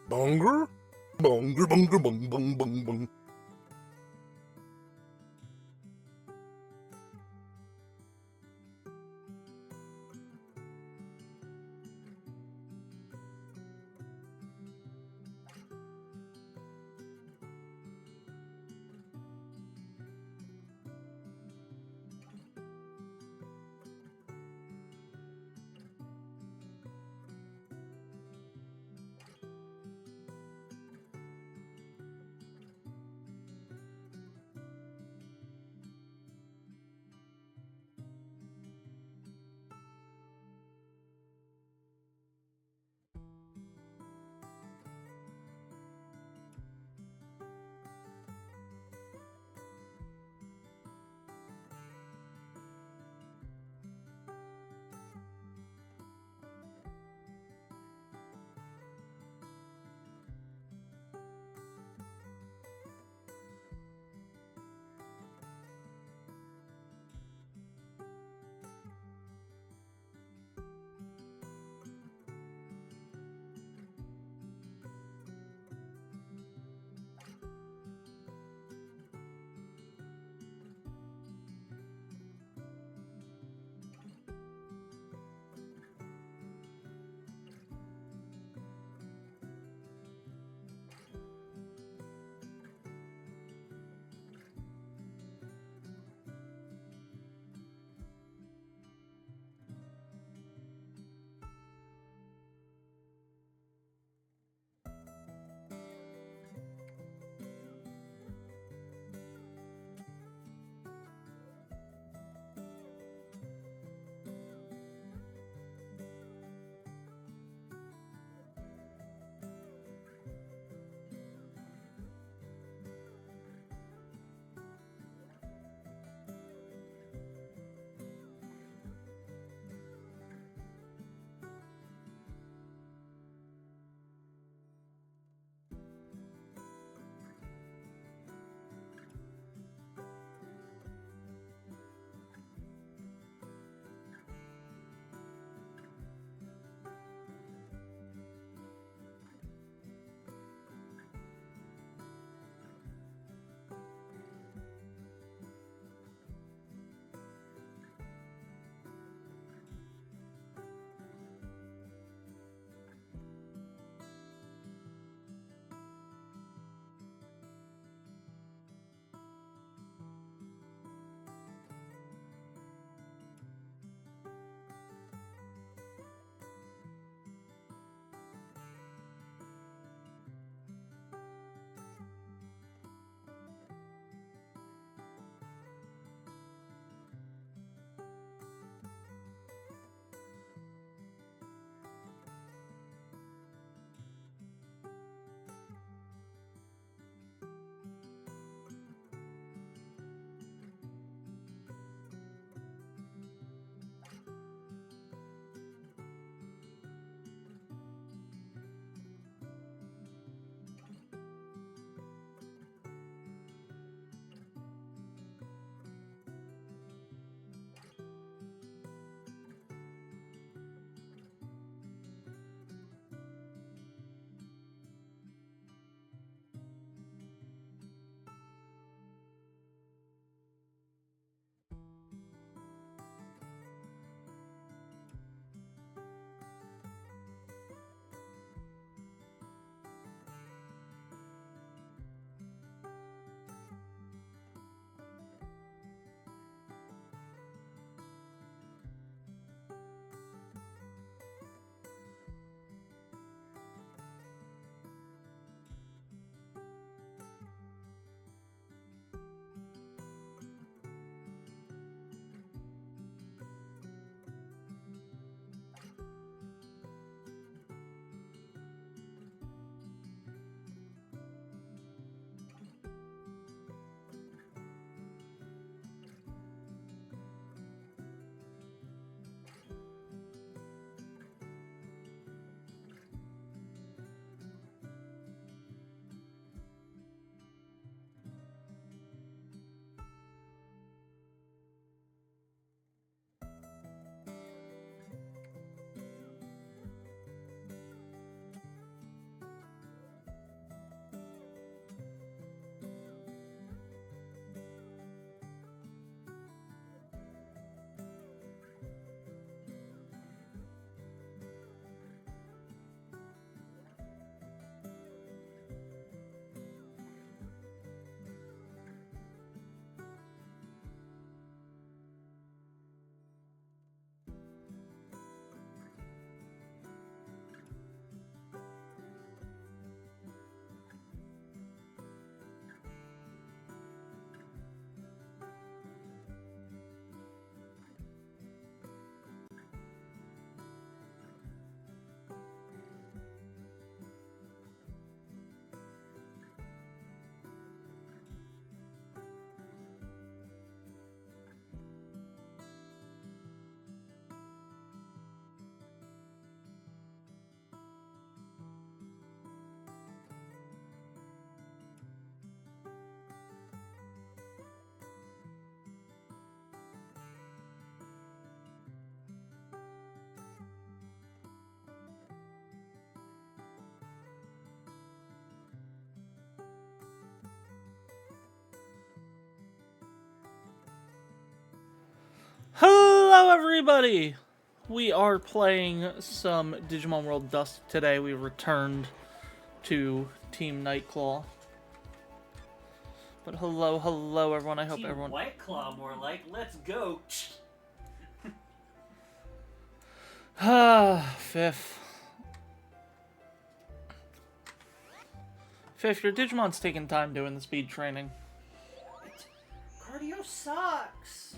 Bonger? Bonger, bonger, bong, bong, bong, bong. Hello everybody! We are playing some Digimon World Dusk today. We returned to Team Nightclaw. But hello everyone. I hope Team everyone... White Claw, more like. Let's go. Fifth. Fifth, your Digimon's taking time doing the speed training. Cardio sucks.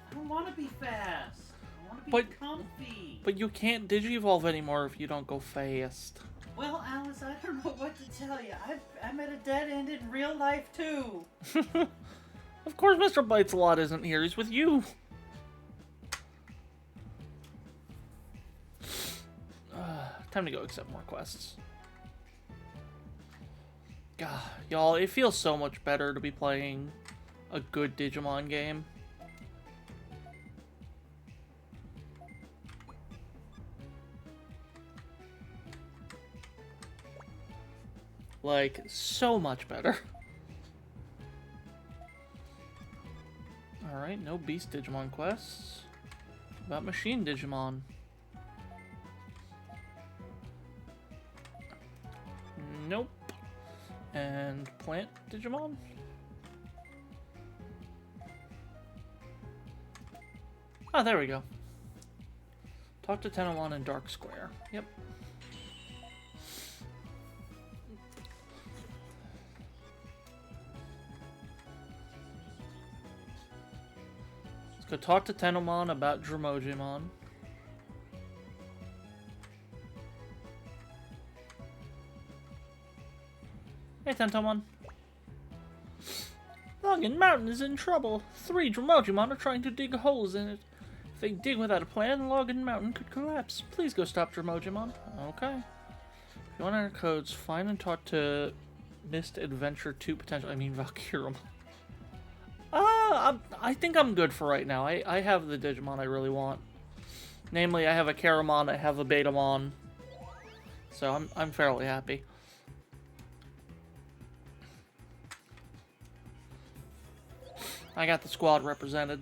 I don't want to be fast. I want to be comfy. But you can't Digivolve anymore if you don't go fast. Well, Alyss, I don't know what to tell you. I'm at a dead end in real life, too. Of course Mr. Bitesalot isn't here. He's with you. Time to go accept more quests. God, y'all, it feels so much better to be playing a good Digimon game. Like, so much better. Alright, no Beast Digimon quests. About Machine Digimon. Nope. And Plant Digimon? Oh, there we go. Talk to Tennomon in Dark Square. Yep. Let's go talk to Tennomon about Dromojimon. Hey, Tentomon. Login Mountain is in trouble. 3 Dromojimon are trying to dig holes in it. If they dig without a plan, Login Mountain could collapse. Please go stop Dromojimon. Okay. If you want to enter codes, find and talk to Mist Adventure 2 potential. I mean, Valkyrum. I think I'm good for right now. I have the Digimon I really want. Namely, I have a Karamon, I have a Betamon. So I'm fairly happy. I got the squad represented.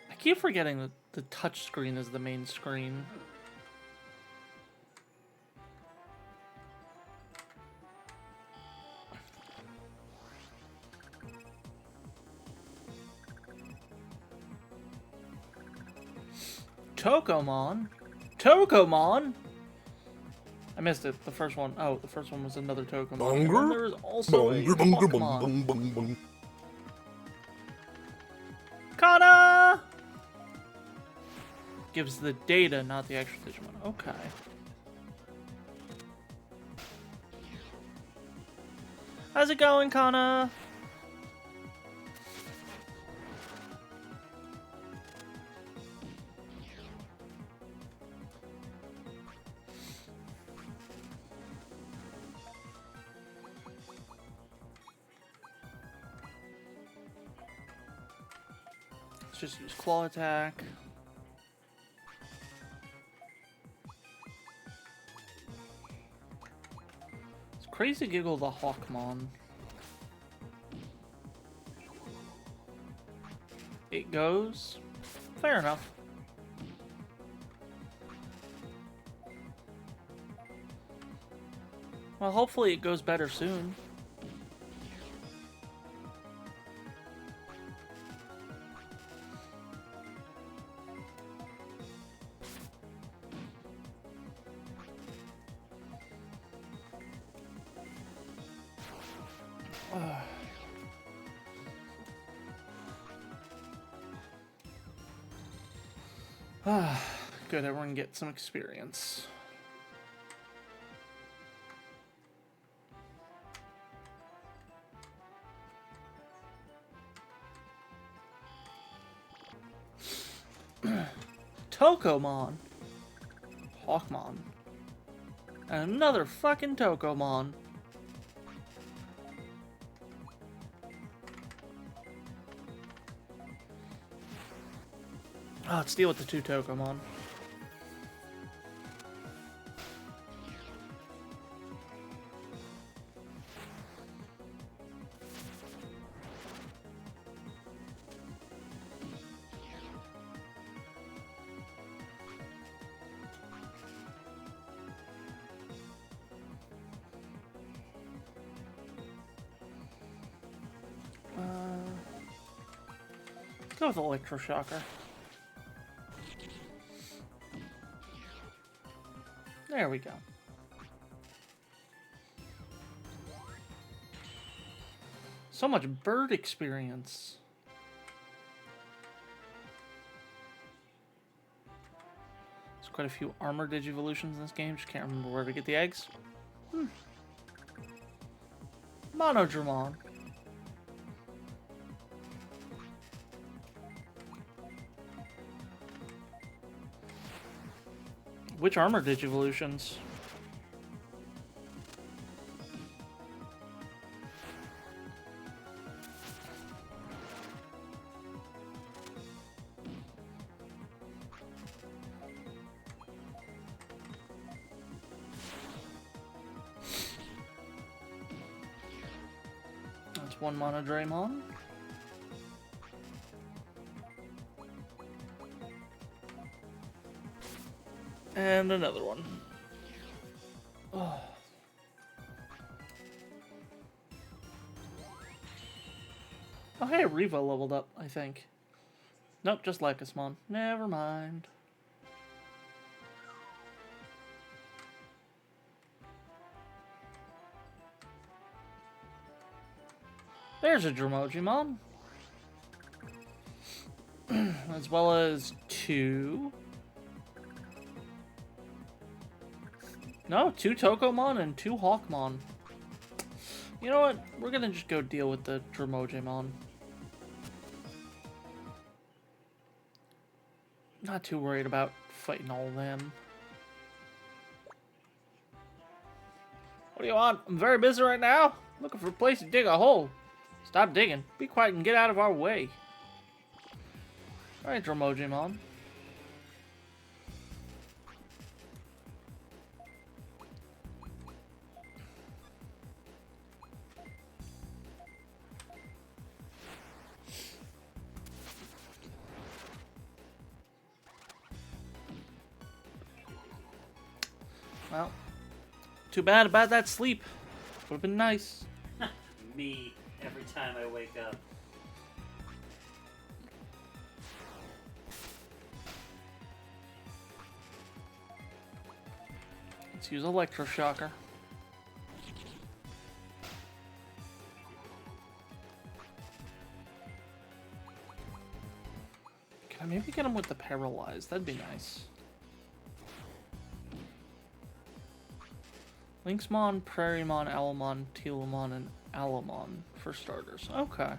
I keep forgetting that the touch screen is the main screen. Tokomon? Tokomon? I missed it. The first one. Oh, the first one was another Tokomon. And then there is also a Hawkmon. Kana! Gives the data, not the actual Digimon. Okay. How's it going, Kana? Let's just use Claw Attack. It's Crazy Giggle the Hawkmon. It goes. Fair enough. Well, hopefully it goes better soon. Good, everyone get some experience. Tokomon. Hawkmon. And another fucking Tokomon. Oh, let's deal with the 2 Tokomon. go with Electroshocker. There we go. So much bird experience. There's quite a few armor digivolutions in this game. Just can't remember where to get the eggs. Monodramon. Which armor digivolutions? That's one Monodramon. And another one. Oh. Oh, hey, Reva leveled up, I think. Nope, just Lycosmon. Never mind. There's a Dromogimon. As well as two... No, two Tokomon and two Hawkmon. You know what? We're gonna just go deal with the Dromogimon. Not too worried about fighting all of them. What do you want? I'm very busy right now. Looking for a place to dig a hole. Stop digging. Be quiet and get out of our way. Alright, Dromogimon. Well, too bad about that sleep. Would have been nice. Me, every time I wake up. Let's use Electroshocker. Can I maybe get him with the Paralyzed? That'd be nice. Lynxmon, Prairiemon, Alamon, Telamon, and Alamon for starters. Okay.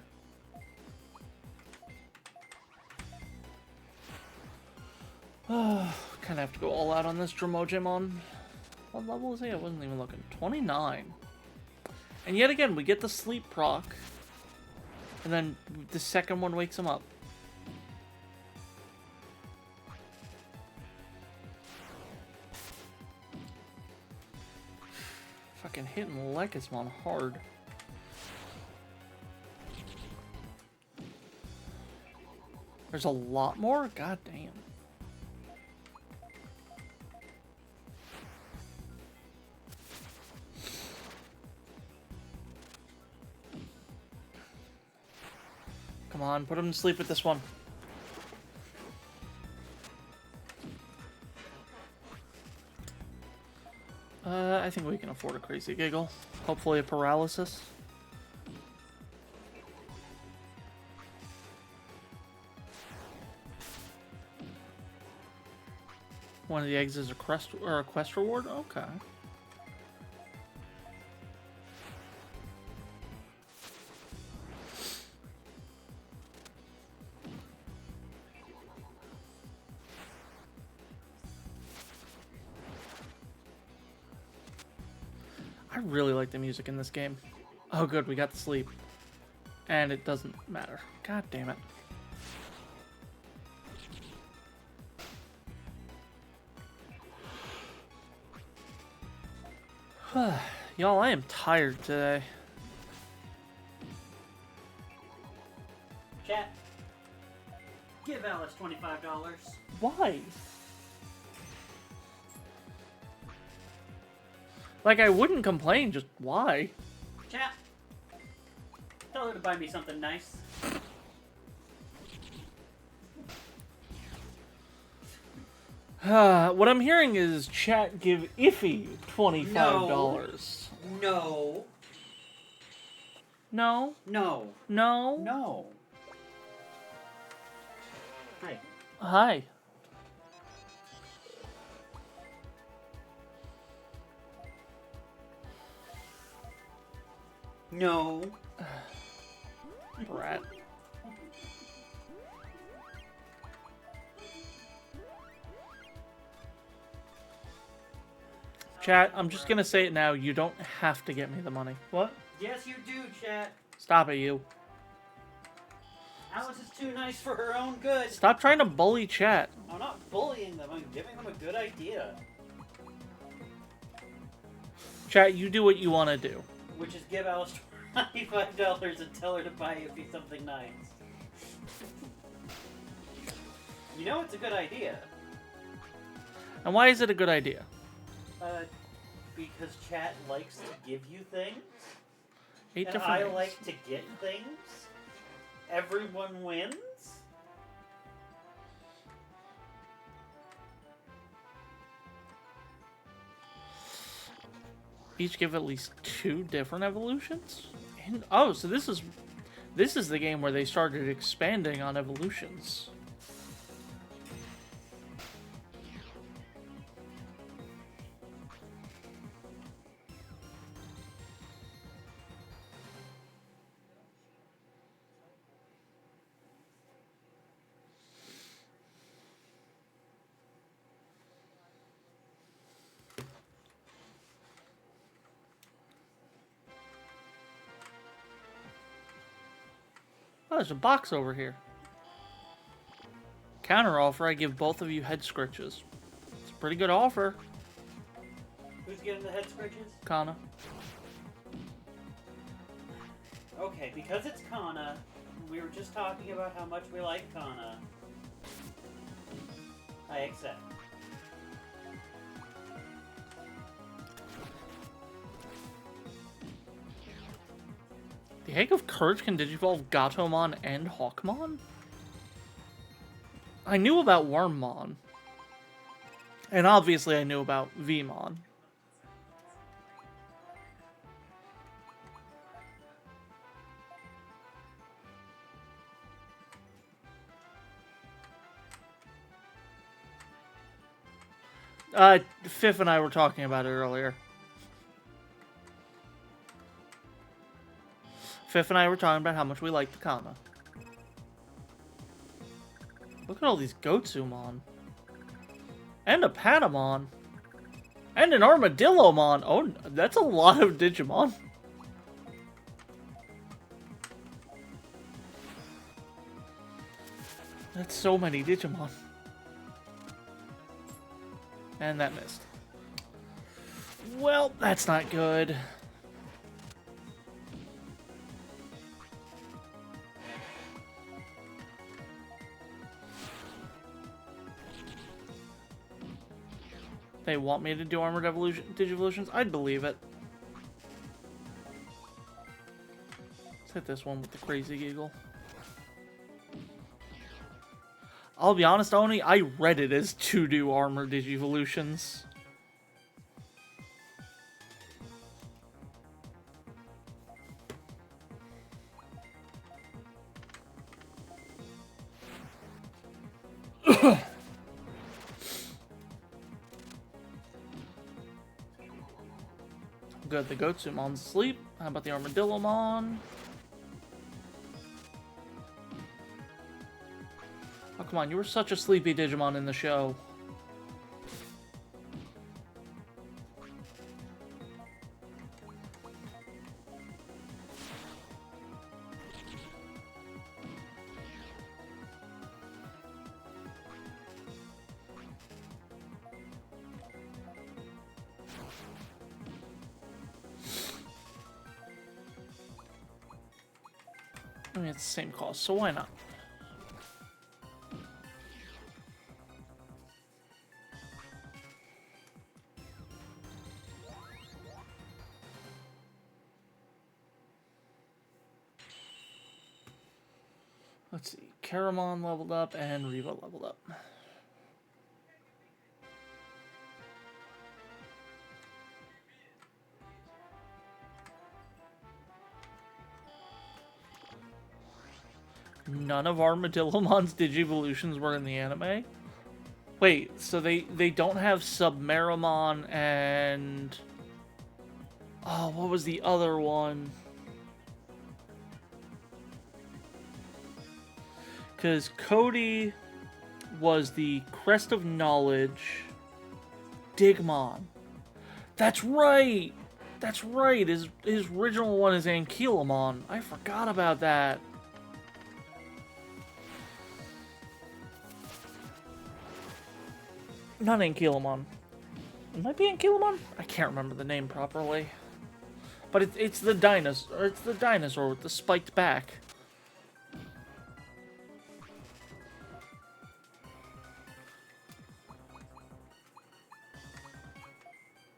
Kind of have to go all out on this Dromogimon. What level is he? I wasn't even looking. 29. And yet again, we get the sleep proc. And then the second one wakes him up. Fucking hitting Lycosmon hard. There's a lot more? God damn. Come on, put him to sleep with this one. I think we can afford a crazy giggle. Hopefully a paralysis. One of the eggs is a quest reward? Okay. I really like the music in this game. Oh good, we got the sleep. And it doesn't matter. God damn it. Y'all, I am tired today. Chat, give Alyss $25. Why? Like, I wouldn't complain, just why? Chat, tell her to buy me something nice. What I'm hearing is chat give Iffy $25. No. No? No. No? No. Hi. Hi. No. Brat. Chat, I'm just gonna say it now. You don't have to get me the money. What? Yes, you do, chat. Stop it, you. Alice is too nice for her own good. Stop trying to bully chat. I'm not bullying them. I'm giving them a good idea. Chat, you do what you want to do. Which is give Alice $25 and tell her to buy Iffy something nice. You know it's a good idea. And why is it a good idea? Because chat likes to give you things. 8 And different I names. like to get things. Everyone wins. Each give at least 2 different evolutions? And, oh, so this is the game where they started expanding on evolutions. Oh, there's a box over here. Counter offer, I give both of you head scritches. It's a pretty good offer, Who's getting the head scratches? Kana. Okay, because it's Kana, we were just talking about how much we like Kana. I accept. The Egg of Courage can digivolve Gatomon and Hawkmon? I knew about Wormmon. And obviously I knew about Vmon. Fifth and I were talking about it earlier. Fifth and I were talking about how much we like the Kana. Look at all these Gotsumon. And a Patamon. And an Armadillomon. Oh, that's a lot of Digimon. That's so many Digimon. And that missed. Well, that's not good. They want me to do Armored Digivolutions? I'd believe it. Let's hit this one with the crazy giggle. I'll be honest, Oni, I read it as to do Armored Digivolutions. Good, the Gotsumon's asleep. How about the Armadillomon? Oh, come on, you were such a sleepy Digimon in the show. I mean, it's the same cost, so why not? Let's see. Caramon leveled up and Reva leveled up. None of Armadillomon's Digivolutions were in the anime? Wait, so they don't have Submeramon and... Oh, what was the other one? Because Cody was the Crest of Knowledge Digimon. That's right! That's right! His original one is Ankylamon. I forgot about that. Not Ankylamon. It might be Ankylamon? I can't remember the name properly. But it's the dinosaur. It's the dinosaur with the spiked back.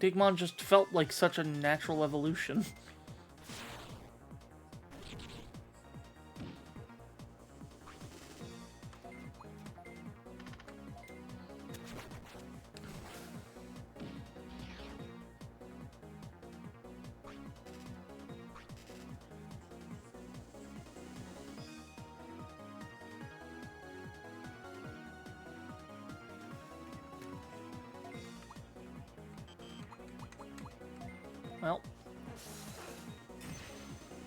Digimon just felt like such a natural evolution. Well,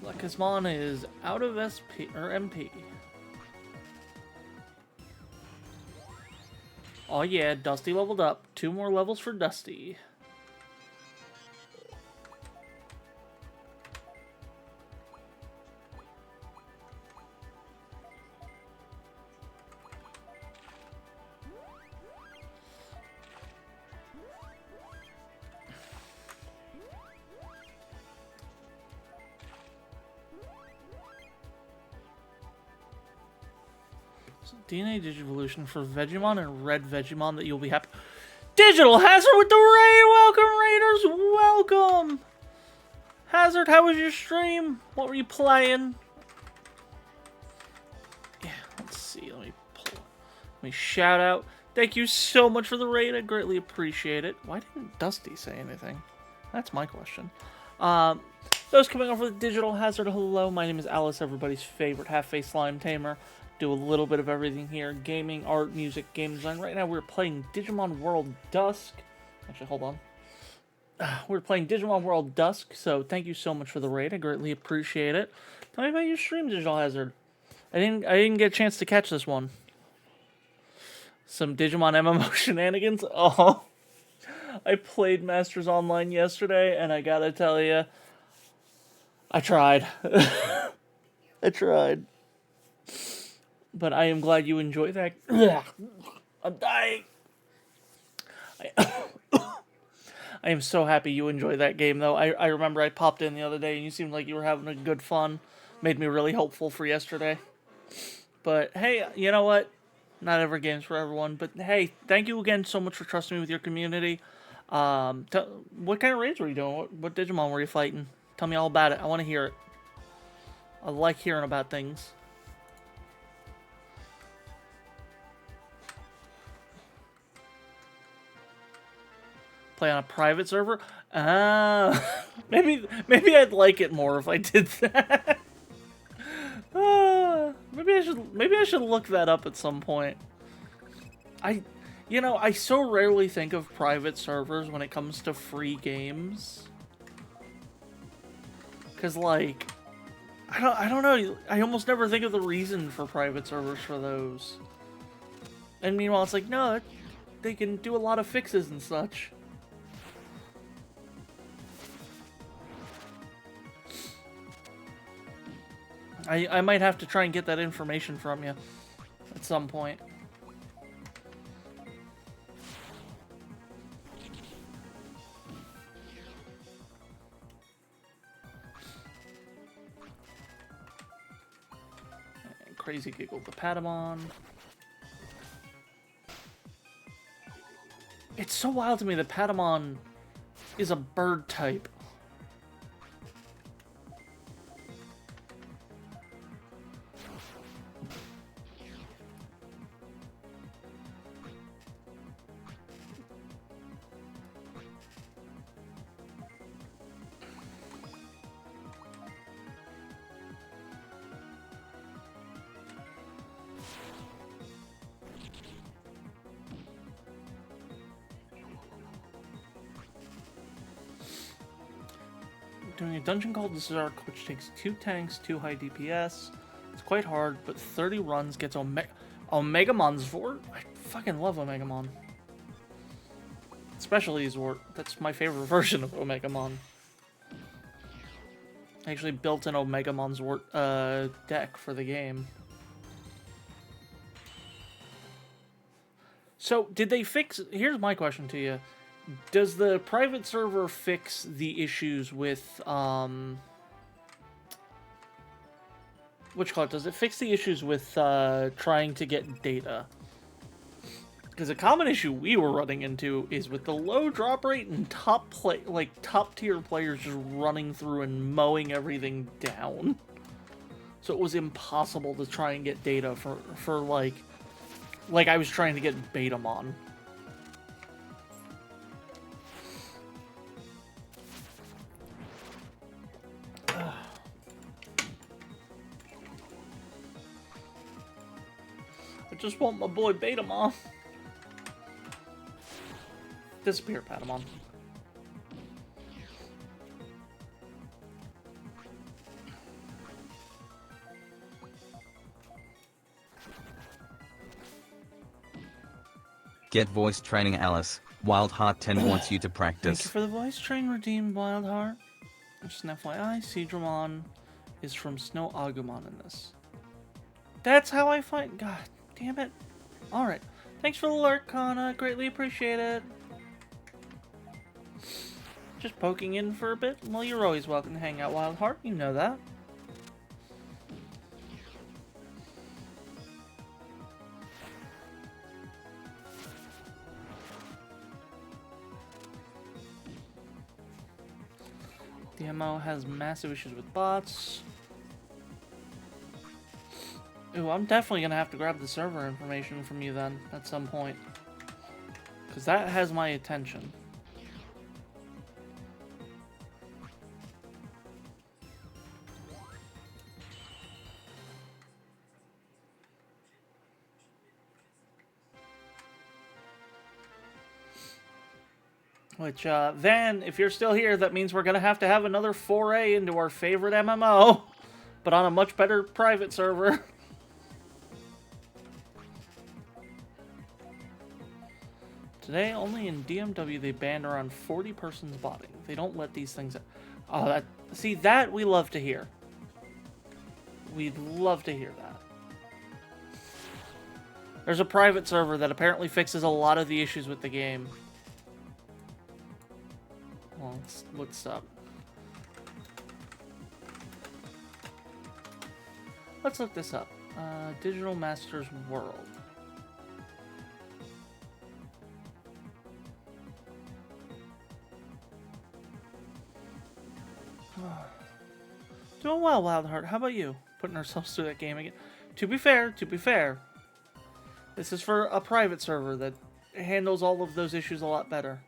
Lucasmon is out of SP or MP. Oh yeah, Dusty leveled up. 2 more levels for Dusty. DNA Digivolution for Vegemon and Red Vegemon that you'll be happy. Digital Hazard with the raid! Welcome, Raiders! Welcome! Hazard, how was your stream? What were you playing? Yeah, let's see. Let me shout out. Thank you so much for the raid. I greatly appreciate it. Why didn't Dusty say anything? That's my question. Those coming off with Digital Hazard, hello. My name is Alyss, everybody's favorite half-face slime tamer. Do a little bit of everything here. Gaming, art, music, game design. Right now we're playing Digimon World Dusk. Actually, hold on. We're playing Digimon World Dusk, so thank you so much for the raid. I greatly appreciate it. Tell me about your stream, Digital Hazard. I didn't get a chance to catch this one. Some Digimon MMO shenanigans? Oh. I played Masters Online yesterday, and I gotta tell you, I tried. I tried. But I am glad you enjoy that. I'm dying. I am so happy you enjoyed that game, though. I remember I popped in the other day, and you seemed like you were having a good fun. Made me really hopeful for yesterday. But, hey, you know what? Not every game's for everyone. But, hey, thank you again so much for trusting me with your community. What kind of raids were you doing? What Digimon were you fighting? Tell me all about it. I want to hear it. I like hearing about things. Play on a private server? Maybe I'd like it more if I did that. Maybe I should look that up at some point. I so rarely think of private servers when it comes to free games. 'Cause like I don't know, I almost never think of the reason for private servers for those. And meanwhile it's like, no, they can do a lot of fixes and such. I might have to try and get that information from you at some point. And Crazy Giggle the Patamon. It's so wild to me that Patamon is a bird type. doing a dungeon called Zark, which takes 2 tanks, 2 high DPS. It's quite hard, but 30 runs gets Omegamon Zwart. I fucking love Omegamon. Especially Zwart. That's my favorite version of Omegamon. I actually built an Omegamon Zwart deck for the game. So, did they fix... Here's my question to you. Does the private server fix the issues with, Does it fix the issues with, trying to get data? Because a common issue we were running into is with the low drop rate and top tier players just running through and mowing everything down. So it was impossible to try and get data for like I was trying to get Betamon. I just want my boy Betamon. Disappear, Patamon. Get voice training, Alyss. Wildheart 10 wants you to Thank you practice. for the voice train, redeemed Wildheart. Just an FYI, Seadramon is from Snow Agumon in this. That's how I find... God damn it. Alright. Thanks for the alert, Kana. Greatly appreciate it. Just poking in for a bit? Well, you're always welcome to hang out, Wildheart. You know that. The MO has massive issues with bots. Ooh, I'm definitely gonna have to grab the server information from you then, at some point. Because that has my attention. Which, Van, if you're still here, that means we're gonna have to have another foray into our favorite MMO. But on a much better private server. Today, only in DMW, they banned around 40 persons botting. They don't let these things... Oh, see, that we love to hear. We'd love to hear that. There's a private server that apparently fixes a lot of the issues with the game. Well, let's look this up. Let's look this up. Digital Masters World. Doing well, Wildheart. How about you? Putting ourselves through that game again. To be fair, this is for a private server that handles all of those issues a lot better.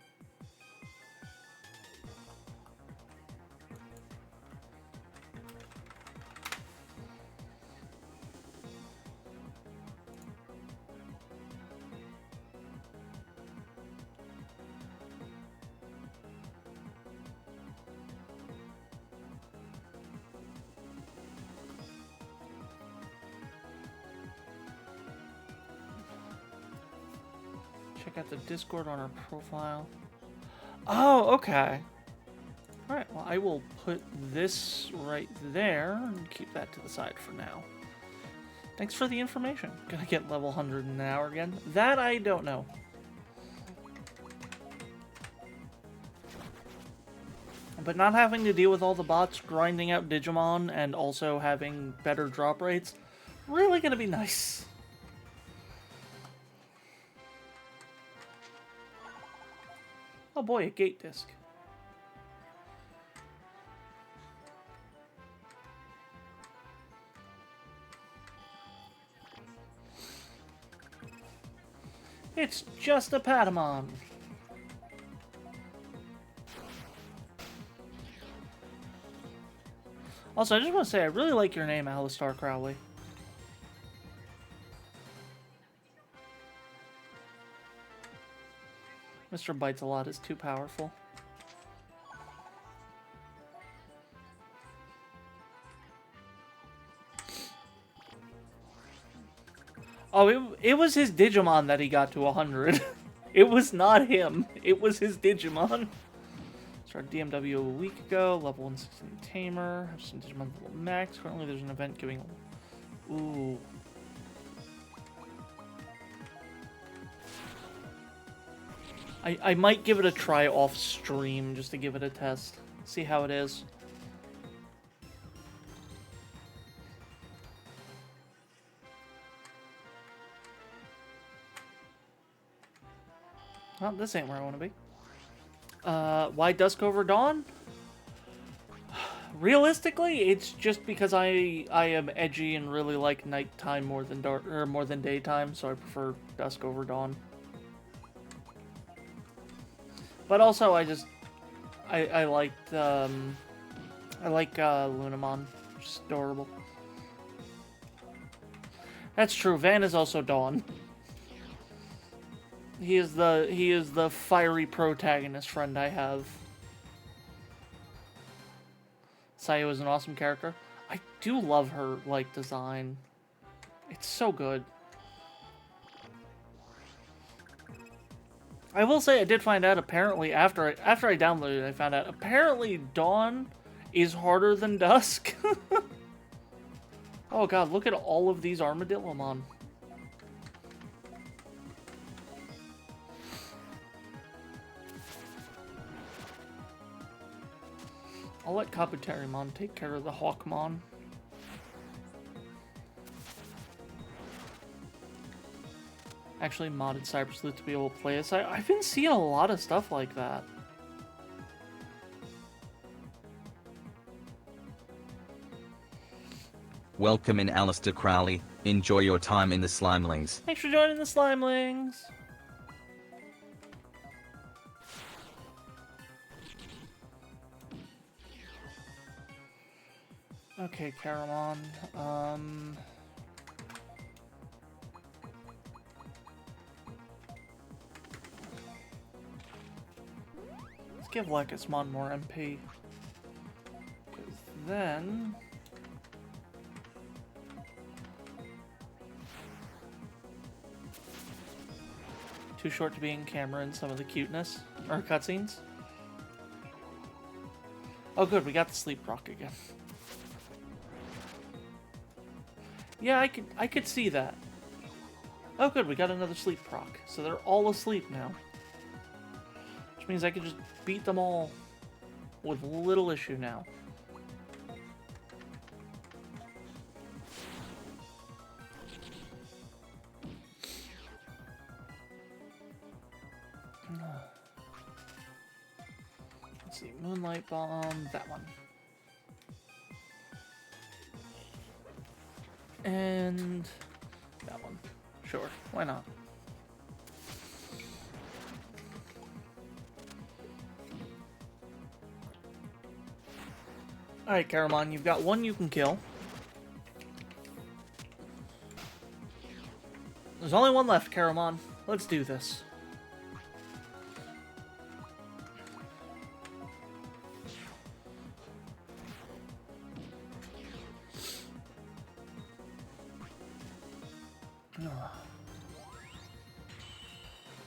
Check out the Discord on our profile. Oh, okay. Alright, well, I will put this right there and keep that to the side for now. Thanks for the information. Gonna get level 100 in an hour again? That I don't know. But not having to deal with all the bots grinding out Digimon and also having better drop rates, really gonna be nice. Oh boy, a gate disc. It's just a Patamon. Also, I just want to say, I really like your name, Alistar Crowley. Mr. Bites a Lot is too powerful. Oh, it was his Digimon that he got to 100. It was not him. It was his Digimon. Started DMW a week ago. Level 116 Tamer. Have some Digimon level max. Currently, there's an event giving. Ooh. I might give it a try off stream just to give it a test. See how it is. Well, this ain't where I want to be. Why Dusk over Dawn? Realistically, it's just because I am edgy and really like nighttime more than dark or more than daytime, so I prefer Dusk over Dawn. But also, I liked Lunamon, just adorable. That's true. Van is also Dawn. He is the fiery protagonist friend I have. Sayu is an awesome character. I do love her design. It's so good. I will say I did find out apparently after I downloaded it, I found out apparently Dawn is harder than Dusk. Oh god, look at all of these Armadillomon. I'll let Kabuterimon take care of the Hawkmon. Actually modded Cyber Sleuth to be able to play this. I've been seeing a lot of stuff like that. Welcome in Alistair Crowley. Enjoy your time in the Slimelings. Thanks for joining the Slimelings. Okay, Caramon. Let's give Lekismon more MP. Because then... Too short to be in camera in some of the cuteness. Or cutscenes. Oh good, we got the sleep rock again. Yeah, I could see that. Oh good, we got another sleep proc. So they're all asleep now. Which means I could just beat them all with little issue now. Let's see, Moonlight Bomb, that one. And that one. Sure, why not? Alright, Caramon, you've got one you can kill. There's only one left, Caramon. Let's do this.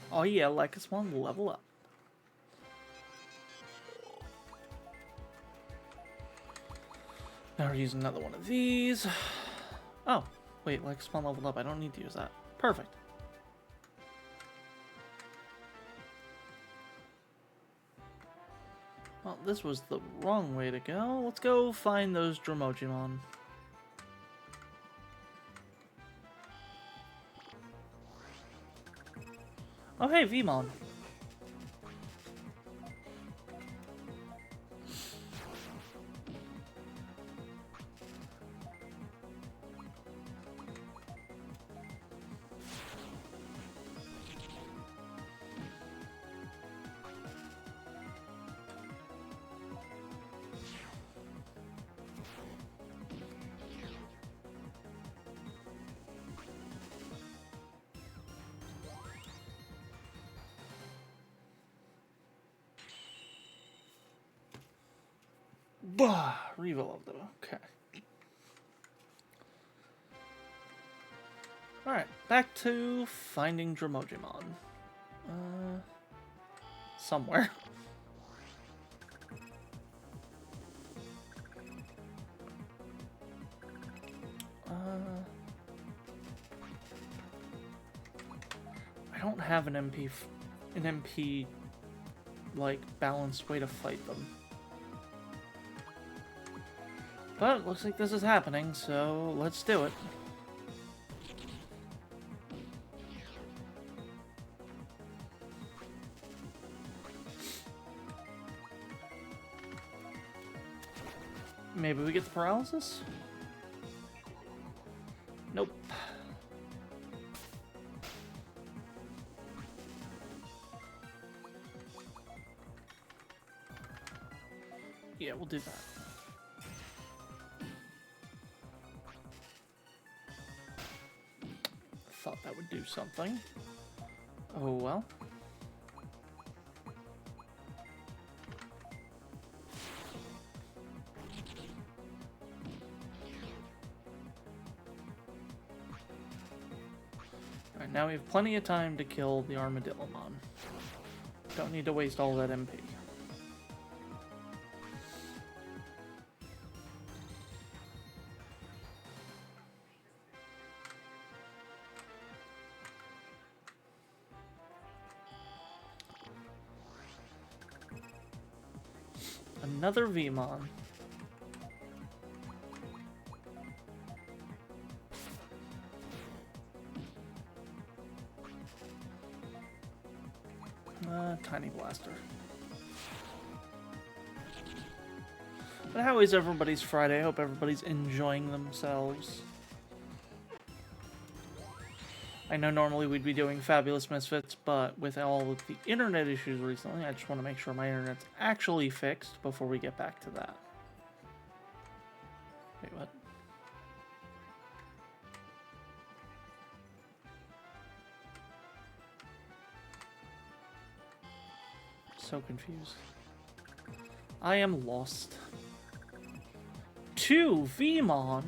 Oh yeah, Lekismon will level up. Now we're using another one of these. Oh, wait, Lekismon leveled up. I don't need to use that. Perfect. Well, this was the wrong way to go. Let's go find those Dromojimon. Oh hey, Vmon. Bah, reveal of them. Okay. Alright. Back to finding Dromojimon. Somewhere. I don't have an MP like balanced way to fight them. But it looks like this is happening, so let's do it. Maybe we get the paralysis? Nope. Yeah, we'll do that. Thought that would do something. Oh well. Alright, now we have plenty of time to kill the Armadillomon. Don't need to waste all that MP. Another Vmon. Tiny Blaster. But how is everybody's Friday? I hope everybody's enjoying themselves. I know normally we'd be doing Fabulous Misfits, but with all of the internet issues recently, I just want to make sure my internet's actually fixed before we get back to that. Wait, what? So confused. I am lost. 2 Vmon?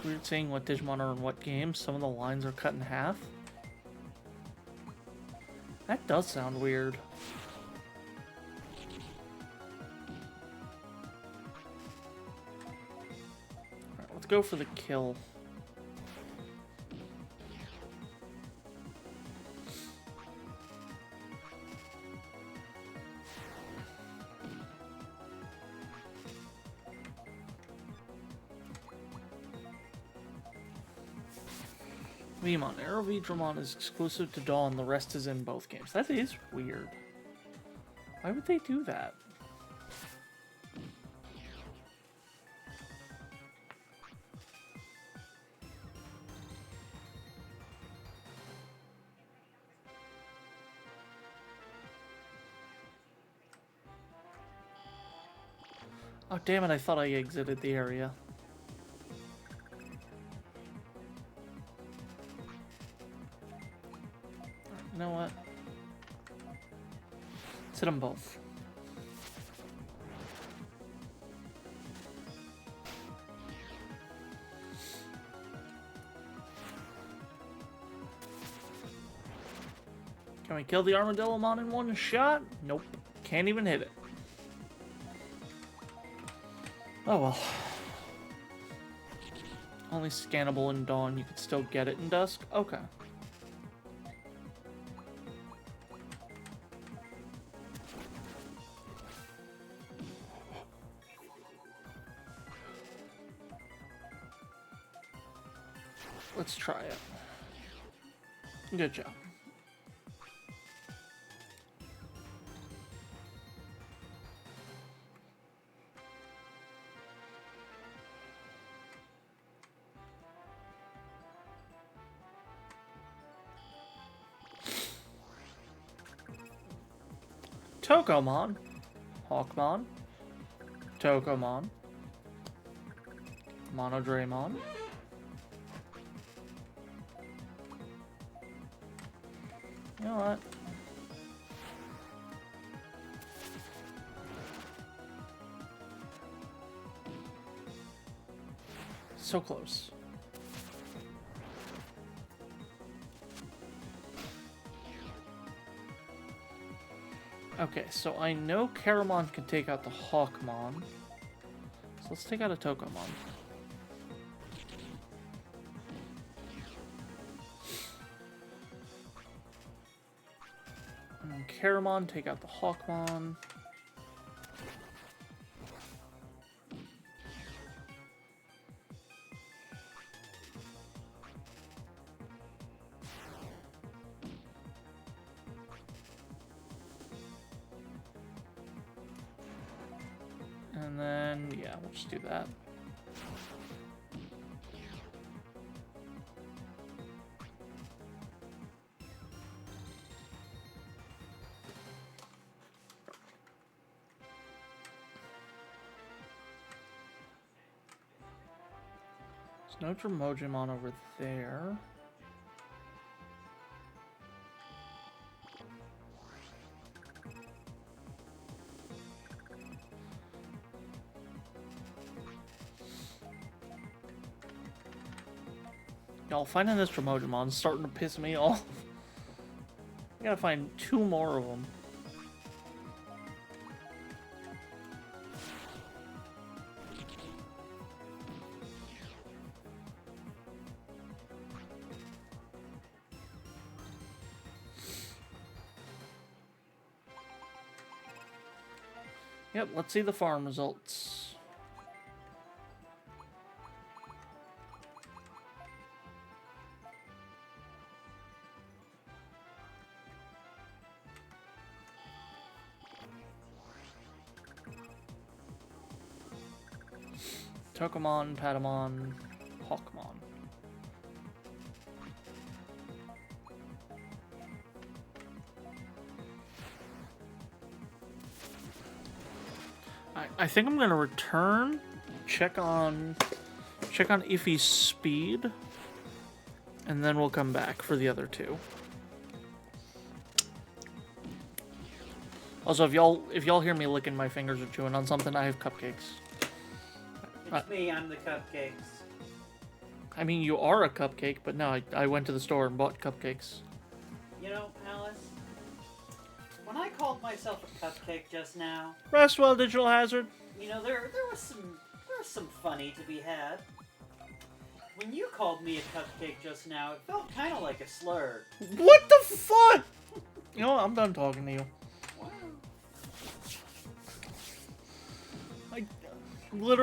Weird seeing what Digimon are in what games. Some of the lines are cut in half. That does sound weird. Alright, let's go for the kill. Vmon. Arrow Vdramon is exclusive to Dawn, the rest is in both games. That is weird. Why would they do that? Oh damn it, I thought I exited the area. You know what? Let's hit them both. Can we kill the Armadillomon in one shot? Nope. Can't even hit it. Oh well. Only scannable in Dawn. You can still get it in Dusk? Okay. Let's try it. Good job. Tokomon, Hawkmon, Tokomon, Monodramon, you know what? So close. Okay, so I know Caramon can take out the Hawkmon. So let's take out a Tokomon. And then Caramon, take out the Hawkmon. And then, yeah, we'll just do that. There's no Dromojimon over there. Y'all, finding this Dromojimon is starting to piss me off. I gotta find 2 more of them. Yep, let's see the farm results. Tokomon, Patamon, Hawkmon. I think I'm gonna return, check on Iffy's speed, and then we'll come back for the other 2. Also, if y'all hear me licking my fingers or chewing on something, I have cupcakes. It's me, I'm the cupcakes. I mean, you are a cupcake, but no, I went to the store and bought cupcakes. You know, Alice, when I called myself a cupcake just now, Rest well, Digital Hazard. you know, there was some funny to be had. When you called me a cupcake just now, it felt kind of like a slur. What the fuck? You know what? I'm done talking to you. Wow.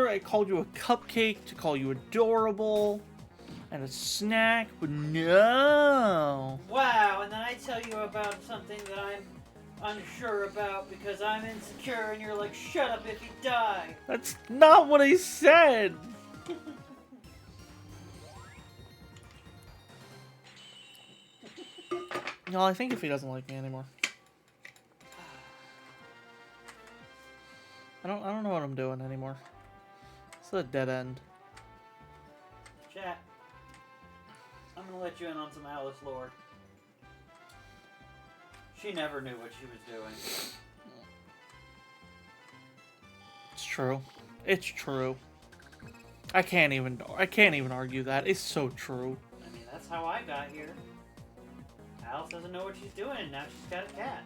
I called you a cupcake to call you adorable and a snack, but no. Wow, and then I tell you about something that I'm unsure about because I'm insecure, and you're like, shut up if you die. That's not what I said. No, I think if he doesn't like me anymore. I don't know what I'm doing anymore. It's a dead end. Chat, I'm gonna let you in on some Alyss lore. She never knew what she was doing. It's true. It's true. I can't even argue that. It's so true. I mean, that's how I got here. Alice doesn't know what she's doing, and now she's got a cat.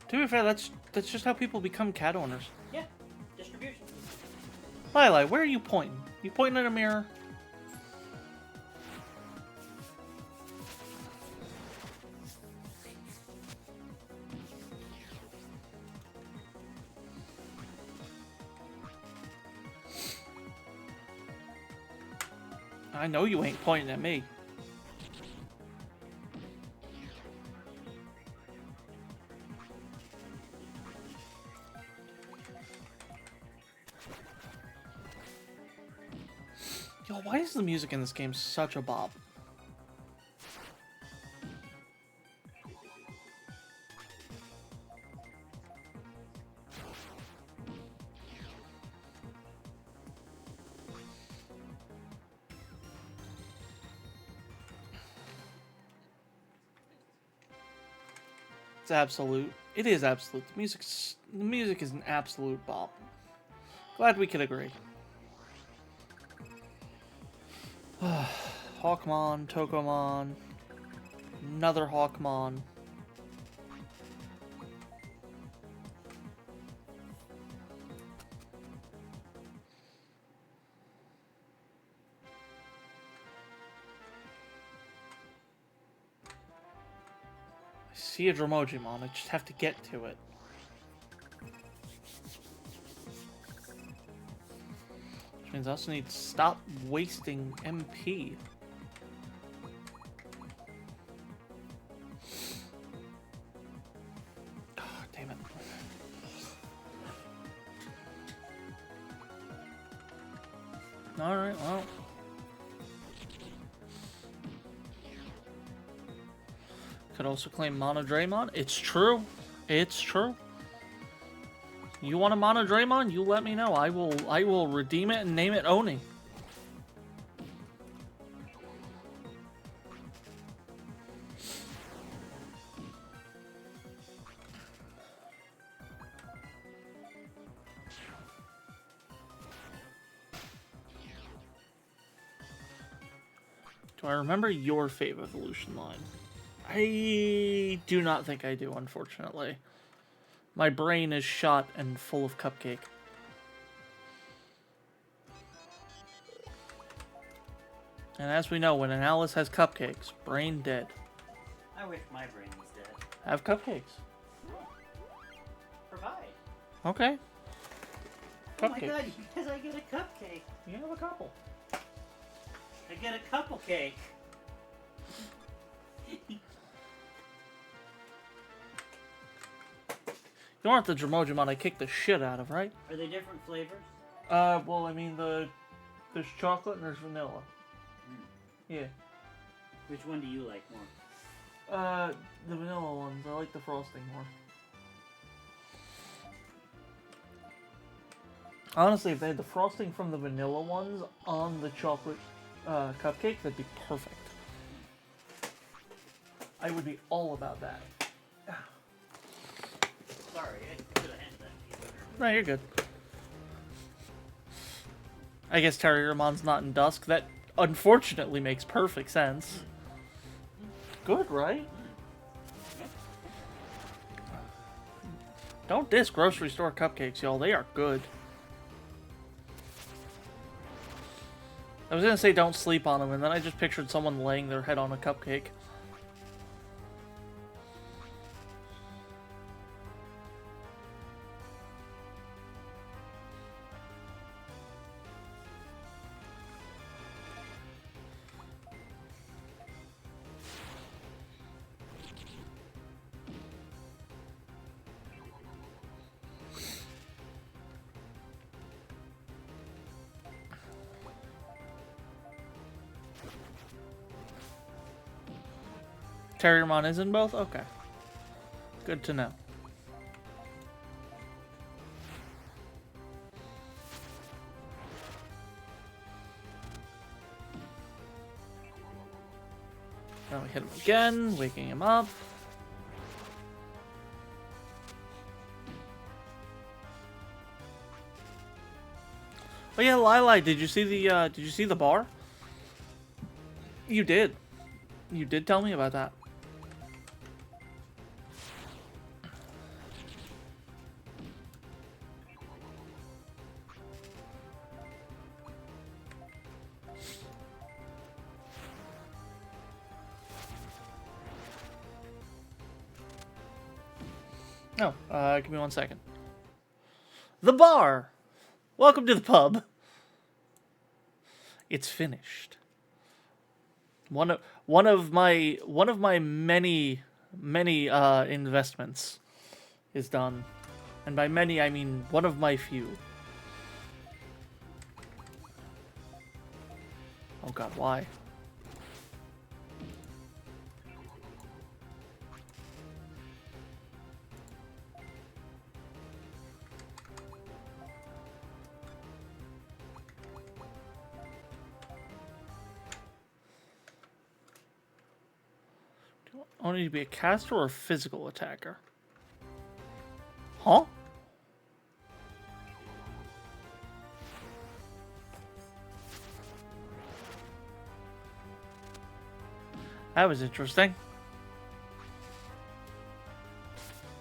To be fair, that's just how people become cat owners. Yeah, distribution. Lili, where are you pointing? You pointing at a mirror? I know you ain't pointing at me. Yo, why is the music in this game such a bop? It's absolute. It is absolute. The music is an absolute bop. Glad we could agree. Hawkmon, Tokomon, another Hawkmon. see a Dromojimon. I just have to get to it. Which means I also need to stop wasting MP. Oh, damn it. Alright, well. Could also claim Mono Draymon. It's true. It's true. You want a Mono Draymon? You let me know. I will redeem it and name it Oni. Do I remember your fave evolution line? I do not think I do, unfortunately. My brain is shot and full of cupcake. And as we know, when an Alyss has cupcakes, brain dead. I wish my brain was dead. Have cupcakes. Provide. Okay. Oh my Cupcakes. god, because I get a cupcake. You have a couple. I get a couple cake. You aren't the Dromojimon I kicked the shit out of, right? Are they different flavors? Well, I mean, there's chocolate and there's vanilla. Yeah. Which one do you like more? The vanilla ones. I like the frosting more. Honestly, if they had the frosting from the vanilla ones on the chocolate cupcake, that'd be perfect. I would be all about that. Sorry, I could have handed that to you. No, you're good. I guess Terriermon's not in Dusk. That unfortunately makes perfect sense. Good, right? Don't diss grocery store cupcakes, y'all. They are good. I was gonna say don't sleep on them, and then I just pictured someone laying their head on a cupcake. Terriermon is in both? Okay. Good to know. Now we hit him again, waking him up. Oh yeah, Lili, did you see the bar? You did. You did tell me about that. No, give me 1 second. The bar! Welcome to the pub. It's finished. One of my many investments is done. And by many I mean one of my few. Oh god, why? I need to be a caster or a physical attacker? Huh? That was interesting.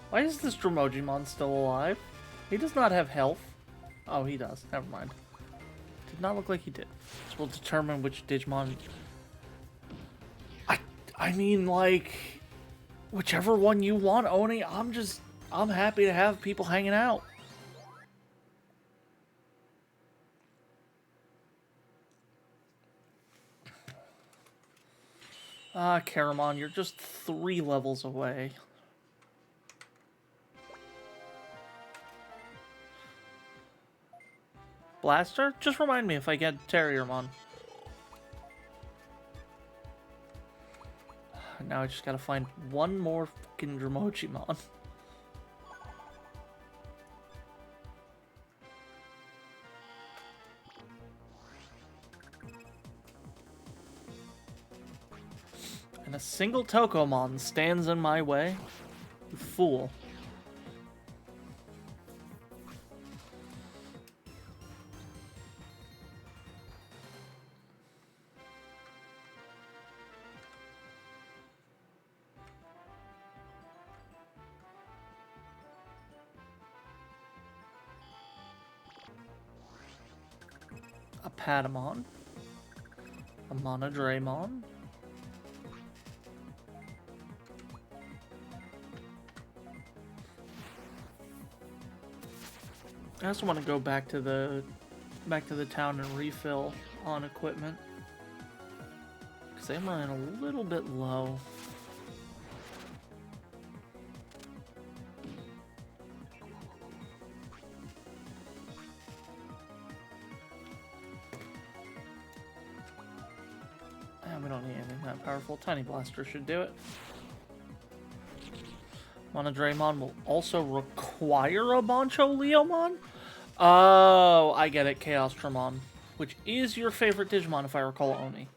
Why is this Dromojimon still alive? He does not have health. Oh, he does. Never mind. Did not look like he did. This will determine which Digimon... I mean, like... Whichever one you want, Oni. I'm happy to have people hanging out. Ah, Caramon, you're just 3 levels away. Blaster? Just remind me if I get Terriermon. Now I just gotta find one more fucking Dromogimon. And a single Tokomon stands in my way? You fool. A Patamon. A Monodramon. I also want to go back to the town and refill on equipment, because I'm running a little bit low. And we don't need anything that powerful. Tiny Blaster should do it. Monodramon will also require a Boncho Leomon? Oh, I get it. Chaos Tramon. Which is your favorite Digimon, if I recall, Oni.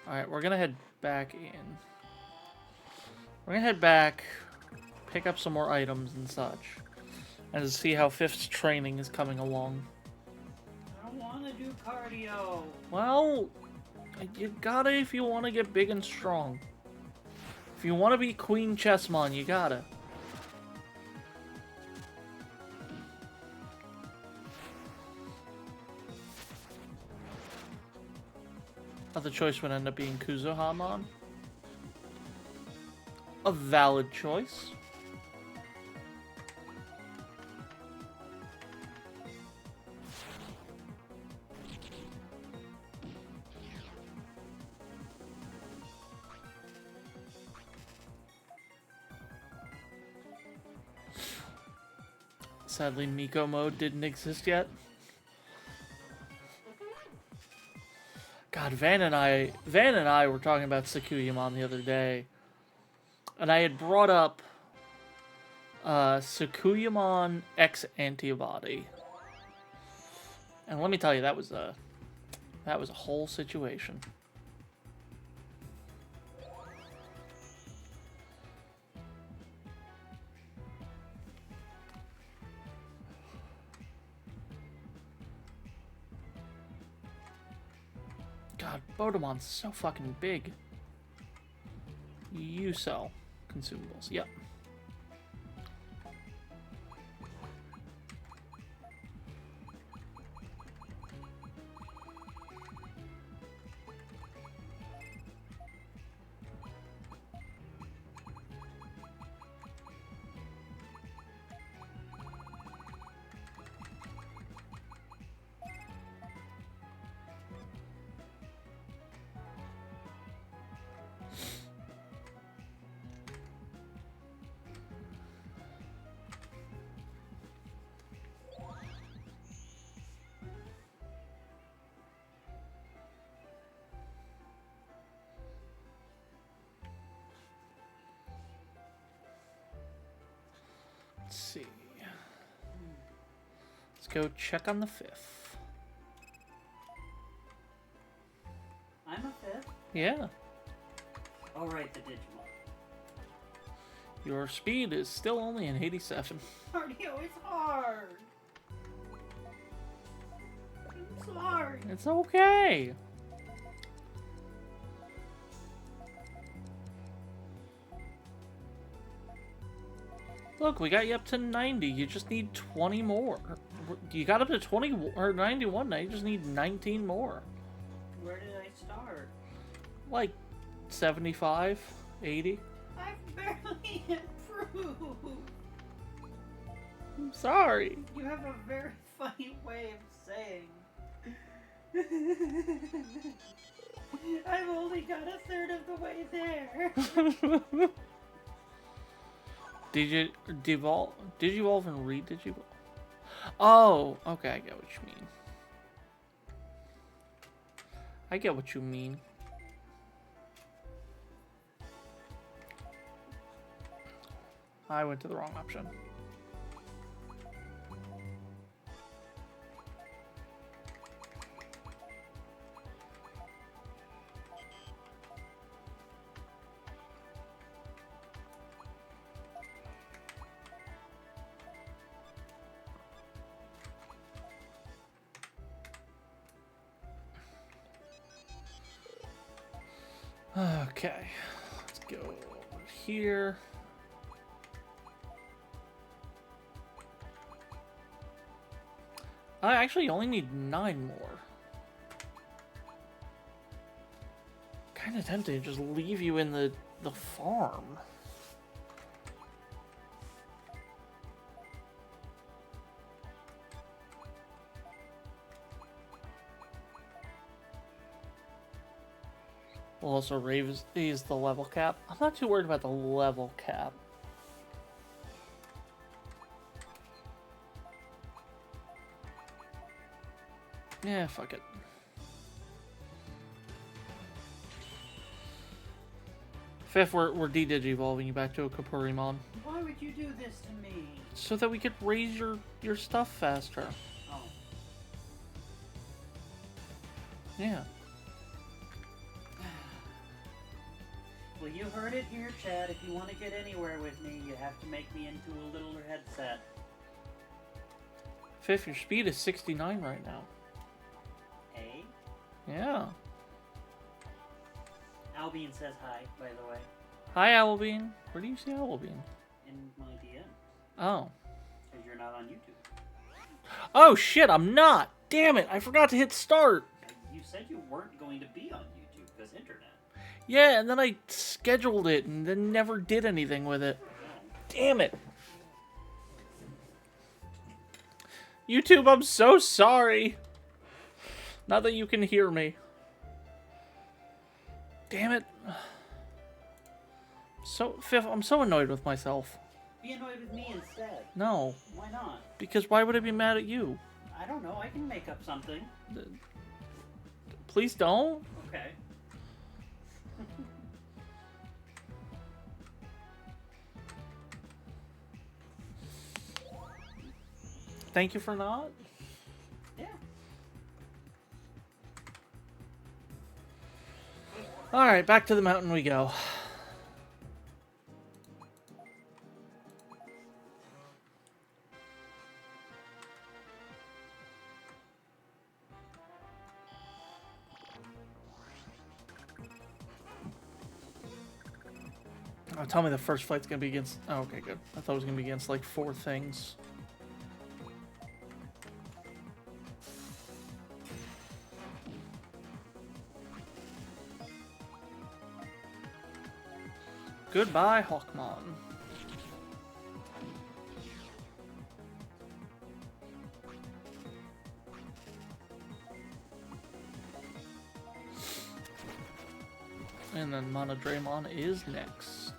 Alright, we're gonna head back in. We're gonna head back, pick up some more items and such, and see how Fifth's training is coming along. I don't want to do cardio. Well, you gotta if you want to get big and strong. If you want to be Queen Chessmon, you gotta. Other choice would end up being Kuzuhamon. A valid choice. Sadly, Miko mode didn't exist yet. God, Van and I were talking about Tsukuyamon the other day, and I had brought up Tsukuyamon X Antibody, and let me tell you, that was a whole situation. God, Bodemon's so fucking big. You sell consumables. Yep. Let's see. Let's go check on the Fifth. I'm a Fifth? Yeah. Oh, right, the Digimon. Your speed is still only an 87. Cardio is hard. I'm sorry. It's okay. Look, we got you up to 90. You just need 20 more. You got up to 20 or 91 now. You just need 19 more. Where did I start? Like 75, 80. I've barely improved. I'm sorry. You have a very funny way of saying. I've only got a third of the way there. Digivolve and re-digivolve? Oh, okay, I get what you mean. I get what you mean. I went to the wrong option. Okay, let's go over here. I actually only need 9 more. Kind of tempted to just leave you in the farm. We'll also raise the level cap. I'm not too worried about the level cap. Yeah, fuck it. Fifth, we're de-digivolving you back to a Kapurimon. Why would you do this to me? So that we could raise your stuff faster. Oh. Yeah. Well, you heard it here, Chad. If you want to get anywhere with me, you have to make me into a littler headset. Fifth, your speed is 69 right now. Hey? Yeah. Albion says hi, by the way, Hi, Owlbean. Where do you see Owlbean? in my DM. Oh. Because you're not on YouTube. Oh, shit, I'm not. Damn it, I forgot to hit start. You said you weren't going to be on YouTube because internet. Yeah, and then I scheduled it and then never did anything with it. Damn it. YouTube, I'm so sorry. Not that you can hear me. Damn it. Fifth, I'm so annoyed with myself. Be annoyed with me instead. No, Why not? because why would I be mad at you? I don't know. I can make up something. Please don't. Okay. Thank you for not. Yeah. Alright, back to the mountain we go. Oh, tell me the first fight's gonna be against... Oh, okay, good. I thought it was gonna be against, like, 4 things. Goodbye, Hawkmon. And then Monodramon is next.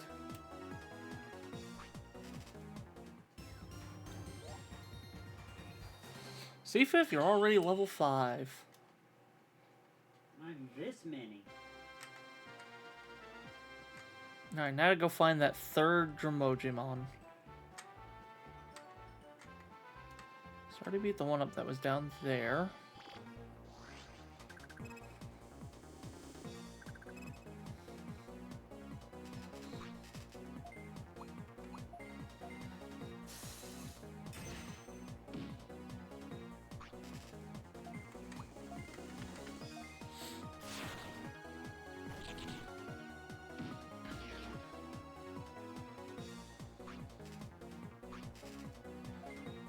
See, Fifth, you're already level 5. I'm this many. Alright, now to go find that third Dromojimon. So I already beat the one up that was down there.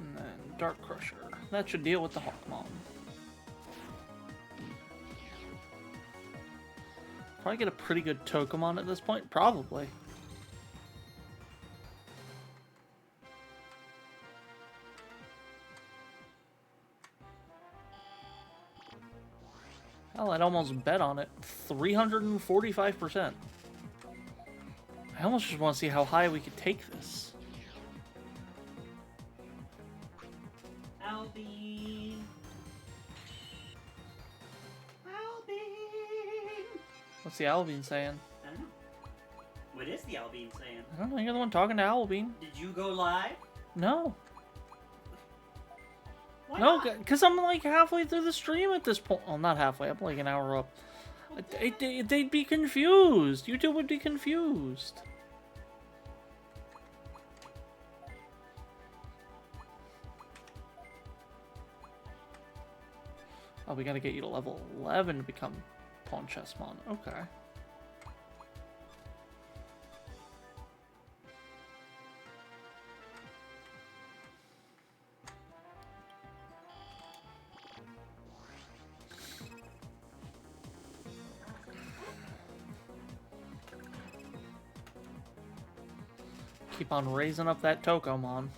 And then Dark Crusher. That should deal with the Hawkmon. Probably get a pretty good Tokamon at this point. Probably. Hell, I'd almost bet on it. 345%. I almost just want to see how high we could take this. Albean. Albean. What's the Albean saying? I don't know. What is the Albean saying? I don't know. You're the one talking to Albean. Did you go live? No. Why No, not? because I'm like halfway through the stream at this point. Well, not halfway. I'm like an hour up. They'd be confused. YouTube would be confused. Oh, we gotta get you to level 11 to become Pawn Chessmon. Okay. Keep on raising up that Tokomon.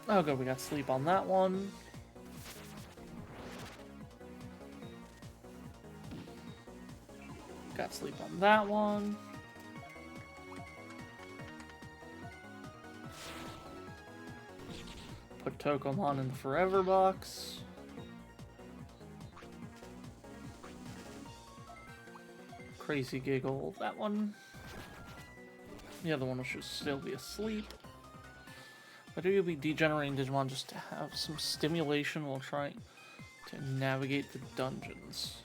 Oh good, we got sleep on that one. Got sleep on that one. Put Tokomon in the forever box. Crazy Giggle, that one. The other one should still be asleep. But you'll be degenerating Digimon just to have some stimulation while trying to navigate the dungeons.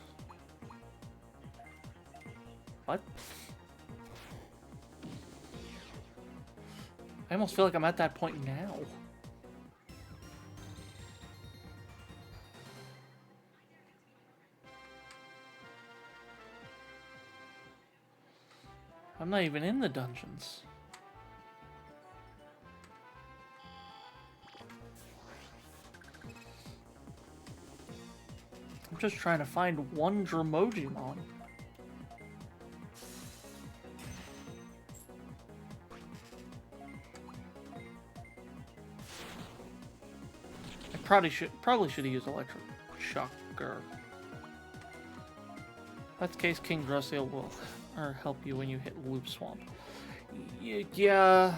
What? I almost feel like I'm at that point now. I'm not even in the dungeons. I'm just trying to find one Dromogimon. I probably should have used Electric Shocker. That's the case, King Drusilla will help you when you hit Loop Swamp. Yeah.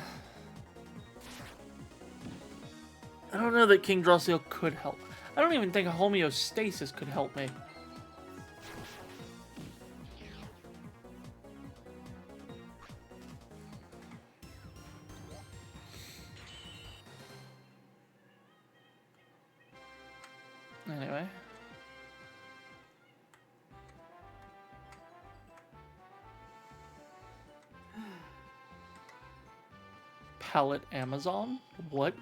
I don't know that King Drusilla could help. I don't even think a homeostasis could help me. Anyway. Palette Amazon? What?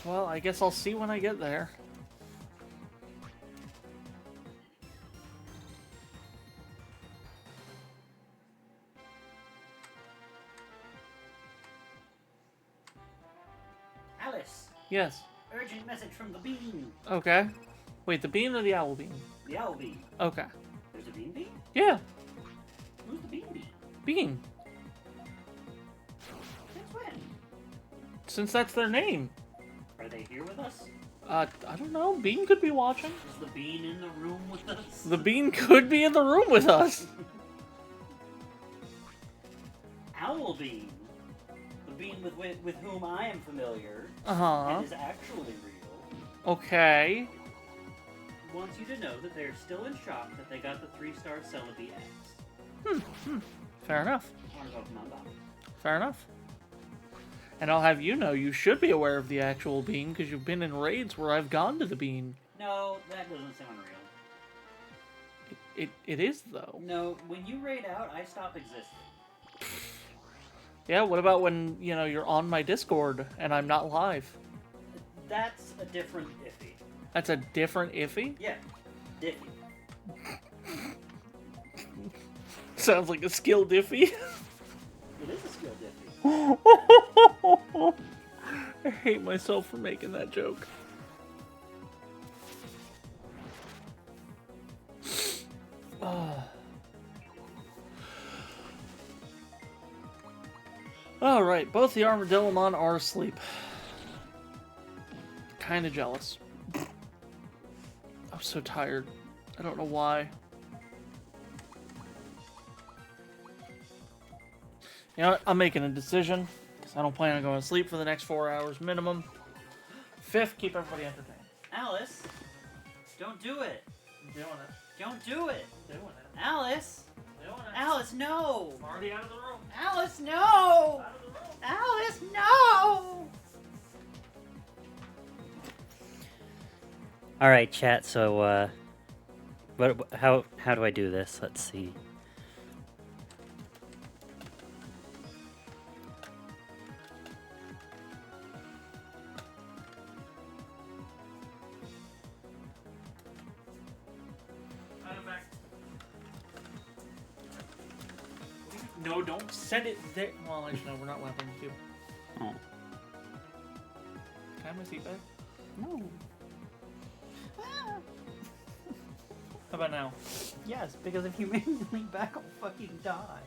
Well, I guess I'll see when I get there. Alyss, Yes. urgent message from the bean. Okay. Wait, the bean or the owl bean? The owl bean. Okay. There's a bean bean? Yeah, Who's the bean bean? bean. Since when? Since that's their name. Are they here with us? I don't know. Bean could be watching. Is the bean in the room with us? The bean could be in the room with us. Owl bean. The bean with whom I am familiar. Uh-huh. And is actually real. Okay. Wants you to know that they're still in shock that they got the 3-star Celebi X. Fair enough. On Pokemon Box. Fair enough. And I'll have you know, you should be aware of the actual bean because you've been in raids where I've gone to the bean. No, that doesn't sound real. It is, though. No, when you raid out, I stop existing. Yeah, what about when, you know, you're on my Discord and I'm not live? That's a different iffy. That's a different iffy? Yeah, diffy. Sounds like a skill diffy. It is a skill diffy. I hate myself for making that joke. Alright, both the Armadillomon are asleep. Kinda jealous. I'm so tired. I don't know why. You know what? I'm making a decision. Because I don't plan on going to sleep for the next 4 hours minimum. Fifth, keep everybody entertained. Alyss, don't do it. I'm doing it. Don't do it. Doing it. Alyss. Doing it. Alyss, no. I'm already out of the room. Alyss, no. Out of the room. Alyss, no. All right, chat. So, how do I do this? Let's see. No, don't send it there. Well, actually, no, we're not laughing at you. Oh. Can I have my seat back? No. How about now? Yes, because if you make me lean back, I'll fucking die.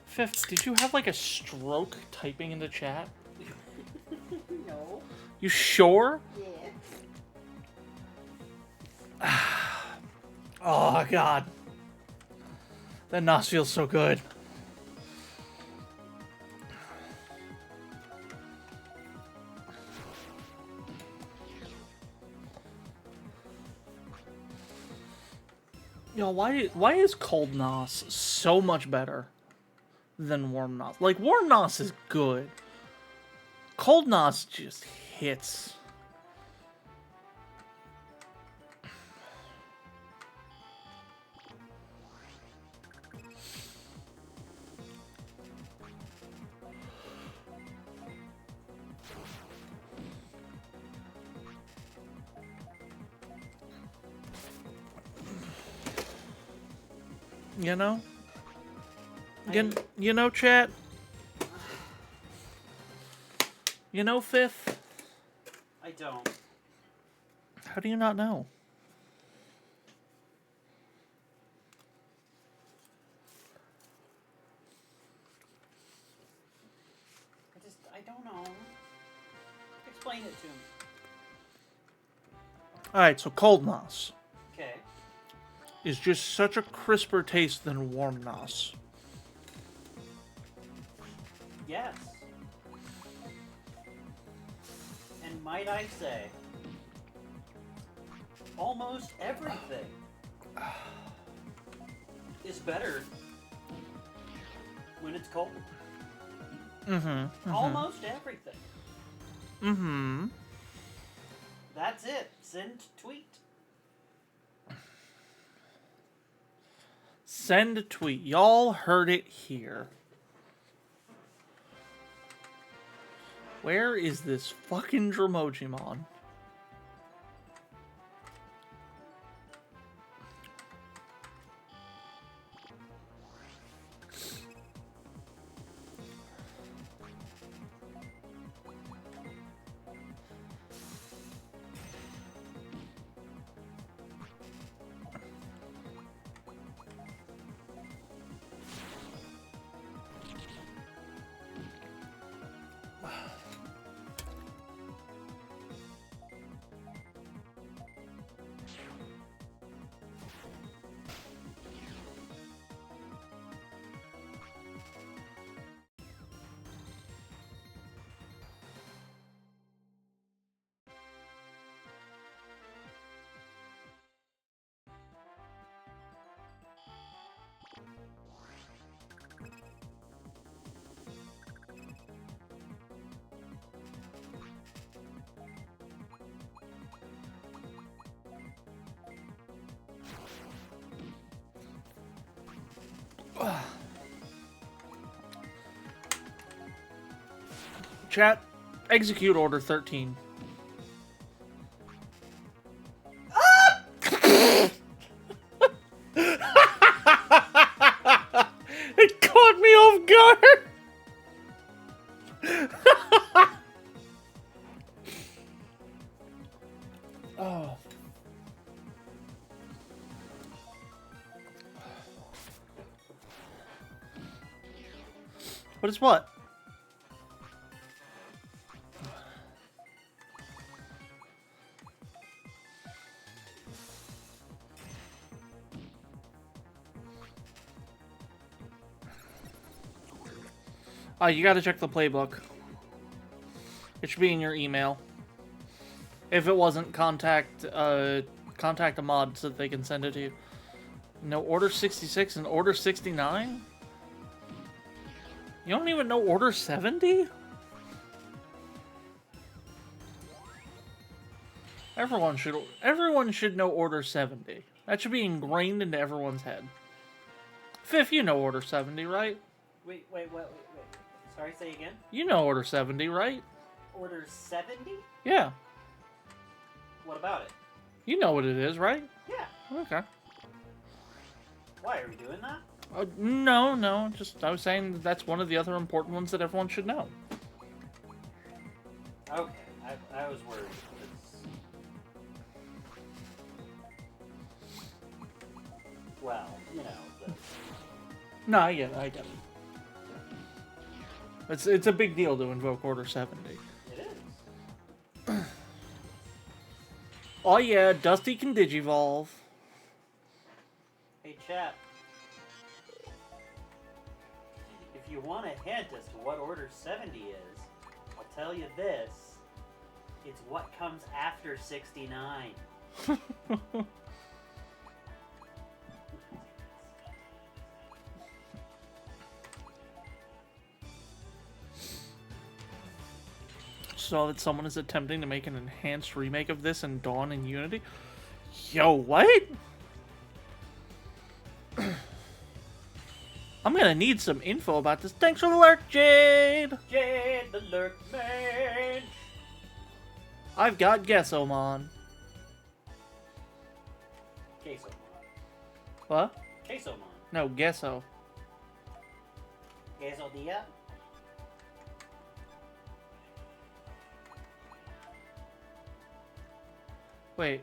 Fifth, did you have like a stroke typing in the chat? No. You sure? Yeah. Oh, God. That NOS feels so good. Yo, why is cold NOS so much better than warm NOS? Like, warm NOS is good. Cold NOS just hits. You know? You know, chat? You know, Fifth? I don't. How do you not know? I don't know. Explain it to me. Alright, so cold NOS Okay. is just such a crisper taste than warm NOS. Yes. And might I say, almost everything is better when it's cold. Mm-hmm. Almost everything. Mm-hmm. That's it. Send tweet. Send a tweet. Y'all heard it here. Where is this fucking Dromojimon? Chat, execute Order 13. It caught me off guard! Oh. What is what? Oh, you gotta check the playbook. It should be in your email. If it wasn't, contact a mod so that they can send it to you. No, Order 66 and Order 69? You don't even know Order 70? Everyone should know Order 70. That should be ingrained into everyone's head. Fifth, you know Order 70, right? Wait. Sorry, say again? You know Order 70, right? Order 70? Yeah. What about it? You know what it is, right? Yeah. Okay. Why are we doing that? No. Just, I was saying that's one of the other important ones that everyone should know. Okay, I was worried. Well, you know. No, I get it. It's a big deal to invoke Order 70. It is. Oh yeah, Dusty can digivolve. Hey, chat. If you want a hint as to what Order 70 is, I'll tell you this. It's what comes after 69. Saw that someone is attempting to make an enhanced remake of this in Dawn and Unity. Yo, what? I'm gonna need some info about this. Thanks for the lurk, Jade! Jade the Lurk Mage! I've got Guessomon. Quesomon. What? Quesomon. No, Gesso. Quesodilla? Wait.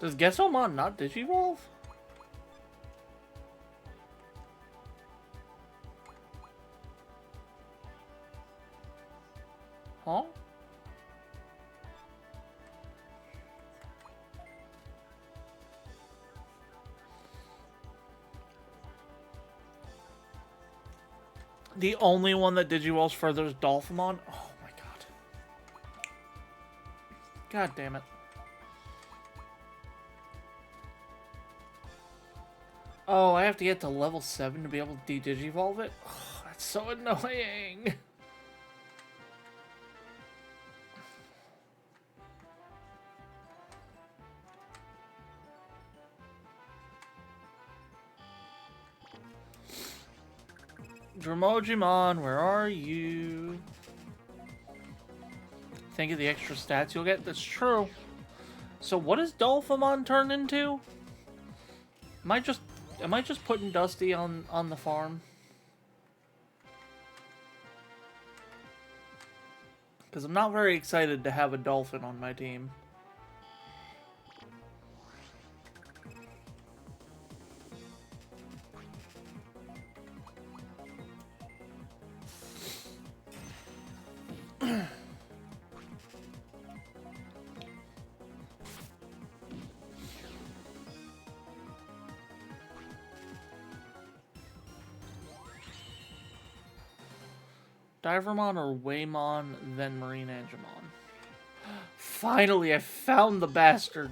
Does Guessomon not digivolve? Huh? The only one that digivolves further is Dolphimon? Oh my god. God damn it. Oh, I have to get to level 7 to be able to de-digivolve it? Oh, that's so annoying. Dromojimon, where are you? Think of the extra stats you'll get? That's true. So what does Dolphimon turn into? Am I just putting Dusty on the farm? Because I'm not very excited to have a dolphin on my team. Divermon or Waymon, then Marine Angemon. Finally, I found the bastard.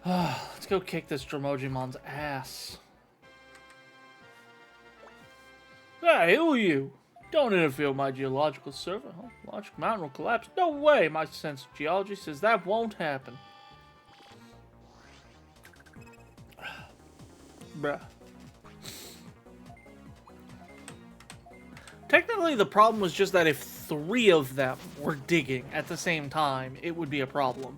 Let's go kick this Dramojimon's ass. Hey, who are you? Don't interfere with my geological survey. Huh? Logic Mountain will collapse. No way! My sense of geology says that won't happen. Bruh. Technically, the problem was just that if 3 of them were digging at the same time, it would be a problem.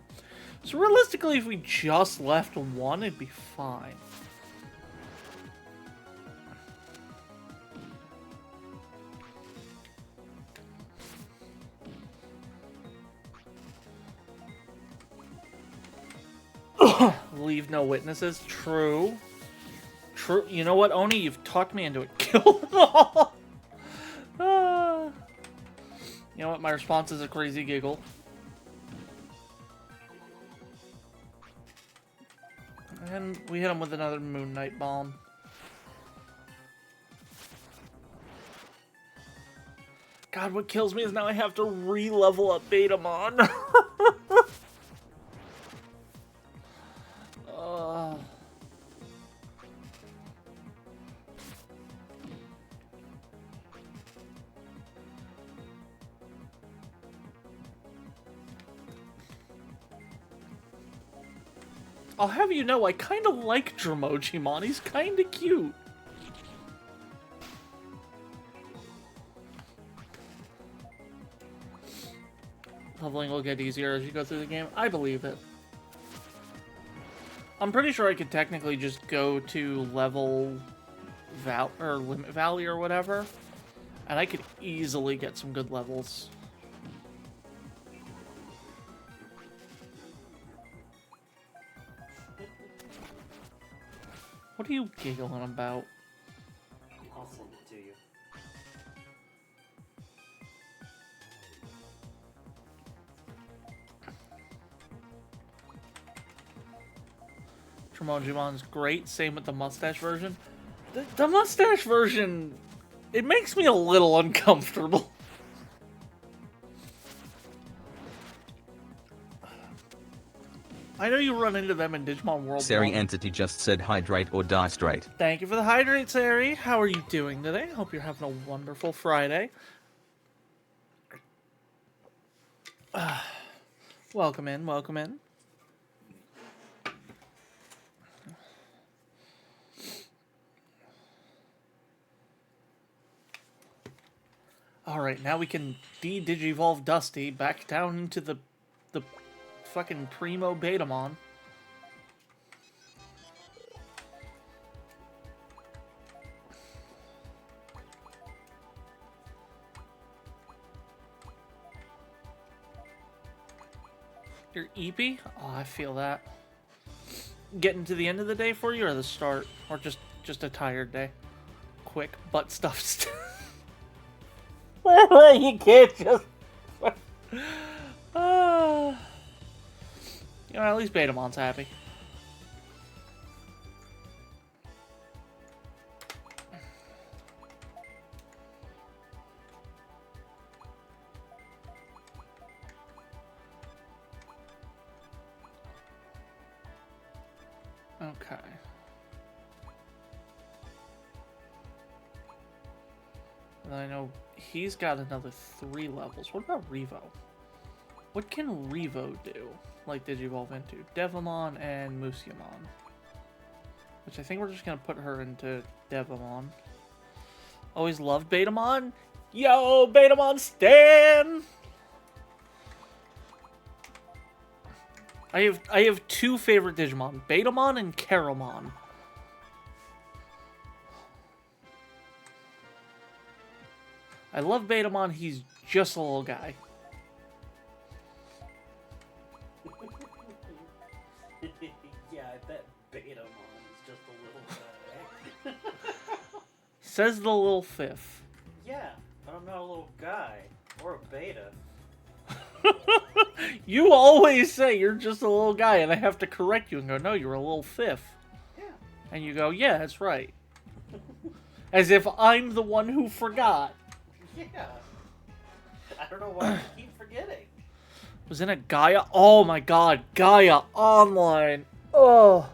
So realistically, if we just left 1, it'd be fine. Leave no witnesses. True. True. You know what, Oni? You've talked me into it. Kill them all. You know what? My response is a crazy giggle. And we hit him with another Moon Knight bomb. God, what kills me is now I have to re-level up Betamon. I'll have you know, I kind of like Dromojimon. He's kind of cute. Leveling will get easier as you go through the game. I believe it. I'm pretty sure I could technically just go to level Limit Valley or whatever, and I could easily get some good levels. What are you giggling about? I'll send it to you. Dramojimon's great. Same with the mustache version. The mustache version, it makes me a little uncomfortable. I know you run into them in Digimon World. Sari Entity just said hydrate or die straight. Thank you for the hydrate, Sari. How are you doing today? Hope you're having a wonderful Friday. Welcome in, welcome in. Alright, now we can de-digivolve Dusty back down into the fucking primo Betamon. You're eepy? Oh, I feel that. Getting to the end of the day for you, or the start? Or just a tired day? Quick butt stuff. You can't just... You know, at least Betamon's happy. Okay. And I know he's got another 3 levels. What about Revo? What can Revo do? Like Digivolve into Devamon and Musyamon. Which I think we're just gonna put her into Devamon. Always loved Betamon. Yo, Betamon stan! I have 2 favorite Digimon, Betamon and Caramon. I love Betamon, he's just a little guy. Yeah, I bet Betamon is just a little guy. Says the little fifth. Yeah, but I'm not a little guy. Or a beta. You always say you're just a little guy, and I have to correct you and go, no, you're a little fifth. Yeah. And you go, yeah, that's right. As if I'm the one who forgot. Yeah. I don't know why I keep forgetting. Was in a Gaia? Oh my god, Gaia Online. Oh.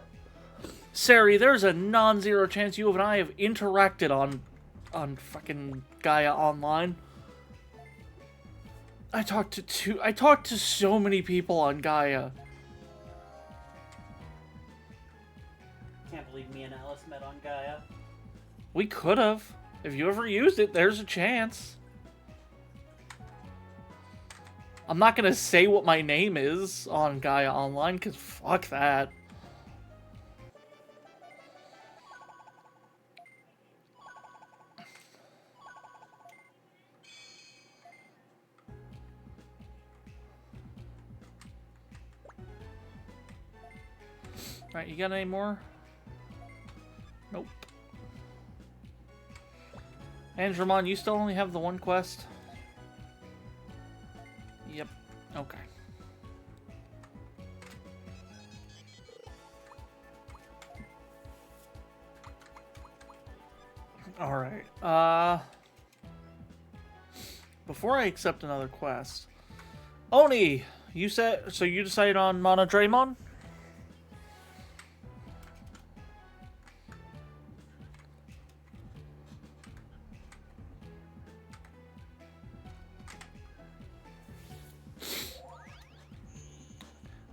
Sari, there's a non-zero chance you and I have interacted on fucking Gaia Online. I talked to so many people on Gaia. Can't believe me and Alice met on Gaia. We could have. If you ever used it, there's a chance. I'm not gonna say what my name is on Gaia Online, because fuck that. Alright, you got any more? Nope. Andromon, you still only have the one quest? Yep. Okay. Alright. Before I accept another quest... Oni! You said... So you decided on Mono Draymon?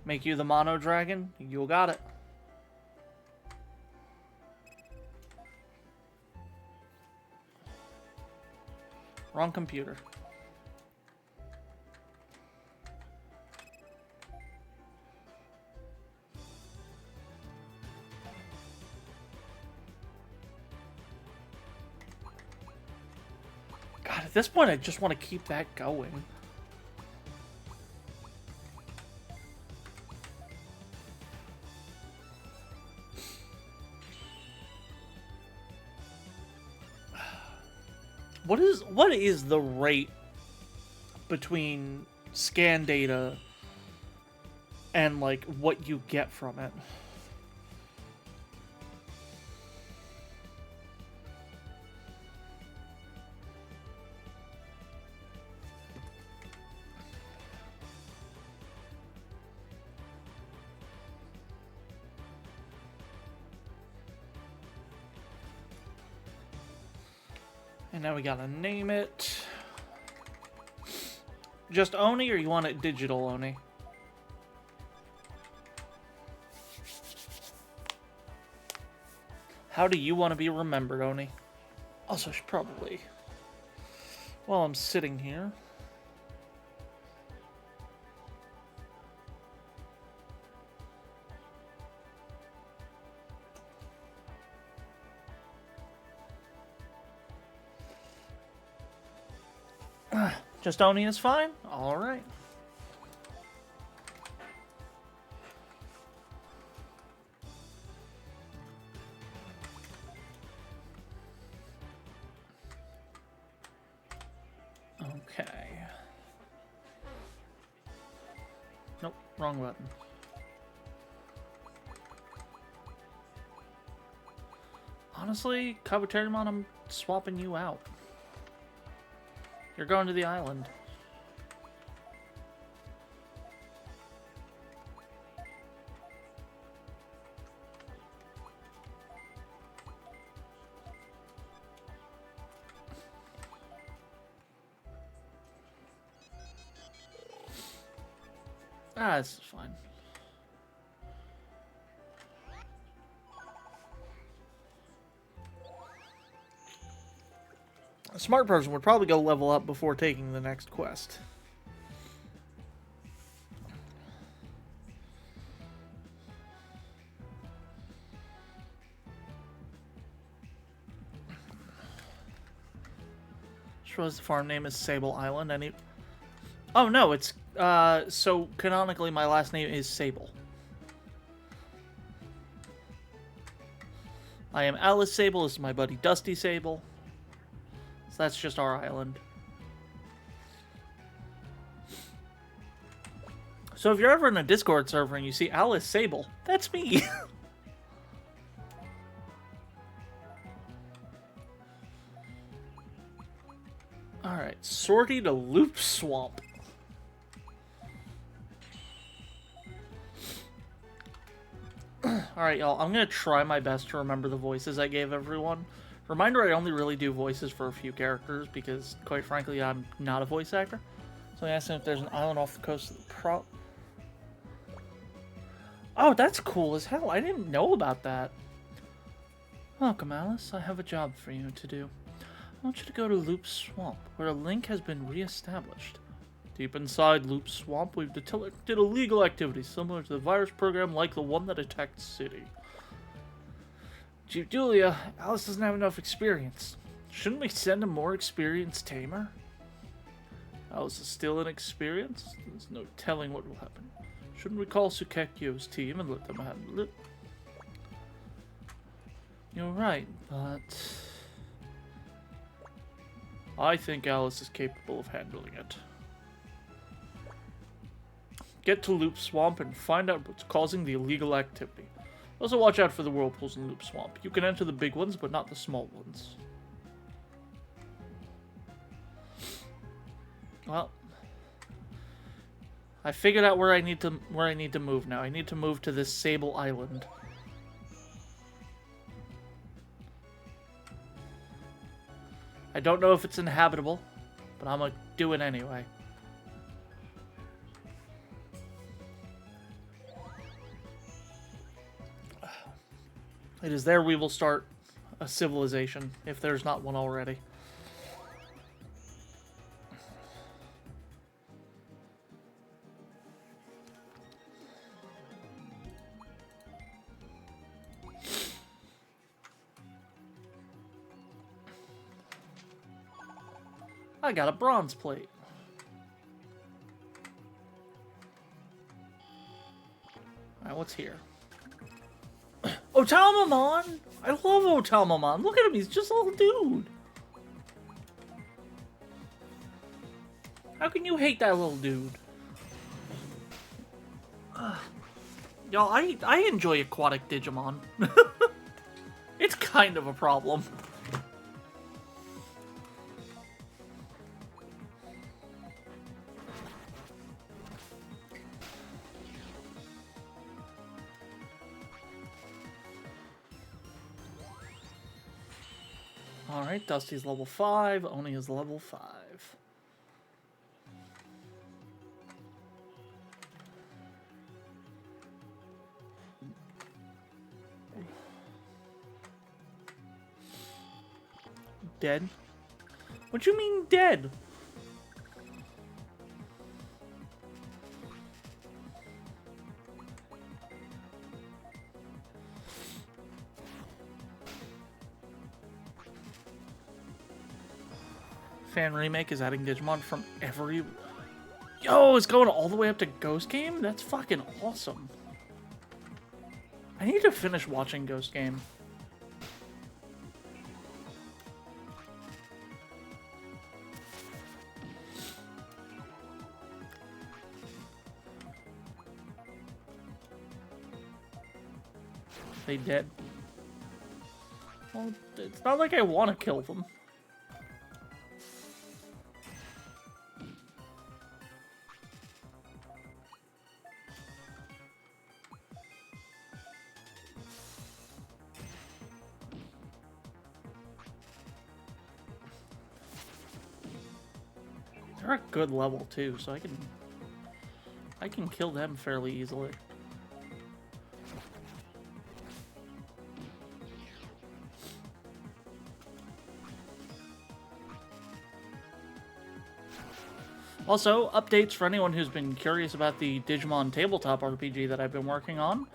Make you the Mono Dragon? You got it. Wrong computer. God, at this point I just want to keep that going. What is the rate between scan data and like what you get from it? And now we gotta name it. Just Oni, or you want it digital Oni? How do you want to be remembered, Oni? Also, I should probably... While I'm sitting here... Just Oni is fine? Alright. Okay. Nope, wrong button. Honestly, Kabuterimon, I'm swapping you out. You're going to the island. Ah, this is fine. A smart person would probably go level up before taking the next quest. Suppose the farm name is Sable Island. Oh no, it's so canonically my last name is Sable. I am Alyss Sable. This is my buddy Dusty Sable. So that's just our island. So if you're ever in a Discord server and you see Alyss Sable, that's me. Alright, sortie to Loop Swamp. Alright, y'all, I'm gonna try my best to remember the voices I gave everyone. Reminder, I only really do voices for a few characters because, quite frankly, I'm not a voice actor. So I asked him if there's an island off the coast of the Oh, that's cool as hell. I didn't know about that. Welcome, Alyss. I have a job for you to do. I want you to go to Loop Swamp, where a link has been re-established. Deep inside Loop Swamp, we've detected illegal activity similar to the virus program like the one that attacked the city. Chief Julia, Alyss doesn't have enough experience. Shouldn't we send a more experienced tamer? Alyss is still inexperienced. There's no telling what will happen. Shouldn't we call Sukekyo's team and let them handle it? You're right, but I think Alyss is capable of handling it. Get to Loop Swamp and find out what's causing the illegal activity. Also watch out for the whirlpools in Loop Swamp. You can enter the big ones, but not the small ones. Well, I figured out where I need to move now. I need to move to this Sable Island. I don't know if it's inhabitable, but I'm gonna do it anyway. It is there we will start a civilization, if there's not one already. I got a bronze plate. Alright, what's here? Otamamon! I love Otamamon. Look at him, he's just a little dude. How can you hate that little dude? Y'all, I enjoy aquatic Digimon. It's kind of a problem. Alright, Dusty's level 5, Oni is level 5. Dead? What do you mean dead? Fan Remake is adding Digimon from every... Yo, it's going all the way up to Ghost Game? That's fucking awesome. I need to finish watching Ghost Game. They dead? Well, it's not like I want to kill them. They're a good level too, so I can kill them fairly easily. Also, updates for anyone who's been curious about the Digimon tabletop RPG that I've been working on.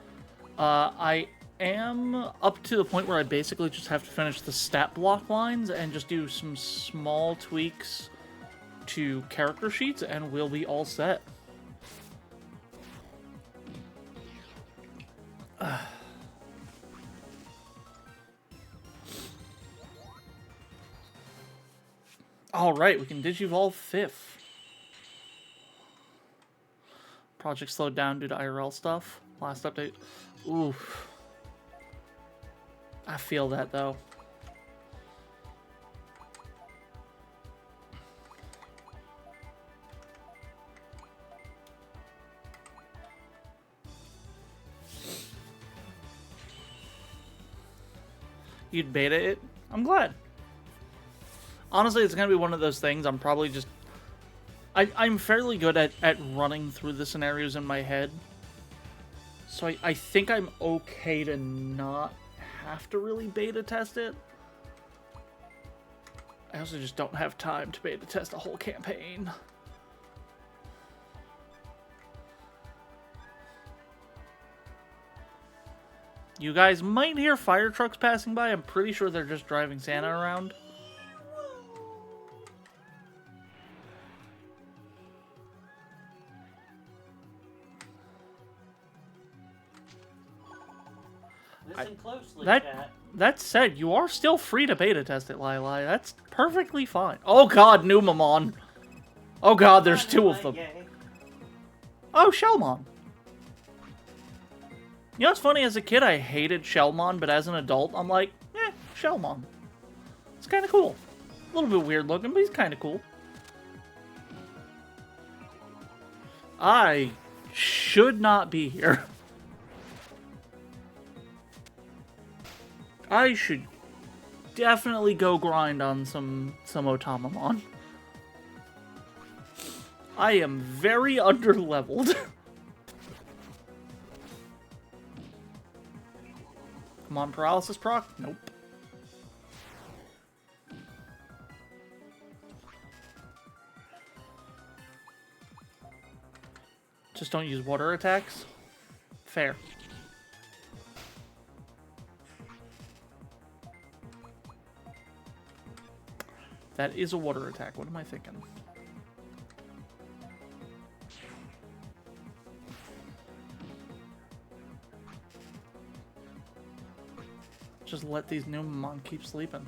I am up to the point where I basically just have to finish the stat block lines and just do some small tweaks to character sheets, and we'll be all set. Alright, we can Digivolve 5th. Project slowed down due to IRL stuff. Last update. Oof. I feel that, though. You'd beta it? I'm glad. Honestly, it's going to be one of those things I'm probably just... I'm fairly good at running through the scenarios in my head. So I think I'm okay to not have to really beta test it. I also just don't have time to beta test a whole campaign. You guys might hear fire trucks passing by. I'm pretty sure they're just driving Santa around. Listen closely, That chat. that said, you are still free to beta test it, Lili. That's perfectly fine. Oh god, Numamon. Oh god, there's two of them. Yay. Oh, Shellmon. You know what's funny? As a kid, I hated Shellmon, but as an adult, I'm like, Shellmon. It's kind of cool. A little bit weird looking, but he's kind of cool. I should not be here. I should definitely go grind on some Otamamon. I am very underleveled. Come on, paralysis proc? Nope. Just don't use water attacks? Fair. That is a water attack. What am I thinking? Just let these Numamon keep sleeping.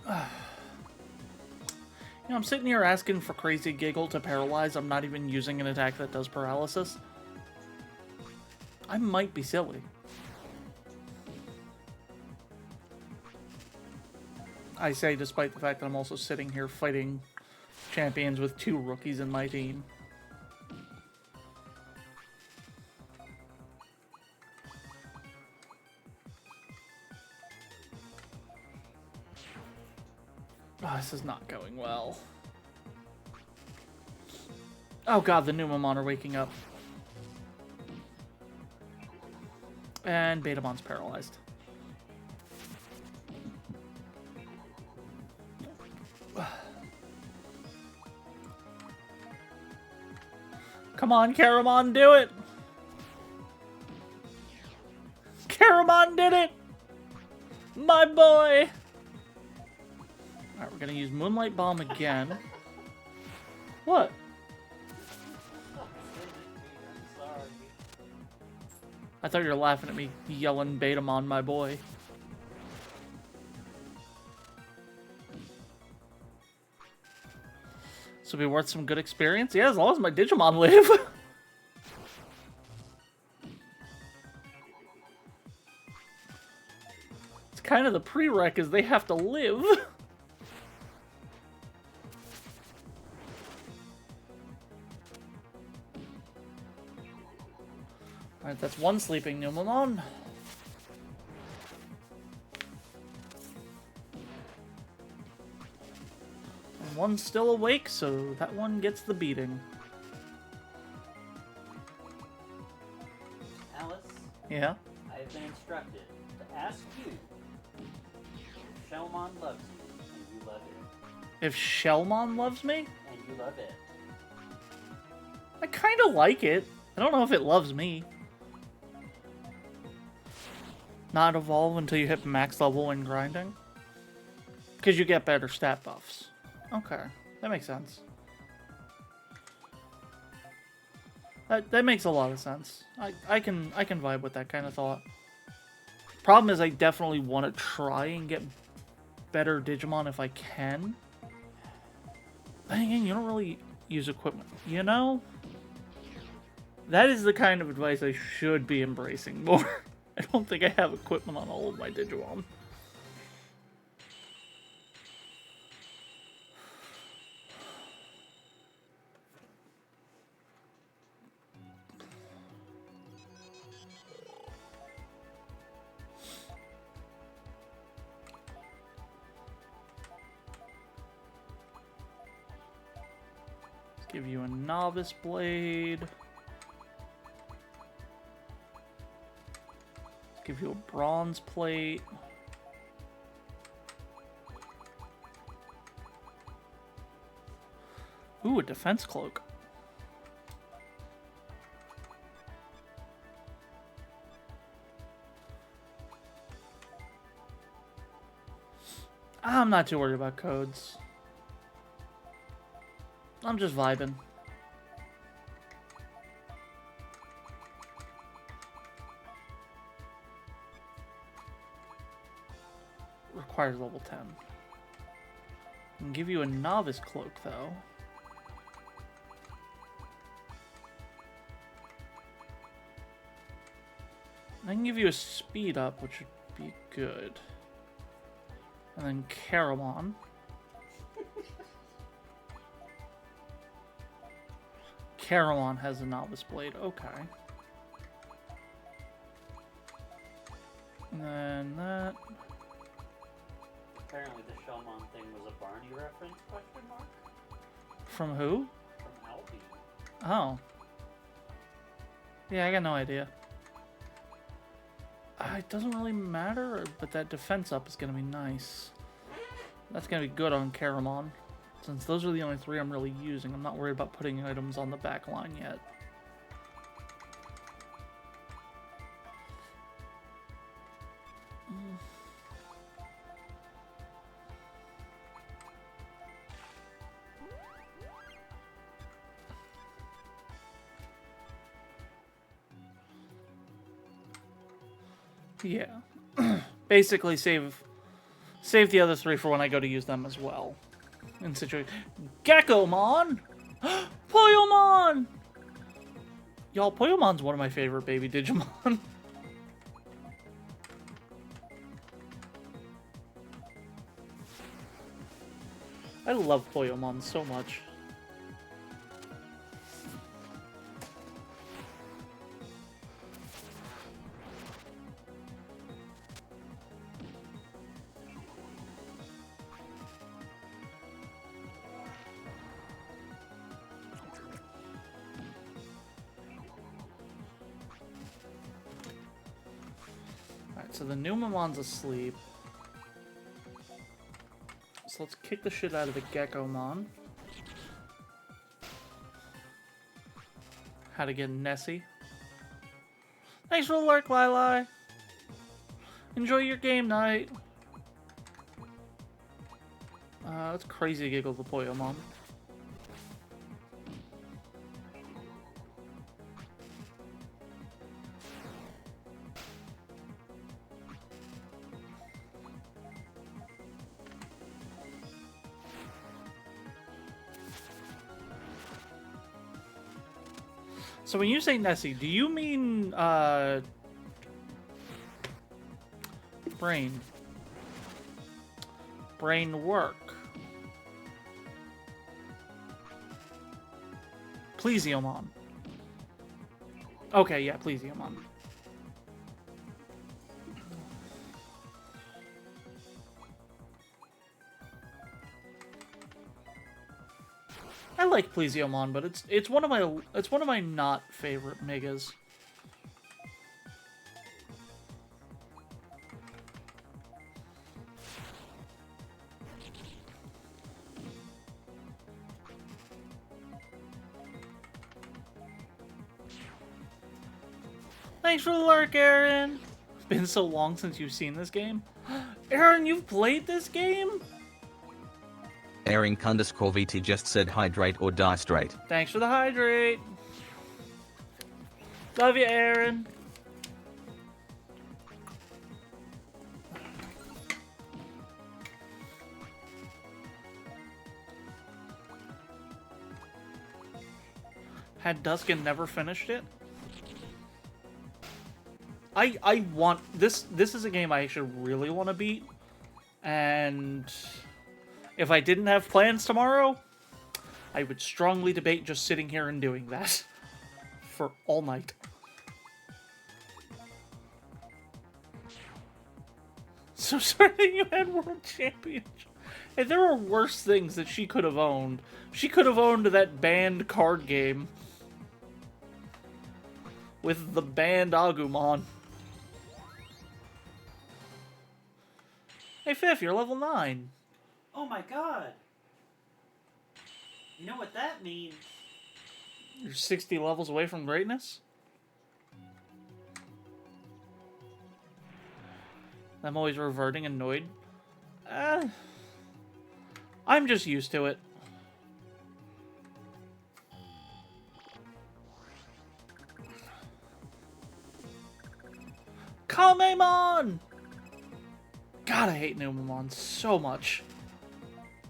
You know, I'm sitting here asking for Crazy Giggle to paralyze. I'm not even using an attack that does paralysis. I might be silly. I say despite the fact that I'm also sitting here fighting champions with 2 rookies in my team. Oh, this is not going well. Oh god, the Numamon are waking up. And Betamon's paralyzed. Come on, Caramon, do it! Caramon did it! My boy! Alright, we're gonna use Moonlight Bomb again. What? I'm sorry. I thought you were laughing at me yelling Betamon, my boy. This will be worth some good experience? Yeah, as long as my Digimon live. It's kind of the prereq is they have to live. Alright, that's one sleeping Numamon. And one's still awake, so that one gets the beating. Alyss, Yeah? I have been instructed to ask you if Shellmon loves you and you love it. If Shellmon loves me? And you love it. I kind of like it. I don't know if it loves me. Not evolve until you hit max level when grinding? Because you get better stat buffs. Okay, that makes sense. That makes a lot of sense. I can vibe with that kind of thought. Problem is I definitely want to try and get better Digimon if I can. Then again, you don't really use equipment. You know? That is the kind of advice I should be embracing more. I don't think I have equipment on all of my Digimon. Give you a novice blade. Give you a bronze plate. Ooh, a defense cloak. I'm not too worried about codes. I'm just vibing. Requires level 10. I can give you a novice cloak, though. I can give you a speed up, which would be good. And then Caramon. Caramon has a novice blade. Okay. And then that. Apparently the Shellmon thing was a Barney reference, question mark? From who? From Albi. Oh. Yeah, I got no idea. It doesn't really matter, but that defense up is going to be nice. That's going to be good on Caramon. Since those are the only three I'm really using, I'm not worried about putting items on the back line yet. Yeah. Basically save the other three for when I go to use them as well. In situation. Geckomon! Poyomon! Y'all, Poyomon's one of my favorite baby Digimon. I love Poyomon so much. So the Numamon's asleep. So let's kick the shit out of the Geckomon. How to get Nessie. Thanks for the lurk, Lili. Enjoy your game night. That's crazy giggle the Poyomon. So when you say Nessie, do you mean, brain? Brain work? Plesiomon. Okay, yeah, Plesiomon. I like Plesiomon, but it's one of my not favorite megas. Thanks for the lurk, Aaron. It's been so long since you've seen this game. Aaron, you've played this game? Airing_VT just said hydrate or die straight. Thanks for the hydrate. Love you, Aaron. Had Dusk and never finished it? I want this is a game I actually really want to beat, and if I didn't have plans tomorrow, I would strongly debate just sitting here and doing that for all night. So sorry that you had World Championship. Hey, there are worse things that she could have owned. She could have owned that banned card game. With the banned Agumon. Hey, Fifth, you're level 9. Oh my god. You know what that means? You're 60 levels away from greatness? I'm always reverting annoyed. I'm just used to it. Kamemon! God, I hate Numemon so much.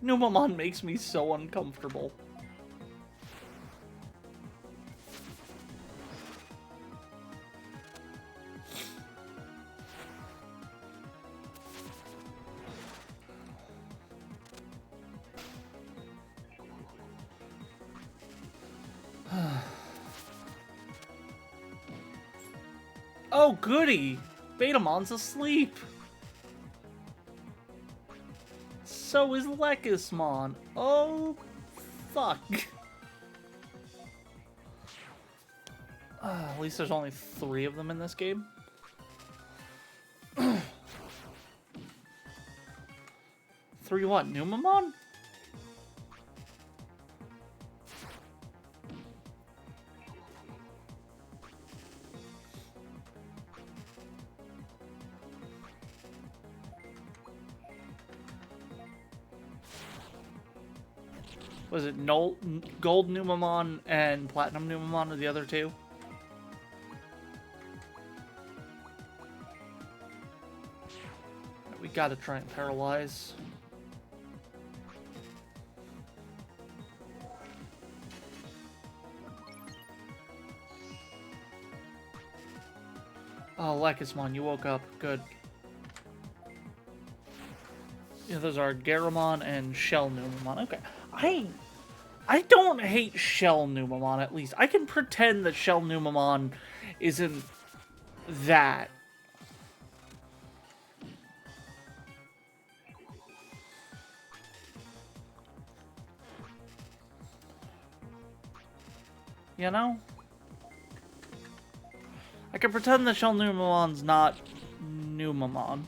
Numemon makes me so uncomfortable. Oh, goody! Betamon's asleep! So is Lekismon. Oh, fuck. At least there's only 3 of them in this game. 3 what? Numemon? Was it Gold Numemon and Platinum Numemon are the other 2? We gotta try and paralyze. Oh, Lekismon, you woke up. Good. Yeah, those are Garamon and Shell Numemon. Okay. I don't hate Shell Numemon, at least. I can pretend that Shell Numemon isn't that. You know? I can pretend that Shell Numemon's not Numemon.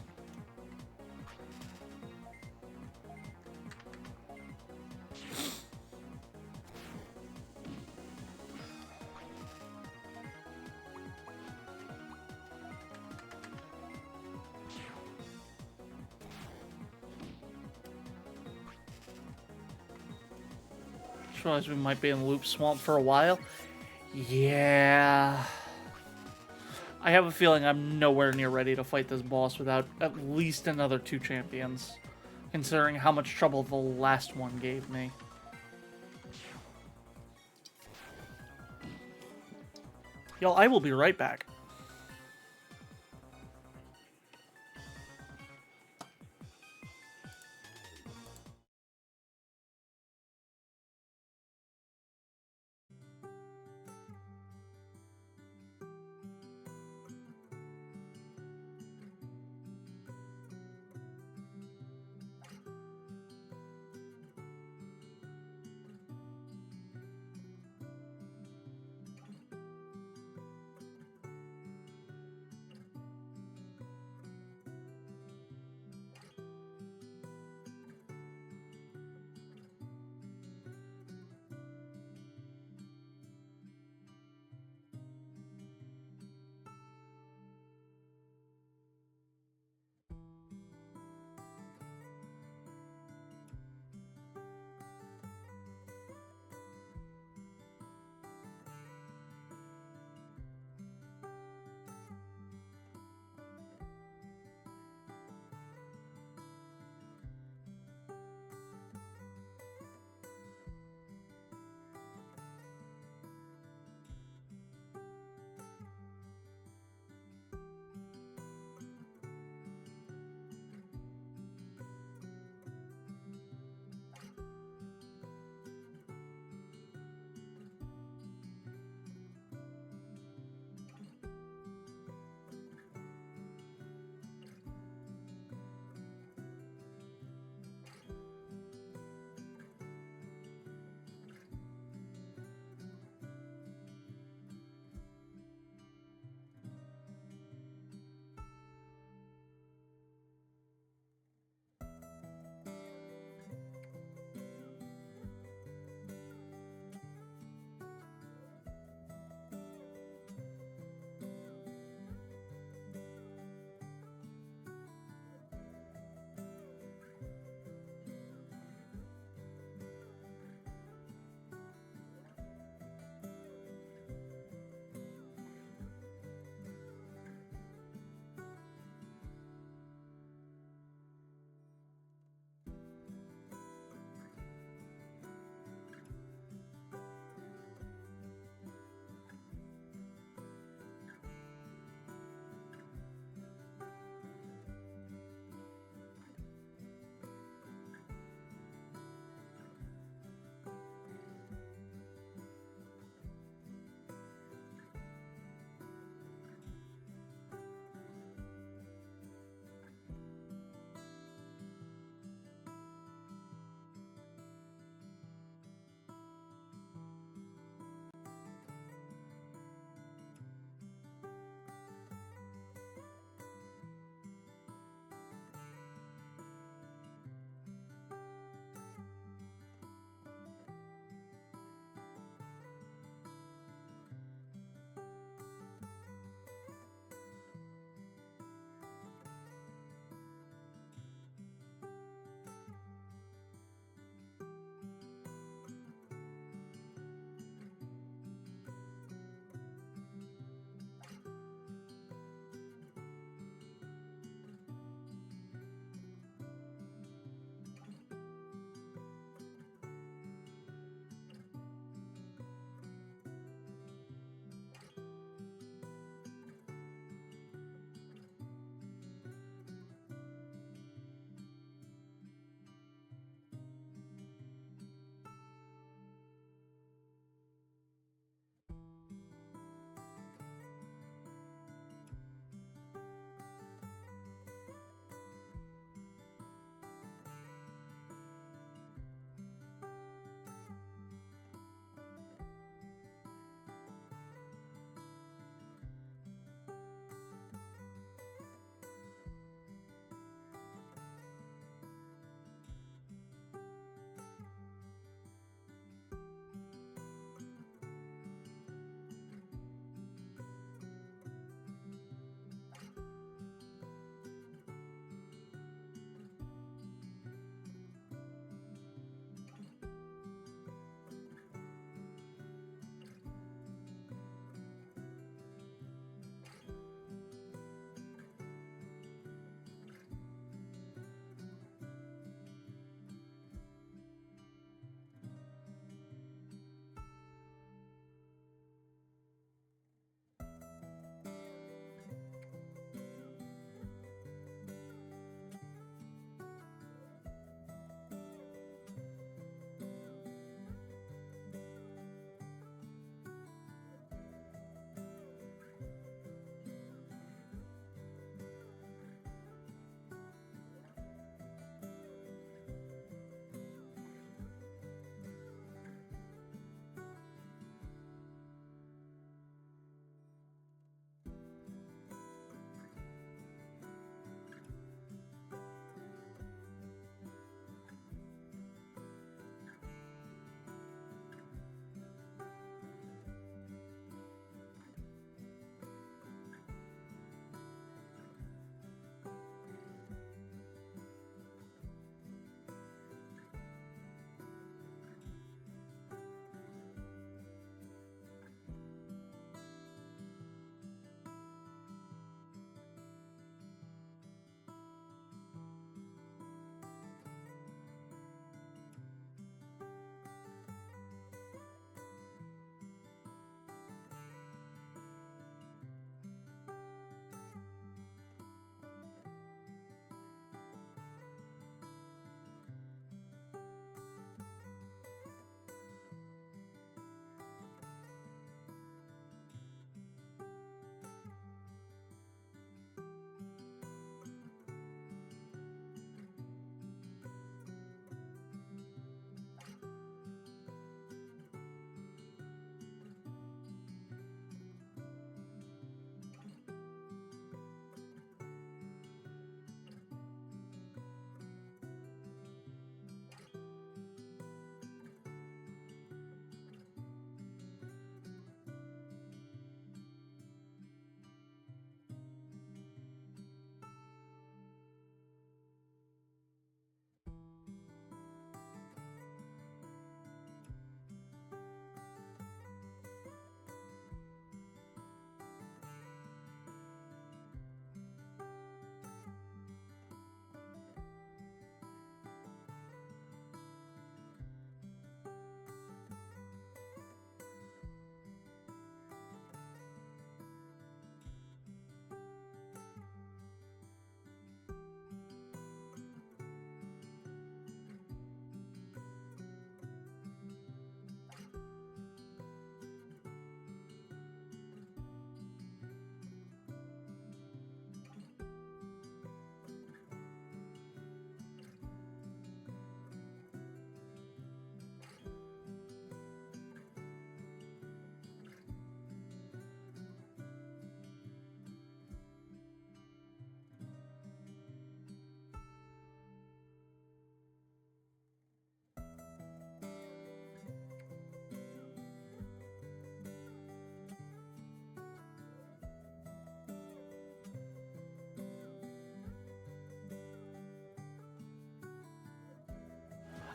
Just realized we might be in Loop Swamp for a while. Yeah. I have a feeling I'm nowhere near ready to fight this boss without at least another 2 champions, considering how much trouble the last one gave me. Y'all, I will be right back.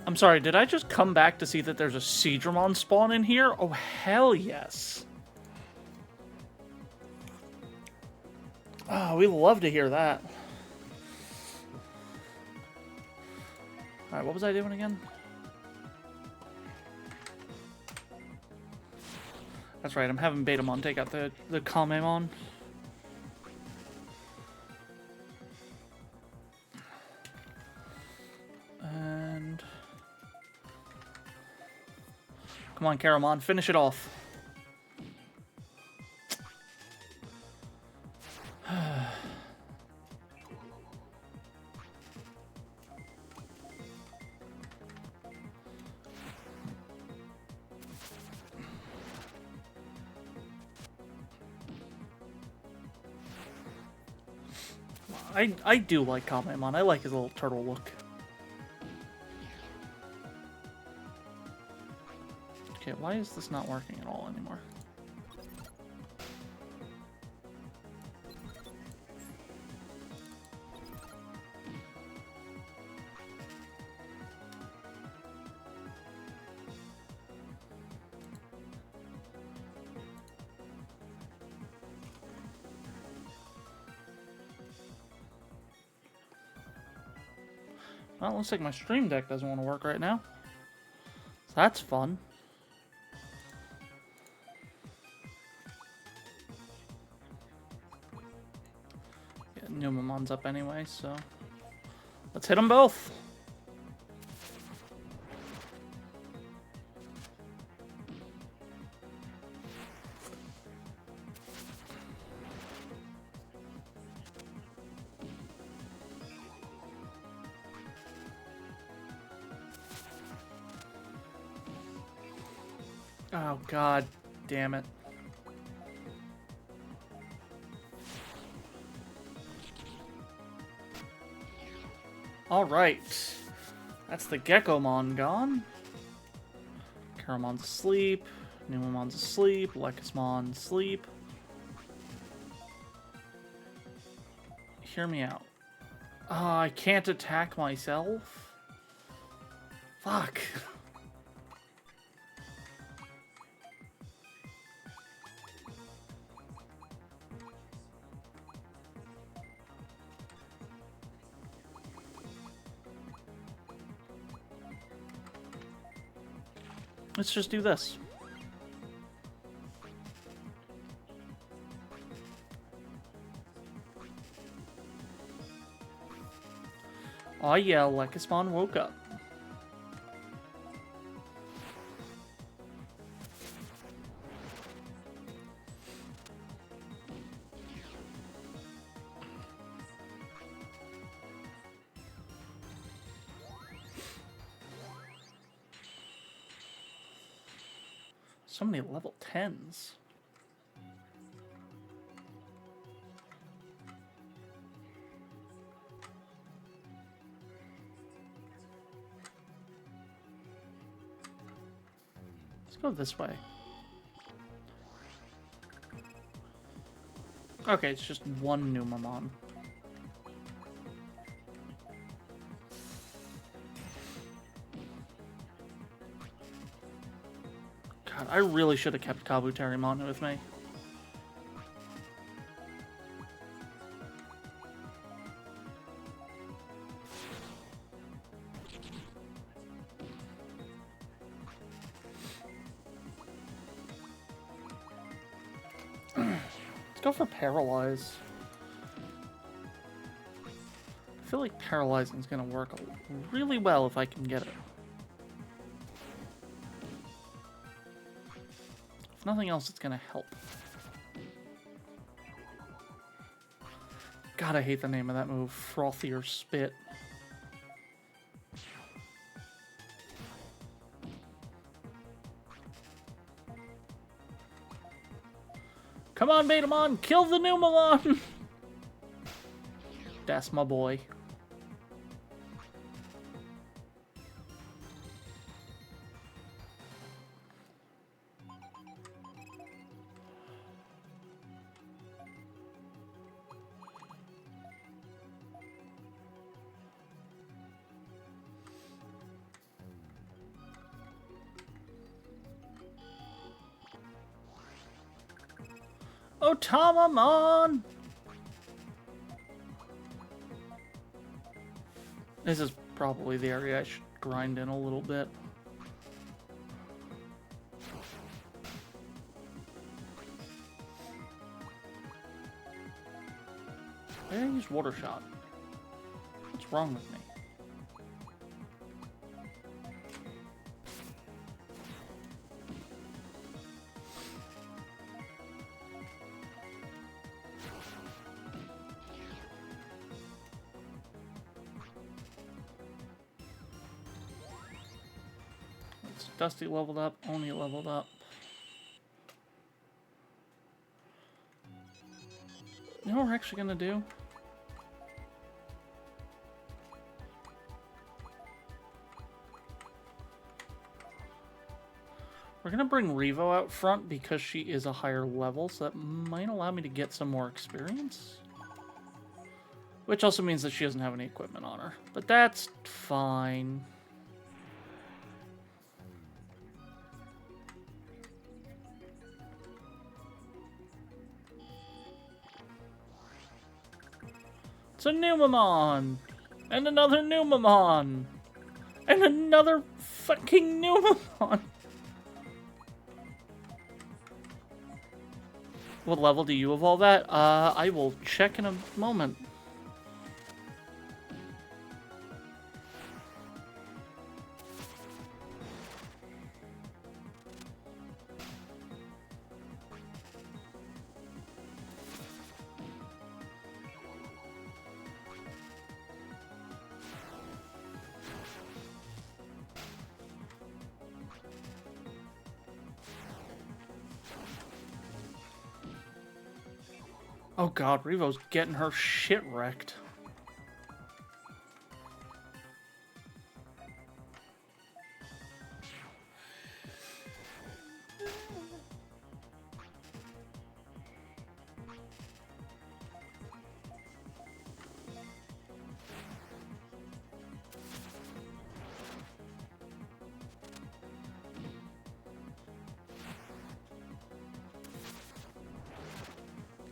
I'm sorry, did I just come back to see that there's a Seedramon spawn in here? Oh, hell yes. Oh, we love to hear that. Alright, what was I doing again? That's right, I'm having Betamon take out the Kamemon. And... come on, Caramon, finish it off. I do like Kamemon. I like his little turtle look. Okay, why is this not working at all anymore? Well, it looks like my stream deck doesn't want to work right now. So that's fun. Yeah, Numamon's up anyway, so... let's hit them both! Oh, god damn it. Alright. That's the Geckomon gone. Caramon's asleep. Numamon's asleep. Lekismon's asleep. Hear me out. I can't attack myself? Fuck. Let's just do this. Oh yeah, Lekismon woke up. So many level 10s. Let's go this way. Okay, it's just one Numamon. God, I really should have kept Kabuterimon with me. Let's go for Paralyze. I feel like Paralyzing is going to work really well if I can get it. If nothing else, it's going to help. God, I hate the name of that move. Frothier Spit. Come on, Betamon! Kill the Numamon! That's my boy. Otamamon! This is probably the area I should grind in a little bit. I didn't use Water Shot. What's wrong with me? Dusty leveled up, Oni leveled up. You know what we're actually gonna do? We're gonna bring Revo out front because she is a higher level, so that might allow me to get some more experience. Which also means that she doesn't have any equipment on her. But that's fine. It's a Numamon! And another Numamon! And another fucking Numamon! What level do you evolve at? I will check in a moment. Oh god, Revo's getting her shit wrecked.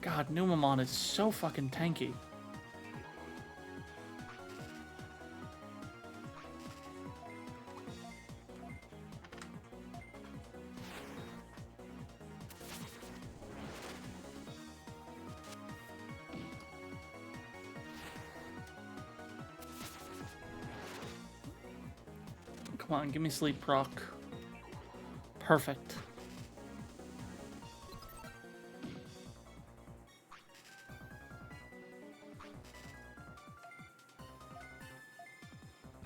God, Numamon is so fucking tanky. Come on, give me sleep proc. Perfect.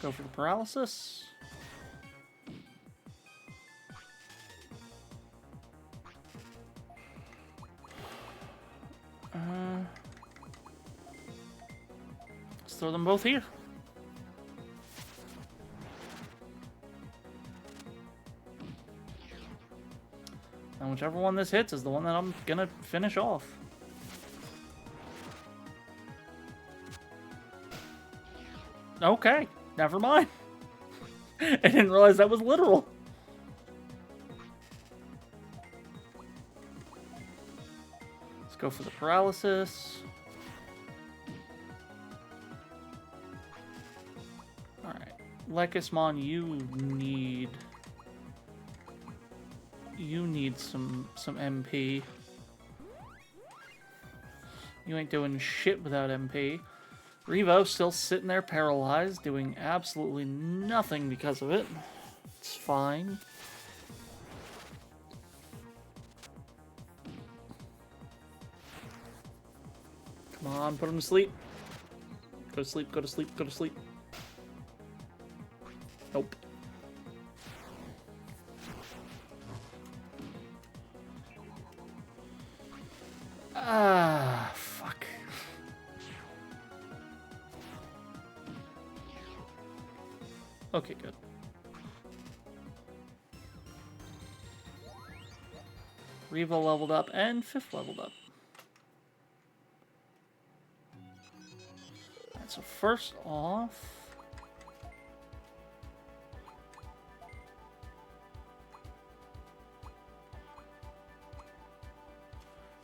Go for the paralysis. Let's throw them both here. And whichever one this hits is the one that I'm gonna finish off. Okay. Never mind. I didn't realize that was literal. Let's go for the paralysis. Alright. Lekismon, you need some MP. You ain't doing shit without MP. Revo still sitting there paralyzed, doing absolutely nothing because of it. It's fine. Come on, put him to sleep. Go to sleep, go to sleep, go to sleep. Nope. Ah, fuck. Okay, good. Revo leveled up and 5th leveled up. Alright, so first off...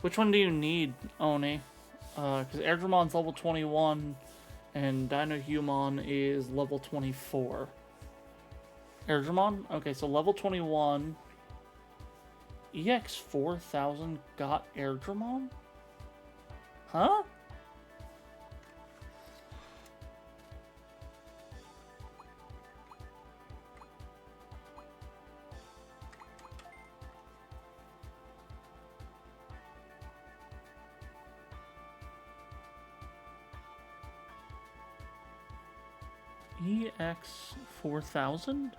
Which one do you need, Oni? Because Airdramon's level 21 and Dinohumon is level 24. Airdramon? Okay, so level 21. EX 4000 got Airdramon? Huh? EX 4000?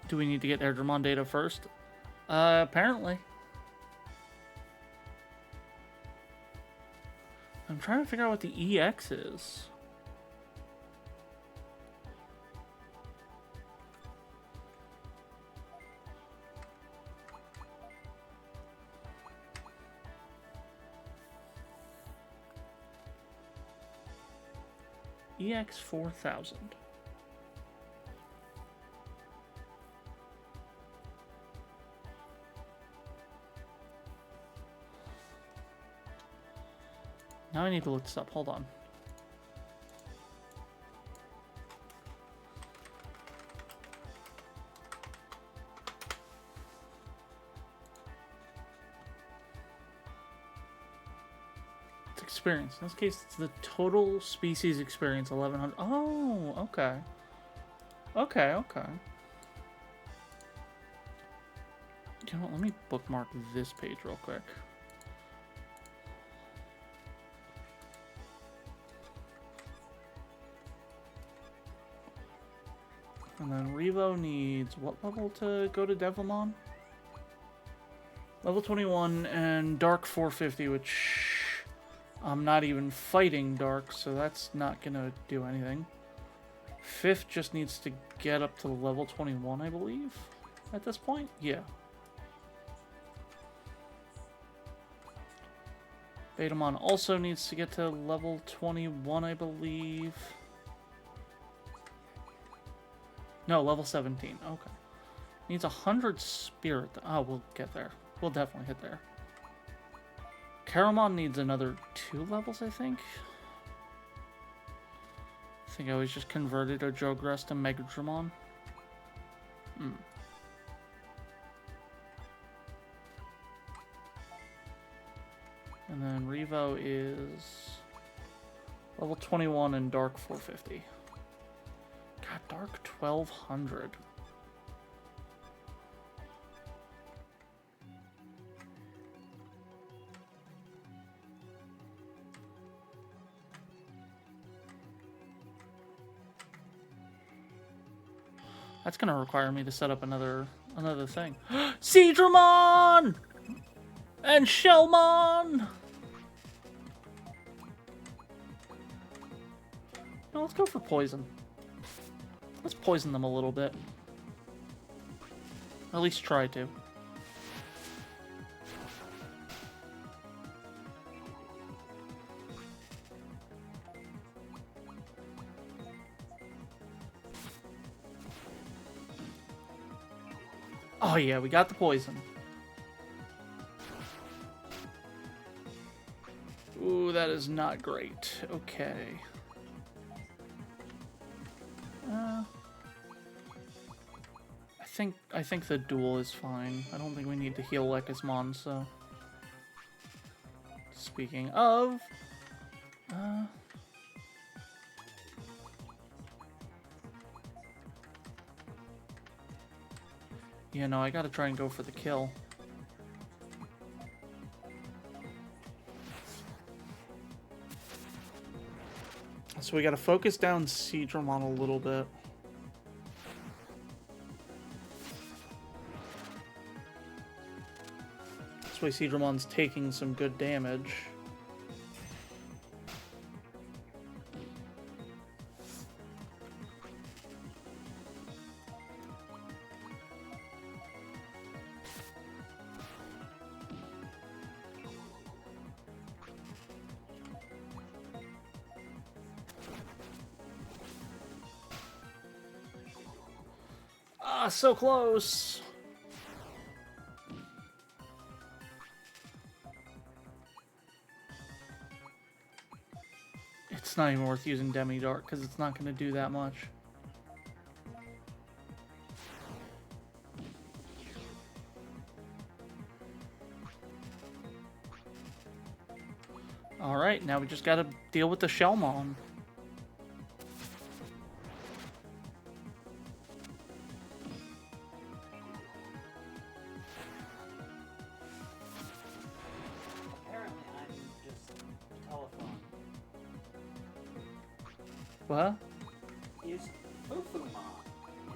Do we need to get Airdramon data first? Apparently. I'm trying to figure out what the EX is. EX 4000. Now I need to look this up. Hold on. It's experience. In this case, it's the total species experience, 1100. Oh, okay. Okay, okay. You know what? Let me bookmark this page real quick. And then Revo needs what level to go to Devilmon? Level 21 and Dark 450, which I'm not even fighting Dark, so that's not gonna do anything. Fifth just needs to get up to level 21, I believe, at this point. Yeah. Betamon also needs to get to level 21, I believe. No, level 17. Okay. Needs 100 spirit. Oh, we'll get there. We'll definitely hit there. Caramon needs another 2 levels, I think. I think I was just converted a Jogress to Megadramon. And then Revo is level 21 and Dark 450. God, Dark 1200. That's gonna require me to set up another thing. Seedramon! And Shellmon! No, let's go for poison. Let's poison them a little bit. At least try to. Oh yeah, we got the poison. Ooh, that is not great. Okay. I think the duel is fine. I don't think we need to heal Lekismon, so... Speaking of... Yeah, no, I gotta try and go for the kill. So we gotta focus down Seedramon a little bit. This way Seedramon's taking some good damage. Ah, so close! It's not even worth using Demi Dark because it's not going to do that much. Alright, now we just gotta deal with the Shellmon. Apparently, I'm just telephone. What? Is Fufumon in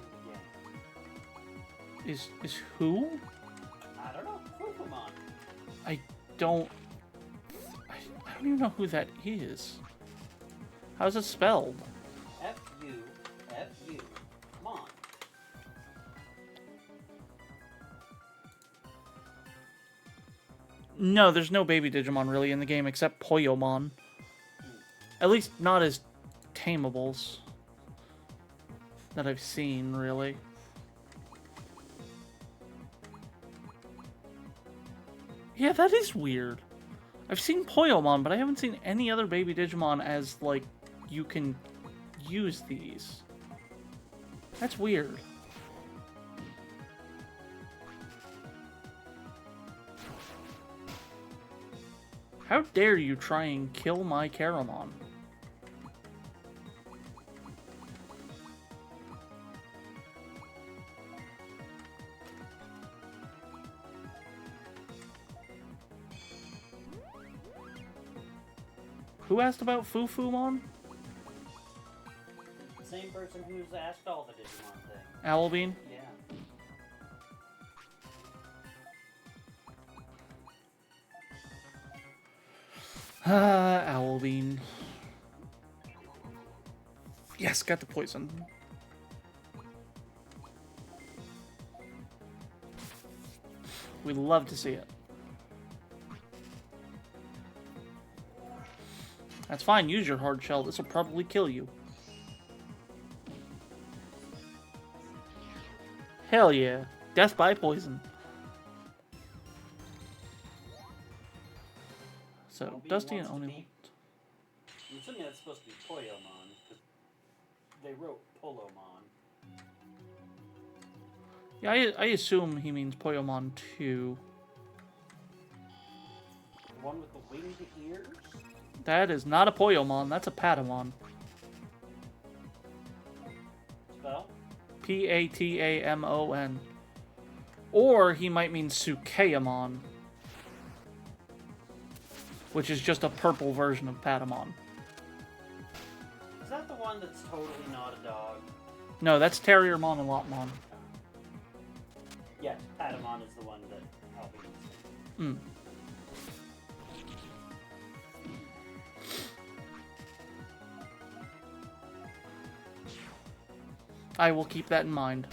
the game? Is who? I don't know. Fufumon. I don't even know who that is. How's it spelled? F-U-F-U. Mon. No, there's no baby Digimon really in the game except Poyomon. At least not as tamables that I've seen, really. Yeah, that is weird. I've seen Poyomon, but I haven't seen any other baby Digimon as, like, you can use these. That's weird. How dare you try and kill my Caramon? Who asked about Fufumon? The same person who's asked all the Digimon things. Owlbean? Yeah. Owlbean. Yes, got the poison. We love to see it. That's fine, use your hard shell. This will probably kill you. Hell yeah. Death by poison. So, Obi Dusty and wants to Oni. be- I'm assuming that's supposed to be Poyomon, because they wrote Polomon. Yeah, I assume he means Poyomon 2. The one with the winged ears? That is not a Poyomon, that's a Patamon. Spell? Patamon. Or he might mean Sukeyamon, which is just a purple version of Patamon. Is that the one that's totally not a dog? No, that's Terriermon and Lopmon. Yes, Patamon is the one that Albion is saying. Mm. I will keep that in mind.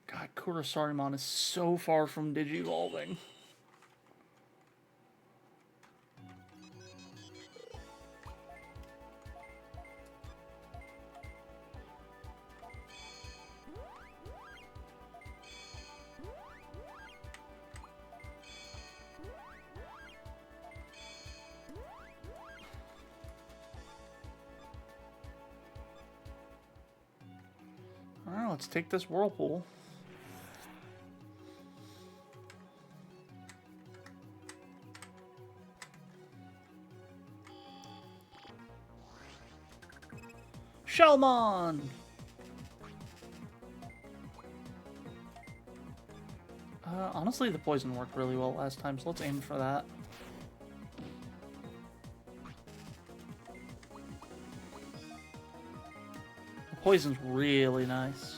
God, Kurosarimon is so far from Digivolving. Alright, let's take this Whirlpool. Shellmon! Honestly, the poison worked really well last time, so let's aim for that. The poison's really nice.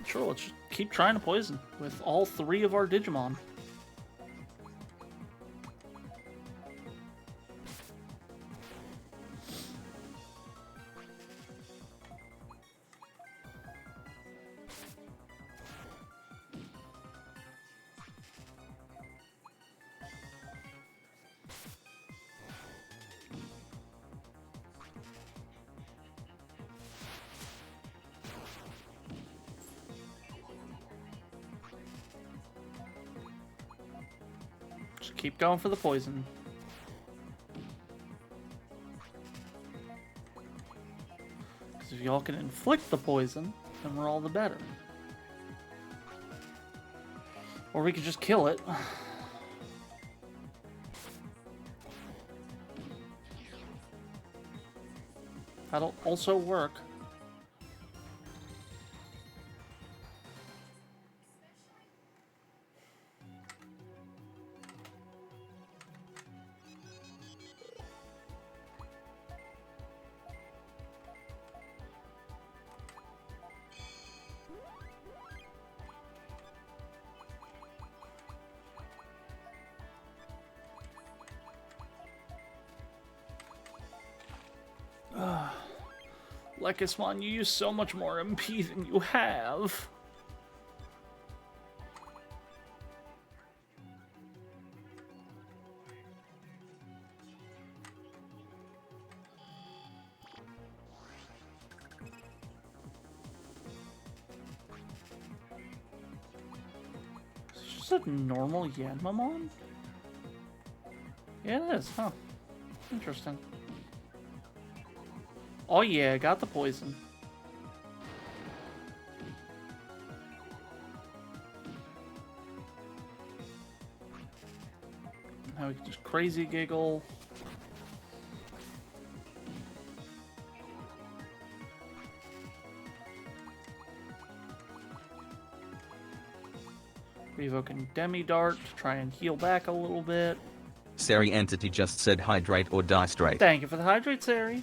Sure, let's just keep trying to poison with all 3 of our Digimon. Just keep going for the poison. Because if y'all can inflict the poison, then we're all the better. Or we could just kill it. That'll also work. Lekismon, you use so much more MP than you have. Is this just a normal Yanmamon? Yeah, it is, huh? Interesting. Oh yeah, got the poison. Now we can just crazy giggle. Revoking Demi Dart to try and heal back a little bit. Sari Entity just said hydrate or die straight. Thank you for the hydrate, Sari.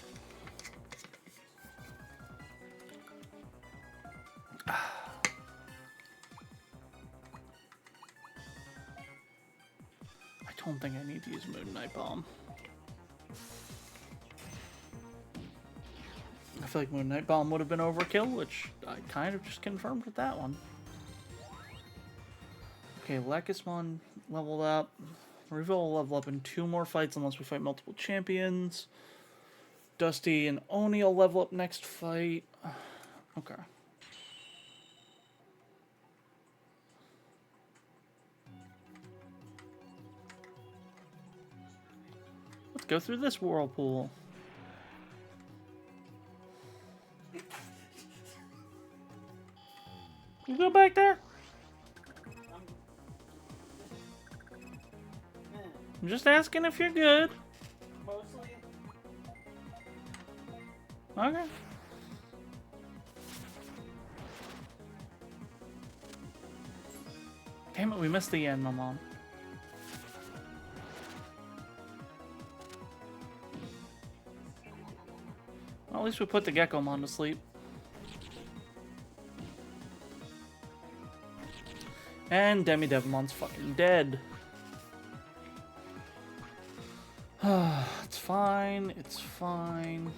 I don't think I need to use Moon Knight Bomb. I feel like Moon Knight Bomb would have been overkill, which I kind of just confirmed with that one. Okay, Lekismon leveled up. Revo will level up in 2 more fights unless we fight multiple champions. Dusty and Oni will level up next fight. Okay. Let's go through this whirlpool. You go back there? I'm just asking if you're good. Mostly. Okay. Damn it, we missed the end, Mamon. Well, at least we put the Geckomon to sleep. And Demi Devimon's fucking dead. It's fine, it's fine.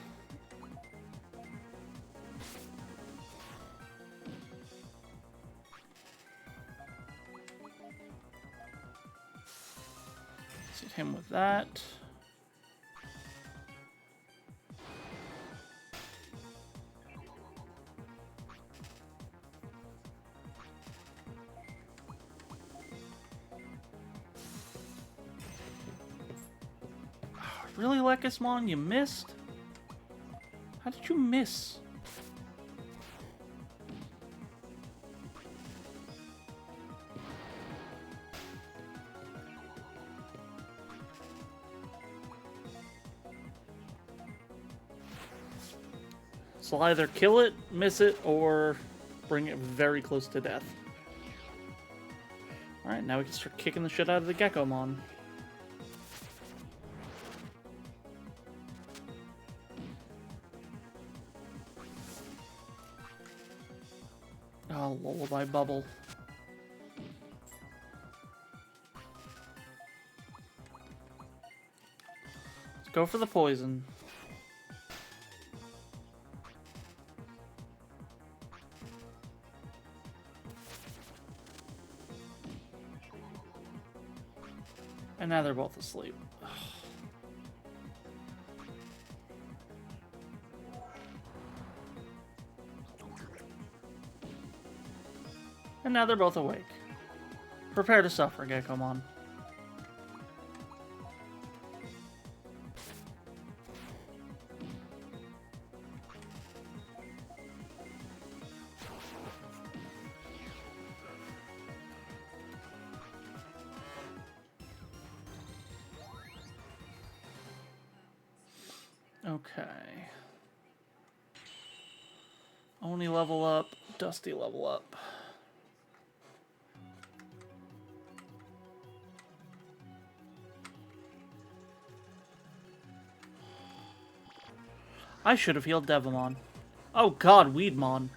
Let's hit him with that. Really, Lekismon? You missed? How did you miss? So I'll either kill it, miss it, or bring it very close to death. Alright, now we can start kicking the shit out of the Geckomon. Oh, lullaby bubble. Let's go for the poison. And now they're both asleep. And now they're both awake. Prepare to suffer, Geckomon. Okay. Oni level up, Dusty level up. I should have healed Devimon. Oh god, Weedmon.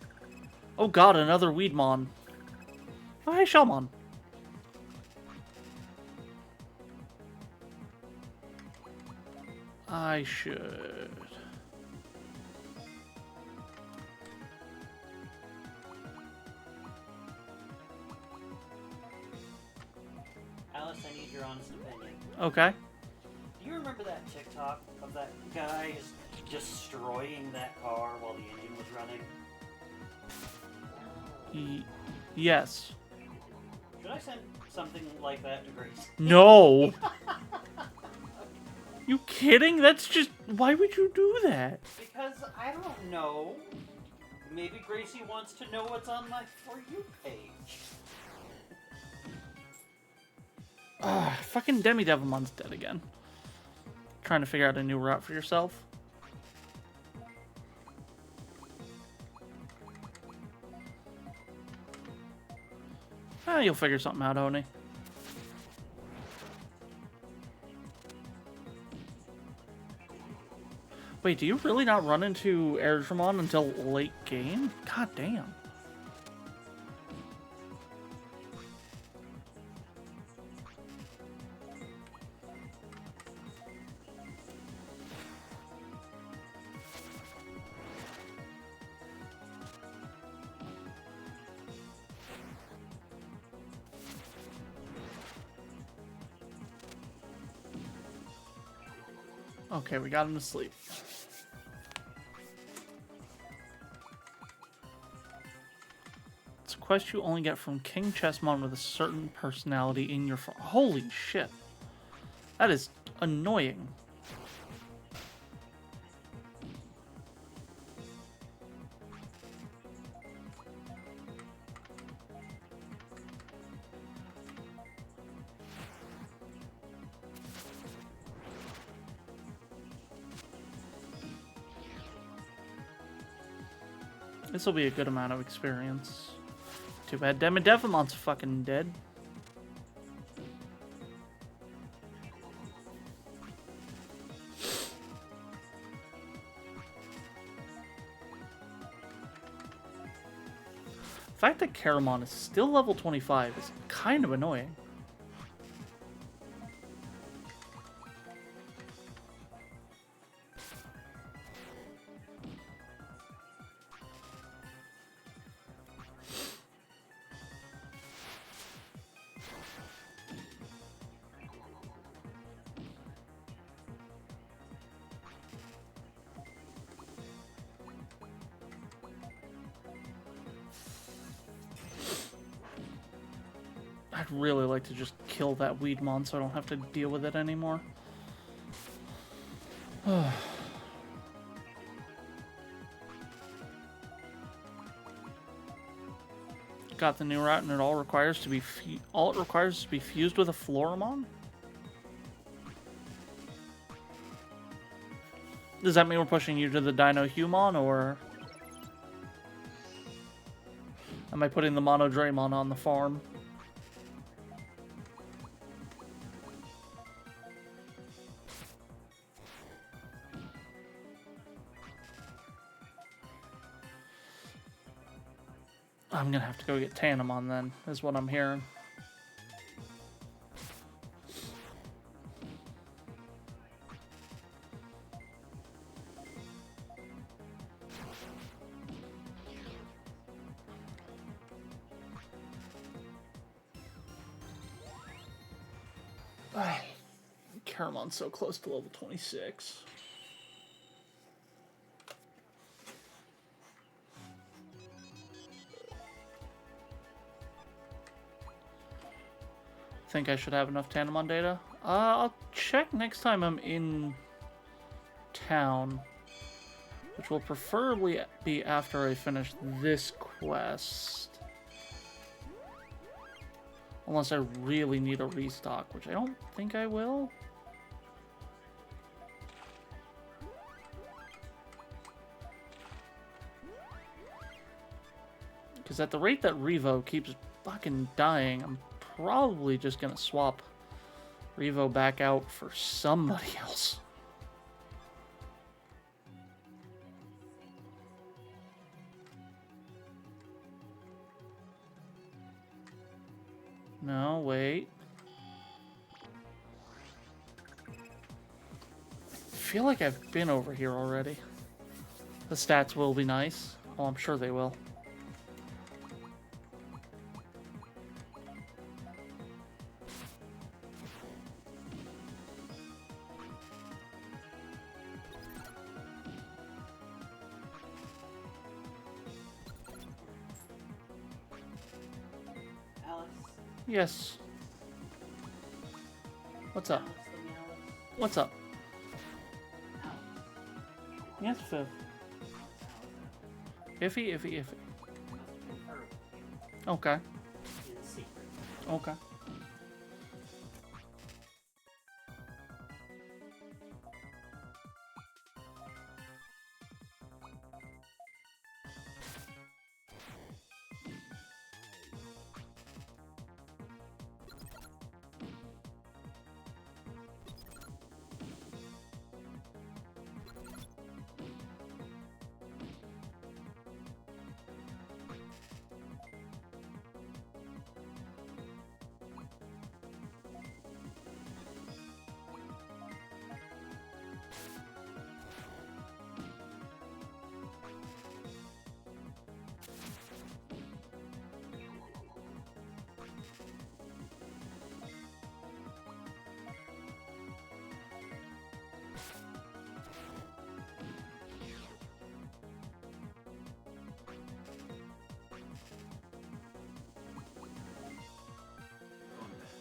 Oh god, another Weedmon. Oh, hey, Shellmon. I should... Alice, I need your honest opinion. Okay. Do you remember that TikTok of that guy just destroying that car while the engine was running? Yes. Should I send something like that to Grace? No! You kidding? That's just... Why would you do that? Because, I don't know. Maybe Gracie wants to know what's on my For You page. Fucking Demi Devimon's dead again. Trying to figure out a new route for yourself. You'll figure something out, Oni. Wait, do you really not run into Airdramon until late game? God damn. Okay, we got him to sleep. It's a quest you only get from King Chessmon with a certain personality in your phone. Holy shit. That is annoying. This will be a good amount of experience. Too bad Devimon's fucking dead. The fact that Caramon is still level 25 is kind of annoying. I'd really like to just kill that Weedmon so I don't have to deal with it anymore. Got the new route, and it all it requires is to be fused with a Floramon. Does that mean we're pushing you to the Dino Humon, or am I putting the Mono Draymon on the farm? I'm gonna have to go get Tanamon then, is what I'm hearing. Caramon's so close to level 26. Think I should have enough Tanamon data? I'll check next time I'm in town, which will preferably be after I finish this quest. Unless I really need a restock, which I don't think I will. Because at the rate that Revo keeps fucking dying, I'm probably just gonna swap Revo back out for somebody else. No, wait. I feel like I've been over here already. The stats will be nice. Oh, I'm sure they will. Alice. Yes. What's up? Alice, let me Alice. What's up? Alice. Yes, Viv. Iffy, iffy, iffy. Must have been her. Okay. In secret. Okay.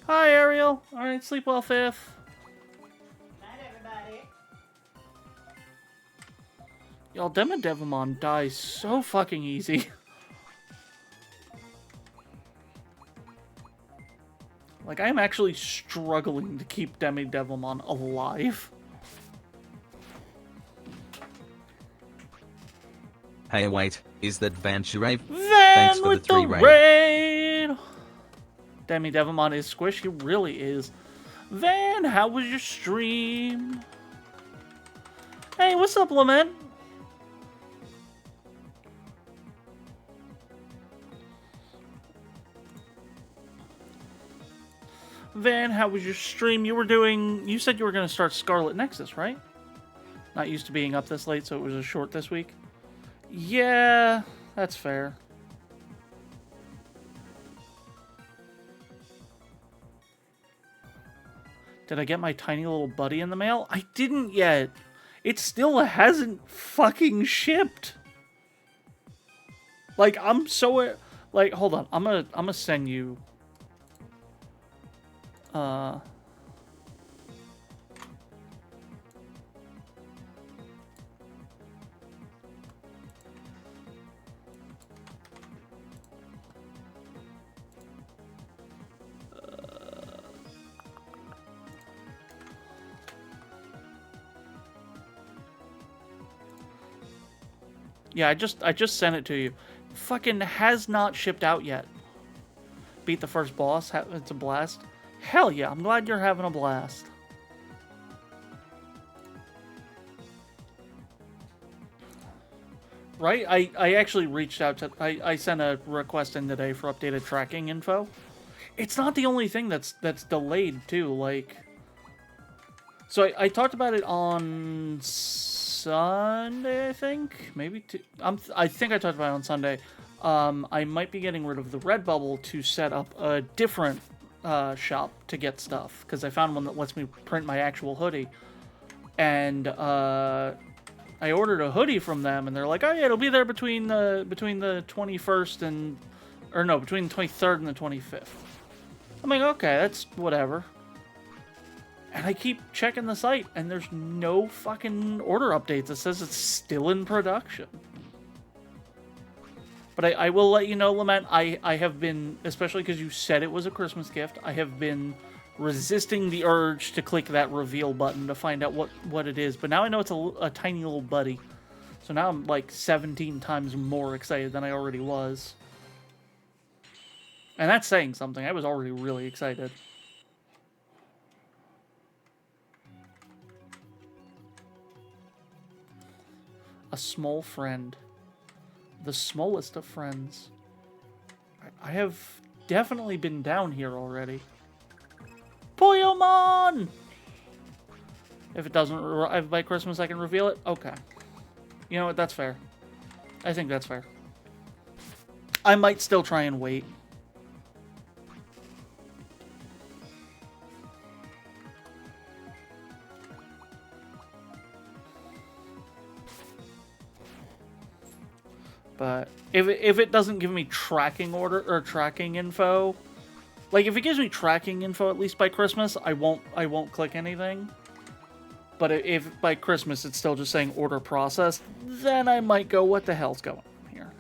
Hi, Ariel. Alright, sleep well, Fifth. Night, everybody. Y'all, Devimon dies so fucking easy. Like, I'm actually struggling to keep Devimon alive. Hey wait, is that Van Shirave? Van Thanks for with the 3 the raid. raid! Devimon is squish, he really is. Van, how was your stream? Hey, what's up, Lament? Van, how was your stream? You said you were going to start Scarlet Nexus, right? Not used to being up this late, so it was a short this week. Yeah, that's fair. Did I get my tiny little buddy in the mail? I didn't yet. It still hasn't fucking shipped. Like, I'm so... Like, hold on. I'm gonna send you... Yeah, I just sent it to you. Fucking has not shipped out yet. Beat the first boss. It's a blast. Hell yeah, I'm glad you're having a blast. Right? I actually reached out to... I sent a request in today for updated tracking info. It's not the only thing that's delayed, too. Like... So I talked about it on Sunday, I think? Maybe I think I talked about it on Sunday. I might be getting rid of the Redbubble to set up a different shop to get stuff. Because I found one that lets me print my actual hoodie. And I ordered a hoodie from them, and they're like, oh yeah, it'll be there between the 21st and... Or no, between the 23rd and the 25th. I'm like, okay, that's whatever. And I keep checking the site, and there's no fucking order updates. It says it's still in production. But I will let you know, Lament, I have been, especially because you said it was a Christmas gift, I have been resisting the urge to click that reveal button to find out what it is. But now I know it's a tiny little buddy. So now I'm like 17 times more excited than I already was. And that's saying something. I was already really excited. A small friend. The smallest of friends. I have definitely been down here already. Poyomon! If it doesn't arrive by Christmas, I can reveal it? Okay. You know what? That's fair. I think that's fair. I might still try and wait. But if it doesn't give me tracking order or tracking info, like if it gives me tracking info at least by Christmas, I won't click anything. But if by Christmas it's still just saying order processed, then I might go, what the hell's going on here?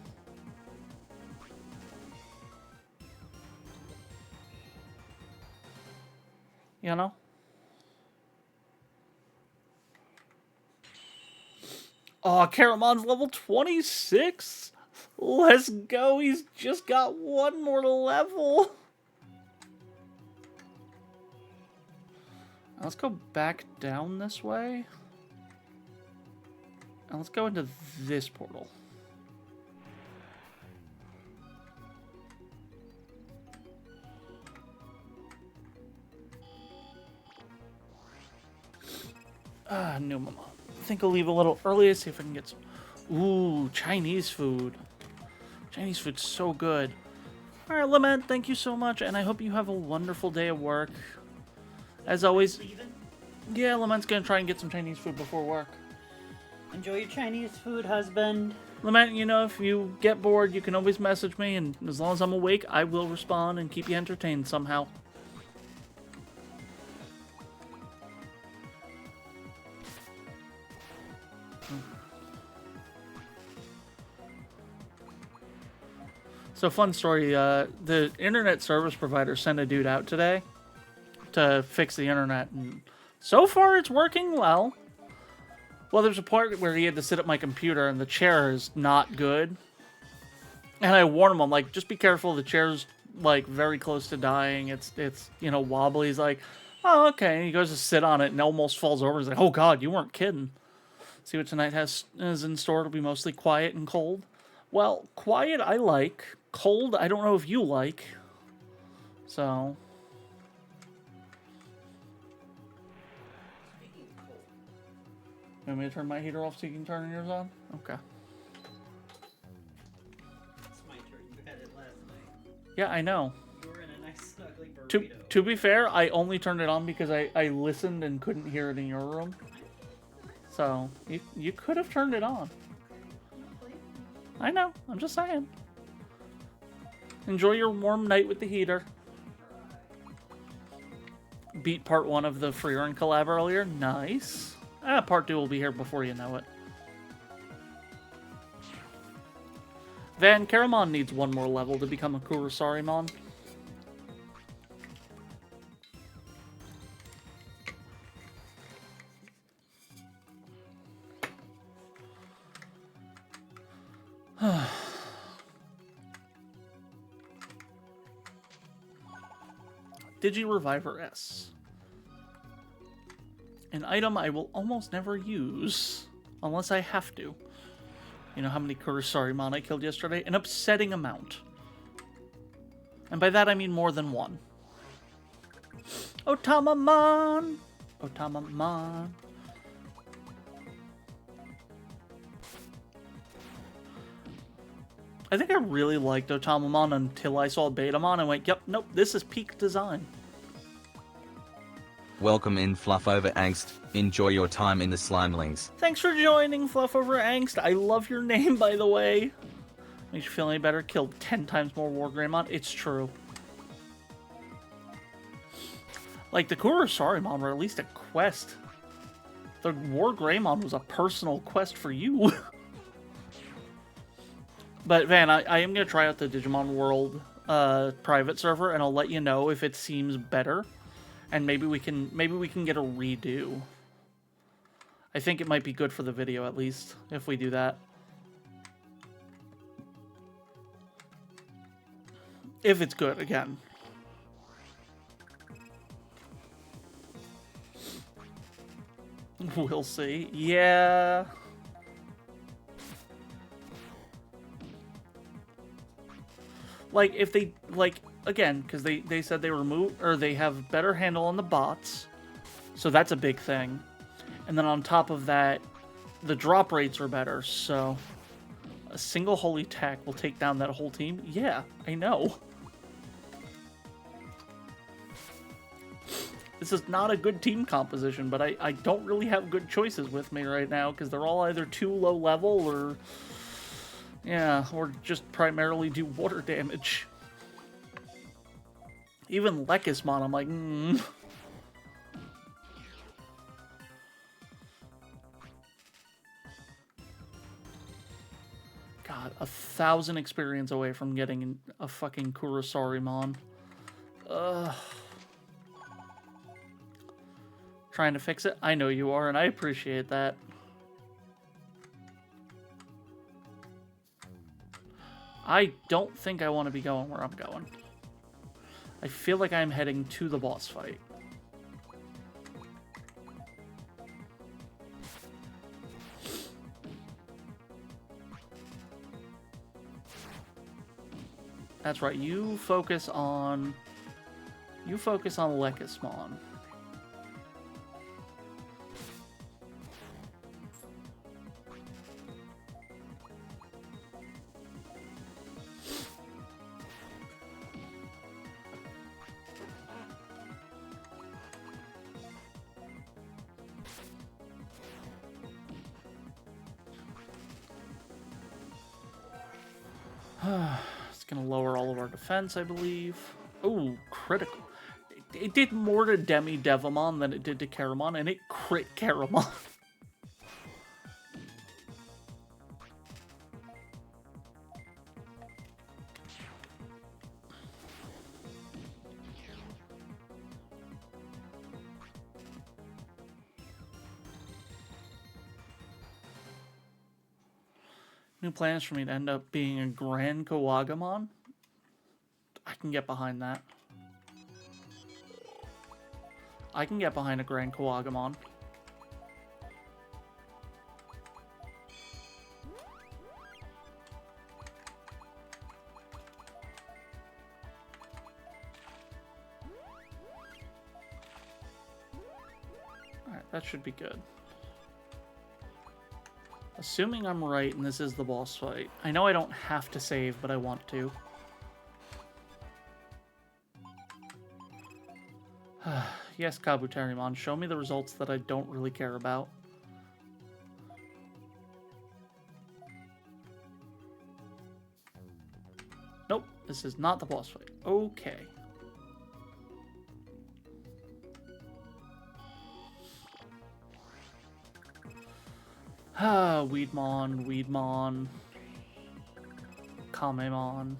You know? Oh, Caramon's level 26? Let's go, he's just got one more level. Let's go back down this way. And let's go into this portal. No, Mama. I think I'll leave a little early to see if I can get some... Ooh, Chinese food. Chinese food's so good. Alright, Lament, thank you so much, and I hope you have a wonderful day at work. As always... Yeah, Lament's gonna try and get some Chinese food before work. Enjoy your Chinese food, husband. Lament, you know, if you get bored, you can always message me, and as long as I'm awake, I will respond and keep you entertained somehow. So, fun story, the internet service provider sent a dude out today to fix the internet, and so far it's working well. Well, there's a part where he had to sit at my computer, and the chair is not good. And I warned him, I'm like, just be careful, the chair's, like, very close to dying, it's you know, wobbly. He's like, oh, okay, and he goes to sit on it and almost falls over. He's like, oh god, you weren't kidding. See what tonight is in store, it'll be mostly quiet and cold. Well, quiet I like. Cold, I don't know if you like. So. You want me to turn my heater off so you can turn yours on? Okay. It's my turn. You had it last night. Yeah, I know. You were in a nice snuggly burrito. To be fair, I only turned it on because I listened and couldn't hear it in your room. So, you could have turned it on. I know, I'm just saying. Enjoy your warm night with the heater. Beat part 1 of the Freerun collab earlier. Nice. Part 2 will be here before you know it. Van Karamon needs one more level to become a Kurosarimon. Digireviver S. An item I will almost never use, unless I have to. You know how many Kurosarimon I killed yesterday? An upsetting amount. And by that I mean more than one. Otamamon! Otamamon. I think I really liked Otamamon until I saw Betamon and went, yep, nope, this is peak design. Welcome in Fluff Over Angst. Enjoy your time in the Slimelings. Thanks for joining, Fluff Over Angst. I love your name, by the way. Makes you feel any better. Killed 10 times more War Greymon. It's true. Like, the Kurosarimon were at least a quest. The War Greymon was a personal quest for you. But, Van, I am going to try out the Digimon World private server, and I'll let you know if it seems better. And maybe we can get a redo. I think it might be good for the video, at least, if we do that. If it's good, again. We'll see. Yeah. Like, if they, like, again, because they said they remove, or they have better handle on the bots, so that's a big thing. And then on top of that, the drop rates are better, so a single holy attack will take down that whole team? Yeah, I know. This is not a good team composition, but I don't really have good choices with me right now, because they're all either too low level, or... yeah, or just primarily do water damage. Even Lekismon, I'm like, God, 1,000 experience away from getting a fucking Kurosarimon. Ugh. Trying to fix it? I know you are, and I appreciate that. I don't think I want to be going where I'm going. I feel like I'm heading to the boss fight. That's right, you focus on Lekismon. It's gonna lower all of our defense, I believe. Ooh, critical. It did more to Demi Devamon than it did to Caramon, and it crit Caramon. New plans for me to end up being a Grand Kawagamon? I can get behind that. I can get behind a Grand Kawagamon. Alright, that should be good. Assuming I'm right and this is the boss fight. I know I don't have to save, but I want to. Yes, Kabuterimon, show me the results that I don't really care about. Nope, this is not the boss fight. Okay. Weedmon. Kamemon.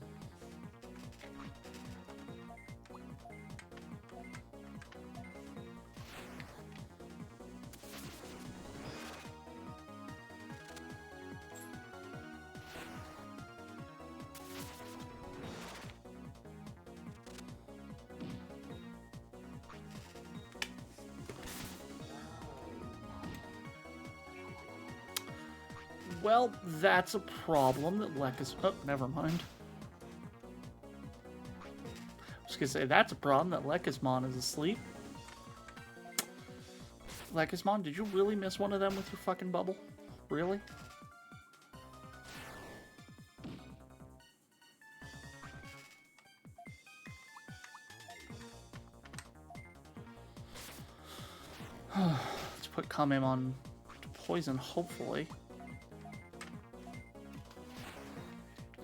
Well, that's a problem that Lekis... oh, never mind. I was gonna say, that's a problem that Lekismon is asleep. Lekismon, did you really miss one of them with your fucking bubble? Really? Let's put Kamemon to poison, hopefully.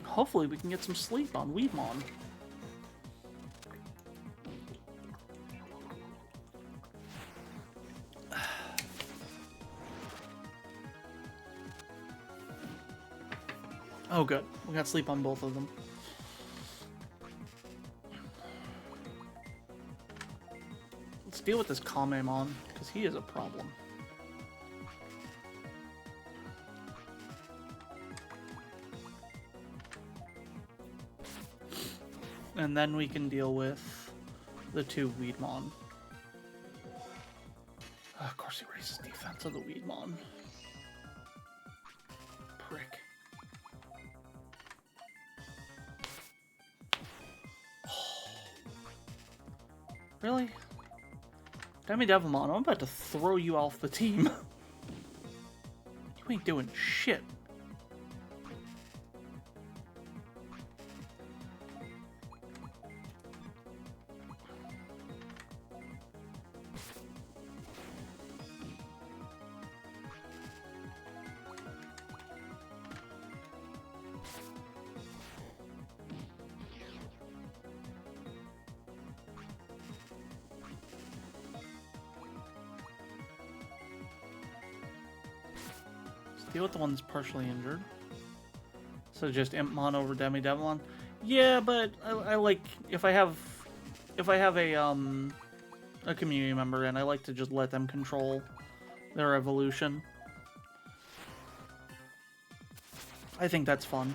Hopefully we can get some sleep on Weedmon. Oh good, we got sleep on both of them. Let's deal with this Kamemon, because he is a problem. and then we can deal with the 2 Weedmon. Of course he raises defense of the Weedmon. Prick. Really? Demi Devilmon, I'm about to throw you off the team. You ain't doing shit. Deal with the one that's partially injured. So just Impmon over Demi Devilmon. Yeah, but I like if I have a community member in, I like to just let them control their evolution. I think that's fun.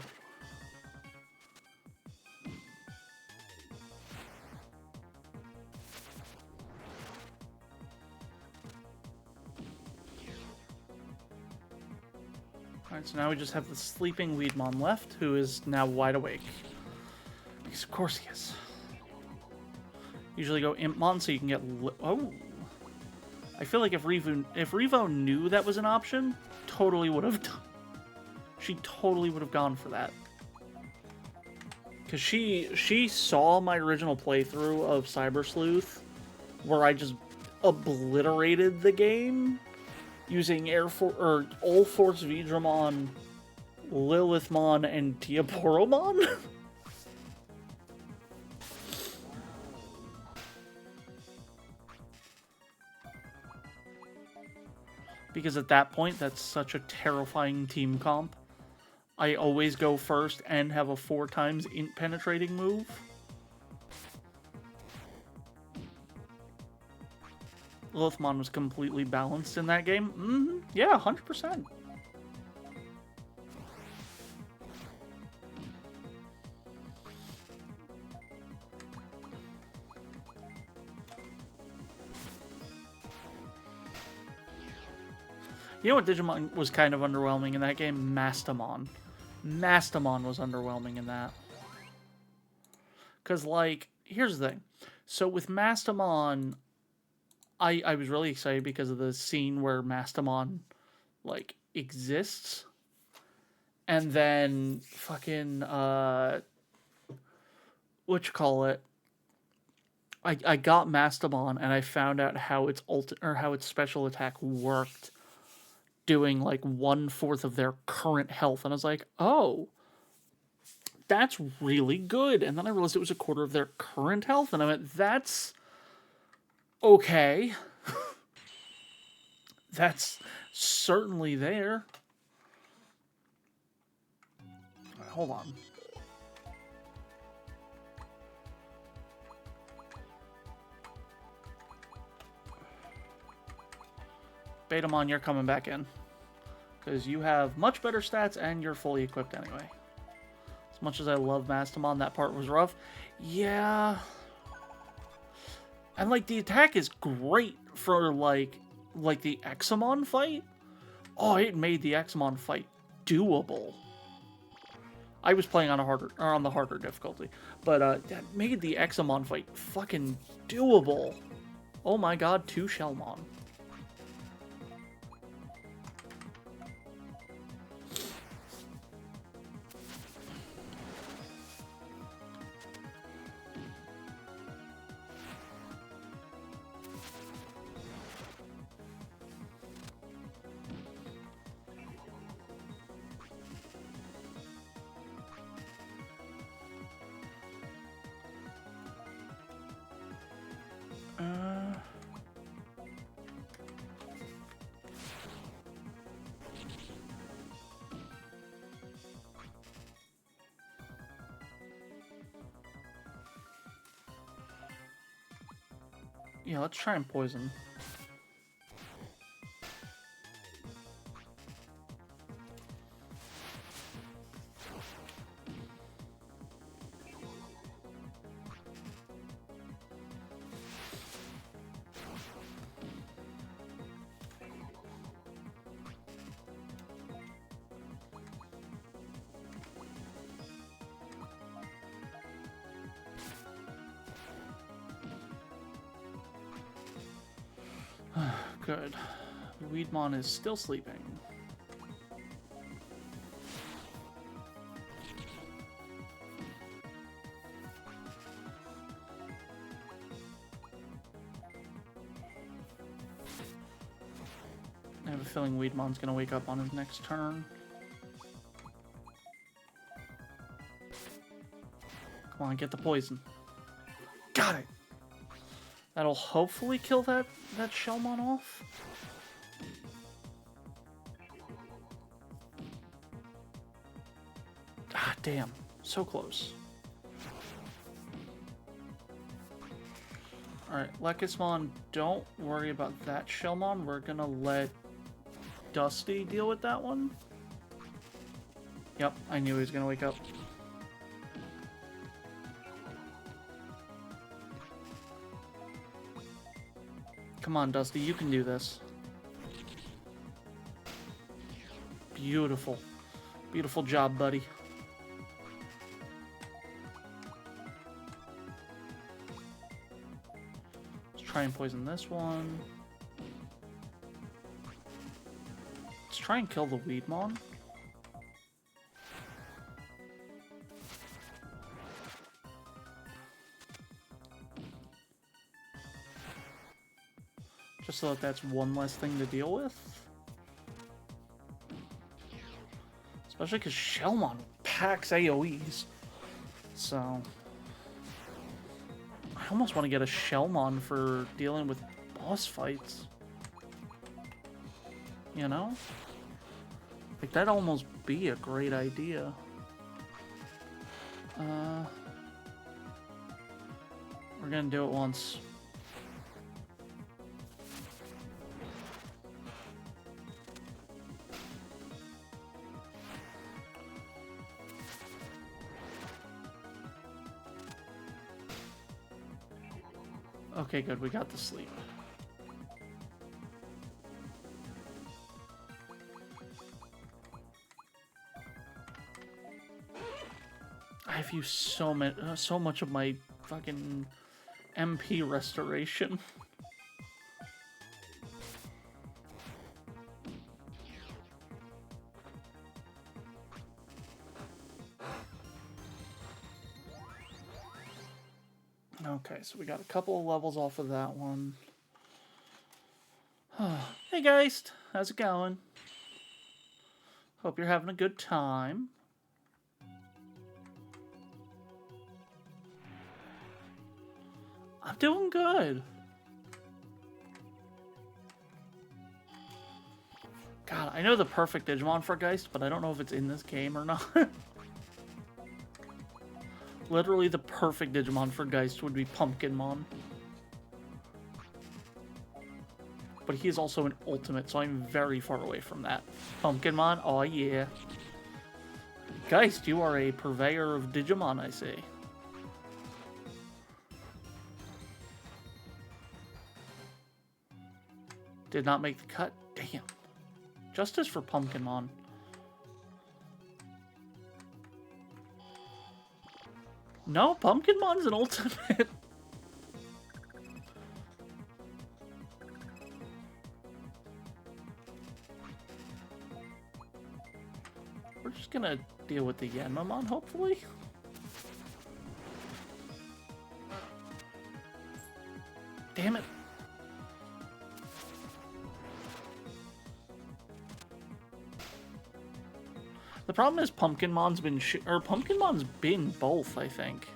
Alright, so now we just have the sleeping Weedmon left, who is now wide awake. Because of course he is. Usually go Impmon so you can get... Oh! I feel like if Revo knew that was an option, totally would have done... She totally would have gone for that. Because she saw my original playthrough of Cyber Sleuth, where I just obliterated the game using All Force Vidramon, Lilithmon, and Diaboromon. Because at that point, that's such a terrifying team comp. I always go first and have a 4 times int penetrating move. Lilithmon was completely balanced in that game. Yeah, 100%. You know what Digimon was kind of underwhelming in that game? Mastamon. Mastamon was underwhelming in that. Because, like, here's the thing. So with Mastamon, I was really excited because of the scene where Mastamon, like, exists. And then fucking, whatchamacallit, I got Mastamon and I found out how its how its special attack worked, doing like 1/4 of their current health, and I was like, oh, that's really good. And then I realized it was 1/4 of their current health, and I went, that's okay. That's certainly there. All right, hold on. Betamon, you're coming back in. Because you have much better stats and you're fully equipped anyway. As much as I love Mastamon, that part was rough. Yeah. And, like, the attack is great for, like the Examon fight. Oh, it made the Examon fight doable. I was playing on the harder difficulty. But, that made the Examon fight fucking doable. Oh my god, 2 Shellmon. Yeah, let's try and poison. Good. Weedmon is still sleeping. I have a feeling Weedmon's gonna wake up on his next turn. Come on, get the poison. Got it! That'll hopefully kill that Shellmon off. Ah, damn. So close. Alright, Lekismon, don't worry about that Shellmon. We're gonna let Dusty deal with that one. Yep, I knew he was gonna wake up. Come on, Dusty, you can do this. Beautiful. Beautiful job, buddy. Let's try and poison this one. Let's try and kill the Weedmon. Just so that that's one less thing to deal with. Especially because Shellmon packs AoEs. So... I almost want to get a Shellmon for dealing with boss fights. You know? Like, that'd almost be a great idea. We're gonna do it once. Okay, good. We got the sleep. I've used so much of my fucking MP restoration. Okay, so we got a couple of levels off of that one. Hey, Geist. How's it going? Hope you're having a good time. I'm doing good. God, I know the perfect Digimon for Geist, but I don't know if it's in this game or not. Literally the perfect Digimon for Geist would be Pumpkinmon. But he is also an ultimate, so I'm very far away from that. Pumpkinmon, oh yeah. Geist, you are a purveyor of Digimon, I see. Did not make the cut. Damn. Justice for Pumpkinmon. No, Pumpkinmon's an ultimate. We're just gonna deal with the Yanmamon, hopefully. Damn it. The problem is Pumpkinmon's been both, I think.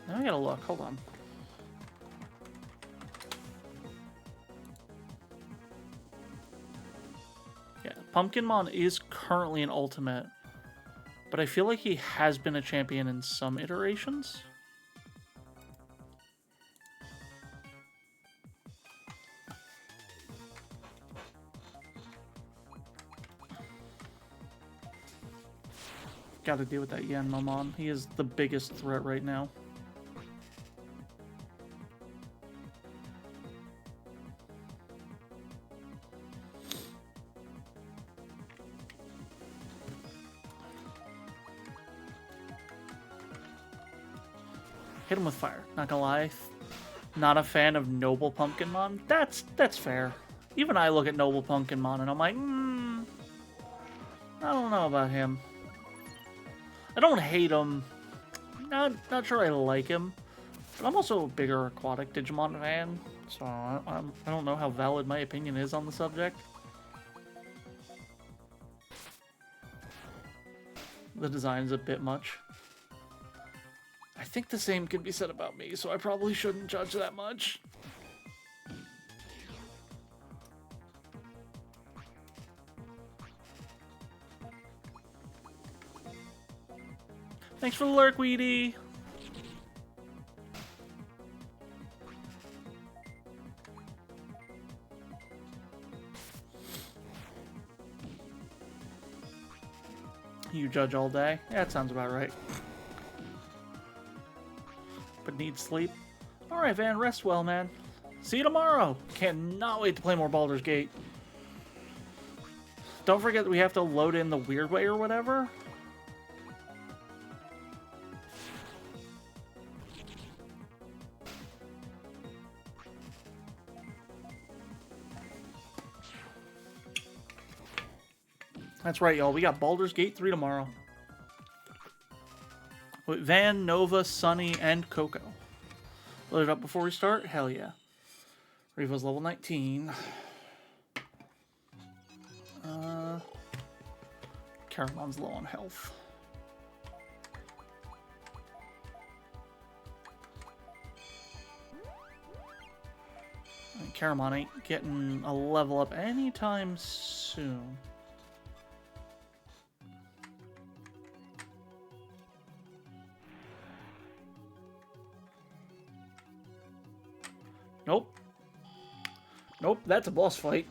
Now I gotta look, hold on. Yeah, Pumpkinmon is currently an ultimate, but I feel like he has been a champion in some iterations. Gotta deal with that Yanmamon. He is the biggest threat right now. Hit him with fire. Not gonna lie. Not a fan of Noble Pumpkinmon. That's fair. Even I look at Noble Pumpkinmon and I'm like, I don't know about him. I don't hate him. Not sure I like him. But I'm also a bigger aquatic Digimon fan, so I don't know how valid my opinion is on the subject. The design is a bit much. I think the same can be said about me, so I probably shouldn't judge that much. Thanks for the lurk, Weedy! You judge all day? Yeah, that sounds about right. But need sleep? Alright, Van, rest well, man. See you tomorrow! Cannot wait to play more Baldur's Gate. Don't forget we have to load in the weird way or whatever. That's right, y'all. We got Baldur's Gate 3 tomorrow. With Van, Nova, Sunny, and Coco. Load it up before we start? Hell yeah. Revo's level 19. Caramon's low on health. And Caramon ain't getting a level up anytime soon. Nope. Nope, that's a boss fight.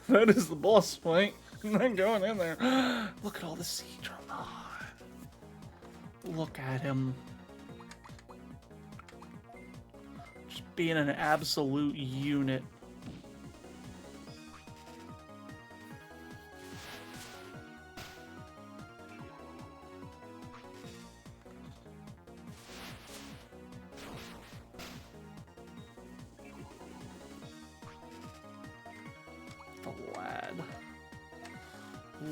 That is the boss fight. I'm not going in there. Look at all the Digimon. Look at him. Just being an absolute unit.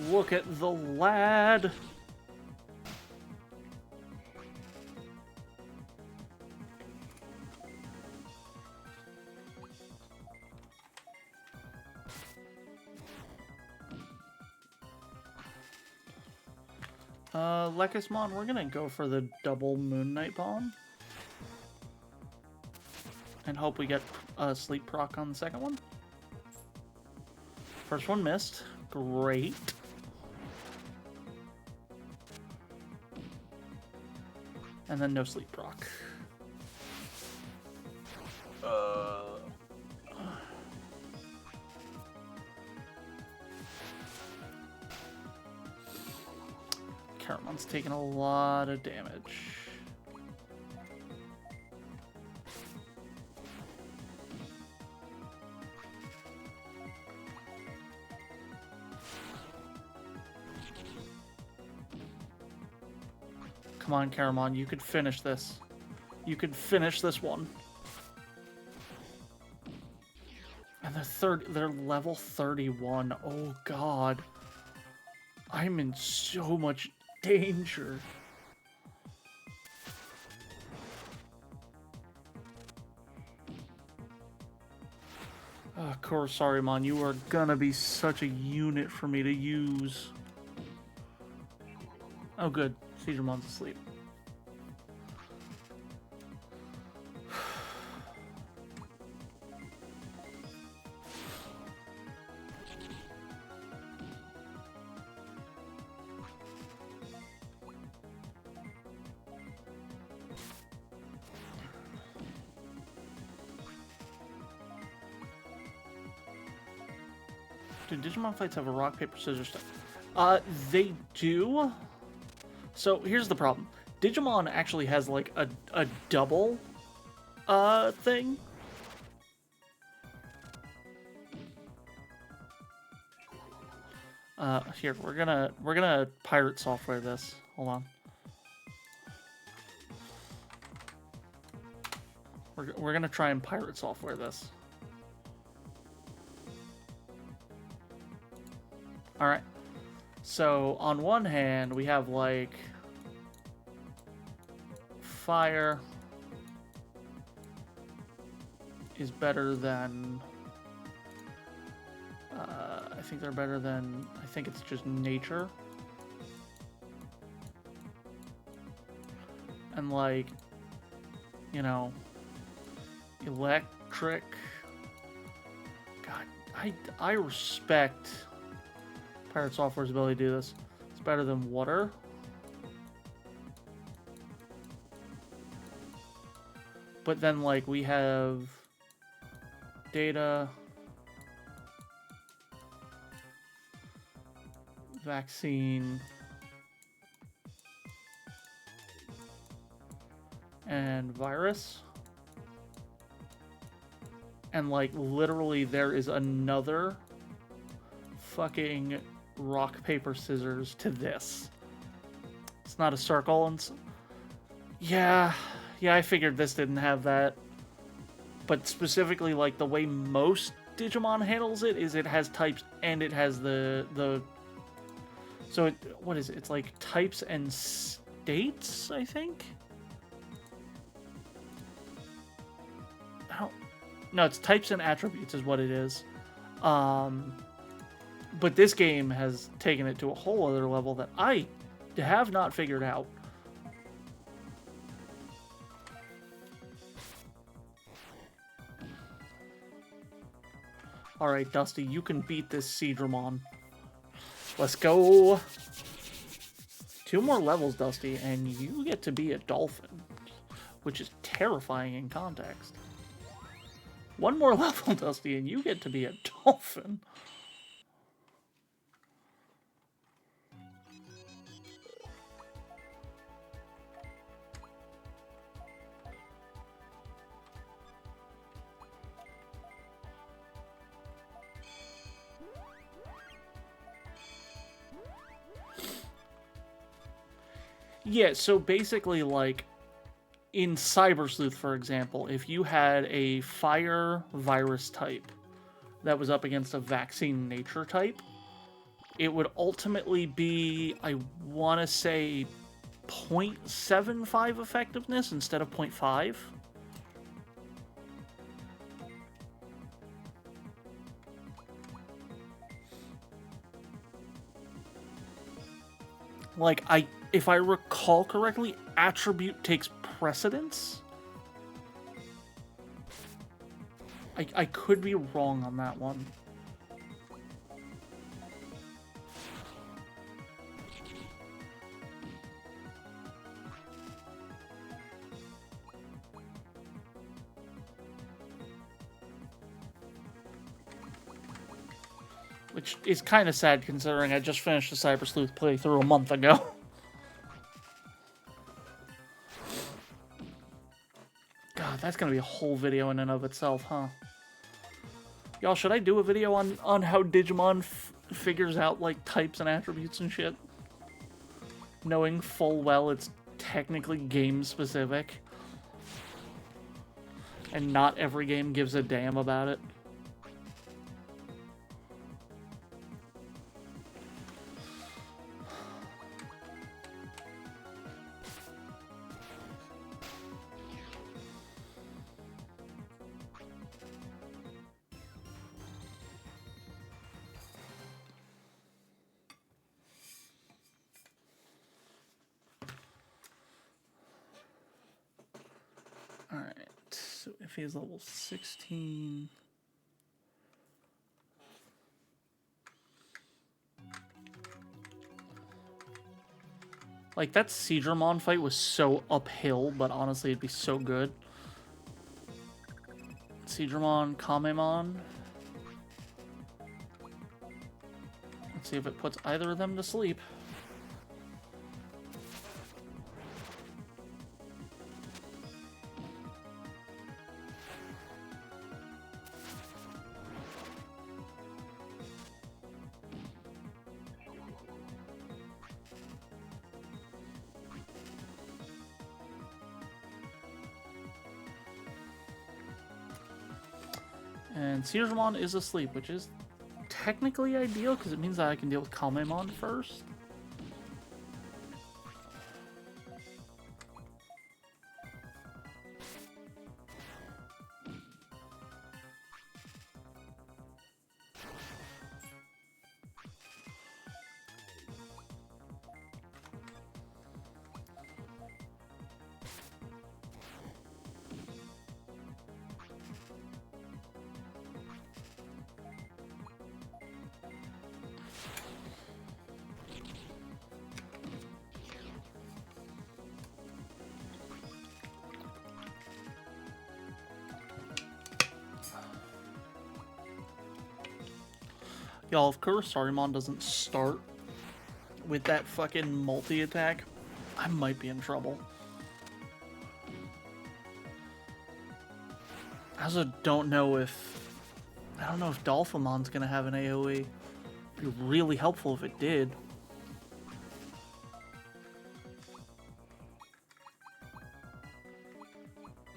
Look at the lad. Lekismon, we're gonna go for the double Moon Knight Bomb. And hope we get a sleep proc on the second one. First one missed. Great. And then no sleep proc. Caramon's taking a lot of damage. Come on, Caramon, you could finish this. You could finish this one. And they're level 31. Oh god. I'm in so much danger. Of course, sorry, Mon. You are gonna be such a unit for me to use. Oh, good. Digimon's asleep. Do Digimon fights have a rock, paper, scissors stuff? They do. So here's the problem. Digimon actually has like a double thing. Here, we're gonna pirate software this. Hold on. We're gonna try and pirate software this. All right. So on one hand, we have like fire is better than. I think they're better than. I think it's just nature. And like, you know, electric. God, I respect Pirate Software's ability to do this. It's better than water. But then like we have data, vaccine, and virus. And like literally there is another fucking rock, paper, scissors to this. It's not a circle and yeah, I figured this didn't have that. But specifically like the way most Digimon handles it is it has types and it has the so it, what is it? It's like types and states, I think. No, it's types and attributes is what it is. But this game has taken it to a whole other level that I have not figured out. Alright, Dusty, you can beat this Seadramon. Let's go. 2 more levels, Dusty, and you get to be a dolphin, which is terrifying in context. 1 more level, Dusty, and you get to be a dolphin. Yeah, so basically, like, in Cyber Sleuth, for example, if you had a fire virus type that was up against a vaccine nature type, it would ultimately be, I want to say, 0.75 effectiveness instead of 0.5. Like, if I recall correctly, attribute takes precedence. I could be wrong on that one. Which is kind of sad considering I just finished the Cyber Sleuth playthrough a month ago. God, that's gonna be a whole video in and of itself, huh? Y'all, should I do a video on how Digimon figures out, like, types and attributes and shit? Knowing full well it's technically game-specific. And not every game gives a damn about it. Alright, so if he's level 16... Like, that Seadramon fight was so uphill, but honestly, it'd be so good. Seadramon, Kamemon. Let's see if it puts either of them to sleep. And Searsmon is asleep, which is technically ideal because it means that I can deal with Kalmemon first. Y'all, if Kurisarimon doesn't start with that fucking multi-attack, I might be in trouble. I also don't know if... I don't know if Dolphimon's gonna have an AoE. It'd be really helpful if it did.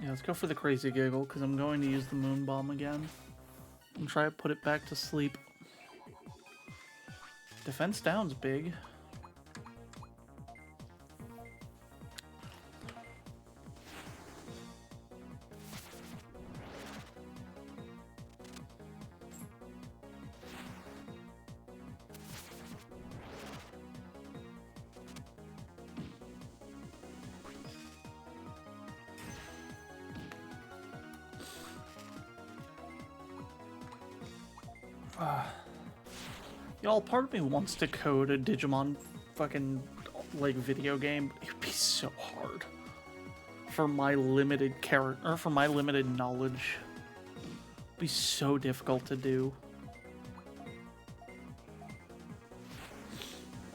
Yeah, let's go for the Crazy Giggle, because I'm going to use the Moon Bomb again. And try to put it back to sleep. Defense down's big. Y'all, part of me wants to code a Digimon fucking, like, video game. It'd be so hard. For my limited character, or for my limited knowledge. It'd be so difficult to do.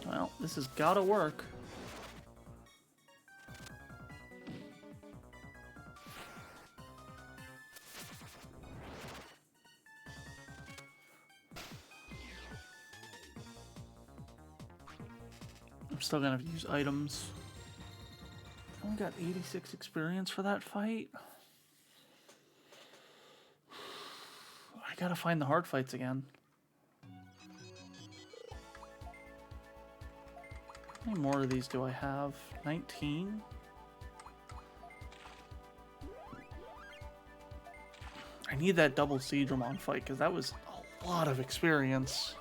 Well, this has gotta work. I'm still gonna have to use items. I only got 86 experience for that fight. I gotta find the hard fights again. How many more of these do I have? 19? I need that double Seedramon fight because that was a lot of experience.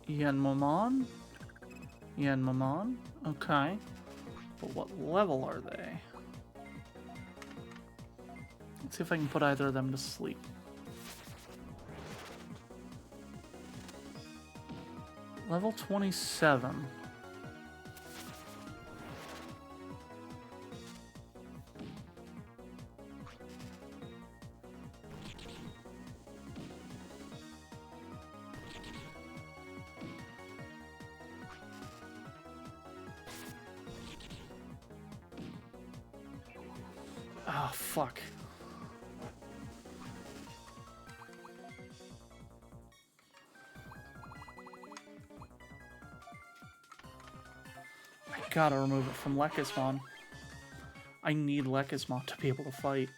Yanmamon? Yanmamon? Okay. But what level are they? Let's see if I can put either of them to sleep. Level 27. Ah, oh, fuck. I gotta remove it from Lekismon. I need Lekismon to be able to fight.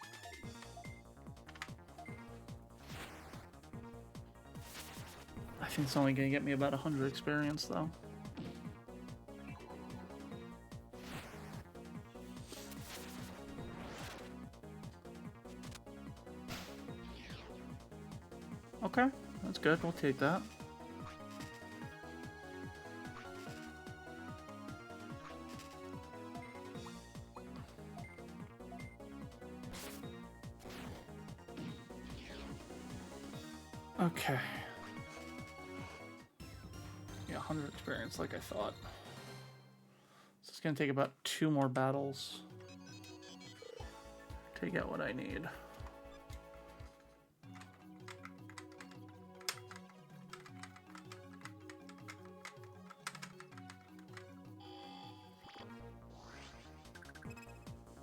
I think it's only gonna get me about 100 experience, though. Okay, that's good. We'll take that. Okay. Yeah, 100 experience like I thought. So it's gonna take about 2 more battles to get what I need.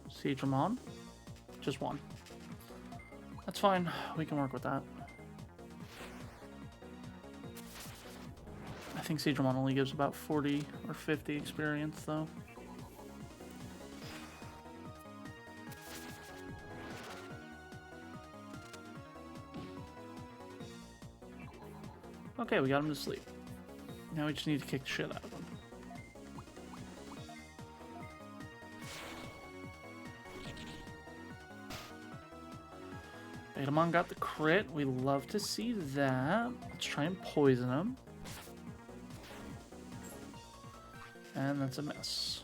Seedramon. Just one. That's fine. We can work with that. I think Digimon only gives about 40 or 50 experience, though. Okay, we got him to sleep. Now we just need to kick the shit out of him. Betamon got the crit. We love to see that. Let's try and poison him. And that's a miss.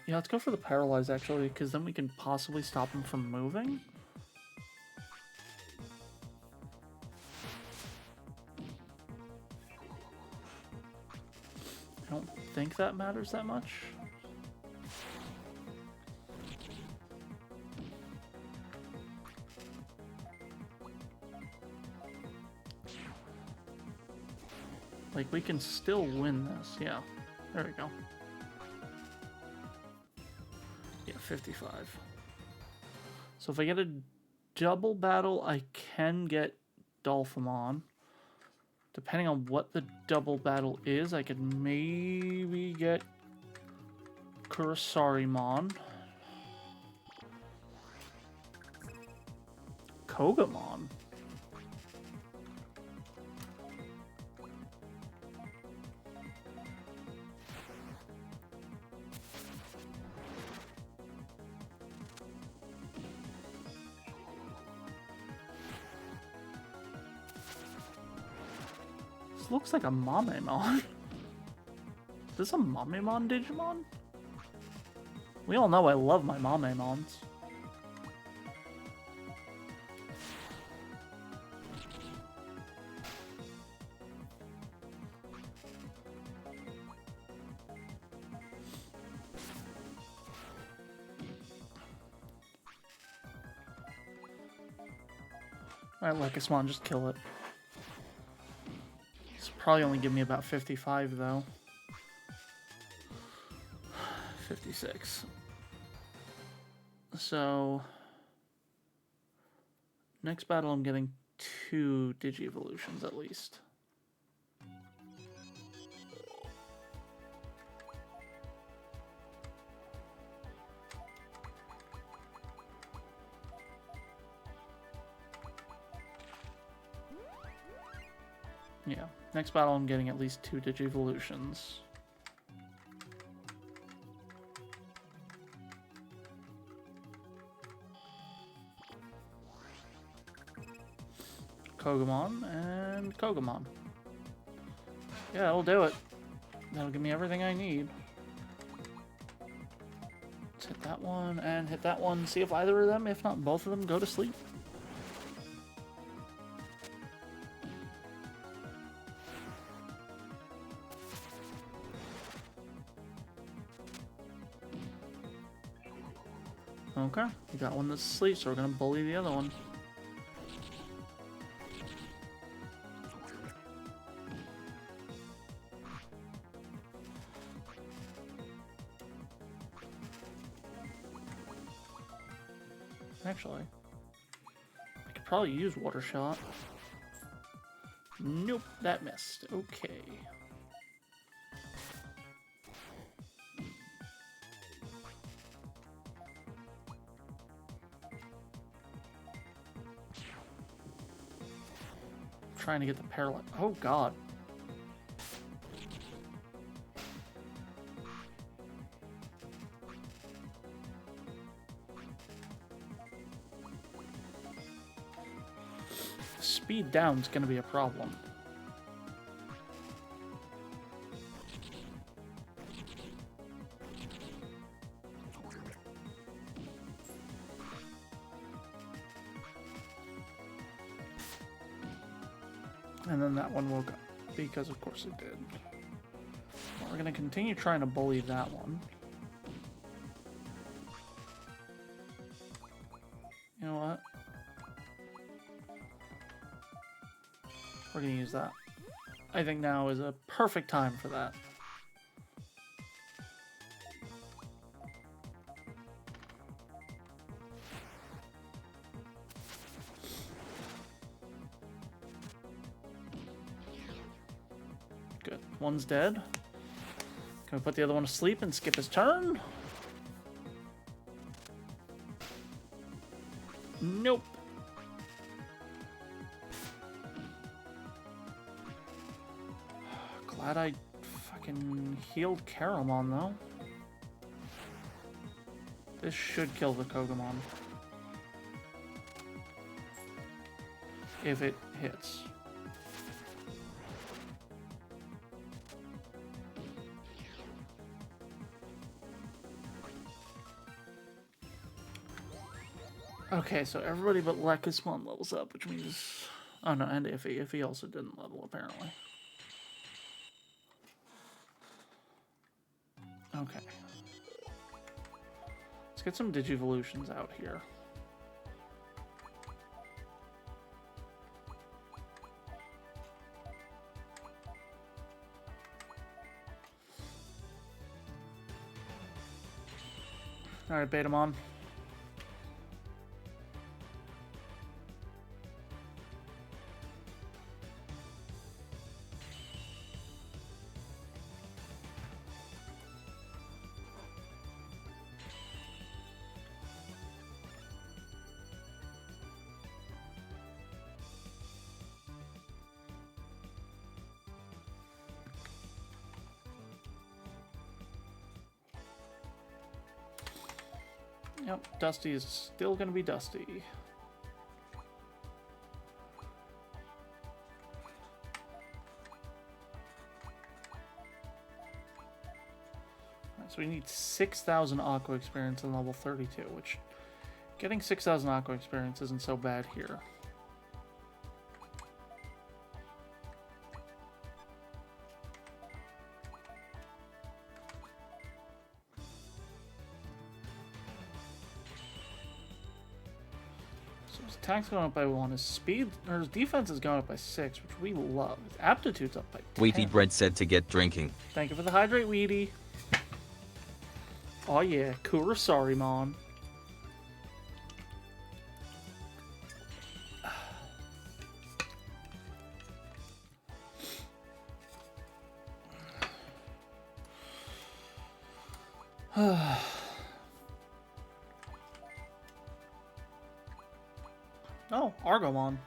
Yeah, let's go for the paralyze, actually, because then we can possibly stop him from moving. I don't think that matters that much. Like, we can still win this. Yeah. There we go. Yeah, 55. So if I get a double battle, I can get Dolphamon. Depending on what the double battle is, I could maybe get Kurisarimon. Kogamon. This looks like a Mamemon. Is this a Mamemon Digimon? We all know I love my Mamemons. Alright, Lekismon, just kill it. It's probably only give me about 55, though. 56. So... next battle I'm getting 2 Digi-Evolutions, at least. Yeah, next battle I'm getting at least 2 Digi-Evolutions. Kogamon and Kogamon. Yeah, that'll do it. That'll give me everything I need. Let's hit that one and hit that one. See if either of them, if not both of them, go to sleep. Okay, we got one that's asleep, so we're gonna bully the other one. Actually, I could probably use Water Shot. Nope, that missed. Okay. Trying to get the paralyze. Oh god. Speed down's gonna be a problem. And then that one woke up, because of course it did. Well, we're gonna continue trying to bully that one. You know what? We're gonna use that. I think now is a perfect time for that. Good. One's dead. Can we put the other one to sleep and skip his turn? Nope. Glad I fucking healed Caramon, though. This should kill the Kogemon. If it hits. Okay, so everybody but Lekismon levels up, which means... Oh no, and Iffy also didn't level, apparently. Okay. Let's get some Digivolutions out here. Alright, Betamon. Yep, Dusty is still gonna be Dusty. Alright, so we need 6,000 Aqua experience in level 32, which getting 6,000 Aqua experience isn't so bad here. Attack's going up by 1. His speed, or his defense is going up by 6, which we love. His aptitude's up by 10. Wheaty Bread said to get drinking. Thank you for the hydrate, Weedy. Oh yeah, Kurosari-mon. Oh, Argomon.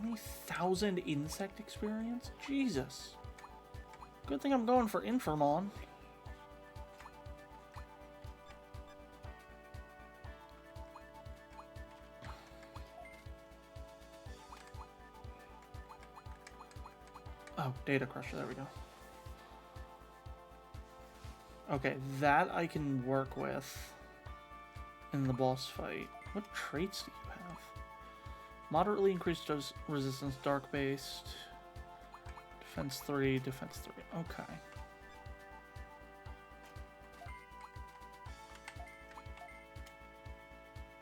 20,000 insect experience? Jesus. Good thing I'm going for Infamon. Oh, Data Crusher, there we go. Okay, that I can work with in the boss fight. What traits do you have? Moderately increased resistance, dark-based, defense 3, defense 3. Okay.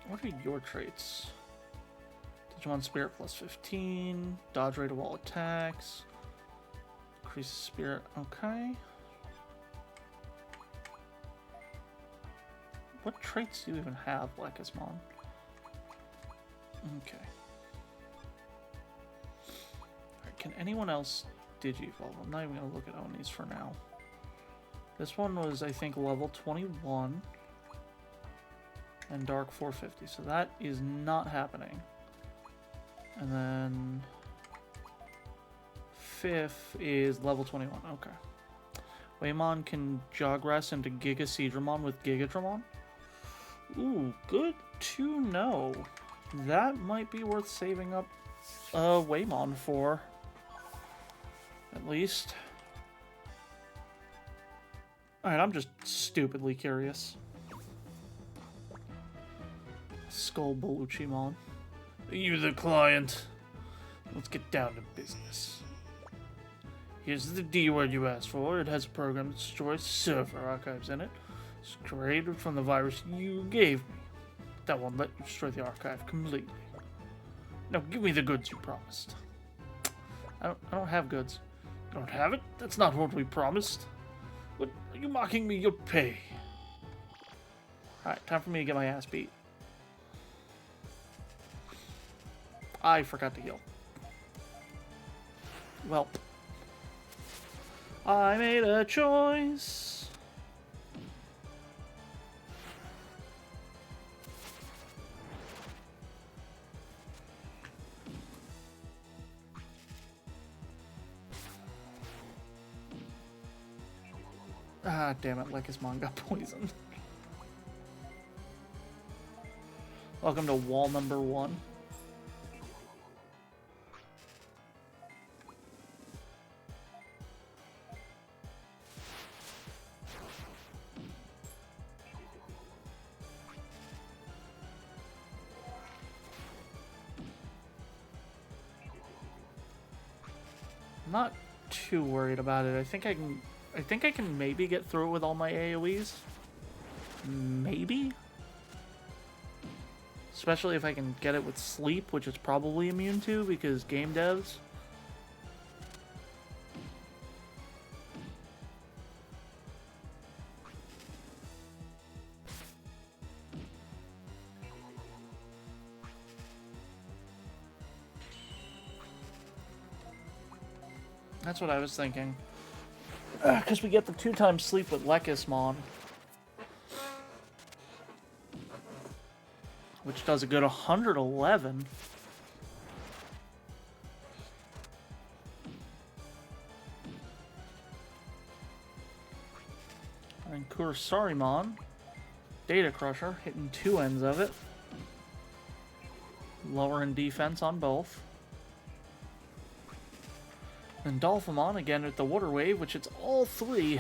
What are your traits? Digimon Spirit plus 15, dodge rate of all attacks, increases Spirit. Okay. What traits do you even have, Lekismon? Okay. Alright, can anyone else Digivolve? I'm not even going to look at Oni's for now. This one was, I think, level 21. And Dark 450, so that is not happening. And then... 5th is level 21, okay. Waymon can Jogress into Giga Seedramon with Gigadramon? Ooh, good to know. That might be worth saving up Waymon for. At least. Alright, I'm just stupidly curious. Skull Beluchimon. You the client. Let's get down to business. Here's the D word you asked for. It has a program that destroys server archives in it. It's created from the virus you gave me. That won't let you destroy the archive completely. Now give me the goods you promised. I don't have goods. You don't have it? That's not what we promised. What, are you mocking me? You'll pay. Alright, time for me to get my ass beat. I forgot to heal. Well, I made a choice. Ah, damn it, Lekismon got poisoned. Welcome to wall number 1. I'm not too worried about it. I think I can maybe get through it with all my AoEs. Maybe? Especially if I can get it with sleep, which it's probably immune to because game devs. That's what I was thinking. Because we get the 2-time sleep with Lekismon. Which does a good 111. And Kurisarimon, Data Crusher, hitting 2 ends of it. Lowering defense on both. And Dolphimon again at the Water Wave, which it's all 3.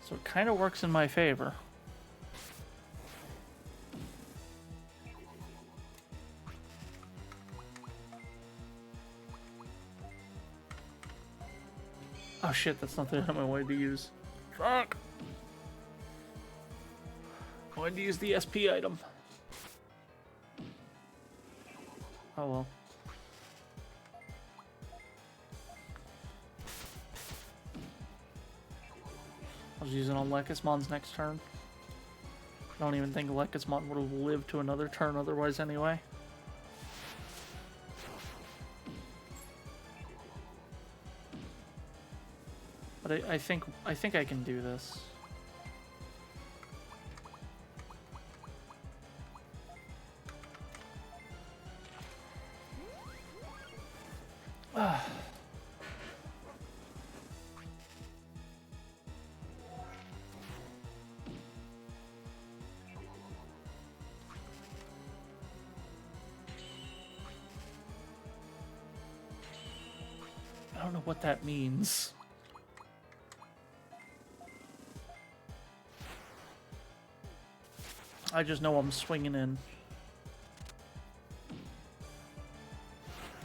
So it kind of works in my favor. Oh shit, that's not the item I wanted to use. Fuck! I wanted to use the SP item. Oh well. I'll just use it on Lekismon's next turn. I don't even think Lekismon would have lived to another turn otherwise anyway. But I think I can do this. I don't know what that means. I just know I'm swinging in.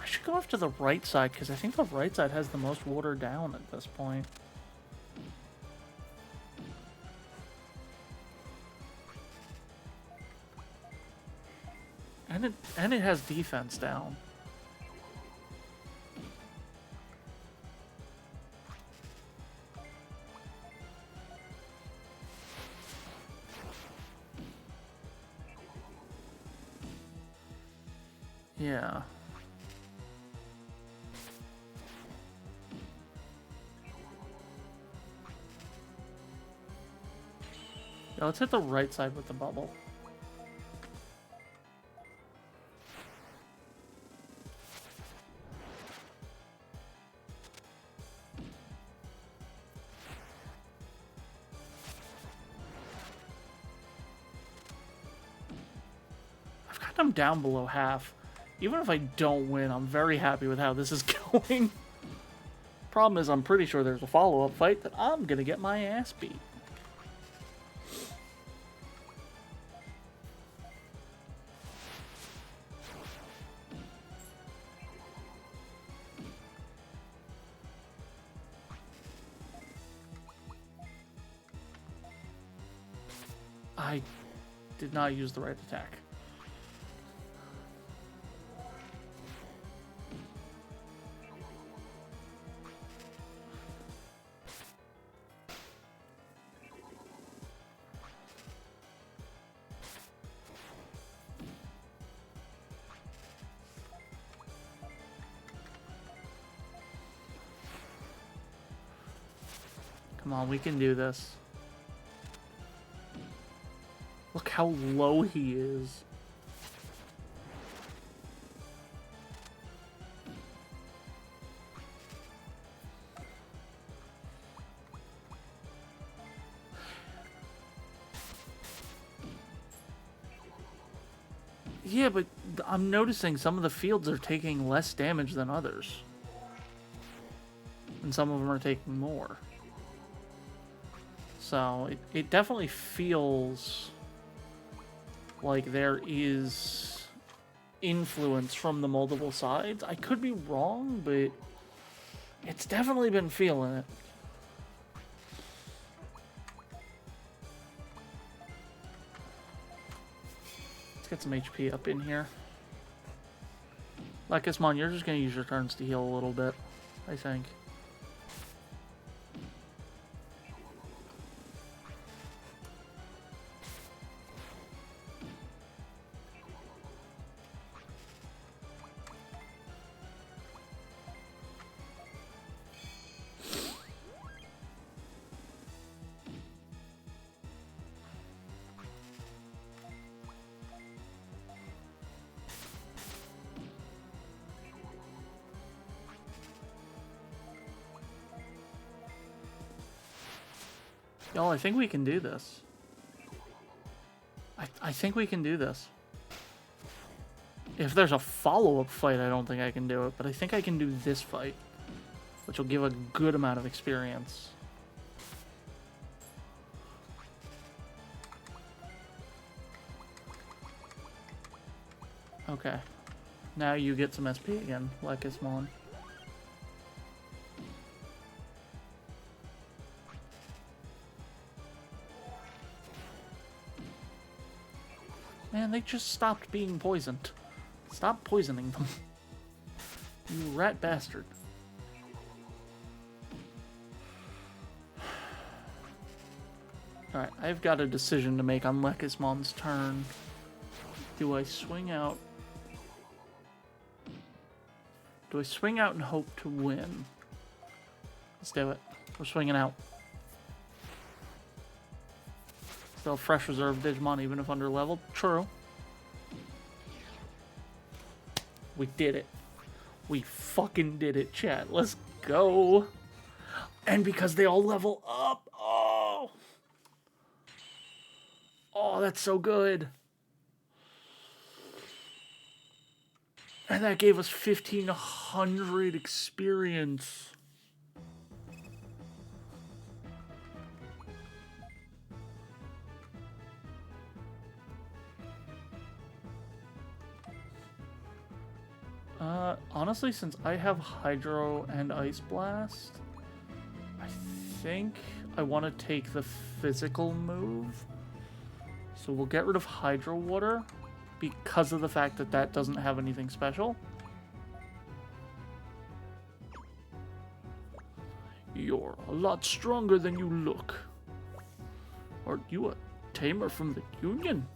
I should go after the right side, because I think the right side has the most water down at this point. And it has defense down. Yeah. Yeah, let's hit the right side with the bubble. I've got them down below half. Even if I don't win, I'm very happy with how this is going. Problem is, I'm pretty sure there's a follow-up fight that I'm gonna get my ass beat. I did not use the right attack. Come on, we can do this. Look how low he is. Yeah, but I'm noticing some of the fields are taking less damage than others. And some of them are taking more. So, it definitely feels like there is influence from the multiple sides. I could be wrong, but it's definitely been feeling it. Let's get some HP up in here. Lycusmon, you're just going to use your turns to heal a little bit, I think. Y'all, I think we can do this. I think we can do this. If there's a follow-up fight, I don't think I can do it, but I think I can do this fight, which will give a good amount of experience. Okay. Now you get some SP again, Lycusmon. Man, they just stopped being poisoned. Stop poisoning them. You rat bastard. Alright, I've got a decision to make on Lycusmon's turn. Do I swing out? Do I swing out and hope to win? Let's do it. We're swinging out. Still fresh reserve Digimon even if under leveled. True. We did it. We fucking did it, chat. Let's go. And because they all level up. Oh. Oh, that's so good. And that gave us 1,500 experience. Honestly, since I have Hydro and Ice Blast, I think I want to take the physical move. So we'll get rid of Hydro Water because of the fact that that doesn't have anything special. You're a lot stronger than you look. Aren't you a tamer from the Union?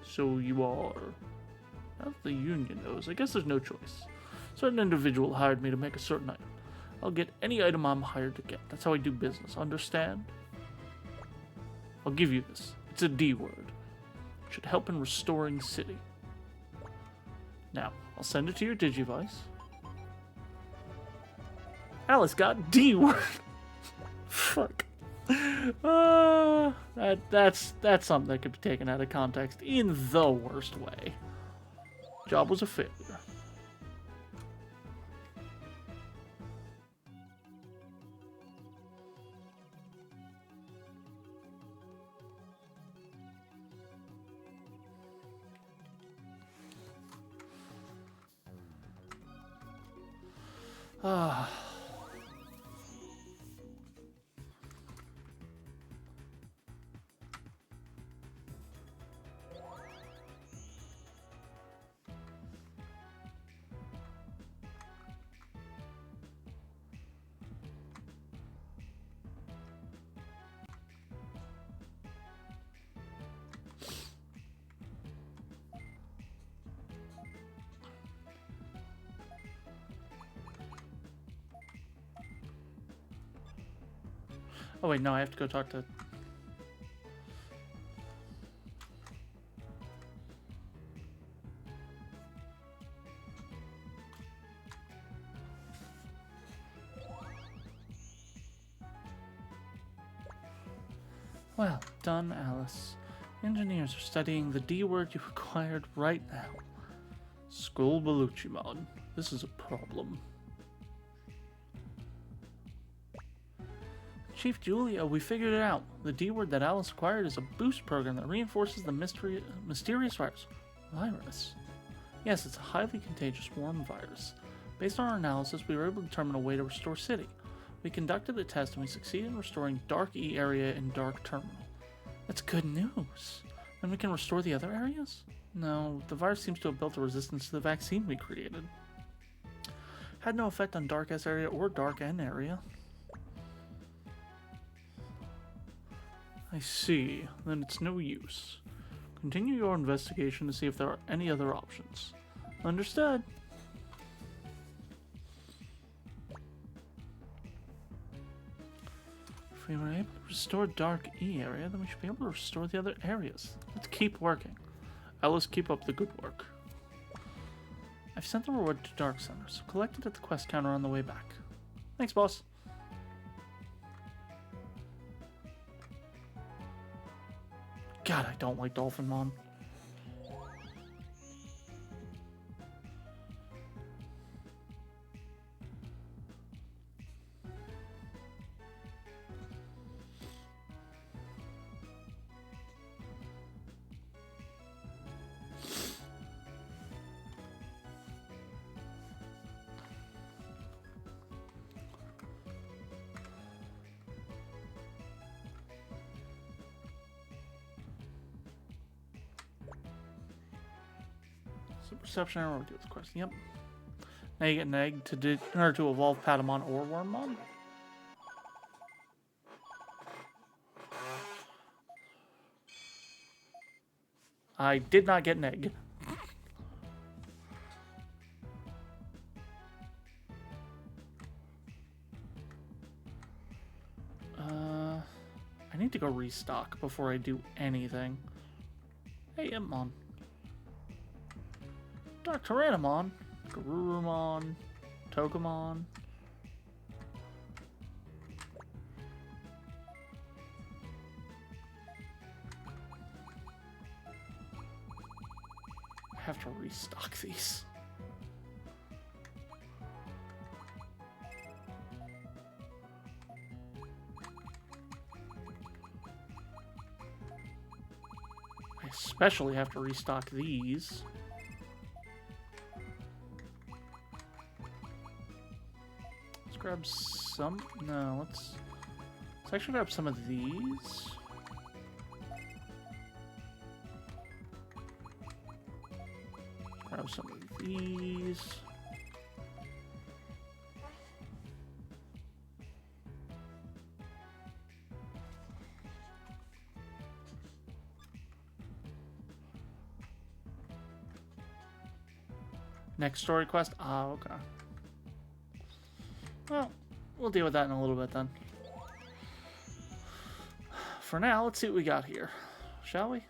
So you are. As the Union knows, I guess there's no choice. A certain individual hired me to make a certain item. I'll get any item I'm hired to get. That's how I do business, understand? I'll give you this. It's a D word. It should help in restoring city. Now, I'll send it to your Digivice. Alyss got D word. Fuck. That's something that could be taken out of context in the worst way. Job was a failure. Ah. Oh wait, no, I have to go talk to... Well done, Alice. Engineers are studying the D word you acquired right now. Skullbaluchimon. This is a problem. Chief Julia, we figured it out. The D word that Alice acquired is a boost program that reinforces the mysterious virus. Virus? Yes, it's a highly contagious worm virus. Based on our analysis, we were able to determine a way to restore City. We conducted a test and we succeeded in restoring Dark E area and Dark Terminal. That's good news. Then we can restore the other areas? No, the virus seems to have built a resistance to the vaccine we created. Had no effect on Dark S area or Dark N area. I see. Then it's no use. Continue your investigation to see if there are any other options. Understood. If we were able to restore Dark E area, then we should be able to restore the other areas. Let's keep working. Alyss, keep up the good work. I've sent the reward to Dark Center, so collect it at the quest counter on the way back. Thanks, boss. God, I don't like Dolphinmon. So perception error will deal with the quest. Yep. Now you get an egg to to evolve Patamon or Wormmon. I did not get an egg. I need to go restock before I do anything. Hey, Imon. Dr. Tyrannamon, Garurumon, Togemon. I have to restock these. I especially have to restock these. Grab some. No, let's actually grab some of these. Grab some of these. Next story quest? Ah, okay. Well, we'll deal with that in a little bit then. For now, let's see what we got here. Shall we?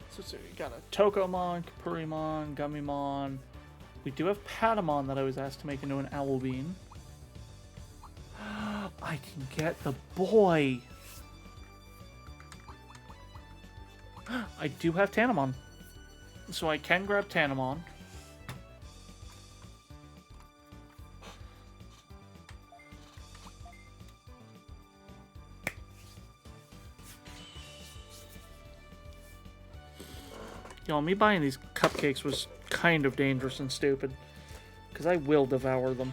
So let's see, we got a Tokomon, Kapurimon, Gummymon. We do have Patamon that I was asked to make into an Owlbean. I can get the boy! I do have Tanamon, so I can grab Tanamon. Yo, me buying these cupcakes was kind of dangerous and stupid, because I will devour them.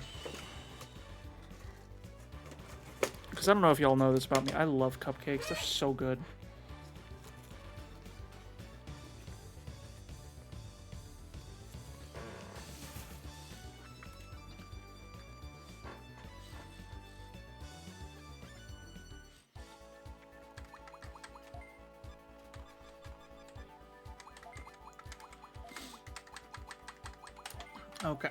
Because I don't know if y'all know this about me, I love cupcakes, they're so good. Okay.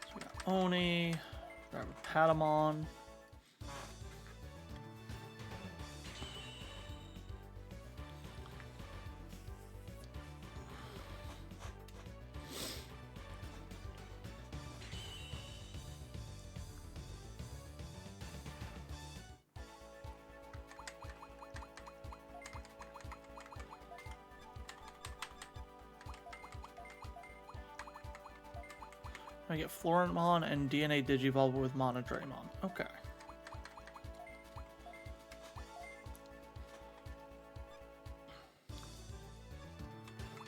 So we got Oni, grab a Patamon. I get Floramon and DNA Digivolve with Monodramon. Okay.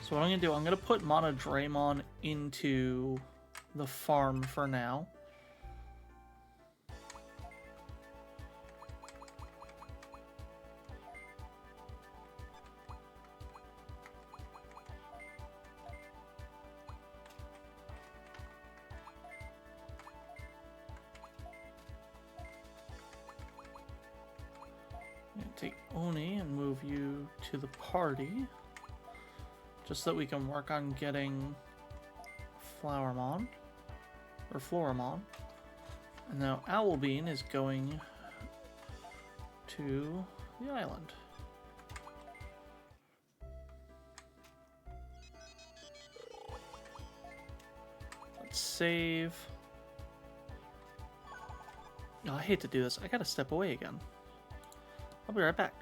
So what I'm gonna do, I'm gonna put Monodramon into the farm for now. I'm gonna take Oni and move you to the party. Just so that we can work on getting Flowermon. Or Floramon. And now Owlbean is going to the island. Let's save. Oh, I hate to do this. I gotta step away again. I'll be right back.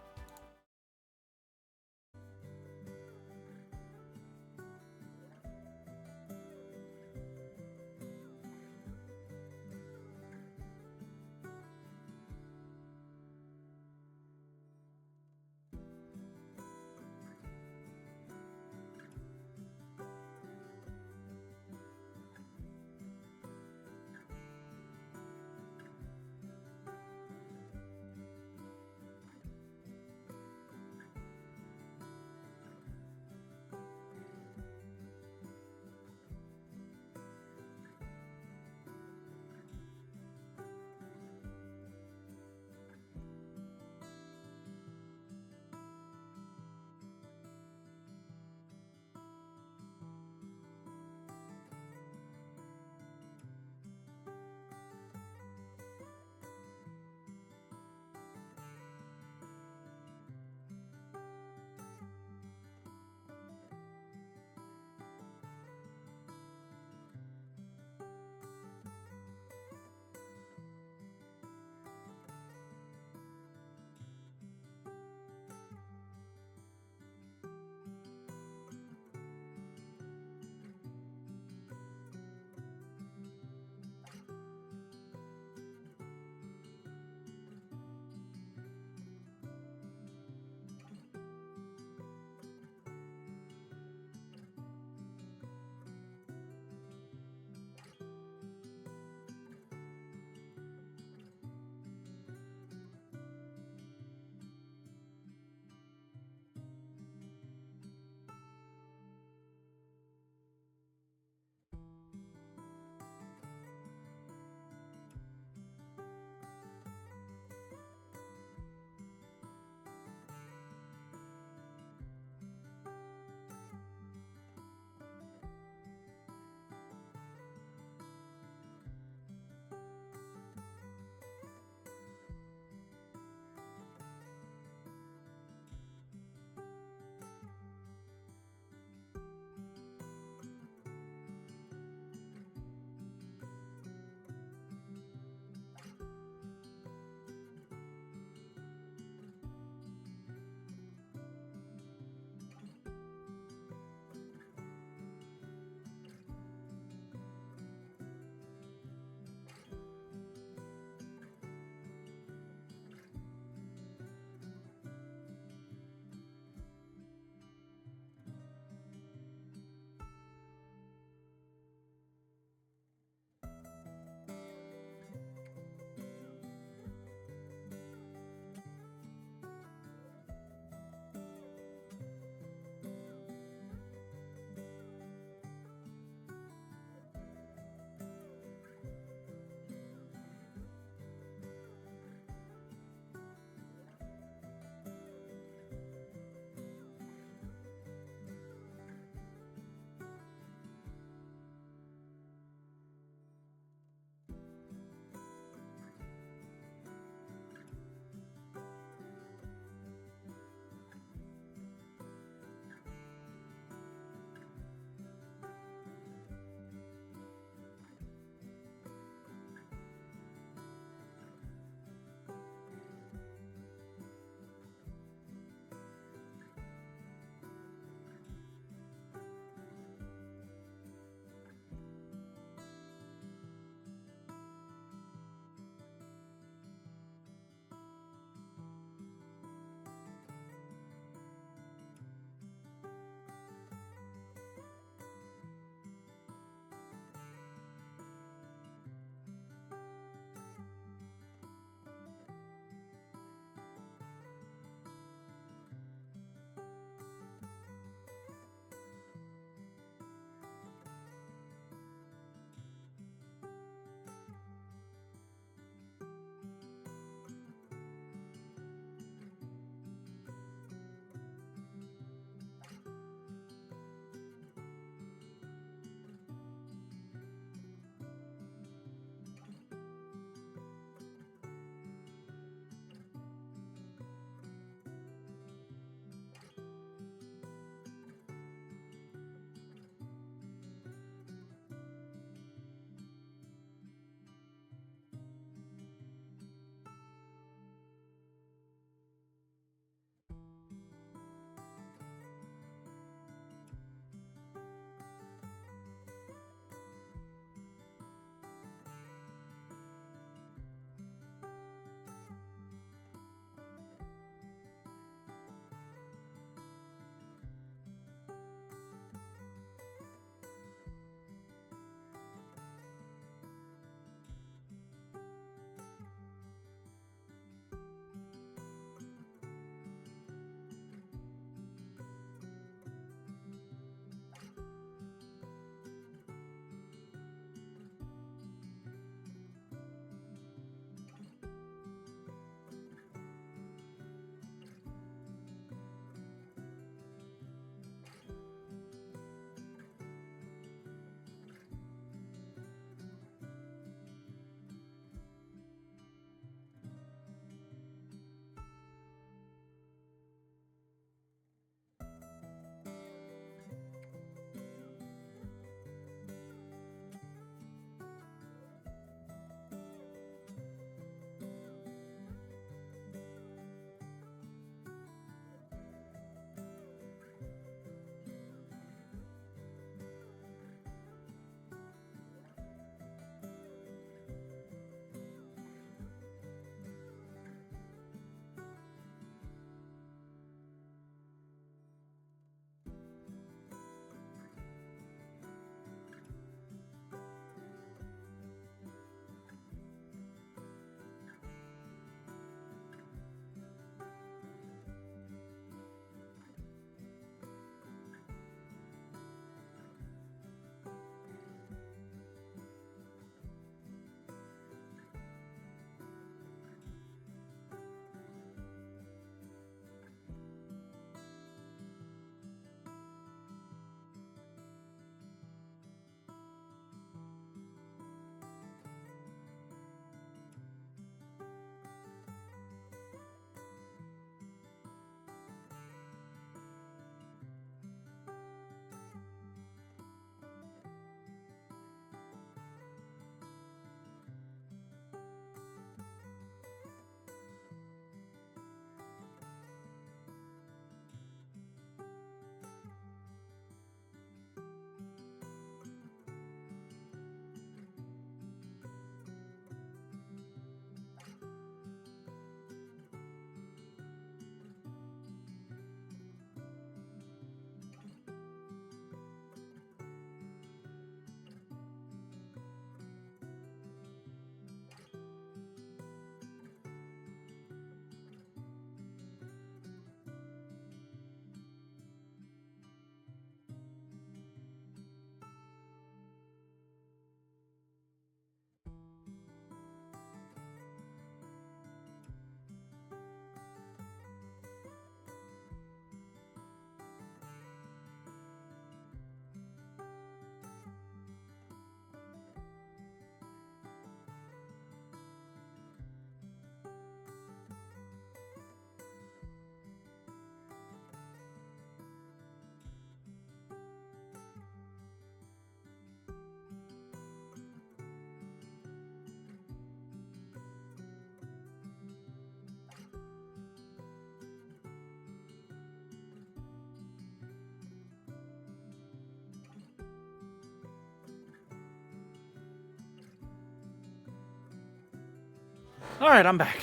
Alright, I'm back.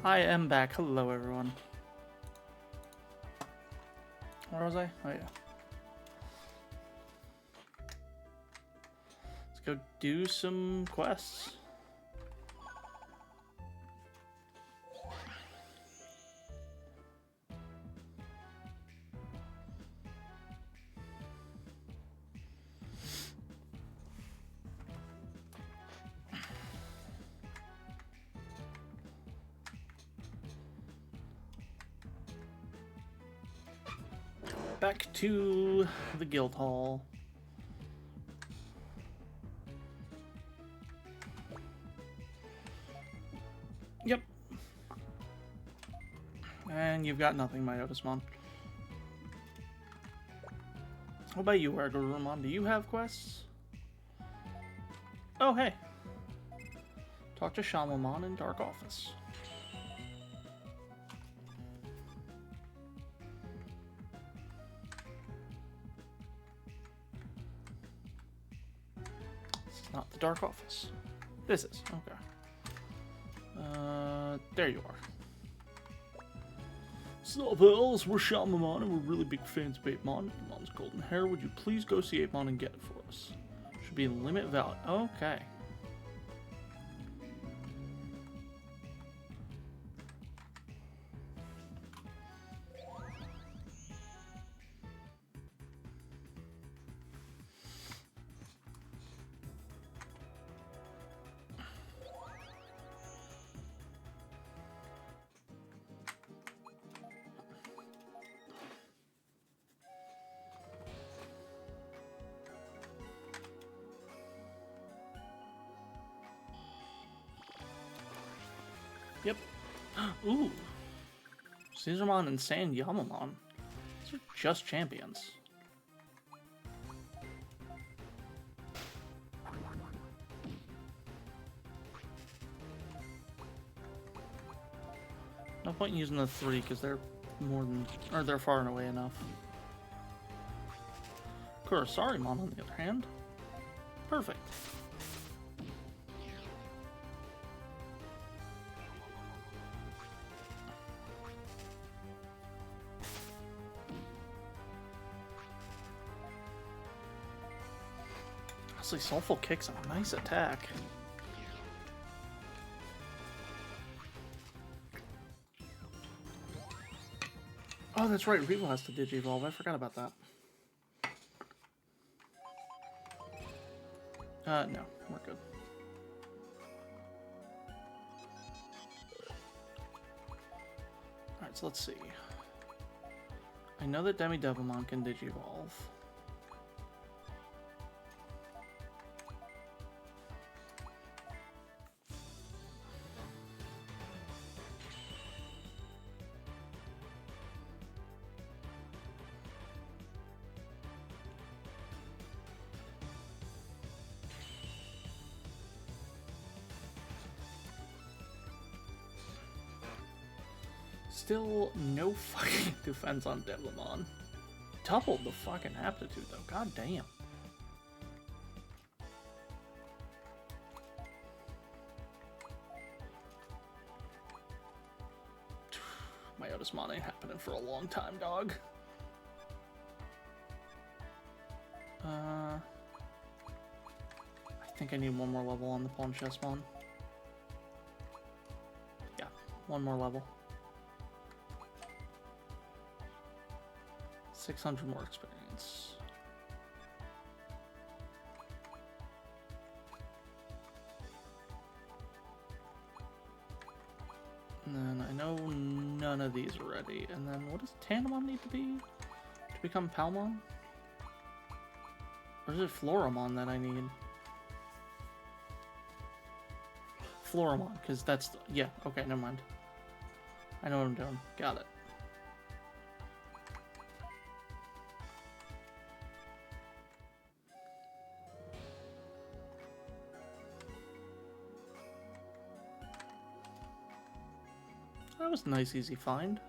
I am back. Hello, everyone. Where was I? Oh, yeah. Let's go do some quests. Back to the guild hall. Yep. And you've got nothing, my Otismon. What about you, Agurumon? Do you have quests? Oh, hey. Talk to Shamamon in Dark Office. Not the Dark Office. This is. Okay. There you are. So, pals, we're Shamamon, and we're really big fans of 8mon. 8mon's golden hair. Would you please go see 8mon and get it for us? Should be in Limit Valley. Okay. Yep. Ooh. Caesarmon and Sand Yamamon. These are just champions. No point in using the 3 because they're more than, or they're far and away enough. Kurosarimon, on the other hand, perfect. Honestly, Soulful Kick's a nice attack. Oh, that's right. Revo has to Digivolve. I forgot about that. No. We're good. Alright, so let's see. I know that Demi-Devimon can Digivolve. Still no fucking defense on Devimon. Doubled the fucking aptitude though, god damn. My Otismon ain't happening for a long time, dog. I think I need one more level on the Pawn Chessmon. Yeah, one more level. 600 more experience. And then I know none of these are ready. And then what does Tandemon need to be to become Palmon? Or is it Floramon that I need? Floramon, because that's the, yeah, okay, never mind. I know what I'm doing. Got it. That was a nice, easy find.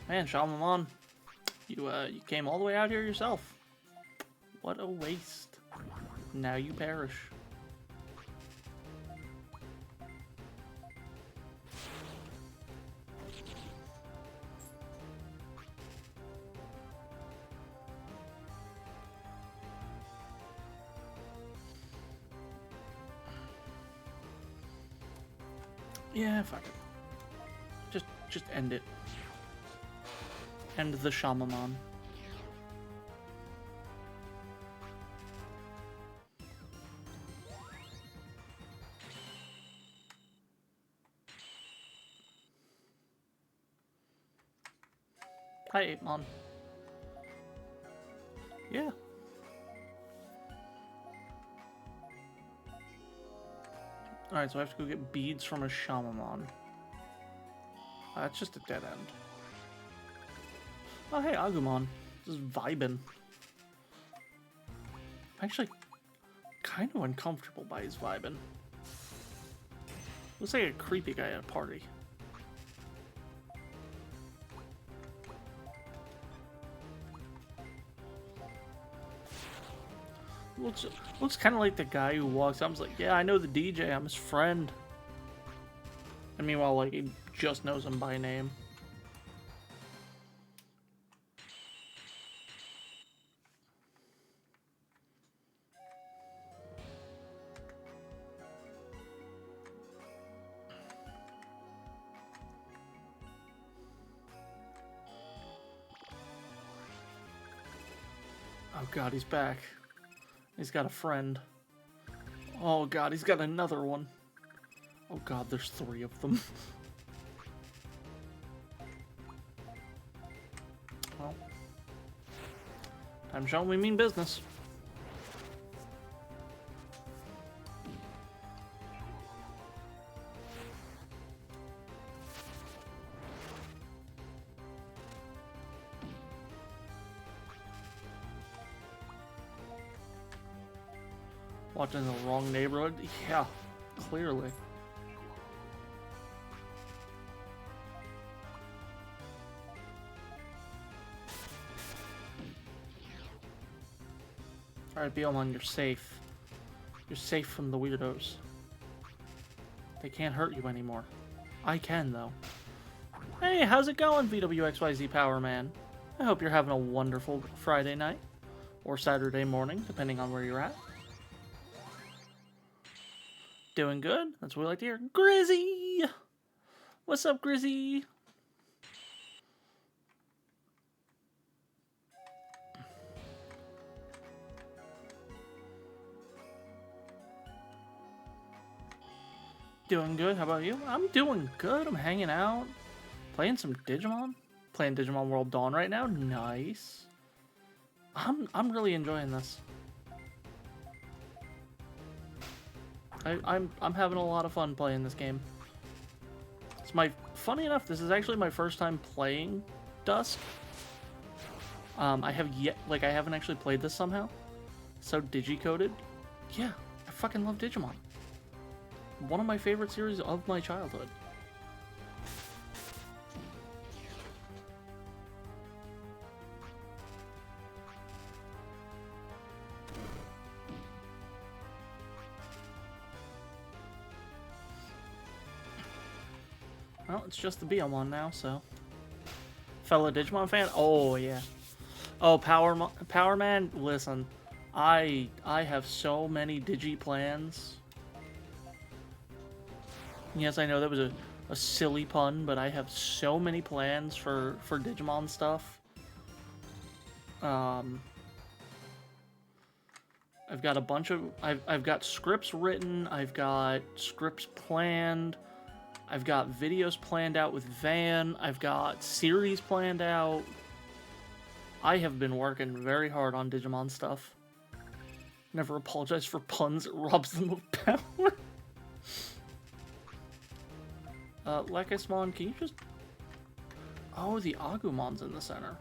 Man, Shamamon, you came all the way out here yourself. What a waste. Now you perish. Yeah, fuck it. Just end it. End the Shaman. Hi, Apemon. Yeah. Alright, so I have to go get beads from a Shaman. It's just a dead end. Oh, hey, Agumon. Just vibing. I'm actually kind of uncomfortable by his vibing. Looks like a creepy guy at a party. Looks kind of like the guy who walks up and is like, yeah, I know the DJ, I'm his friend. And meanwhile, like, he just knows him by name. Oh god, he's back. He's got a friend. Oh god, he's got another one. Oh god, there's 3 of them. Well, time showing we mean business. Watching the wrong neighborhood? Yeah, clearly. Alright, Beelmon, you're safe. You're safe from the weirdos. They can't hurt you anymore. I can, though. Hey, how's it going, VWXYZ Power Man? I hope you're having a wonderful Friday night. Or Saturday morning, depending on where you're at. Doing good? That's what we like to hear. Grizzy! What's up, Grizzy? Doing good. How about you? I'm doing good. I'm hanging out. Playing some Digimon. Playing Digimon World Dawn right now. Nice. I'm really enjoying this. I'm having a lot of fun playing this game. It's funny enough, this is actually my first time playing Dusk. I haven't actually played this somehow. So digicoded. Yeah, I fucking love Digimon. One of my favorite series of my childhood. Well, it's just the Beelmon now, so. Fellow Digimon fan? Oh, yeah. Oh, Power Man, listen. I have so many Digi plans. Yes, I know that was a silly pun, but I have so many plans for Digimon stuff. I've got a bunch of... I've got scripts written, I've got scripts planned, I've got videos planned out with Van, I've got series planned out. I have been working very hard on Digimon stuff. Never apologize for puns, it robs them of power. Lekismon, can you just... Oh, the Agumon's in the center.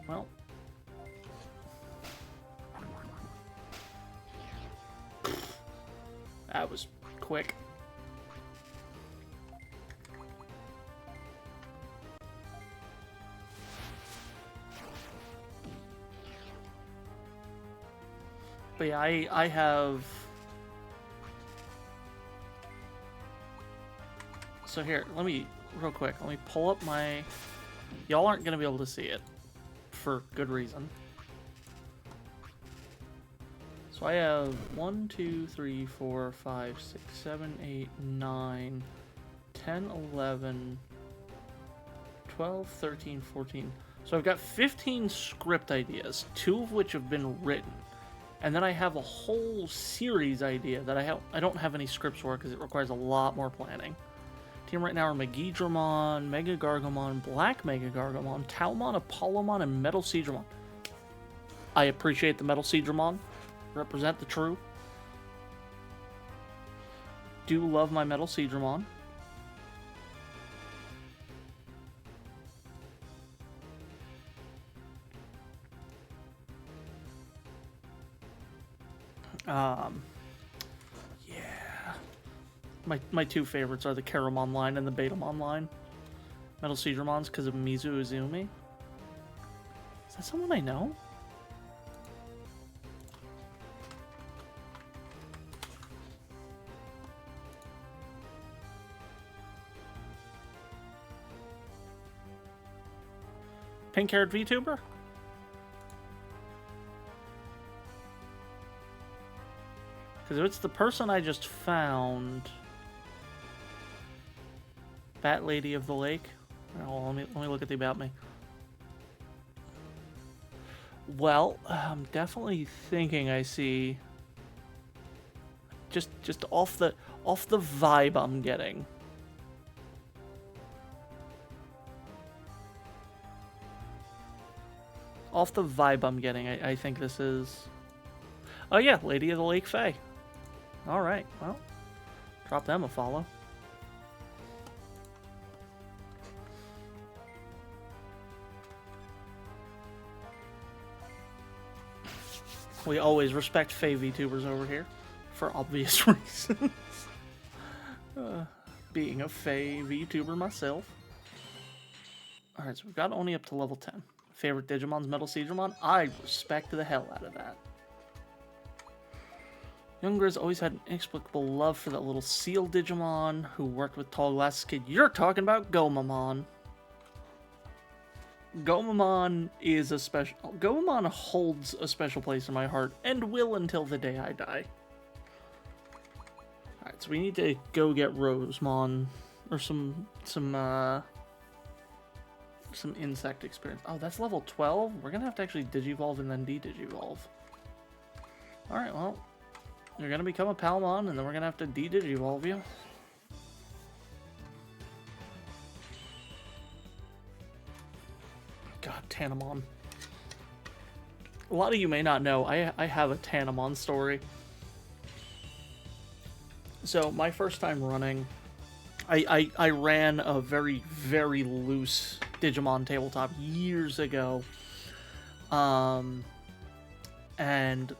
Well. That was quick. But yeah, I have... So here, let me, real quick, let me pull up my... Y'all aren't going to be able to see it, for good reason. So I have 1, 2, 3, 4, 5, 6, 7, 8, 9, 10, 11, 12, 13, 14. So I've got 15 script ideas, 2 of which have been written. And then I have a whole series idea that I don't have any scripts for because it requires a lot more planning. Team right now are Megidramon, Mega Gargomon, Black Mega Gargomon, Talmon, Apollomon, and Metal Seedramon. I appreciate the Metal Seedramon. Represent the true. Do love my Metal Seedramon. Yeah. My 2 favorites are the Karamon line and the Betamon line. Metal Seedramons because of Mizu Izumi. Is that someone I know? Pink-haired VTuber? Because if it's the person I just found... Bat Lady of the Lake? Oh, let me look at the About Me. Well, I'm definitely thinking I see... Just off the vibe I'm getting. Off the vibe I'm getting, I think this is... Oh yeah, Lady of the Lake Fae. Alright, well, drop them a follow. We always respect Fae VTubers over here, for obvious reasons. Being a Fae VTuber myself. Alright, so we've got Oni up to level 10. Favorite Digimon's Metal Seedramon? I respect the hell out of that. Younger's always had an inexplicable love for that little seal Digimon who worked with Tall Glasses Kid. You're talking about Gomamon. Gomamon is a special... Gomamon holds a special place in my heart and will until the day I die. Alright, so we need to go get Rosemon or some insect experience. Oh, that's level 12? We're gonna have to actually Digivolve and then de-Digivolve. Alright, well, you're gonna become a Palmon, and then we're gonna have to de-Digivolve you. God, Tanamon. A lot of you may not know, I have a Tanamon story. So, my first time running, I ran a very, very loose Digimon tabletop years ago. And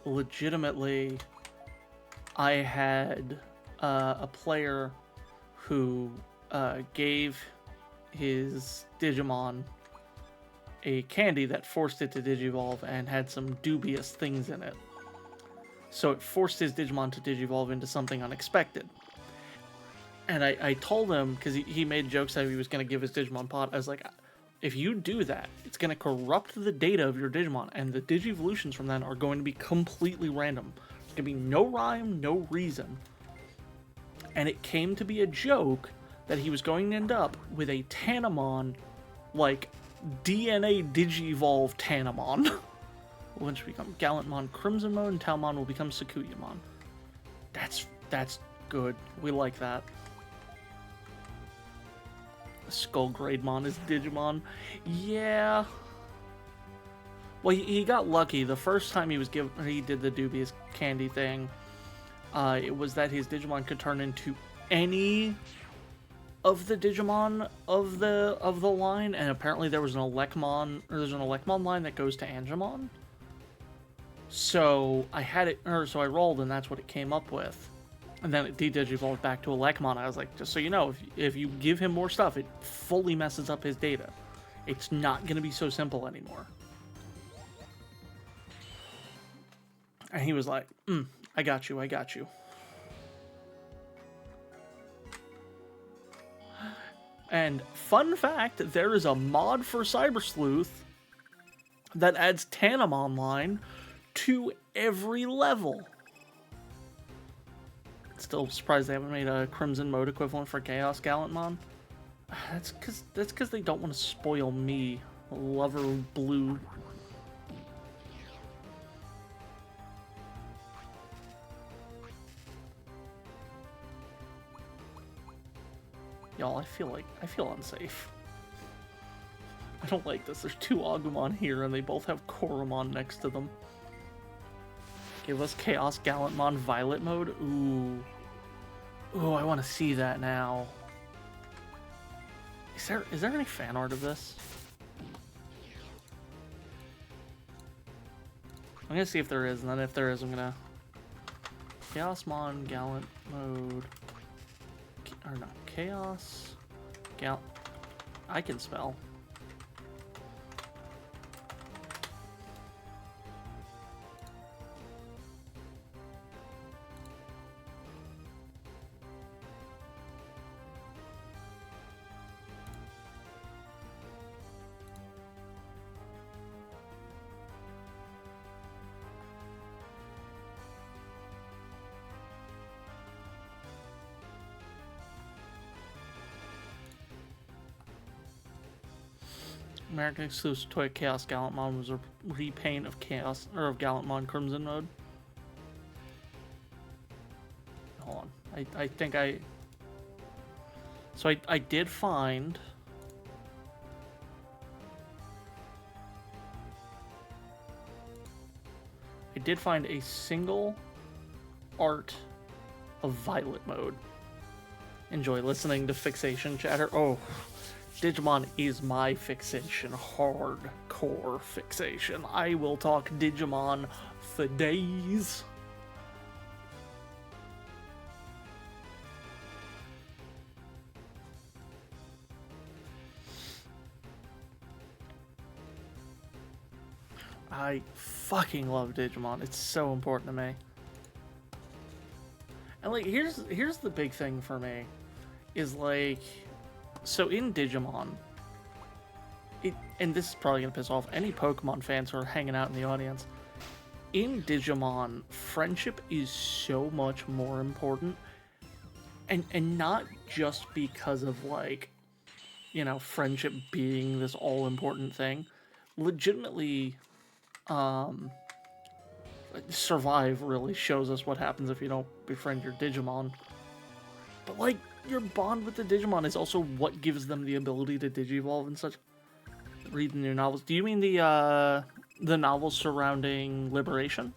legitimately, I had a player who gave his Digimon a candy that forced it to Digivolve and had some dubious things in it. So it forced his Digimon to Digivolve into something unexpected. And I told him, because he made jokes that he was going to give his Digimon pot, I was like, if you do that, it's going to corrupt the data of your Digimon, and the Digivolutions from that are going to be completely random. There's going to be no rhyme, no reason. And it came to be a joke that he was going to end up with a Tanamon, like, DNA Digivolve Tanamon. Will eventually become Gallantmon Crimsonmon, and Talmon will become Sakuyamon. That's good. We like that. Skullgrademon is Digimon. Yeah. Well, he got lucky. The first time he did the dubious candy thing, it was that his Digimon could turn into any of the Digimon of the line, and apparently there's an Elecmon line that goes to Angemon. So I rolled, and that's what it came up with. And then it de-Digivolved back to Elecmon. I was like, just so you know, if you give him more stuff, it fully messes up his data. It's not going to be so simple anymore. And he was like, I got you, I got you. And fun fact, there is a mod for Cyber Sleuth that adds Tandem Online to every level. Still surprised they haven't made a Crimson mode equivalent for Chaos Gallantmon. That's because they don't want to spoil me, lover of blue. Y'all, I feel unsafe. I don't like this. There's two Agumon here, and they both have Koromon next to them. Give us Chaos Gallantmon Violet mode. Ooh. Ooh, I want to see that now. Is there any fan art of this? I'm gonna see if there is, and then if there is, I'm gonna Chaosmon Gallant mode. Or no, Chaos Gal. I can spell. American exclusive toy Chaos Gallantmon was a repaint of Chaos or of Gallantmon Crimson mode. Hold on, I think I. So I did find. I did find a single art of Violet mode. Enjoy listening to Fixation chatter. Oh. Digimon is my fixation, hardcore fixation. I will talk Digimon for days. I fucking love Digimon. It's so important to me. And like, here's the big thing for me, is like. So in Digimon, and this is probably going to piss off any Pokemon fans who are hanging out in the audience, in Digimon, friendship is so much more important, and not just because of, like, you know, friendship being this all-important thing. Legitimately, Survive really shows us what happens if you don't befriend your Digimon. But, like, your bond with the Digimon is also what gives them the ability to digivolve and such. Reading your novels. Do you mean the novels surrounding Liberation?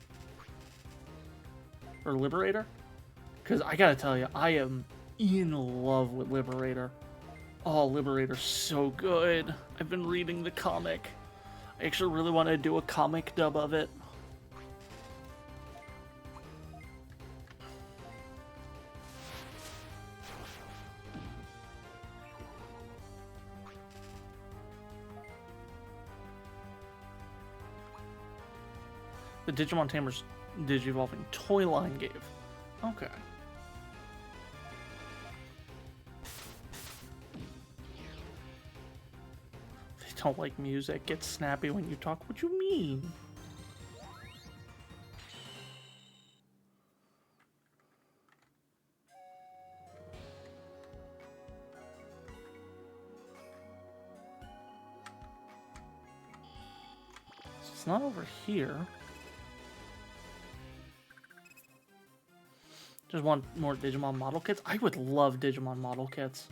Or Liberator? Because I gotta tell you, I am in love with Liberator. Oh, Liberator's so good. I've been reading the comic. I actually really want to do a comic dub of it. The Digimon Tamers Digivolving toy line gave. Okay. They don't like music. Get snappy when you talk. What you mean? So it's not over here. Just want more Digimon model kits? I would love Digimon model kits.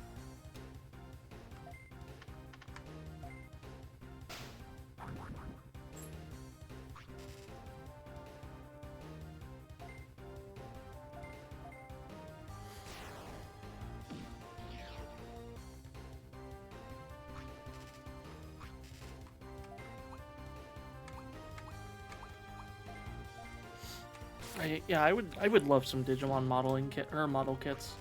Yeah, I would love some Digimon modeling kit or model kits.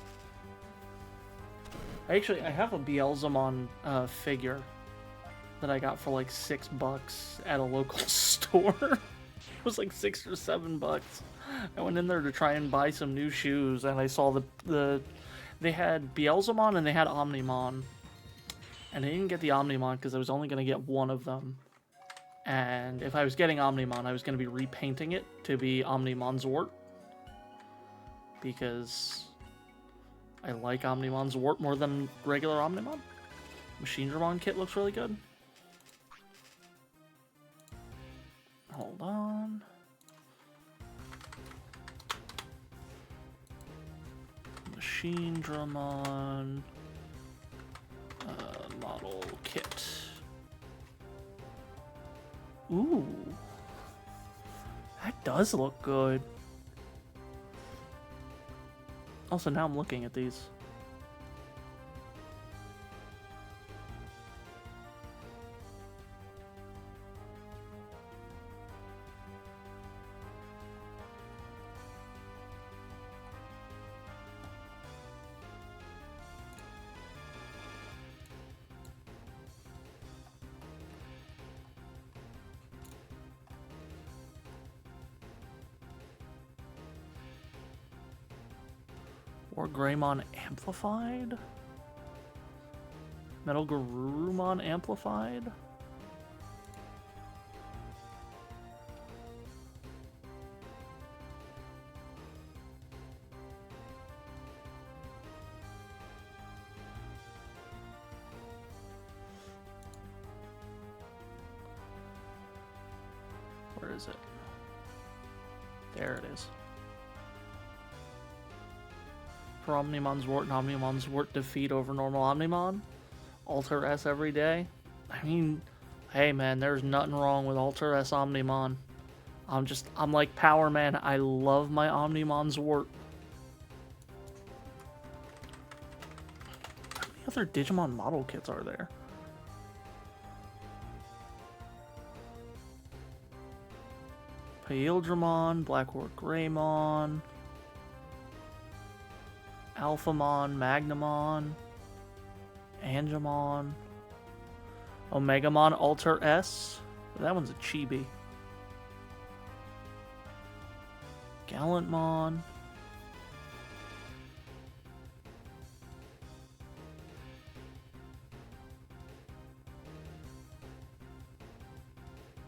I have a Beelzemon figure that I got for like $6 at a local store. was like $6 or $7. I went in there to try and buy some new shoes, and I saw they had Beelzemon and they had Omnimon. And I didn't get the Omnimon because I was only going to get one of them. And if I was getting Omnimon, I was going to be repainting it to be Omnimon Zwart. Because I like Omnimon Zwart more than regular Omnimon. Machine Dramon kit looks really good. Hold on. Machine Dramon model kit. Ooh. That does look good. Also, now I'm looking at these. Or Greymon Amplified? Metal Garurumon Amplified? Where is it? There it is. For Omnimon Zwart and Omnimon Zwart defeat over normal Omnimon. Alter S every day. I mean, hey man, there's nothing wrong with Alter S Omnimon. I'm like Power Man. I love my Omnimon Zwart. How many other Digimon model kits are there? Paildramon, Blackwood Greymon, Alphamon, Magnamon, Angemon, Omegamon Alter S. That one's a chibi. Gallantmon.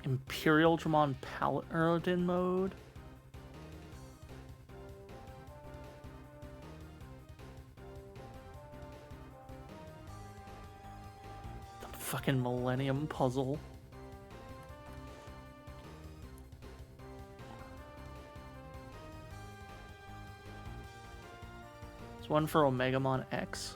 Imperial Dramon Paladin mode. The fucking Millennium Puzzle. There's one for Omegamon X.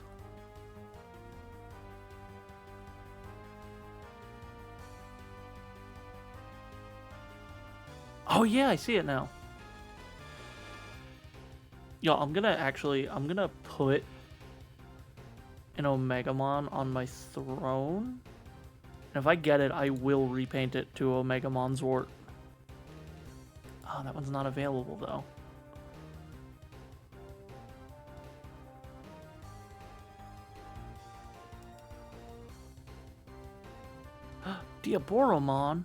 Oh yeah, I see it now. Yo, I'm gonna put an Omegamon on my throne. And if I get it, I will repaint it to Omegamon Zwart. Oh, that one's not available though. Diaboromon.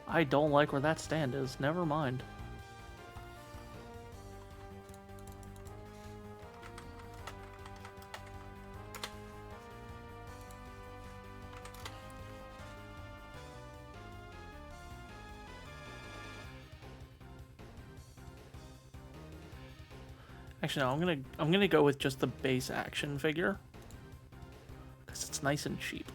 I don't like where that stand is. Never mind. Actually, no, I'm gonna go with just the base action figure because it's nice and cheap.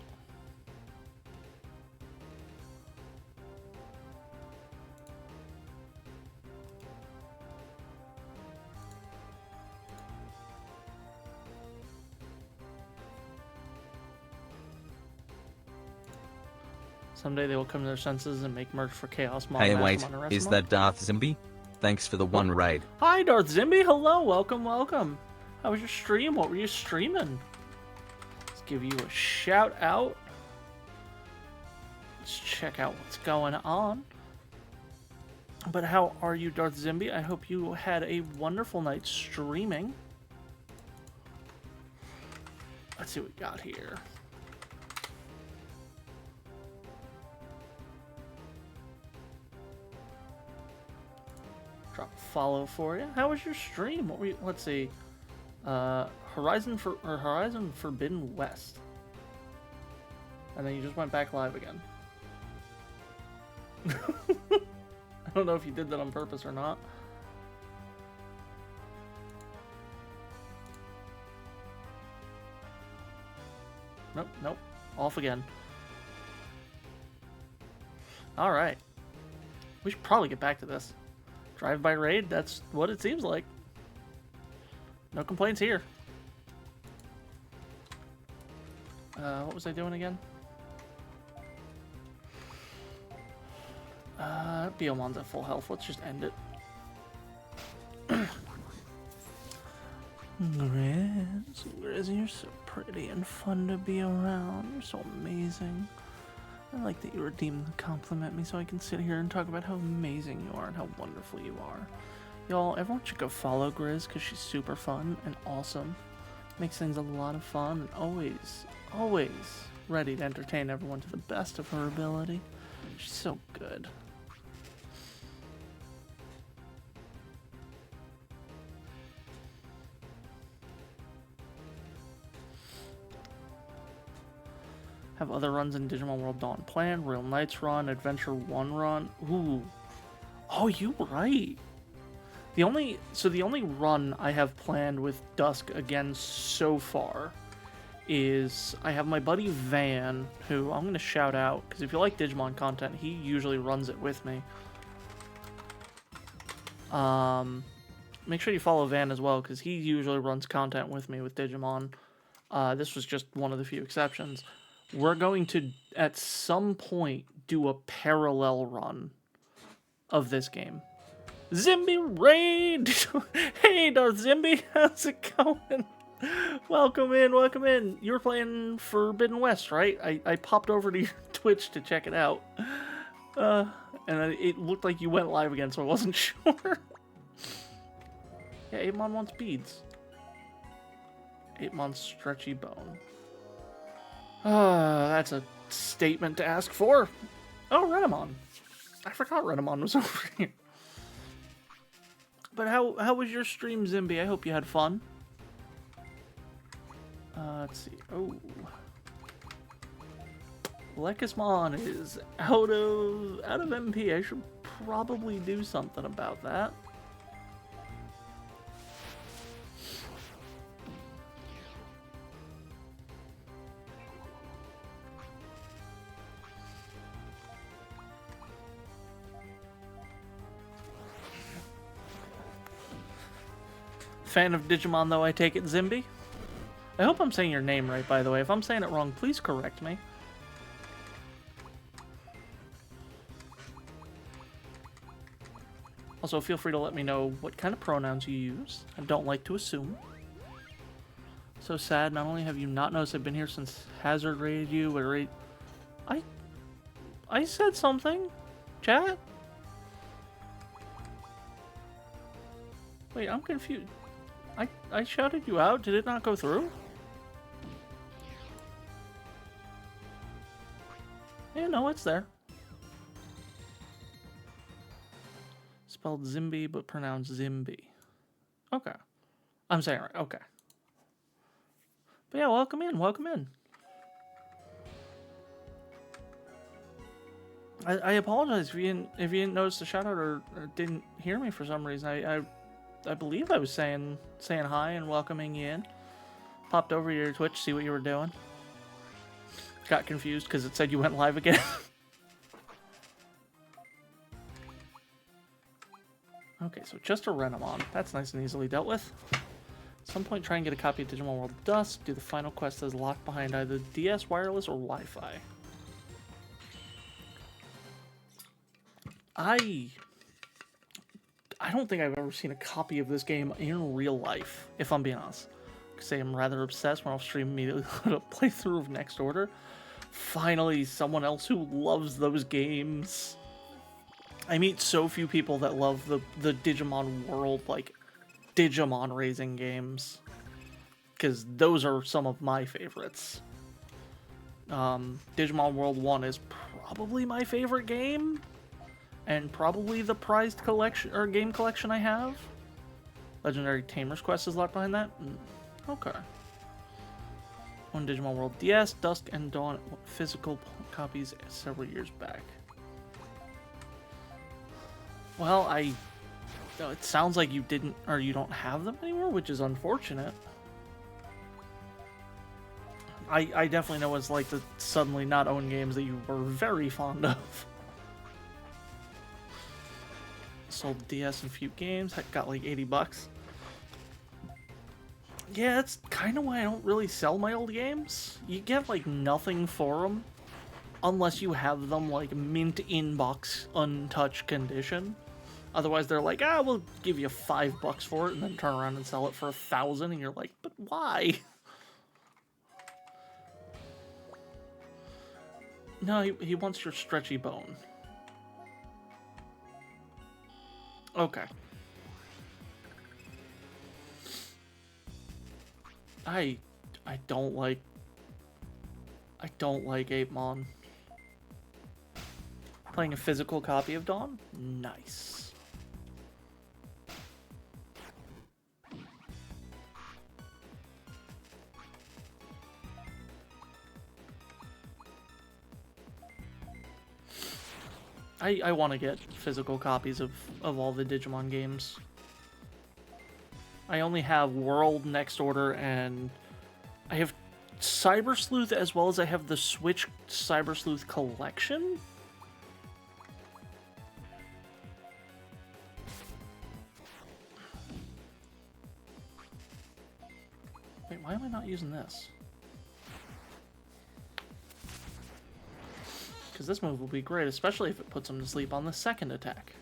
Someday they will come to their senses and make merch for Chaos Mod. Hey, wait, Mastermon, and is Restimon. that Darth Zimby? Thanks for the one raid. Hi, Darth Zimby. Hello, welcome, welcome. How was your stream? What were you streaming? Let's give you a shout out. Let's check out what's going on. But how are you, Darth Zimby? I hope you had a wonderful night streaming. Let's see what we got here. Drop a follow for you. How was your stream? What were you, let's see. Horizon Forbidden West. And then you just went back live again. I don't know if you did that on purpose or not. Nope. Off again. Alright. We should probably get back to this. Drive-by raid, that's what it seems like. No complaints here. What was I doing again? Biomon's at full health. Let's just end it. Grizz, you're so pretty and fun to be around. You're so amazing. I like that you were deemed to compliment me so I can sit here and talk about how amazing you are and how wonderful you are. Y'all, everyone should go follow Grizz because she's super fun and awesome. Makes things a lot of fun and always ready to entertain everyone to the best of her ability. She's so good. Have other runs in Digimon World Dawn planned. Real Knights run, Adventure 1 run. Ooh. Oh, you right. The only run I have planned with Dusk again so far is I have my buddy Van, who I'm going to shout out, because if you like Digimon content, he usually runs it with me. Make sure you follow Van as well, because he usually runs content with me with Digimon. This was just one of the few exceptions. We're going to, at some point, do a parallel run of this game. Zimby Raid! Hey, Darth Zimby, how's it going? Welcome in. You were playing Forbidden West, right? I popped over to your Twitch to check it out. And it looked like you went live again, so I wasn't sure. Yeah, 8mon wants beads. 8mon stretchy bone. That's a statement to ask for. Oh, Renamon. I forgot Renamon was over here. But how was your stream, Zimby? I hope you had fun. Let's see. Oh. Lekismon is out of MP. I should probably do something about that. Fan of Digimon, though, I take it, Zimby? I hope I'm saying your name right, by the way. If I'm saying it wrong, please correct me. Also, feel free to let me know what kind of pronouns you use. I don't like to assume. So sad, not only have you not noticed I've been here since Hazard raided you, but I said something. Chat? Wait, I'm confused. I shouted you out. Did it not go through? Yeah, no, it's there. Spelled Zimby, but pronounced Zimby. Okay. I'm saying it right. Okay. But yeah, welcome in. I apologize if you didn't notice the shout out or didn't hear me for some reason. I believe I was saying hi and welcoming you in. Popped over your Twitch, see what you were doing. Got confused because it said you went live again. Okay, so just a Renamon. That's nice and easily dealt with. At some point, try and get a copy of Digimon World Dusk. Do the final quest as locked behind either DS, wireless, or Wi-Fi. I don't think I've ever seen a copy of this game in real life, if I'm being honest. Because I'm rather obsessed when I'll stream immediately a playthrough of Next Order. Finally, someone else who loves those games. I meet so few people that love the Digimon world, like Digimon raising games. Because those are some of my favorites. Digimon World 1 is probably my favorite game. and probably the prized collection or game collection I have. Legendary Tamer's Quest is locked behind that. Okay. One Digimon World DS, Dusk, and Dawn physical copies several years back. Well, it sounds like you didn't, or you don't have them anymore, which is unfortunate. I definitely know it's like to suddenly not own games that you were very fond of. Sold DS and a few games, got like 80 bucks. Yeah, that's kind of why I don't really sell my old games. You get like nothing for them unless you have them like mint inbox untouched condition. Otherwise they're like, we'll give you $5 for it, and then turn around and sell it for 1,000, and you're like, but why? No, he wants your stretchy bone. Okay. I don't like 8mon. Playing a physical copy of Dawn? Nice. I want to get physical copies of all the Digimon games. I only have World, Next Order, and I have Cyber Sleuth, as well as I have the Switch Cyber Sleuth collection. Wait, why am I not using this? Because this move will be great, especially if it puts him to sleep on the second attack.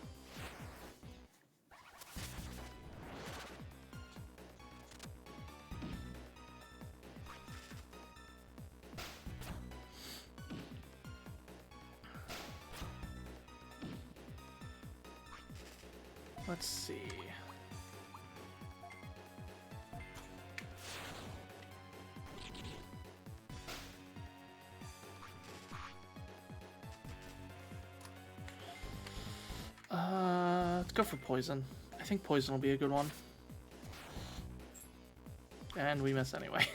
Let's see. Let's go for poison. I think poison will be a good one. And we miss anyway.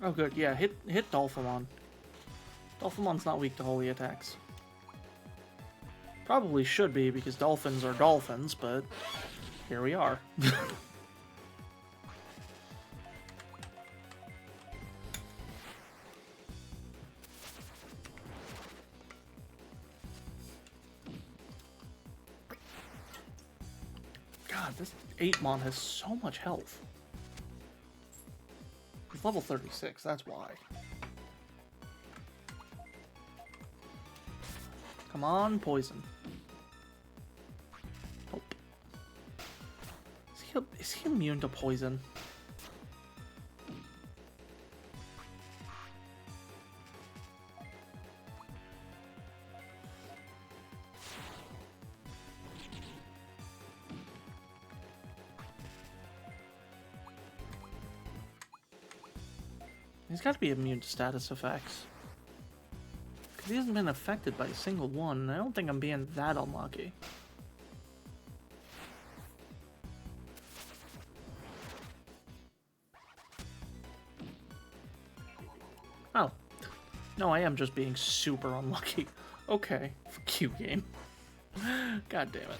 Oh good, yeah, hit Dolphimon. Dolphimon's not weak to holy attacks. Probably should be, because dolphins are dolphins, but here we are. God, this 8mon has so much health. He's level 36, that's why. Come on, poison. Nope. Is he immune to poison? He's got to be immune to status effects. He hasn't been affected by a single one, and I don't think I'm being that unlucky. Oh. No, I am just being super unlucky. Okay. Cute game. God damn it.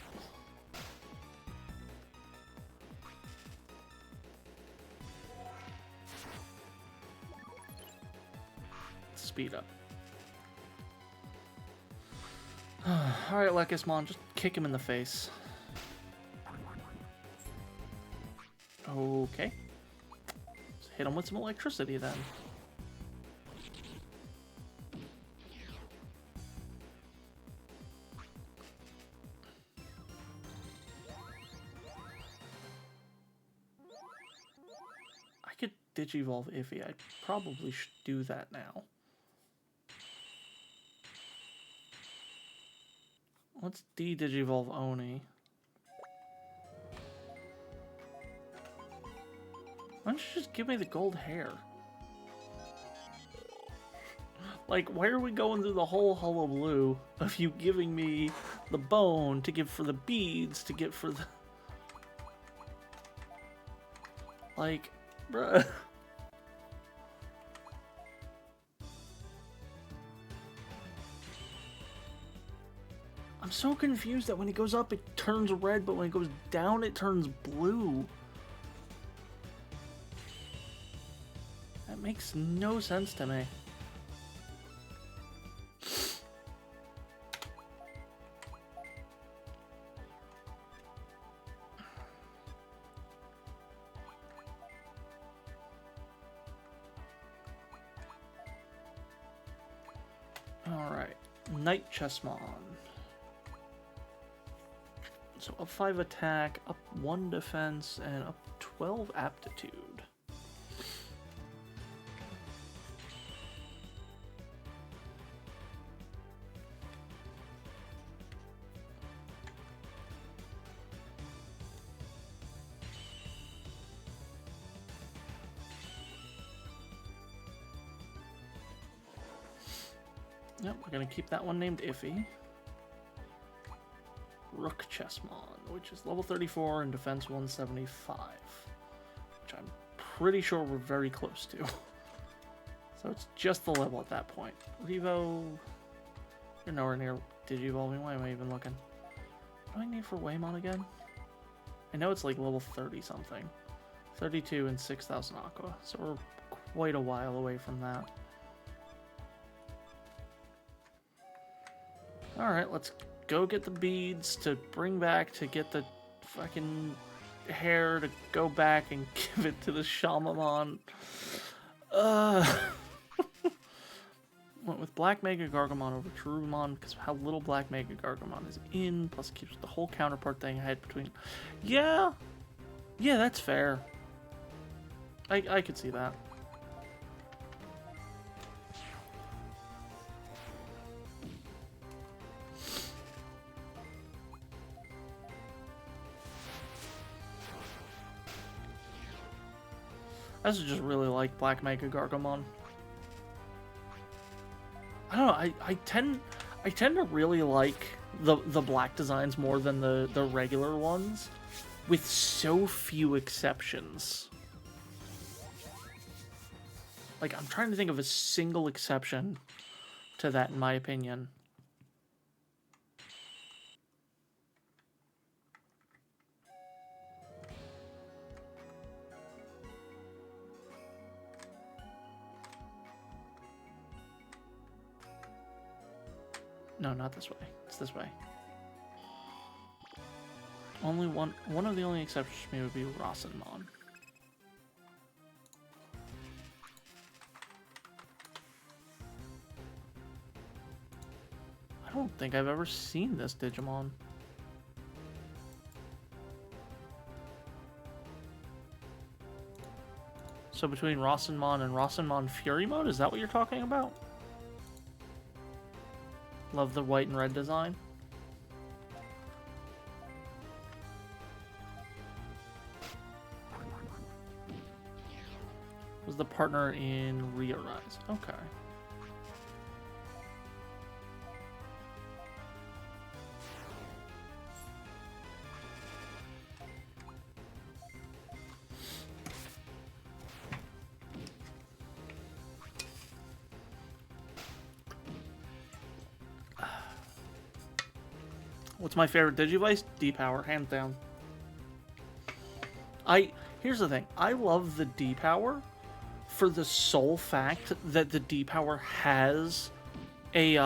Speed up. Alright, Lekismon, just kick him in the face. Okay. Let's hit him with some electricity then. I could Digivolve Iffy. I probably should do that now. Let's de-digivolve Oni. Why don't you just give me the gold hair? Like, why are we going through the whole hullabaloo of you giving me the bone to give for the beads to get for the... Like, bruh. I'm so confused that when it goes up, it turns red, but when it goes down, it turns blue. That makes no sense to me. Alright, Knight Chessmon. So up 5 attack, up 1 defense, and up 12 aptitude. Yep, we're gonna keep that one named Iffy. Rook Chessmon, which is level 34 and defense 175. Which I'm pretty sure we're very close to. So it's just the level at that point. Revo... You're nowhere near Digivolving. Why am I even looking? What do I need for Waymon again? I know it's like level 30 something. 32 and 6,000 Aqua. So we're quite a while away from that. Alright, let's go get the beads to bring back to get the fucking hair to go back and give it to the Shamamon. Went with Black Mega Gargamon over Trumon because of how little Black Mega Gargamon is in, plus it keeps the whole counterpart thing ahead between... Yeah! Yeah, that's fair. I could see that. I also just really like Black Mega Gargamon. I don't know, I tend to really like the black designs more than the regular ones, with so few exceptions. Like, I'm trying to think of a single exception to that, in my opinion. No, not this way. It's this way. Only one of the only exceptions for me would be Rosenmon. I don't think I've ever seen this Digimon. So between Rosenmon and Rosenmon Fury Mode, is that what you're talking about? Love the white and red design. Was the partner in Rearise. Okay. What's my favorite Digivice? D-Power, hands down. Here's the thing. I love the D-Power for the sole fact that the D-Power has a,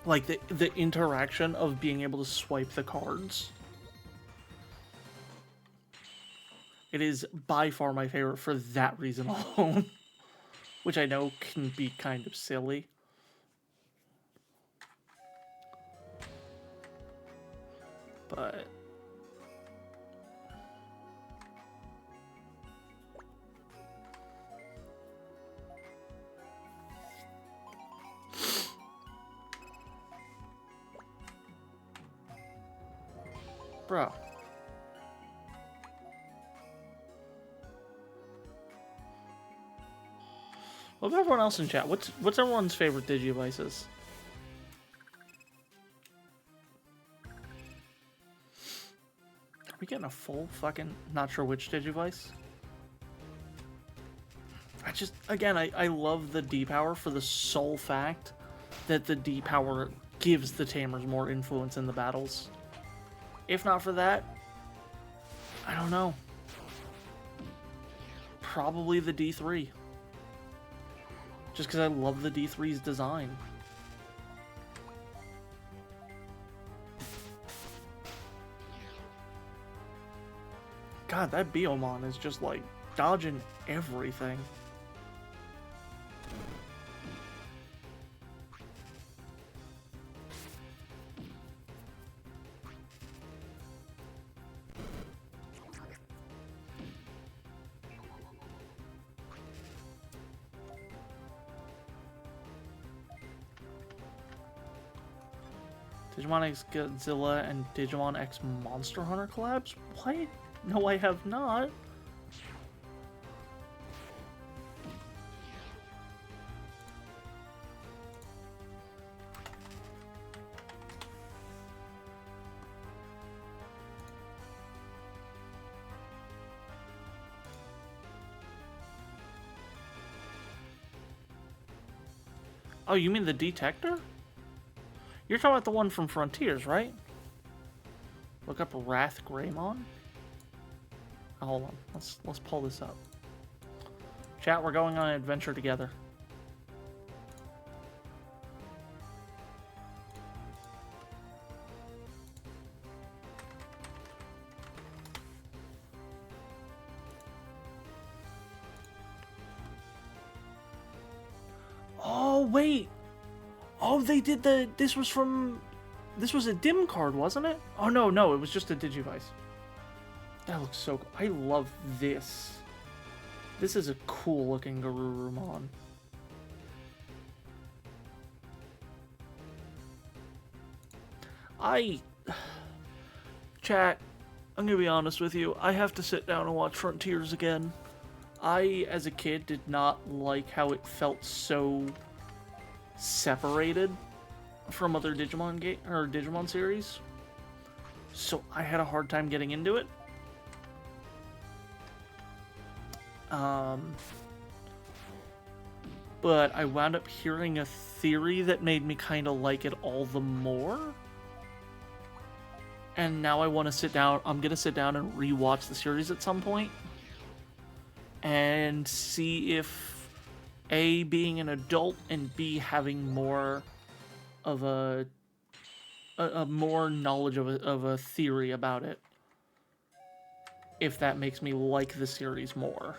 like, the interaction of being able to swipe the cards. It is by far my favorite for that reason alone. Which I know can be kind of silly. But... Bro. What about everyone else in chat? What's everyone's favorite Digivices? Are we getting a full fucking not sure which Digivice? I love the D-Power for the sole fact that the D-Power gives the Tamers more influence in the battles. If not for that, I don't know. Probably the D3. Just because I love the D3's design. God, that Biomon is just like dodging everything. Digimon X Godzilla and Digimon X Monster Hunter collabs? What? No, I have not. Oh, you mean the Detector? You're talking about the one from Frontiers, right? Look up Wrath Greymon. Oh, hold on. Let's pull this up. Chat, we're going on an adventure together. Oh, wait. Oh, they did the... This was a dim card, wasn't it? Oh, no, it was just a Digivice. That looks so... I love this. This is a cool-looking Garurumon. Chat, I'm gonna be honest with you. I have to sit down and watch Frontiers again. I, as a kid, did not like how it felt so separated from other Digimon series. So I had a hard time getting into it. But I wound up hearing a theory that made me kind of like it all the more. And now I want to sit down. I'm going to sit down and rewatch the series at some point. And see if A, being an adult, and B, having more of a more knowledge of a theory about it, if that makes me like the series more.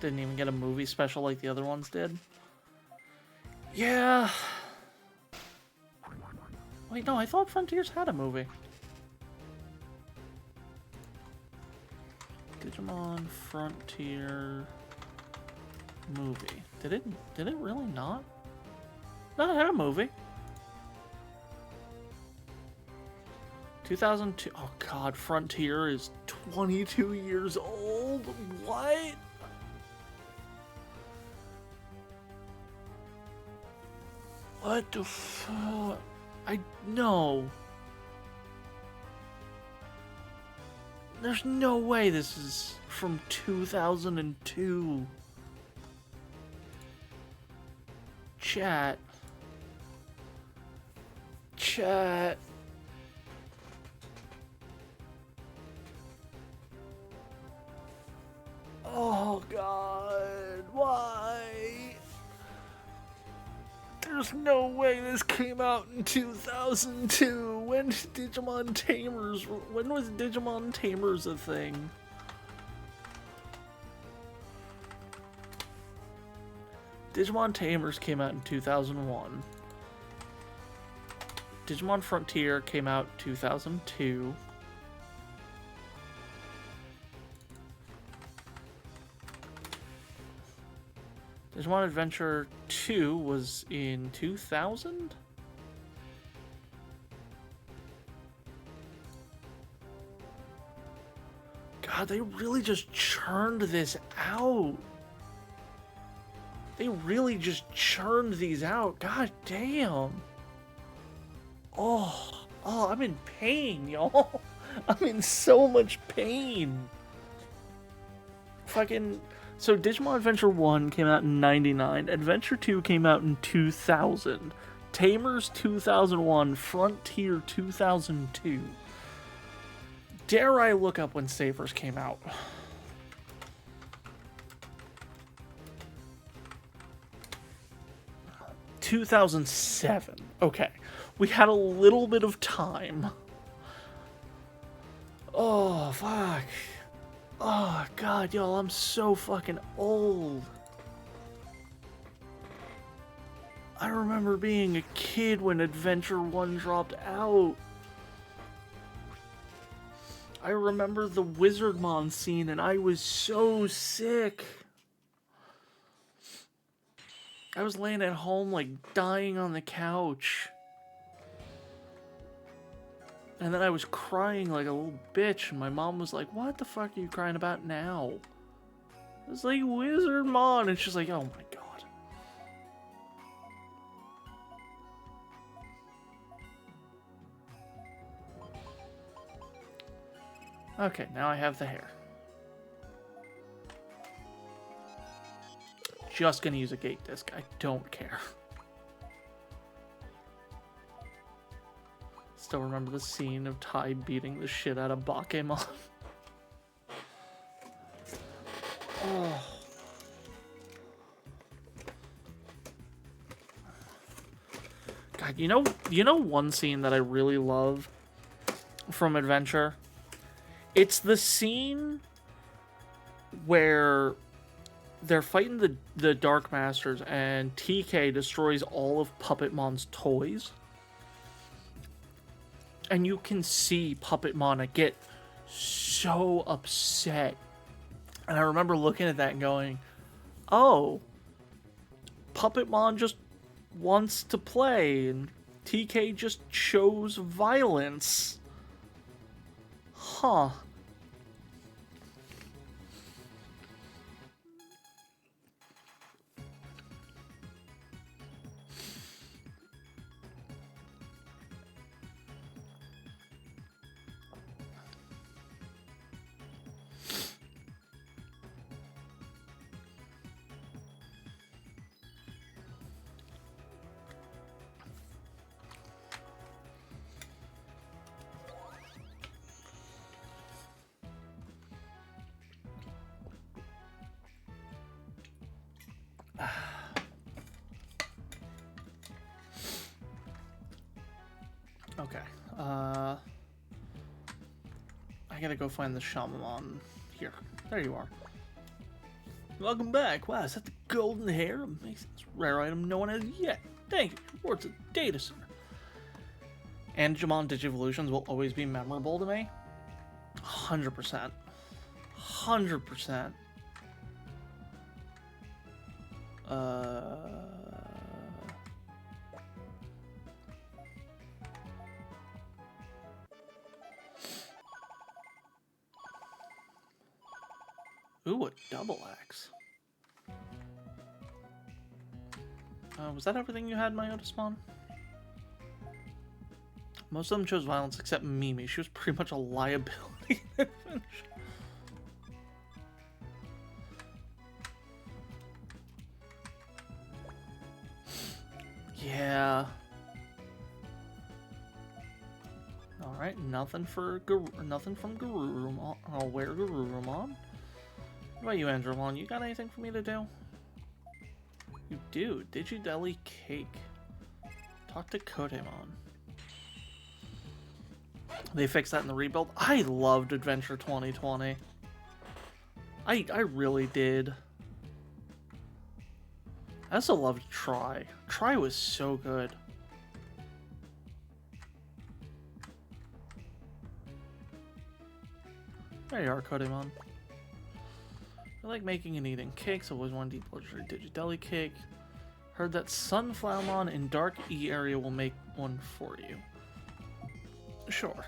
Didn't even get a movie special like the other ones did. Yeah. Wait, no, I thought Frontiers had a movie. Digimon Frontier movie. Did it really not? No, it had a movie. 2002. Oh god, Frontier is 22 years old. What? What the fuck? No. There's no way this is from 2002. Chat. Oh god, why? There's no way this came out in 2002. When was Digimon Tamers a thing? Digimon Tamers came out in 2001. Digimon Frontier came out 2002. Digimon Adventure 2 was in 2000? God, they really just churned this out. They really just churned these out. God damn. Oh, I'm in pain, y'all. I'm in so much pain. Fucking... So Digimon Adventure 1 came out in 99. Adventure 2 came out in 2000. Tamers 2001. Frontier 2002. Dare I look up when Savers came out? 2007. Okay. We had a little bit of time. Oh, fuck. Oh, God, y'all, I'm so fucking old. I remember being a kid when Adventure 1 dropped out. I remember the Wizardmon scene, and I was so sick. I was laying at home, like, dying on the couch. And then I was crying like a little bitch, and my mom was like, what the fuck are you crying about now? It's like Wizardmon, and she's like, oh my god. Okay, now I have the hair. Just gonna use a gate disc, I don't care. Still remember the scene of Tai beating the shit out of Bakemon. Oh. God, you know one scene that I really love from Adventure? It's the scene where they're fighting the Dark Masters and TK destroys all of Puppetmon's toys. And you can see Puppetmon get so upset. And I remember looking at that and going, oh, Puppetmon just wants to play, and TK just chose violence. Huh. Okay. I gotta go find the Shaman here. There you are. Welcome back. Wow, is that the golden hair? Amazing. It's a rare item no one has yet. Thank you. Rewards a data center. And Digimon Digivolutions will always be memorable to me. 100%. 100%. Ooh, a double axe. Was that everything you had, Myotismon? Most of them chose violence except Mimi. She was pretty much a liability. Yeah. All right, nothing from Garurumon. I'll wear Garurumon. What about you, Andromon? You got anything for me to do? You do. Digideli Cake. Talk to Kodemon. They fixed that in the rebuild. I loved Adventure 2020. I really did. I also loved Try. Try was so good. There you are, Kodemon. I like making and eating cakes. Always wanted to eat legendary Digideli cake. Heard that Sunflowermon in Dark E area will make one for you. Sure.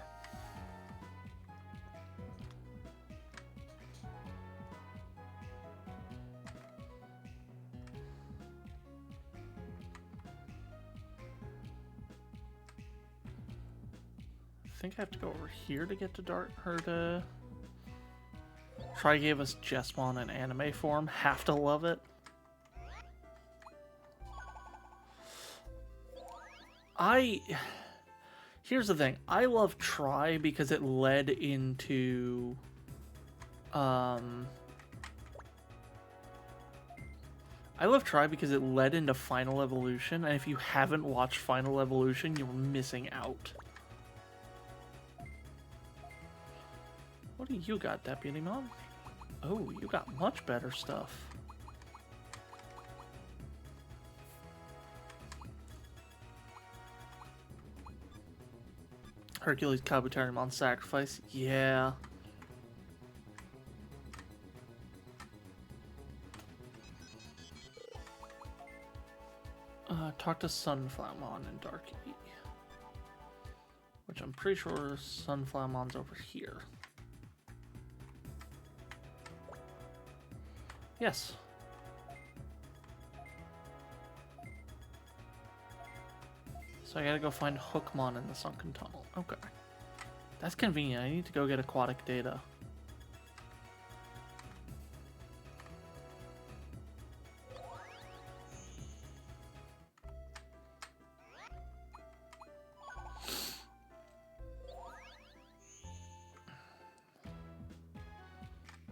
I think I have to go over here to get to Dark, or to... Try gave us Jessmon in anime form. Have to love it. Here's the thing. I love Try because it led into... I love Try because it led into Final Evolution, and if you haven't watched Final Evolution, you're missing out. What do you got, Deputy Mom? Oh, you got much better stuff. Hercules Kabuterimon sacrifice? Yeah. Talk to Sunflowermon in Dark E. Which I'm pretty sure Sunflowermon's over here. Yes. So I gotta go find Hookmon in the sunken tunnel. Okay. That's convenient. I need to go get aquatic data.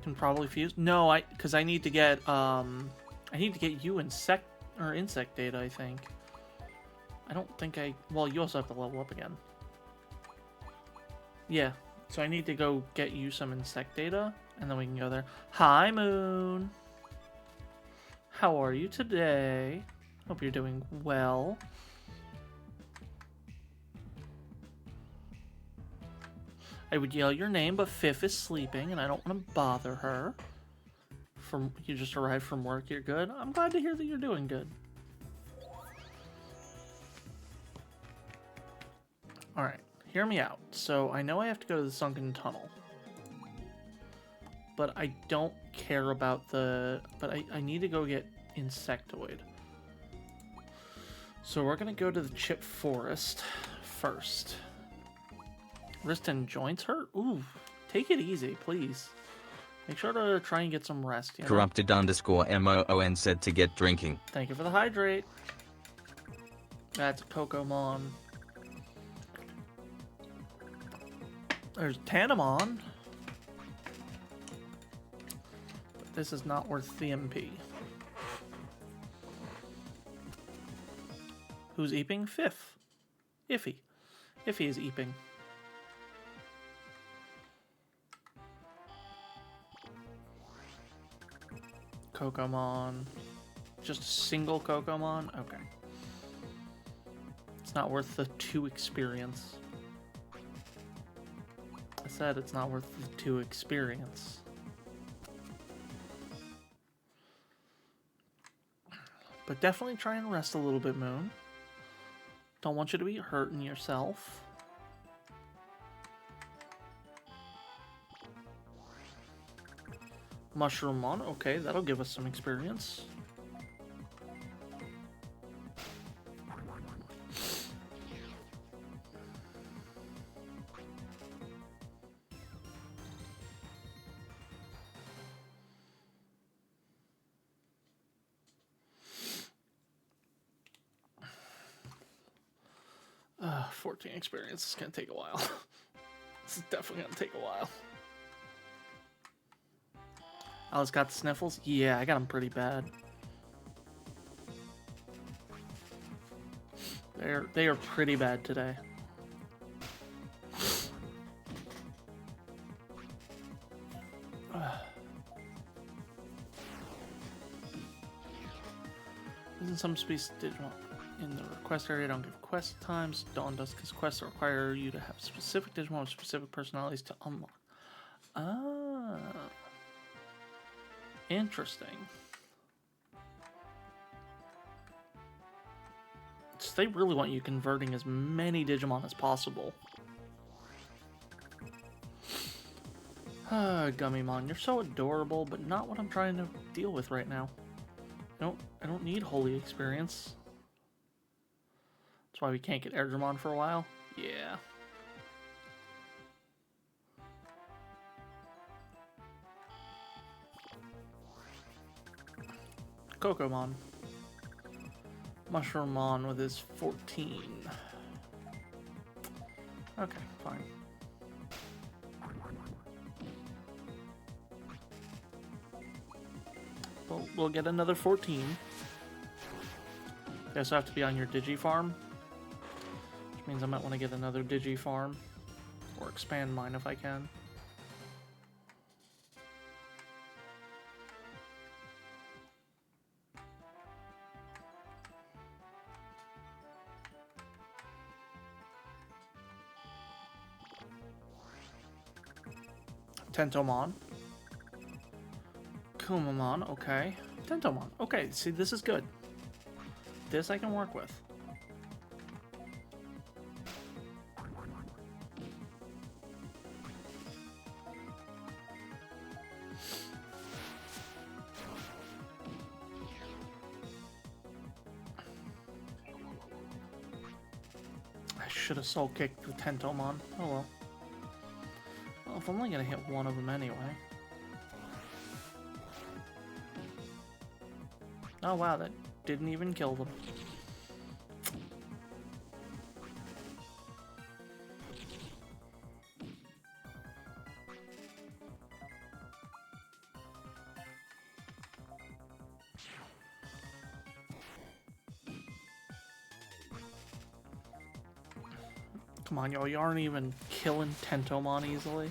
Can probably fuse. No, because I need to get you insect data, I think. I don't think well, you also have to level up again. Yeah, so I need to go get you some insect data, and then we can go there. Hi, Moon. How are you today? Hope you're doing well. I would yell your name, but Fifth is sleeping, and I don't want to bother her. You just arrived from work, you're good? I'm glad to hear that you're doing good. Alright, hear me out. So, I know I have to go to the sunken tunnel. But I don't care about the... But I need to go get Insectoid. So, we're going to go to the Chip Forest first. Wrist and joints hurt? Ooh, take it easy, please. Make sure to try and get some rest. You know? Corrupted_MOON said to get drinking. Thank you for the hydrate. That's a Cocomon. There's Tanamon. But this is not worth the MP. Who's eeping? Fifth. Iffy. Iffy is eeping. Cocomon. Just a single Cocomon? Okay. It's not worth the 2 experience. I said it's not worth the 2 experience. But definitely try and rest a little bit, Moon. Don't want you to be hurting yourself. Mushroomon, okay, that'll give us some experience. Uh, 14 experience is gonna take a while. This is definitely gonna take a while. Alyss got the sniffles? Yeah, I got them pretty bad. They are pretty bad today. Isn't some species Digimon in the request area don't give quest times? Dawn does, because quests require you to have specific Digimon with specific personalities to unlock. Ah. Interesting. So they really want you converting as many Digimon as possible. Gummymon, you're so adorable, but not what I'm trying to deal with right now. I don't need holy experience. That's why we can't get Airdramon for a while. Yeah. Cocomon. Mushroomon with his 14. Okay, fine. We'll get another 14. You also have to be on your Digi farm, which means I might want to get another Digi farm, or expand mine if I can. Tentomon. Kumamon, okay. Tentomon, okay, see, this is good. This I can work with. I should have soul kicked the Tentomon. Oh well. Well, if I'm only gonna hit one of them anyway. Oh wow, that didn't even kill them. Come on, y'all, you aren't even killing Tentomon easily.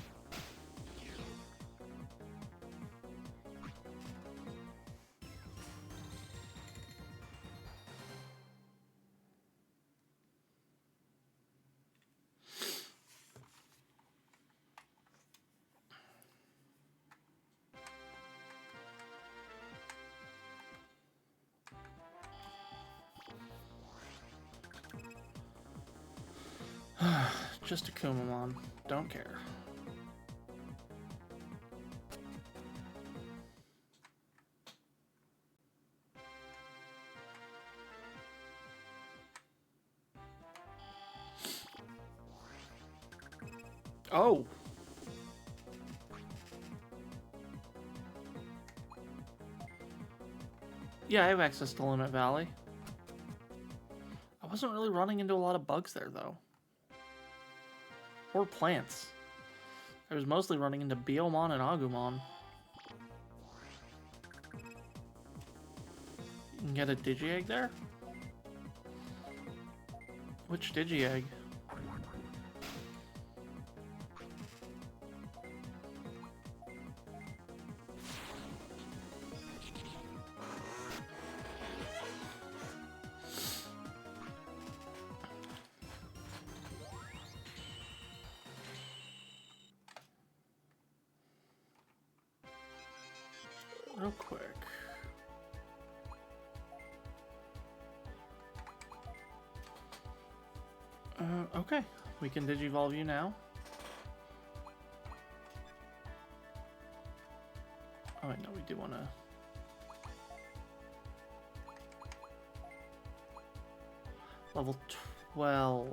Just a Kumamon. Don't care. Oh! Yeah, I have access to Limit Valley. I wasn't really running into a lot of bugs there, though. Or plants. I was mostly running into Biomon and Agumon. You can get a Digi-Egg there? Which Digi-Egg? Real quick. Okay. We can Digivolve you now. Oh wait, no, we do want to... Level 12.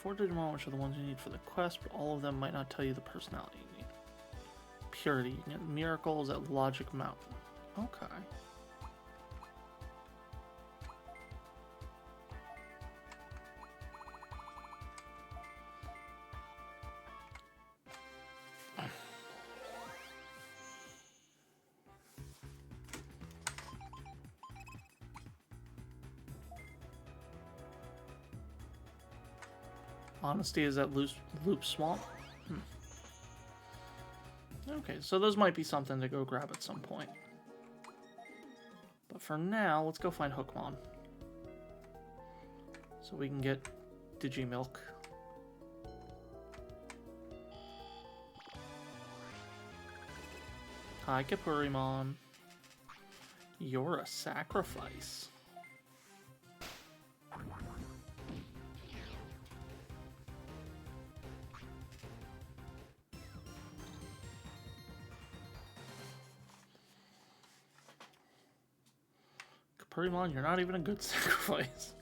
Four Digimon, which are the ones you need for the quest, but all of them might not tell you the personality you need. Purity. You can get Miracles at Logic Mountain. Okay. Honesty is at Loop Swamp. Okay, so those might be something to go grab at some point. But for now, let's go find Hookmon. So we can get Digimilk. Hi, Kapurimon. You're a sacrifice. Kapurimon, you're not even a good sacrifice.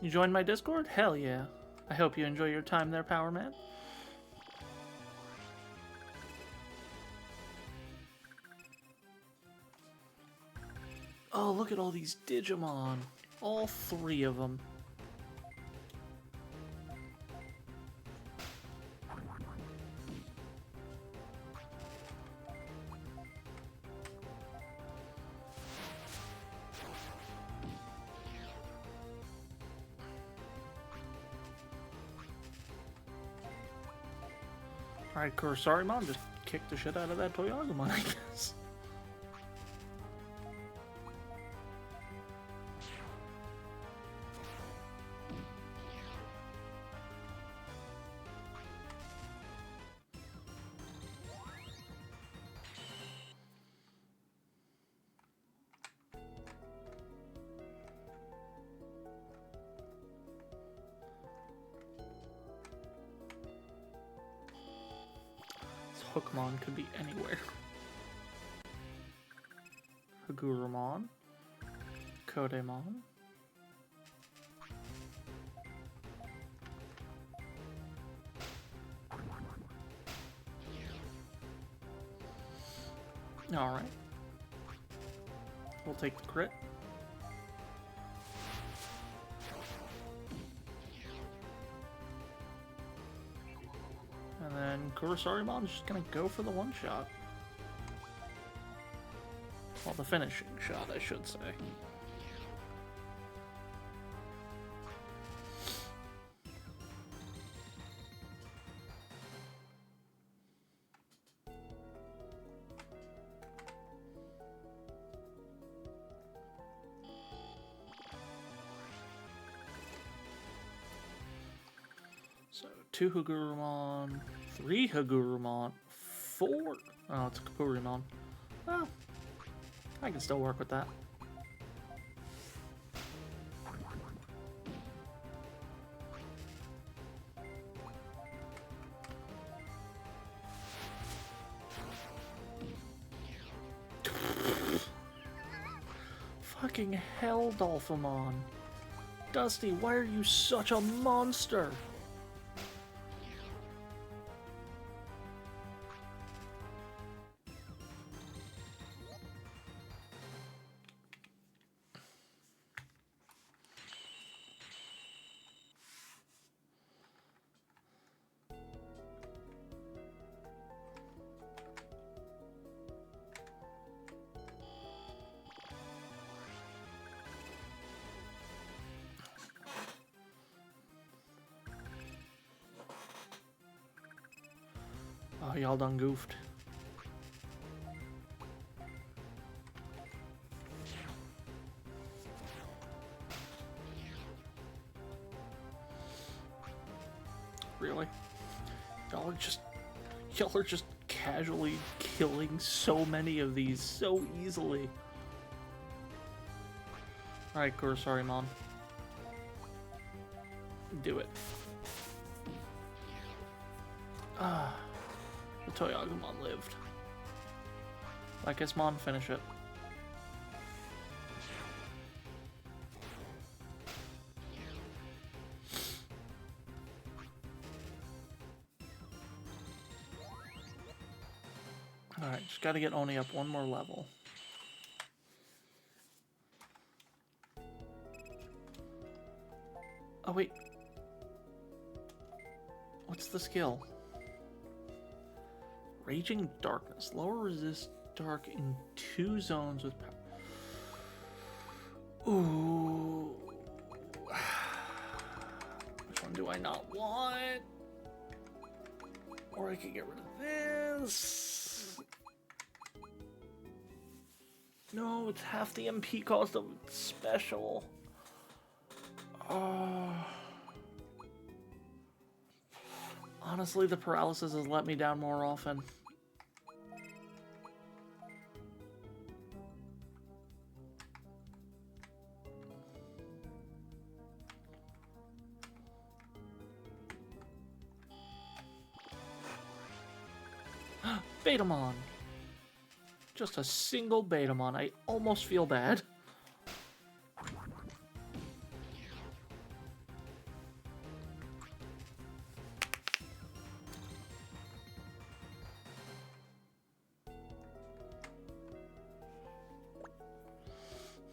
You joined my Discord? Hell yeah. I hope you enjoy your time there, Power Man. Oh, look at all these Digimon. All 3 of them. Alright, Kurosari-mon, just kick the shit out of that Toyagumon, I guess. Hookmon could be anywhere. Hagurumon. Kodemon. Alright. We'll take the crit. And then Kurosarimon's just gonna go for the one-shot. Well, the finishing shot, I should say. So, 2 Hagurumon, 3 Hagurumon, 4... Oh, it's a Kapurimon. Well, I can still work with that. Fucking hell, Dolphimon. Dusty, why are you such a monster? Oh, y'all done goofed. Really? Y'all are just casually killing so many of these so easily. Alright, Kurosari-mon. Do it. Ah. The Toyagumon lived. Like his mom, finish it. Alright, just gotta get Oni up one more level. Oh wait. What's the skill? Raging Darkness. Lower resist dark in 2 zones with power. Ooh. Which one do I not want? Or I could get rid of this. No, it's half the MP cost of special. Honestly, the paralysis has let me down more often. Betamon! Just a single Betamon. I almost feel bad.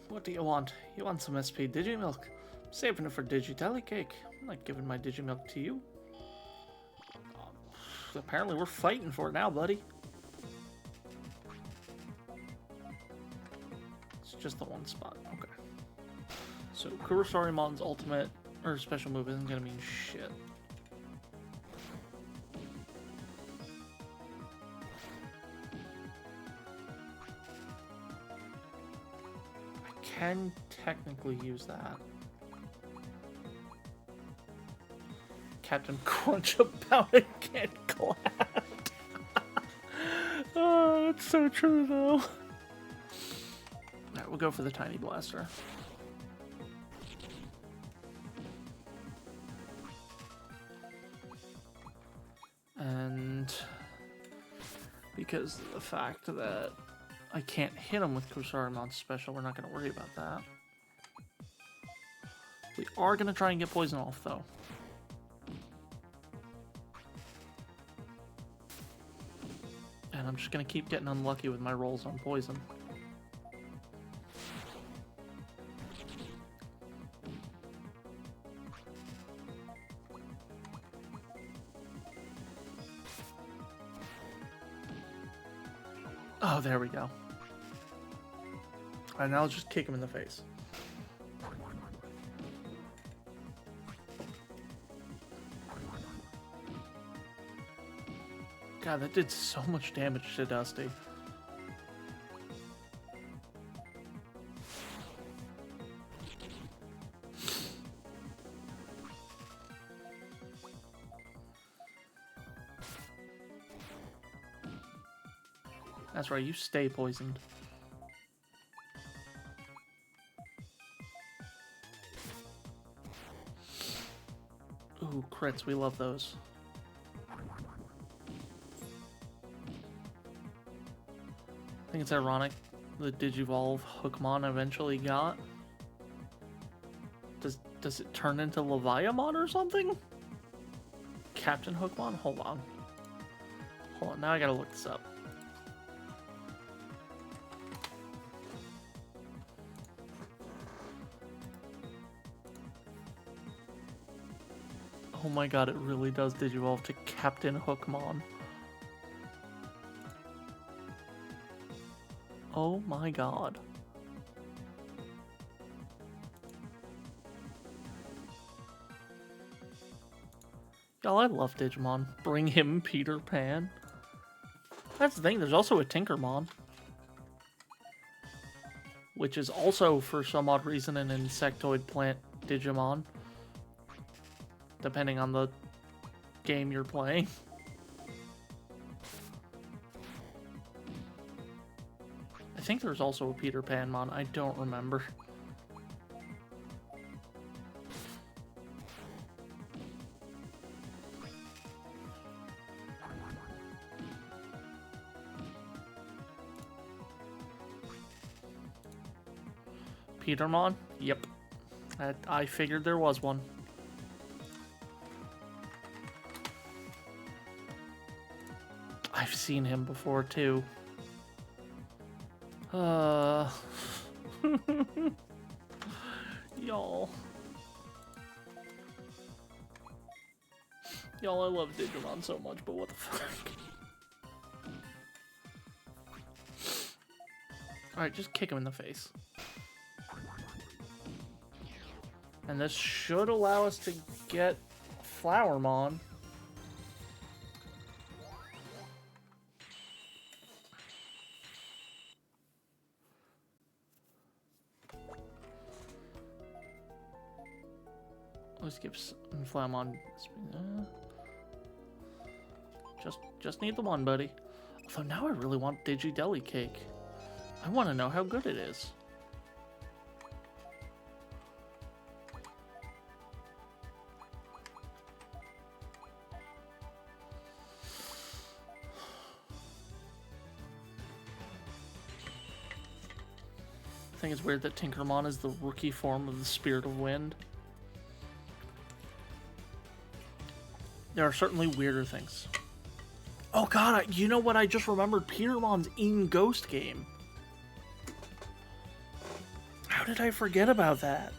What do you want? You want some SP Digimilk? I'm saving it for Digitelli Cake. I'm not giving my Digimilk to you. Apparently we're fighting for it now, buddy. It's just the one spot. Okay. So Kurosarimon's ultimate or special move isn't gonna mean shit. I can technically use that. Captain Crunch about to get clapped. Oh, that's so true though. Alright, we'll go for the Tiny Blaster. And because of the fact that I can't hit him with Kusarimon's special, we're not going to worry about that. We are going to try and get poison off though. And I'm just going to keep getting unlucky with my rolls on poison. Oh, there we go. Alright, now I'll just kick him in the face. God, that did so much damage to Dusty. That's right, you stay poisoned. Ooh, crits, we love those. I think it's ironic the Digivolve Hookmon eventually got. Does it turn into Leviamon or something? Captain Hookmon? Hold on. Hold on, now I gotta look this up. Oh my god, it really does Digivolve to Captain Hookmon. Oh my god. Y'all, I love Digimon. Bring him Peter Pan. That's the thing, there's also a Tinkermon. Which is also, for some odd reason, an insectoid plant Digimon. Depending on the game you're playing. I think there's also a Peter Panmon, I don't remember. Petermon? Yep. I figured there was one. I've seen him before too. Y'all. Y'all, I love Digimon so much, but what the fuck? Alright, just kick him in the face. And this should allow us to get Flowermon. Let's give Flowermon. Just need the one, buddy. Although now I really want Digi Deli Cake. I want to know how good it is. I think it's weird that Tinkermon is the rookie form of the Spirit of Wind. There are certainly weirder things. Oh god, you know what? I just remembered Petermon's in Ghost game. How did I forget about that?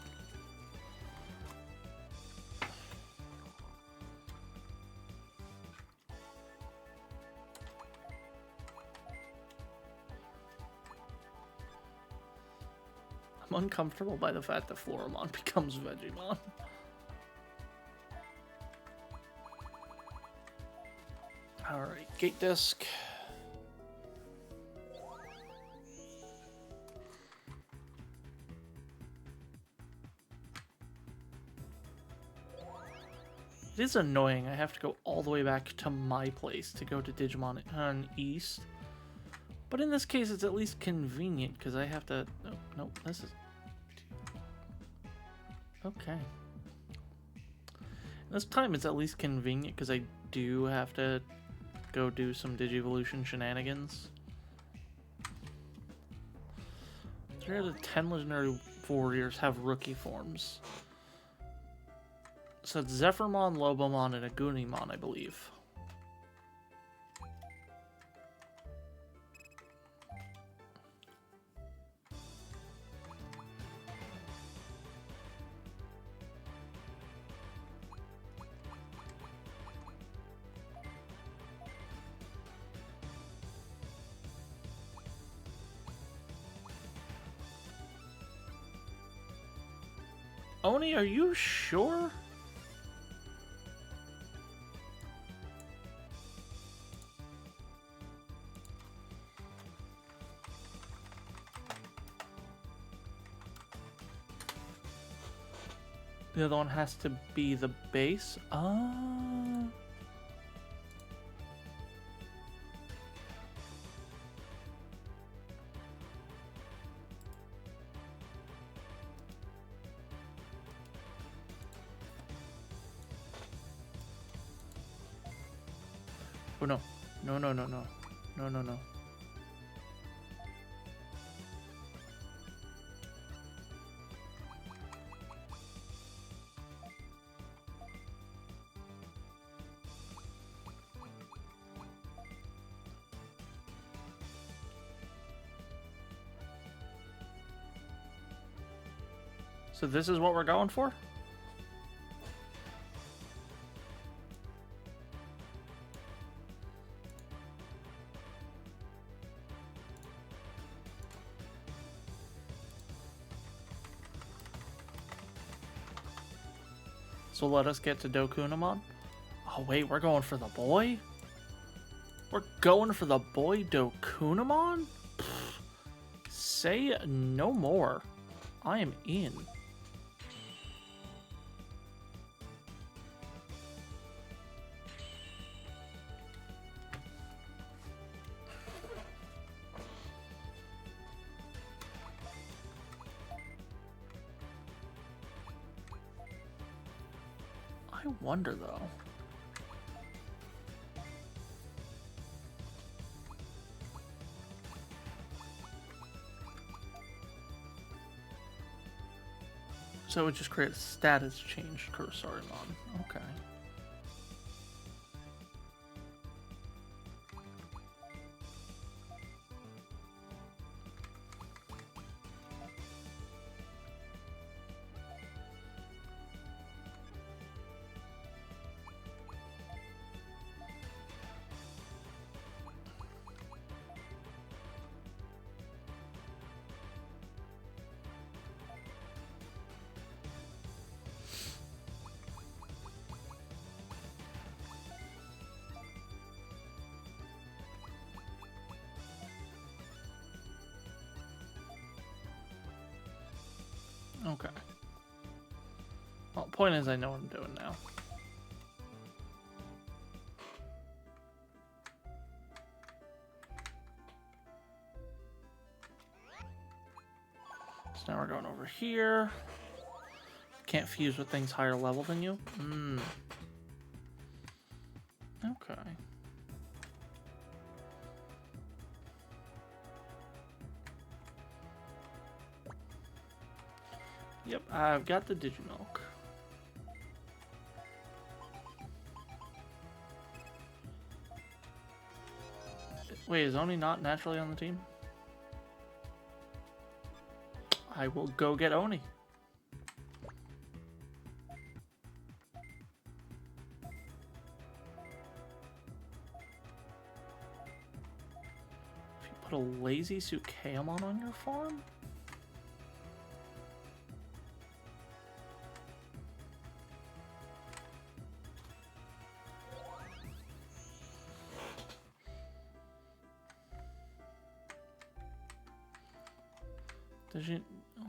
I'm uncomfortable by the fact that Floramon becomes Vegemon. Alright, Gate Disc. It is annoying. I have to go all the way back to my place to go to Digimon East. But in this case, it's at least convenient because I have to... No, this is... Okay. This time it's at least convenient because I do have to go do some Digivolution shenanigans. 3 out of 10 legendary warriors have rookie forms. So it's Zephyrmon, Lobomon, and Agunimon, I believe. Oni, are you sure? The other one has to be the base? Oh no. No, no, no, no. No, no, no. So this is what we're going for? So let us get to Dokunamon. Oh wait, we're going for the boy? We're going for the boy Dokunamon? Pfft. Say no more. I am in. I wonder though. So it would just create a status change Kursarimon. Okay. Okay. Well, point is, I know what I'm doing now. So now we're going over here. Can't fuse with things higher level than you. Okay. Yep, I've got the Digimilk. Wait, is Oni not naturally on the team? I will go get Oni. If you put a lazy Sukeamon on your farm?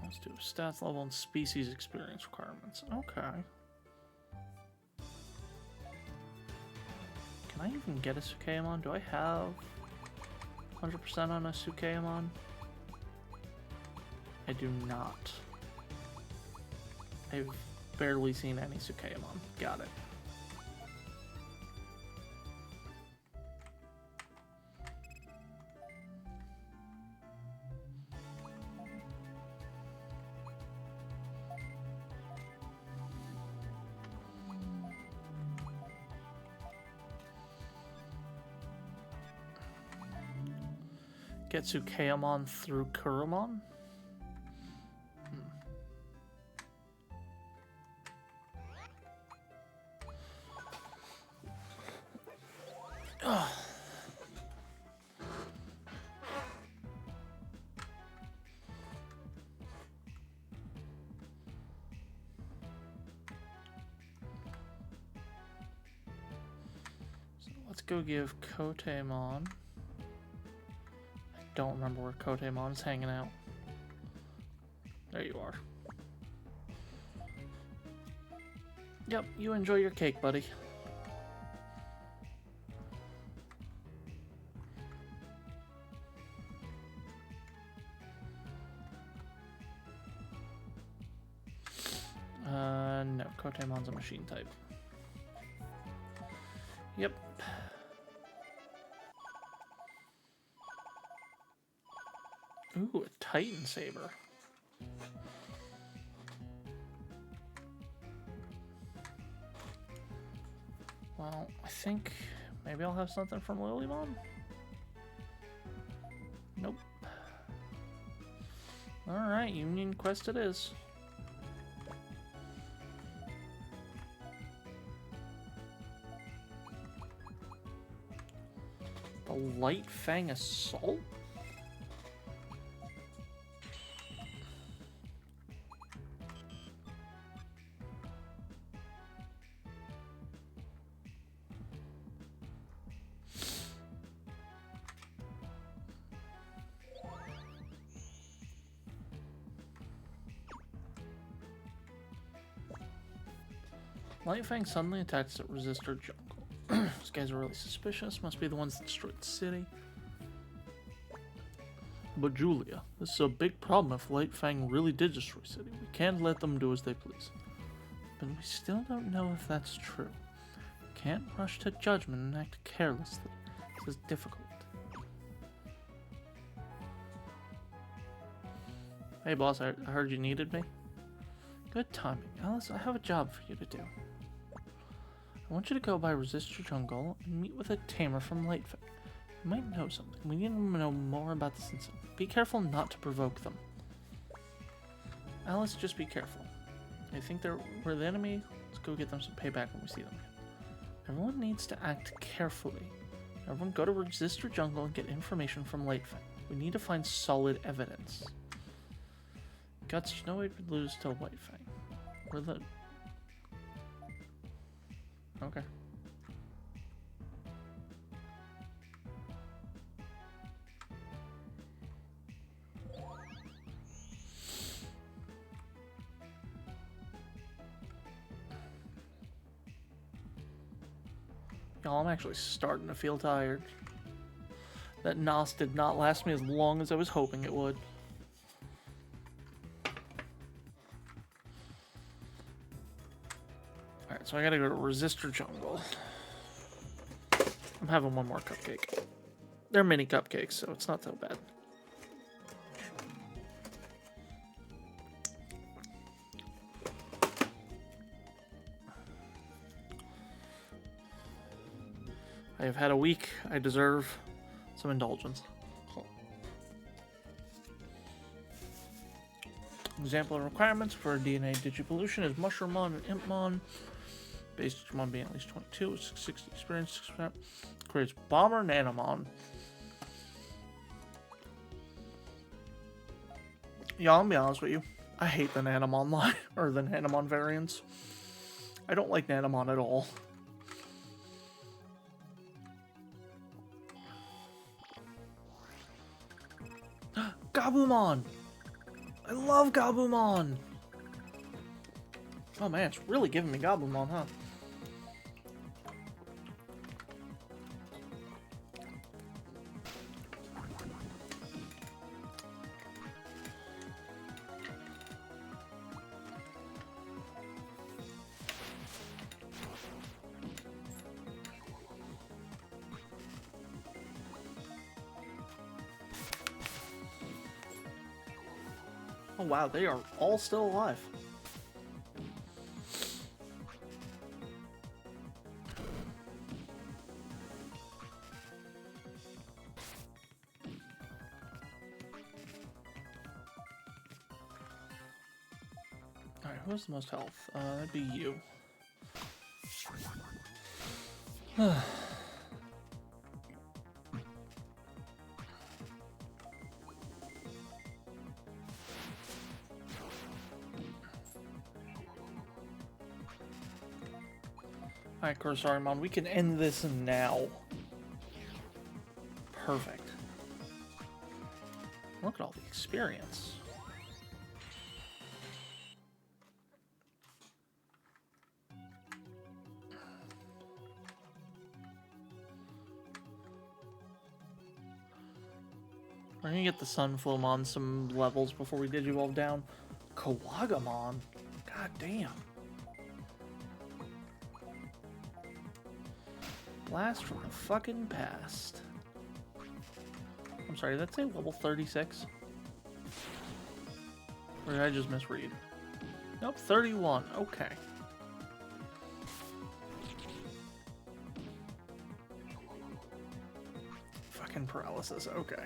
Let's do stats level and species experience requirements. Okay. Can I even get a Sukeamon? Do I have 100% on a Sukeamon? I do not. I've barely seen any Sukeamon. Got it. Get Sukeamon through Kurumon? So let's go give Kotemon. Don't remember where Kotemon is hanging out. There you are. Yep, you enjoy your cake, buddy. No, Kotemon's a machine type. Yep. Ooh, a Titan Saber. Well, I think maybe I'll have something from Lilymon? Nope. Alright, Union Quest it is. The Light Fang Assault? Lightfang suddenly attacks at Resistor Jungle. These guys are really suspicious. Must be the ones that destroyed the city. But Julia, this is a big problem if Lightfang really did destroy the city. We can't let them do as they please. But we still don't know if that's true. We can't rush to judgment and act carelessly. This is difficult. Hey boss, I heard you needed me. Good timing. Alyss, I have a job for you to do. I want you to go by Resistor Jungle and meet with a tamer from Lightfang. You might know something. We need to know more about this incident. Be careful not to provoke them. Alyss, just be careful. They think we're the enemy. Let's go get them some payback when we see them again. Everyone needs to act carefully. Everyone go to Resistor Jungle and get information from Lightfang. We need to find solid evidence. Guts, there's no way we'd lose to Lightfang. We're the... Okay. Y'all, I'm actually starting to feel tired. That NOS did not last me as long as I was hoping it would. So I gotta go to Resistor Jungle. I'm having one more cupcake. They're mini cupcakes, so it's not so bad. I have had a week. I deserve some indulgence. Example of requirements for DNA digipollution is Mushroomon and Impmon. Base Digimon being at least 22, 60 experience, 6%. Creates Bomber Nanomon. Yeah, I'll be honest with you. I hate the Nanomon line, or the Nanomon variants. I don't like Nanomon at all. Gabumon! I love Gabumon! Oh man, it's really giving me Gabumon, huh? Oh wow, they are all still alive. Alright, who has the most health? That'd be you. Alright, Corsarimon, we can end this now. Perfect. Look at all the experience. We're gonna get the Sunflowmon some levels before we Digivolve down. Kawagamon? God damn. Blast from the fucking past. I'm sorry, did that say level 36? Or did I just misread? Nope, 31. Okay. Fucking paralysis. Okay.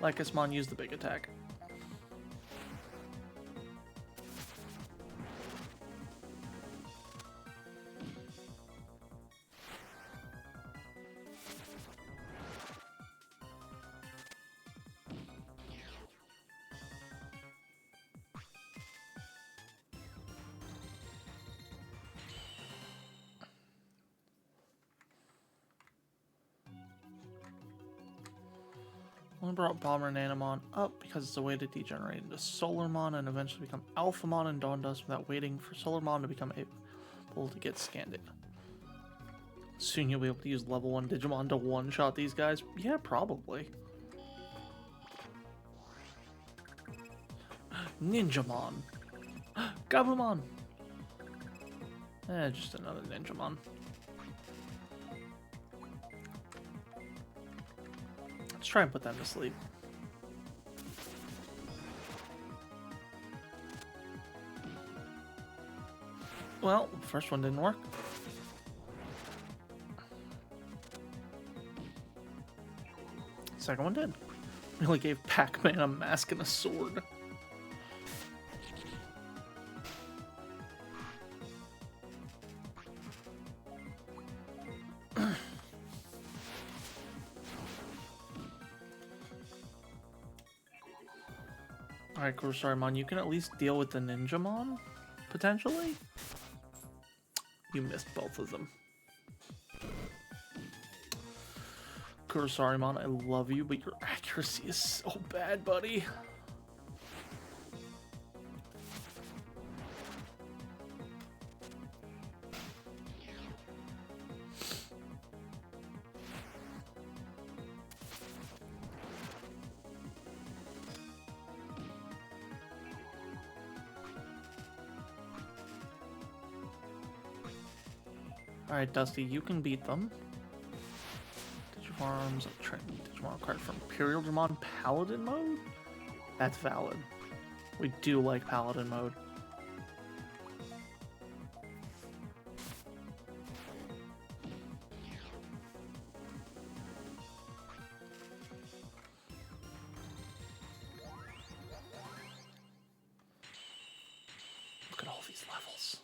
Lycusmon, use the big attack. I brought Bomber and Nanomon up because it's a way to degenerate into Solarmon and eventually become Alphamon and Dawn Dust without waiting for Solarmon to become able to get scanned. Soon you'll be able to use level 1 Digimon to one-shot these guys? Yeah, probably. Ninjamon. Gabumon. Just another Ninjamon. Let's try and put them to sleep. Well, the first one didn't work. Second one did. Really gave Pac-Man a mask and a sword. Alright, Corsarimon, you can at least deal with the Ninjamon? Potentially? You missed both of them. Corsarimon, I love you, but your accuracy is so bad, buddy. Alright, Dusty, you can beat them. Digifarms, Digimon card from Imperial Digimon Paladin mode? That's valid. We do like Paladin mode. Look at all these levels.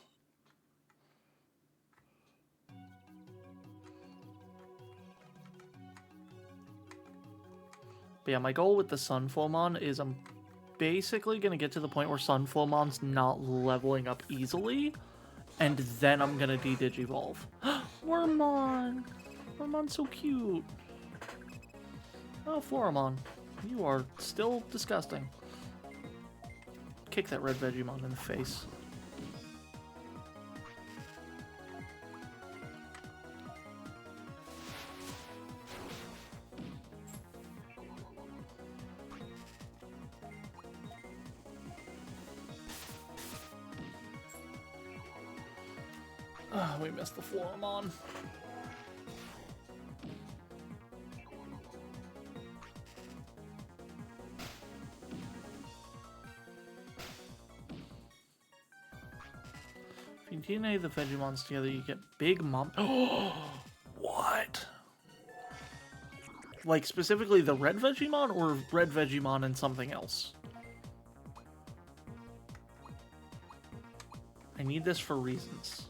But yeah, my goal with the Sunflowmon is I'm basically going to get to the point where Sunflowmon's not leveling up easily, and then I'm going to de-digivolve. Wormmon! Wormmon's so cute. Oh, Floramon, you are still disgusting. Kick that red Vegemon in the face. We missed the Floramon. If you DNA the Vegemons together, you get Big Mom. What? Like, specifically the red Vegemon, or red Vegemon and something else? I need this for reasons.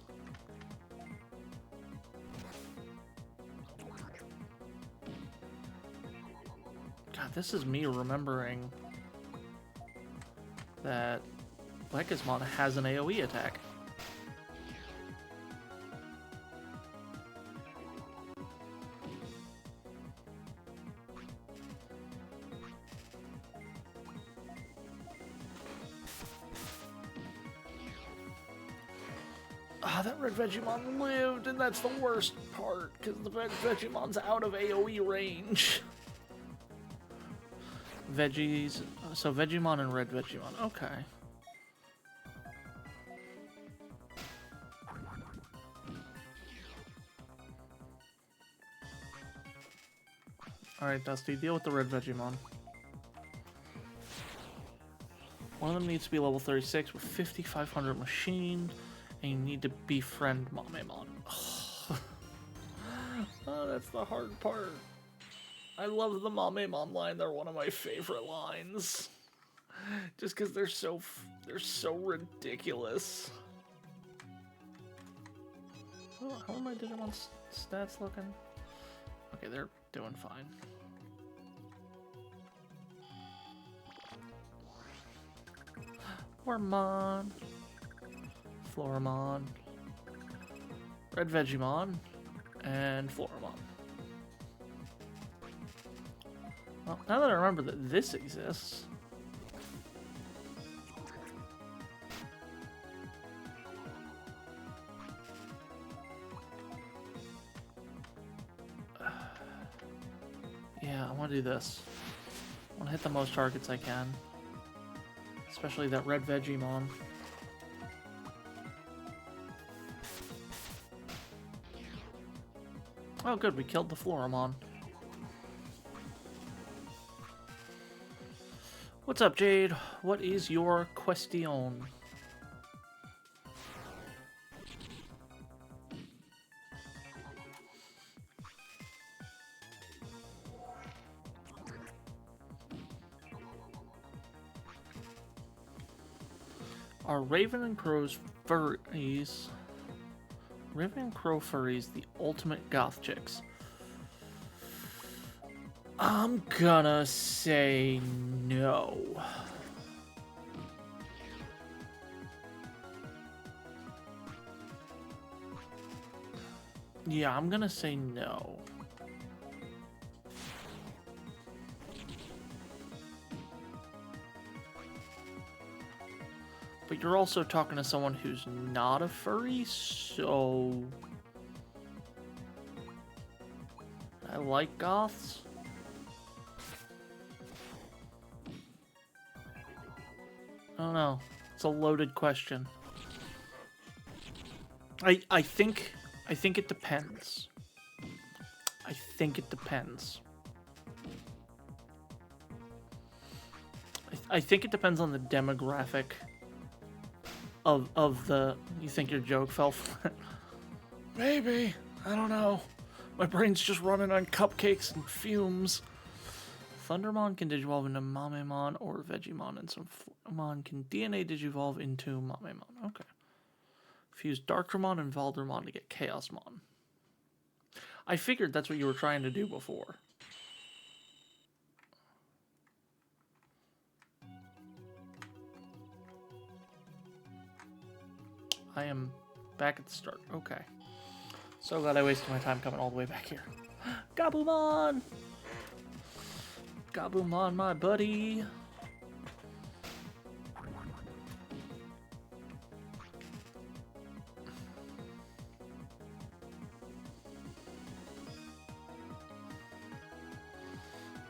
God, this is me remembering that Lekismon has an AoE attack. Ah, that red Vegemon lived, and that's the worst part, because the red Vegemon's out of AoE range. Veggies, so Vegemon and red Vegemon, okay. Alright, Dusty, deal with the red Vegemon. One of them needs to be level 36 with 5,500 machine, and you need to befriend Mamemon. Oh, that's the hard part. I love the Mamemon line. They're one of my favorite lines. Just because they're so ridiculous. Oh, how are my Digimon stats looking? Okay, they're doing fine. Wormmon, Floramon, red Vegemon, and Floramon. Well, now that I remember that this exists... yeah, I want to do this. I want to hit the most targets I can. Especially that red Vegemon. Oh good, we killed the Floramon. What's up, Jade? What is your question? Are Raven and Crow's furries... Raven and Crow furries the ultimate goth chicks? I'm gonna say no. Yeah, I'm gonna say no. But you're also talking to someone who's not a furry, so... I like goths. I don't know. It's a loaded question. I think I think it depends. I think it depends. I think it depends on the demographic of the... You think your joke fell flat? Maybe. I don't know. My brain's just running on cupcakes and fumes. Thundermon can digivolve into Mamemon or Vegemon, and some Flamon can DNA digivolve into Mamemon. Okay. Fuse Darkramon and Valdermon to get Chaosmon. I figured that's what you were trying to do before. I am back at the start. Okay. So glad I wasted my time coming all the way back here. Gabumon! Gabumon, my buddy.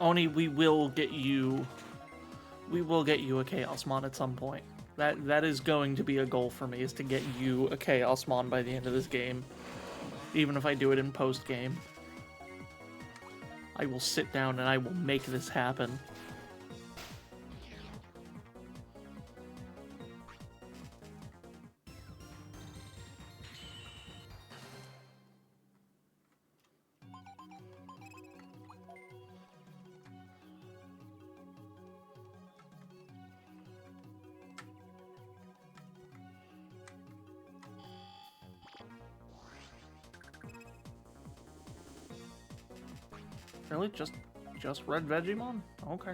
Oni, we will get you a Chaosmon at some point. That is going to be a goal for me, is to get you a Chaosmon by the end of this game. Even if I do it in post-game. I will sit down and I will make this happen. Really? Just red Vegemon? Okay.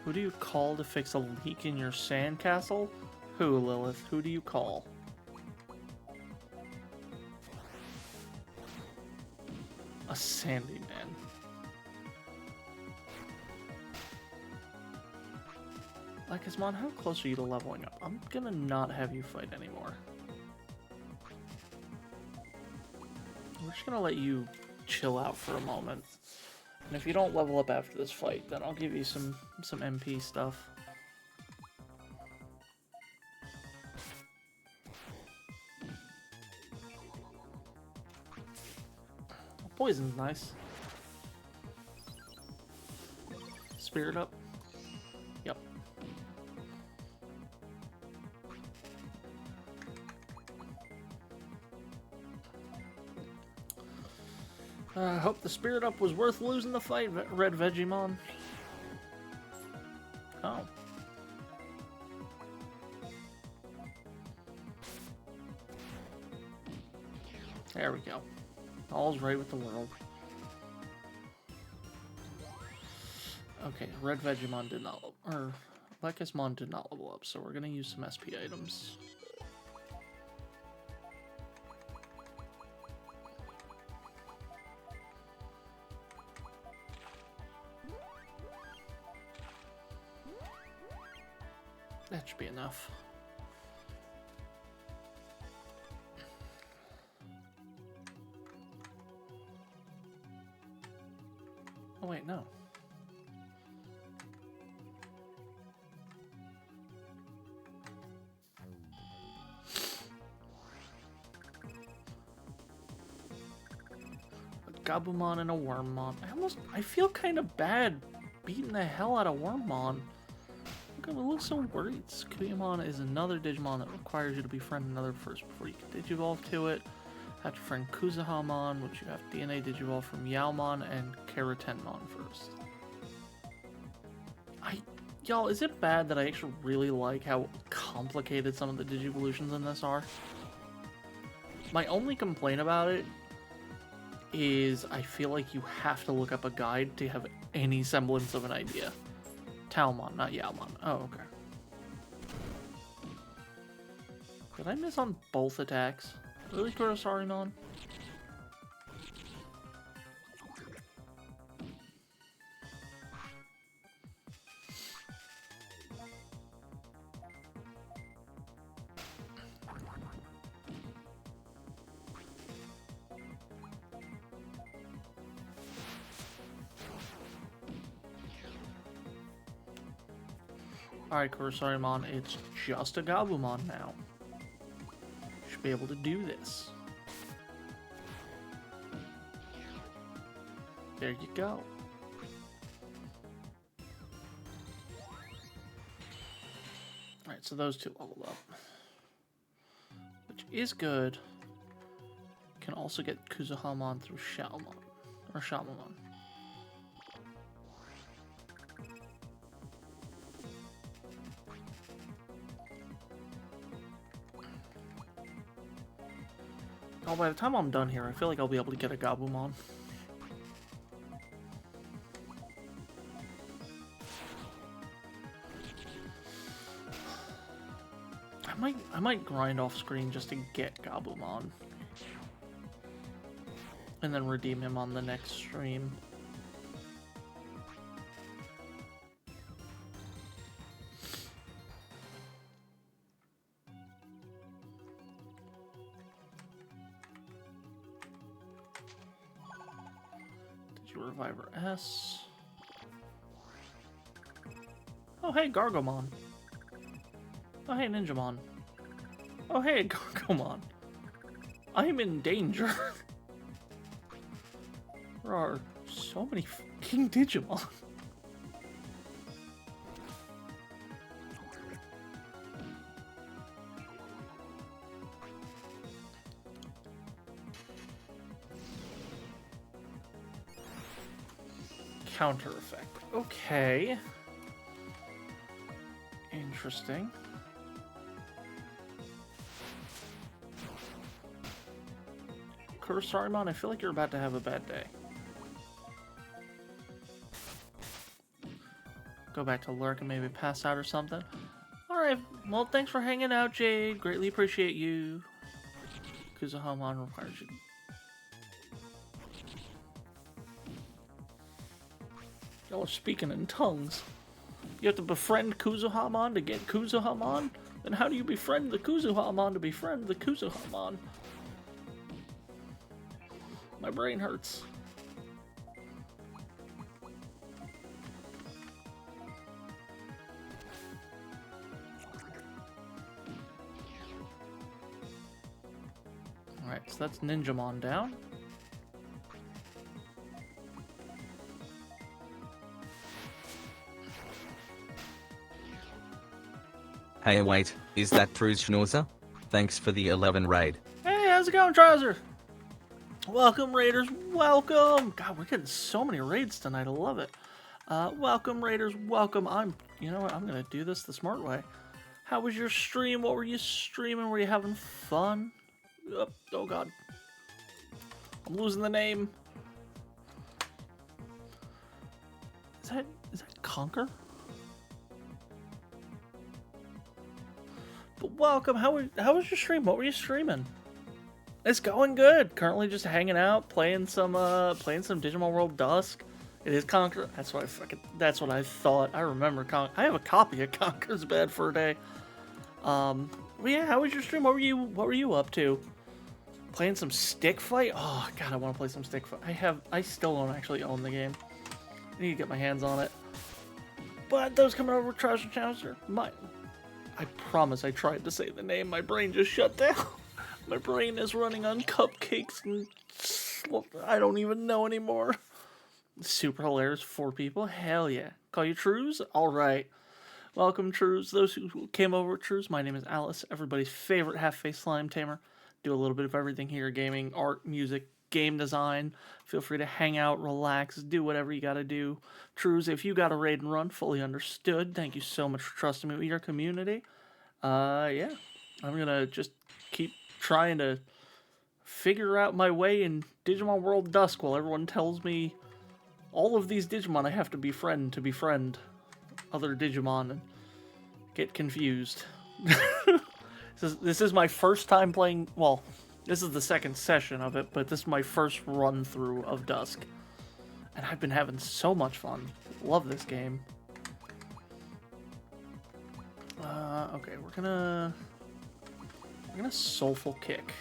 Who do you call to fix a leak in your sandcastle? Who, Lilith? Who do you call? A Sandy Man. Lycasmon, how close are you to leveling up? I'm gonna not have you fight anymore. We're just gonna let you chill out for a moment. And if you don't level up after this fight, then I'll give you some MP stuff. Poison's nice. Spirit up. Yep. I hope the Spirit Up was worth losing the fight, Red Vegemon. Oh. There we go. All's right with the world. Okay, Red Vegemon did not, or Lycasmon did not level up, so we're gonna use some SP items. That should be enough. Oh wait, no. A Gabumon and a Wormmon. I feel kind of bad beating the hell out of Wormmon. It looks so worried. Skuyamon is another Digimon that requires you to befriend another first before you can Digivolve to it. Have to friend Kuzahamon, which you have DNA Digivolve from Yaomon and Keratenmon first. Y'all, is it bad that I actually really like how complicated some of the Digivolutions in this are? My only complaint about it is I feel like you have to look up a guide to have any semblance of an idea. Talmon, not Yaomon. Oh, okay. Did I miss on both attacks? Really, Kurosarimon? Alright, Kurosarymon, it's just a Gabumon now. Should be able to do this. There you go. Alright, so those two leveled up. Which is good. Can also get Kuzuhamon through Shalmon. Or Shalmon. Oh, by the time I'm done here, I feel like I'll be able to get a Gabumon. I might grind off screen just to get Gabumon. And then redeem him on the next stream. Reviver S. Oh hey, Gargomon. Oh hey, Ninjamon. Oh hey, Gargomon. I'm in danger. There are so many fucking Digimon. Counter effect. Okay. Interesting. Kurosarymon, I feel like you're about to have a bad day. Go back to lurk and maybe pass out or something. Alright, well, thanks for hanging out, Jade. Greatly appreciate you. Kuzuhamon requires you. Y'all are speaking in tongues. You have to befriend Kuzuhamon to get Kuzuhamon? Then how do you befriend the Kuzuhamon to befriend the Kuzuhamon? My brain hurts. Alright, so that's Ninjamon down. Hey wait, is that Truz Schnauzer? Thanks for the 11 raid. Hey, how's it going, Trouser? Welcome, Raiders. Welcome. God, we're getting so many raids tonight. I love it. Welcome, Raiders. Welcome. You know what? I'm going to do this the smart way. How was your stream? What were you streaming? Were you having fun? Oh, God. I'm losing the name. Is that Conquer? But welcome. How was your stream? What were you streaming? It's going good. Currently just hanging out, playing some Digimon World Dusk. It is Conquer. That's what I thought. I remember I have a copy of Conquer's Bad Fur Day. But yeah, how was your stream? What were you up to? Playing some Stick Fight? Oh God, I want to play some Stick Fight. I still don't actually own the game. I need to get my hands on it. But those coming over with Trouser Chowser, I promise I tried to say the name. My brain just shut down. My brain is running on cupcakes and I don't even know anymore. Super hilarious. 4 people. Hell yeah. Call you Truz? Alright. Welcome, Truz. Those who came over with Truz, my name is Alyss, everybody's favorite half-face slime tamer. Do a little bit of everything here. Gaming, art, music, game design. Feel free to hang out, relax, do whatever you gotta do. Truz, if you got a raid and run, fully understood. Thank you so much for trusting me with your community. Yeah. I'm gonna just keep trying to figure out my way in Digimon World Dusk while everyone tells me all of these Digimon I have to befriend other Digimon and get confused. This is my first time playing, well, this is the second session of it, but this is my first run through of Dusk. And I've been having so much fun. Love this game. Okay, we're gonna Soulful Kick.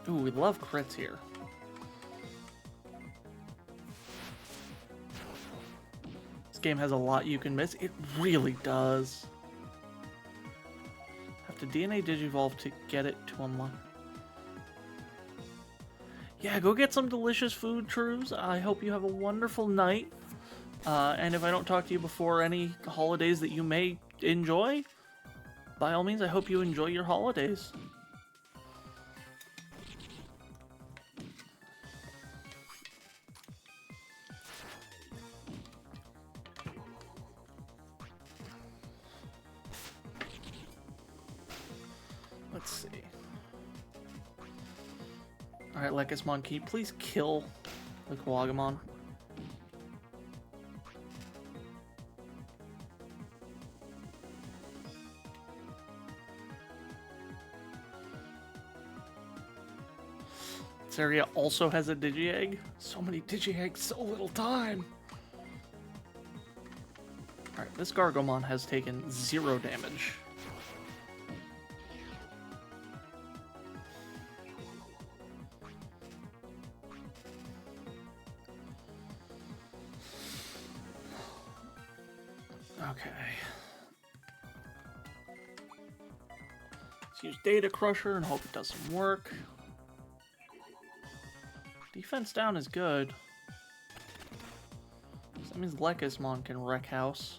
Ooh, we love crits here. game has a lot you can miss. It really does. Have to DNA Digivolve to get it to unlock. Yeah, go get some delicious food, Trues. I hope you have a wonderful night. And if I don't talk to you before any holidays that you may enjoy, by all means, I hope you enjoy your holidays. Let's see. Alright, Lekismon, can you please kill the Kawagamon? This area also has a Digi-Egg. So many Digi-Eggs, so little time. Alright, this Gargomon has taken 0 damage. Okay. Let's use Data Crusher and hope it does some work. Defense down is good. So that means Lekismon can wreck house.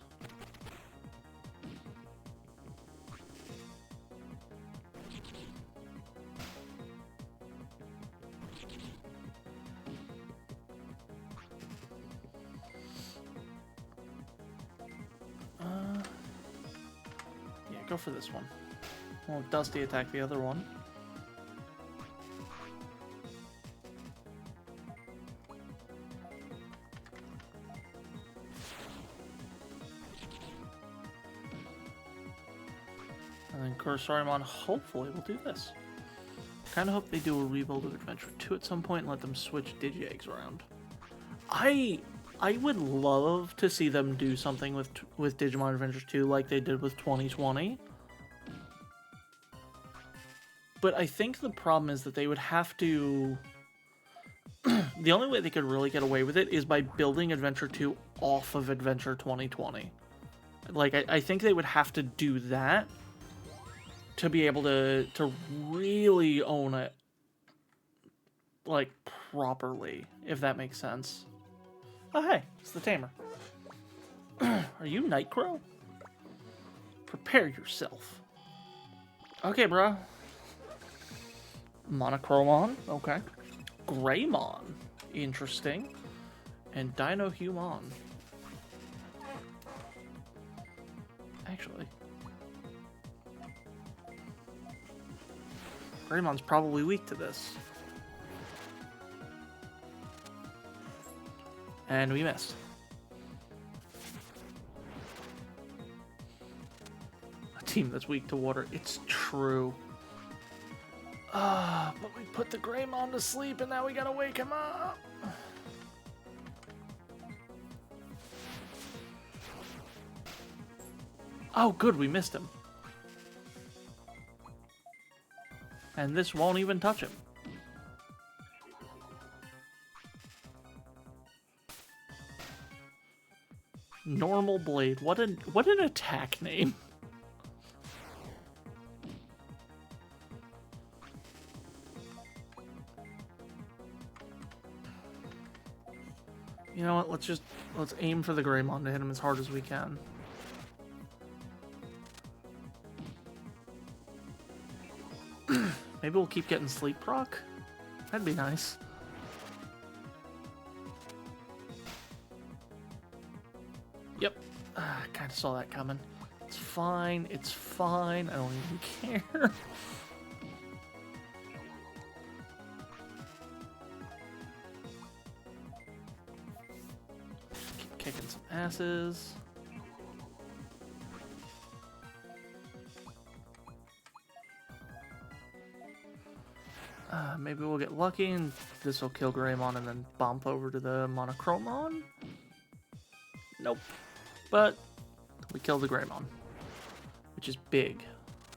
Yeah, go for this one. Well, Dusty attack the other one. And then Kurosaurimon hopefully will do this. Kind of hope they do a rebuild of Adventure 2 at some point and let them switch Digi-Eggs around. I would love to see them do something with Digimon Adventure 2 like they did with 2020. But I think the problem is that they would have to... the only way they could really get away with it is by building Adventure 2 off of Adventure 2020. Like, I think they would have to do that to be able to really own it, like, properly, if that makes sense. Oh, hey, it's the Tamer. Are you Nightcrow? Prepare yourself. Okay, bro. Monochromon, okay. Greymon, interesting. And Dinohumon. Actually, Greymon's probably weak to this. And we missed. A team that's weak to water. It's true. But we put the Greymon to sleep and now we gotta wake him up. Oh, good, we missed him. And this won't even touch him. Normal Blade. What an attack name. You know what? Let's aim for the Greymon to hit him as hard as we can. Maybe we'll keep getting sleep proc. That'd be nice. Yep. Kind of saw that coming. It's fine. It's fine. I don't even care. Keep kicking some asses. Maybe we'll get lucky and this will kill Greymon and then bump over to the Monochromon? Nope. But we killed the Greymon, which is big,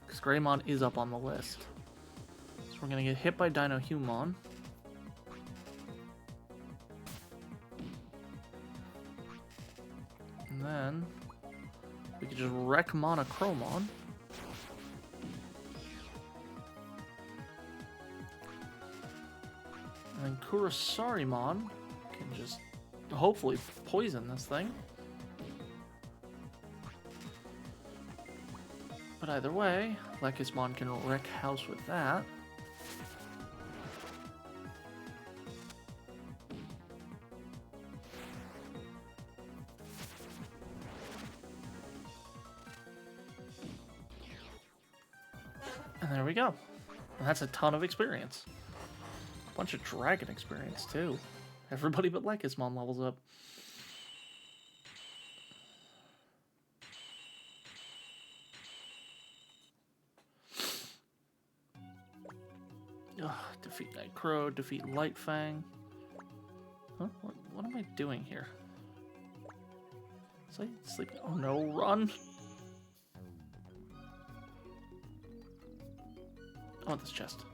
because Greymon is up on the list. So we're going to get hit by Dinohumon. And then we could just wreck Monochromon. And then Kurisarimon can just hopefully poison this thing. But either way, Lekismon can wreck house with that. And there we go. That's a ton of experience. A bunch of dragon experience, too. Everybody but Lekismon levels up. Ugh, defeat Night Crow, defeat Lightfang. Huh? What am I doing here? Is I sleeping? Oh no, run! I want this chest.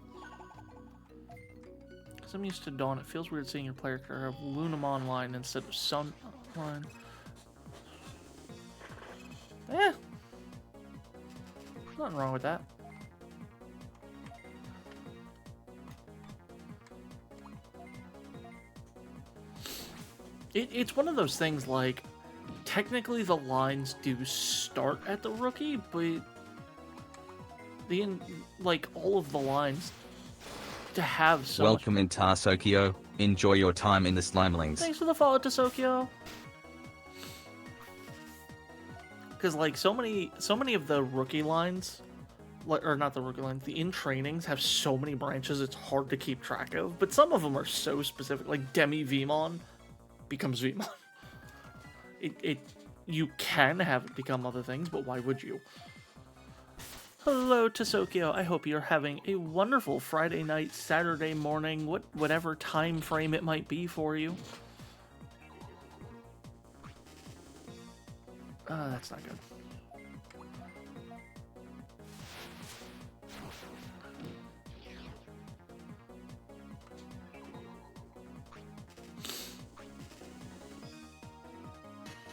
Because I'm used to Dawn, it feels weird seeing your player character have Lunamon line instead of Sun line. Eh! Nothing wrong with that. It's one of those things, like, technically the lines do start at the rookie, but like all of the lines to have so Welcome much... in Tarsokyo. Enjoy your time in the Slimelings. Thanks for the follow, Tasokyo. Because like so many of the rookie lines, or not the rookie lines, the in trainings have so many branches it's hard to keep track of. But some of them are so specific, like Demi Vmon becomes Vmon. You can have it become other things, but why would you? Hello, Tasokyo. I hope you're having a wonderful Friday night, Saturday morning, whatever time frame it might be for you. That's not good.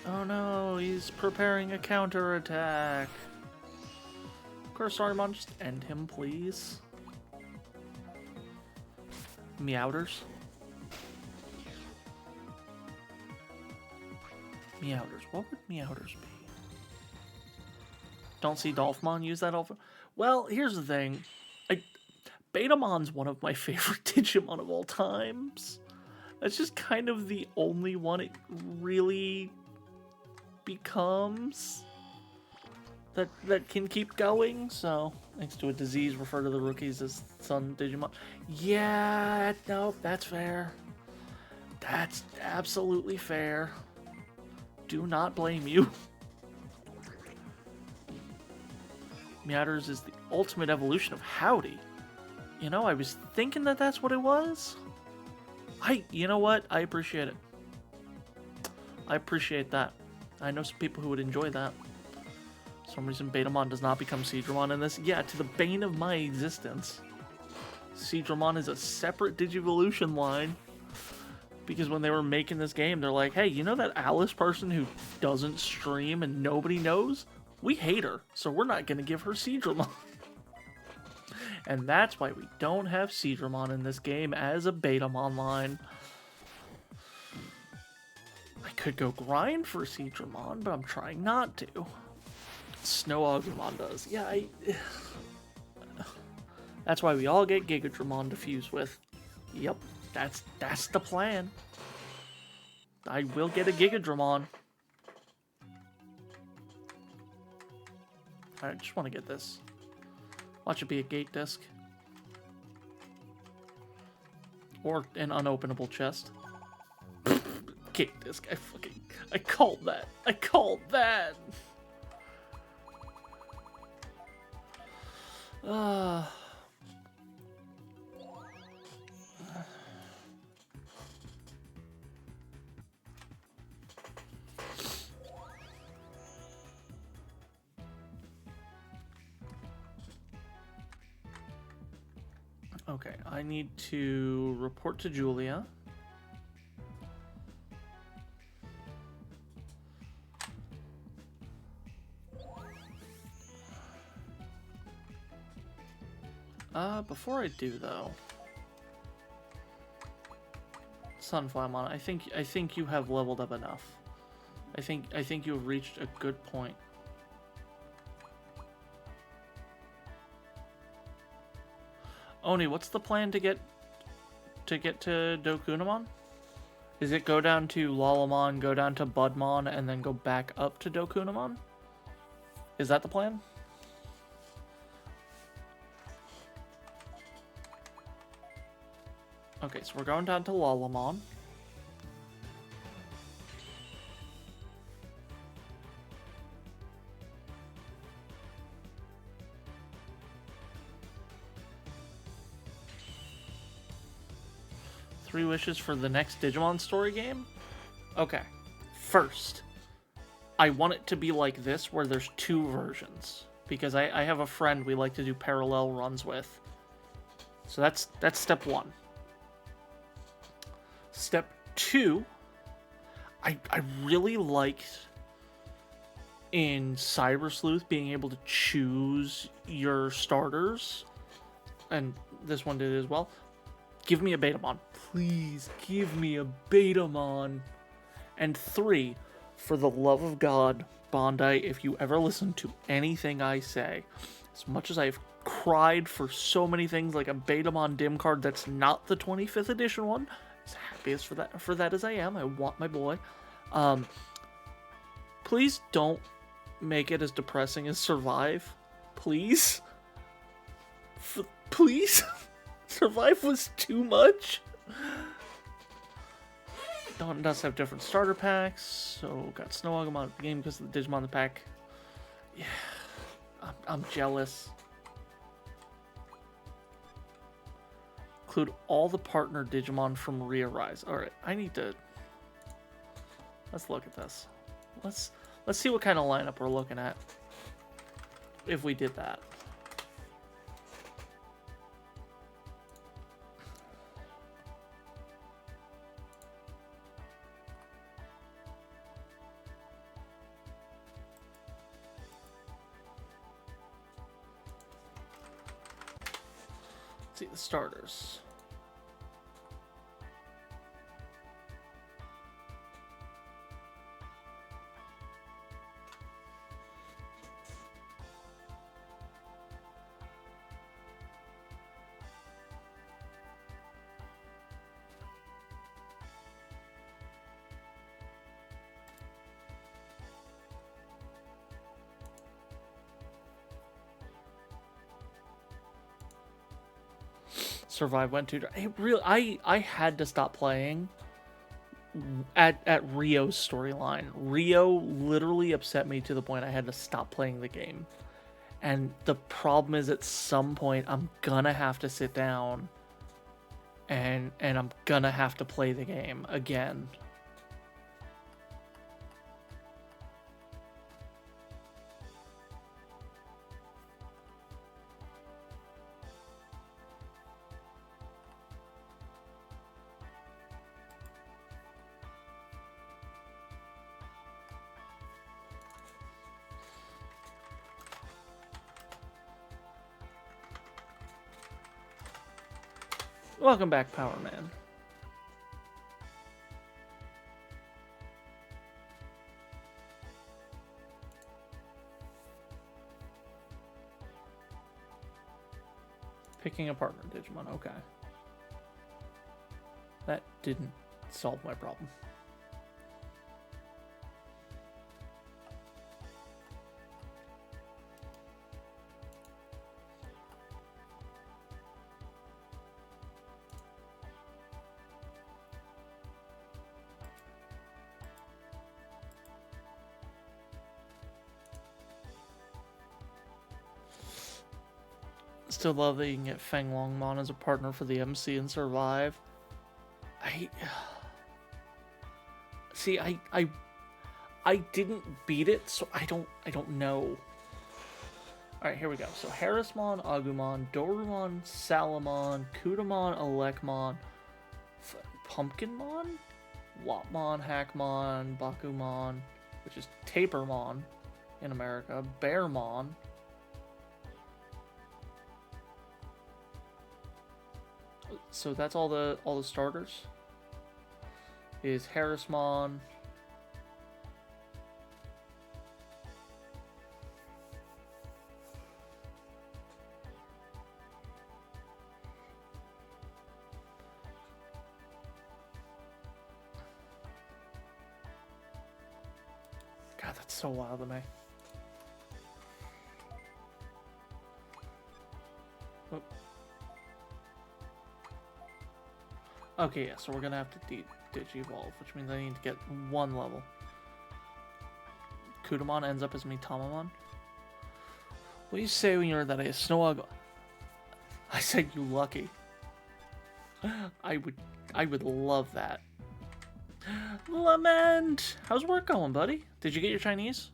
Oh no, he's preparing a counterattack. Saruman, just end him, please. Meowders. Meowders. What would Meowders be? Don't see Dolphmon use that often. Well, here's the thing. Betamon's one of my favorite Digimon of all times. That's just kind of the only one it really becomes that can keep going. So next to a disease, refer to the rookies as Sun Digimon. Yeah, no, that's fair. That's absolutely fair. Do not blame you. Meowders is the ultimate evolution of Howdy. You know, I was thinking that that's what it was. You know what? I appreciate it. I appreciate that. I know some people who would enjoy that. For some reason, Betamon does not become Seadramon in this. Yeah, to the bane of my existence. Seadramon is a separate Digivolution line. Because when they were making this game, they're like, hey, you know that Alyss person who doesn't stream and nobody knows? We hate her, so we're not going to give her Seadramon. And that's why we don't have Seadramon in this game as a Betamon line. I could go grind for Seadramon, but I'm trying not to. Snow Agumon does. Yeah, that's why we all get Gigadramon to fuse with. Yep, that's the plan. I will get a Gigadramon. I just want to get this. Watch it be a gate disc. Or an unopenable chest. Gate disc. I called that. I called that. Okay, I need to report to Julia. Before I do though, Sunflymon, I think you have leveled up enough. I think you've reached a good point. Oni, what's the plan to get to Dokunamon? Is it go down to Lalamon, go down to Budmon, and then go back up to Dokunamon? Is that the plan? Okay, so we're going down to Lalamon. Three wishes for the next Digimon story game? Okay. First, I want it to be like this, where there's two versions. Because I have a friend we like to do parallel runs with. So that's step one. Step two, I really liked in Cyber Sleuth being able to choose your starters. And this one did as well. Give me a Betamon. Please, give me a Betamon. And three, for the love of God, Bondi, if you ever listen to anything I say, as much as I've cried for so many things like a Betamon dim card that's not the 25th edition one, as happy as for that as I am, I want my boy. Please don't make it as depressing as Survive. Please. Please. Survive was too much. Dawn does have different starter packs, so got Snow Agumon at the game because of the Digimon in the pack. Yeah, I'm jealous. Include all the partner Digimon from Re-Arise. Alright, I need to... Let's look at this. Let's see what kind of lineup we're looking at if we did that. See the starters. Survive went to I had to stop playing at Rio's storyline. Rio literally upset me to the point I had to stop playing the game. And the problem is at some point I'm gonna have to sit down and I'm gonna have to play the game again. Welcome back, Power Man. Picking a partner, Digimon. Okay. That didn't solve my problem. Still love that you can get Feng Longmon as a partner for the MC and Survive. I didn't beat it, so I don't know. Alright, here we go. So Harrismon, Agumon, Dorumon, Salamon, Kudamon, Alekmon, Pumpkinmon, Lopmon, Hackmon, Bakumon, which is Tapermon in America, Bearmon, So that's all the starters. Is Harrismon. God, that's so wild to me. Oh. Okay, yeah, so we're gonna have to Digivolve, which means I need to get 1 level. Kudamon ends up as Mitamamon. What do you say when you're that a Snoag? I said you lucky. I would love that. Lament! How's work going, buddy? Did you get your Chinese?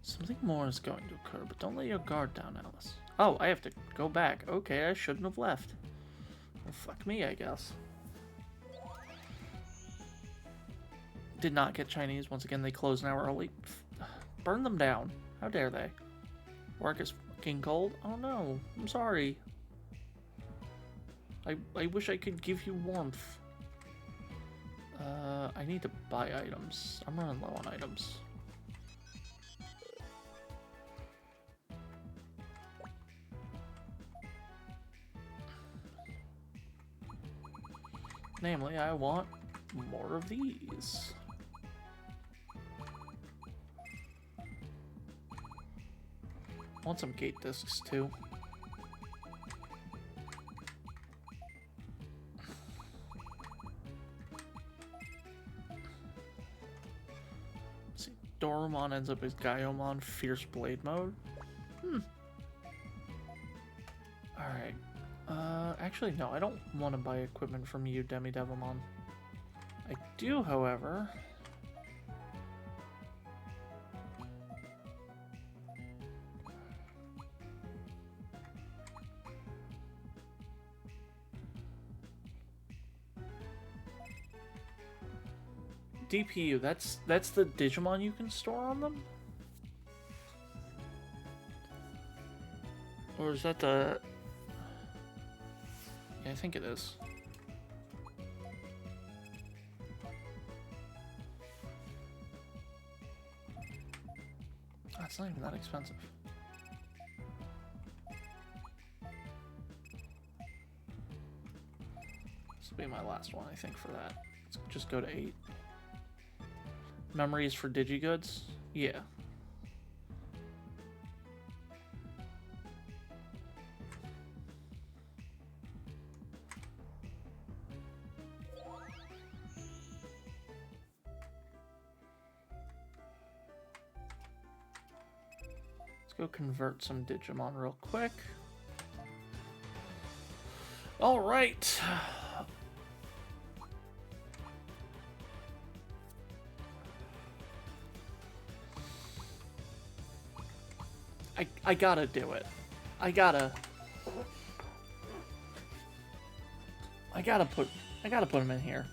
Something more is going to occur, but don't let your guard down, Alyss. Oh, I have to go back. Okay, I shouldn't have left. Well, fuck me, I guess. Did not get Chinese. Once again, they close an hour early. Burn them down. How dare they? Work is fucking cold. Oh no, I'm sorry. I wish I could give you warmth. I need to buy items. I'm running low on items. Namely, I want more of these. I want some gate discs too. Let's see, Dorumon ends up as Gaiomon Fierce Blade mode. Alright. Actually, no, I don't want to buy equipment from you, Demi-Devimon. I do, however... DPU, that's the Digimon you can store on them? Or is that the... Yeah, I think it is. That's not even that expensive. This will be my last one, I think, for that. Let's just go to 8. Memories for Digigoods? Yeah. Let's go convert some Digimon real quick. All right. I gotta do it. I gotta put him in here.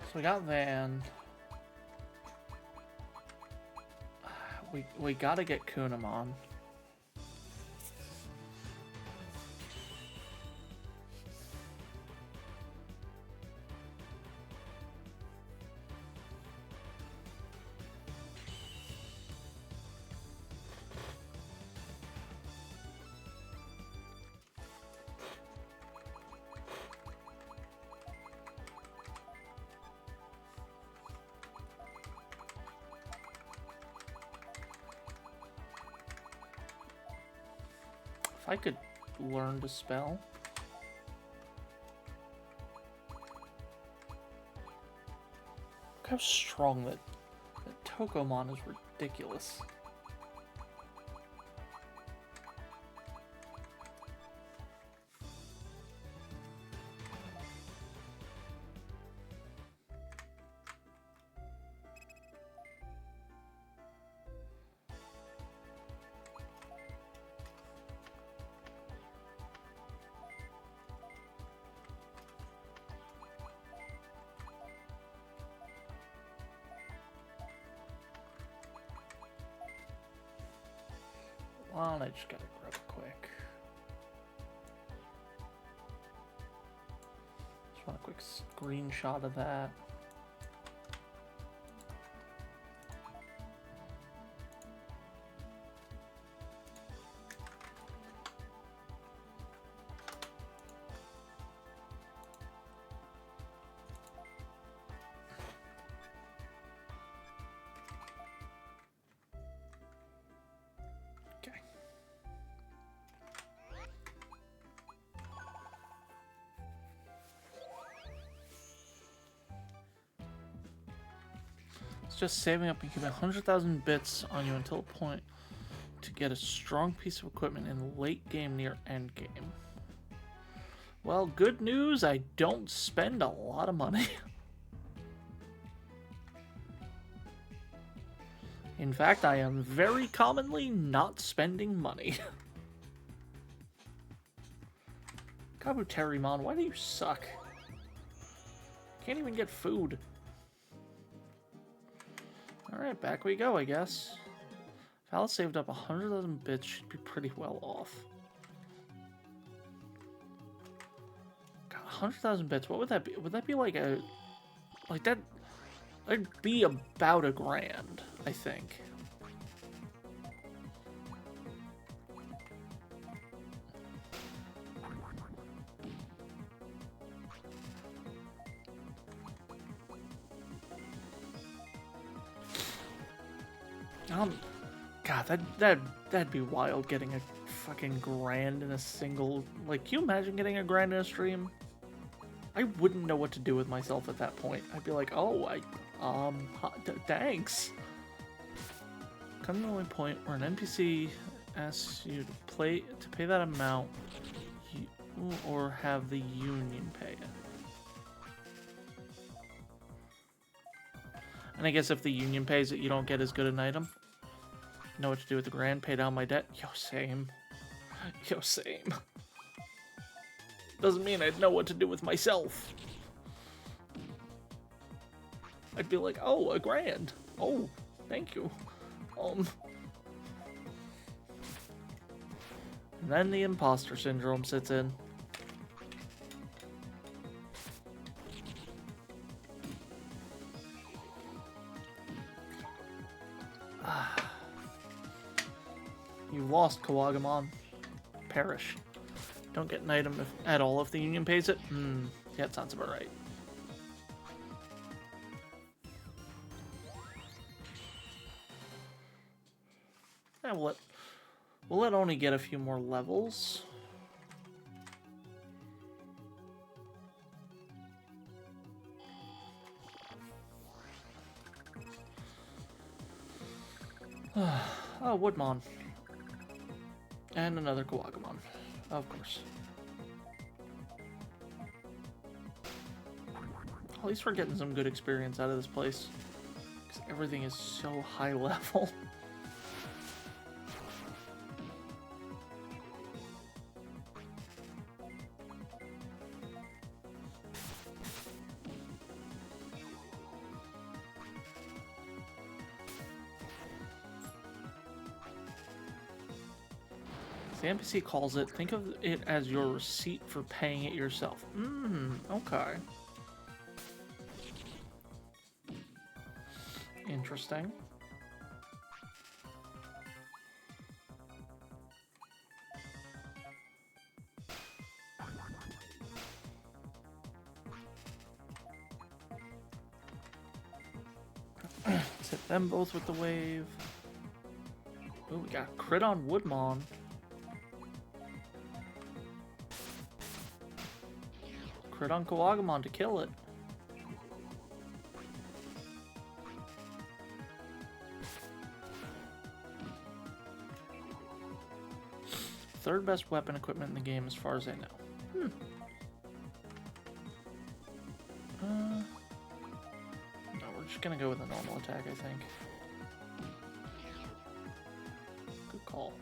So we got Van. We gotta get Kunamon. If I could learn to spell. Look how strong that Tokomon is ridiculous. on, I just gotta grab it quick. Just want a quick screenshot of that. Okay. It's just saving up and keeping 100,000 bits on you until a point to get a strong piece of equipment in late game near end game. Well, good news, I don't spend a lot of money. In fact, I am very commonly not spending money. Kabuterimon, why do you suck? Can't even get food. Alright, back we go, I guess. If Alyss saved up 100,000 bits, she'd be pretty well off. God, 100,000 bits, what would that be? Would that be like a... Like that... That'd be about $1,000, I think. God, that'd be wild getting a fucking $1,000 in a single... Like, can you imagine getting a $1,000 in a stream? I wouldn't know what to do with myself at that point. I'd be like, oh, thanks. Come to a point where an NPC asks you to pay that amount, or have the union pay it. And I guess if the union pays it, you don't get as good an item. Know what to do with the $1,000? Pay down my debt? Yo, same. Yo, same. Doesn't mean I'd know what to do with myself. I'd be like, oh, $1,000. Oh, thank you. And then the imposter syndrome sits in. You lost, Kawagamon. Perish. Don't get an item at all if the union pays it? Yeah, that sounds about right. Yeah, we'll let Oni get a few more levels. Oh, Woodmon. And another Kawagamon. Of course. At least we're getting some good experience out of this place. Because everything is so high level. The NPC calls it, think of it as your receipt for paying it yourself. Okay. Interesting. Let's hit them both with the wave. Ooh, we got crit on Woodmon. Crit on Kawagamon to kill it. Third best weapon equipment in the game as far as I know. No, we're just gonna go with a normal attack, I think. Good call.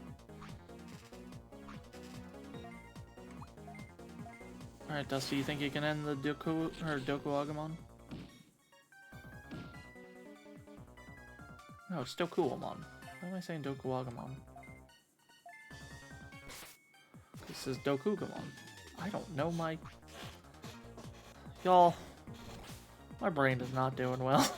Alright, Dusty, you think you can end the Dokuagamon? No, it's Dokuamon. Why am I saying Dokuagamon? is Dokugamon. I don't know my... Y'all, my brain is not doing well.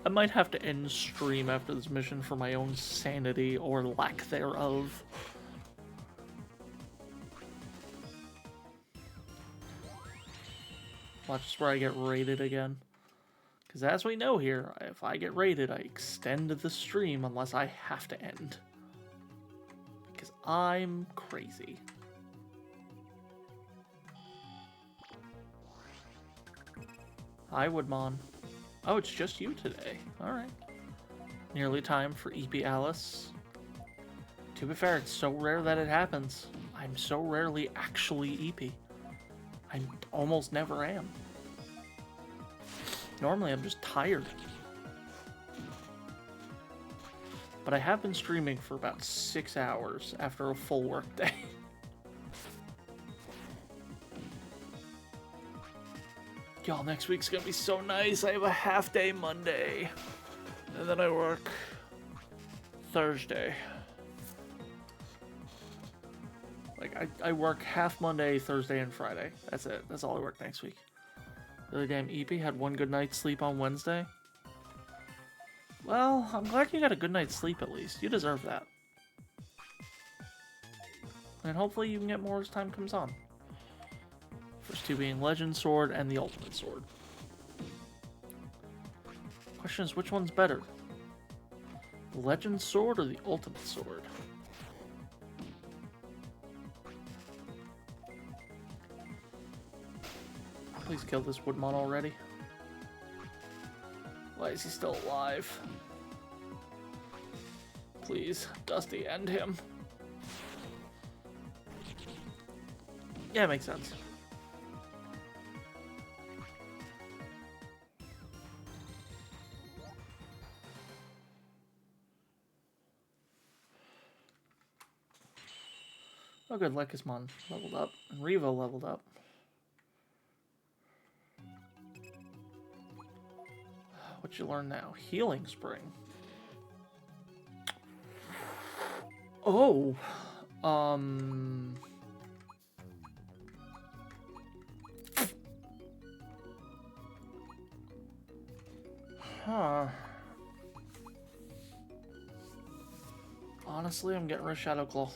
I might have to end stream after this mission for my own sanity or lack thereof. Watch this where I get raided again. Because as we know here, if I get raided, I extend the stream unless I have to end. Because I'm crazy. Hi, Woodmon. Oh, it's just you today. Alright. Nearly time for EP Alyss. To be fair, it's so rare that it happens. I'm so rarely actually EP. I almost never am. Normally, I'm just tired. But I have been streaming for about 6 hours after a full work day. Y'all, next week's gonna be so nice. I have a half day Monday. And then I work Thursday. Like, I work half Monday, Thursday, and Friday. That's it. That's all I work next week. Really damn EP had one good night's sleep on Wednesday. Well, I'm glad you got a good night's sleep at least. You deserve that. And hopefully you can get more as time comes on. First two being Legend Sword and the Ultimate Sword. Question is, which one's better? The Legend Sword or the Ultimate Sword? Please kill this Woodmon already. Why is he still alive? Please, Dusty, end him. Yeah, it makes sense. Oh good, Lekismon leveled up, and Revo leveled up. What you learn now? Healing Spring. Oh, huh. Honestly, I'm getting rid of Shadow Claw.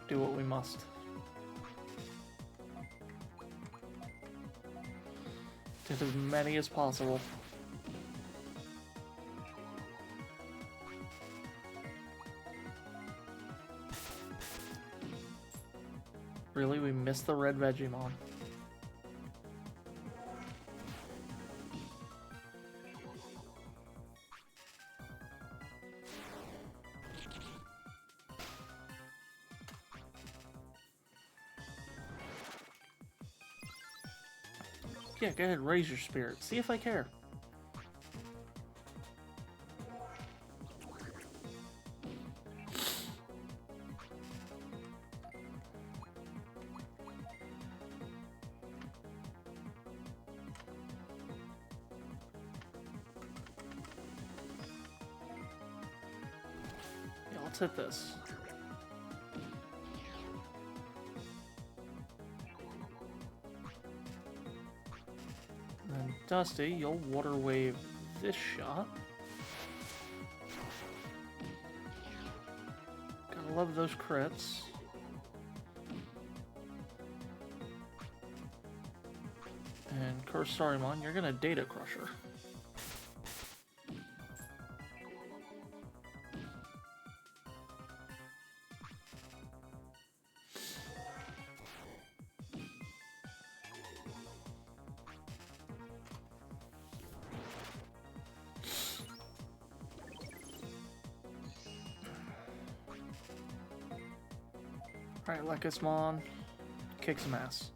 Do what we must. Get as many as possible. Really? We missed the red Vegemon. Yeah, go ahead, raise your spirit. See if I care. Yeah, let's hit this. Dusty, you'll water wave this shot. Gotta love those crits. And Cursarimon, you're gonna Data Crusher. Alright, Lekismon. Kick some ass.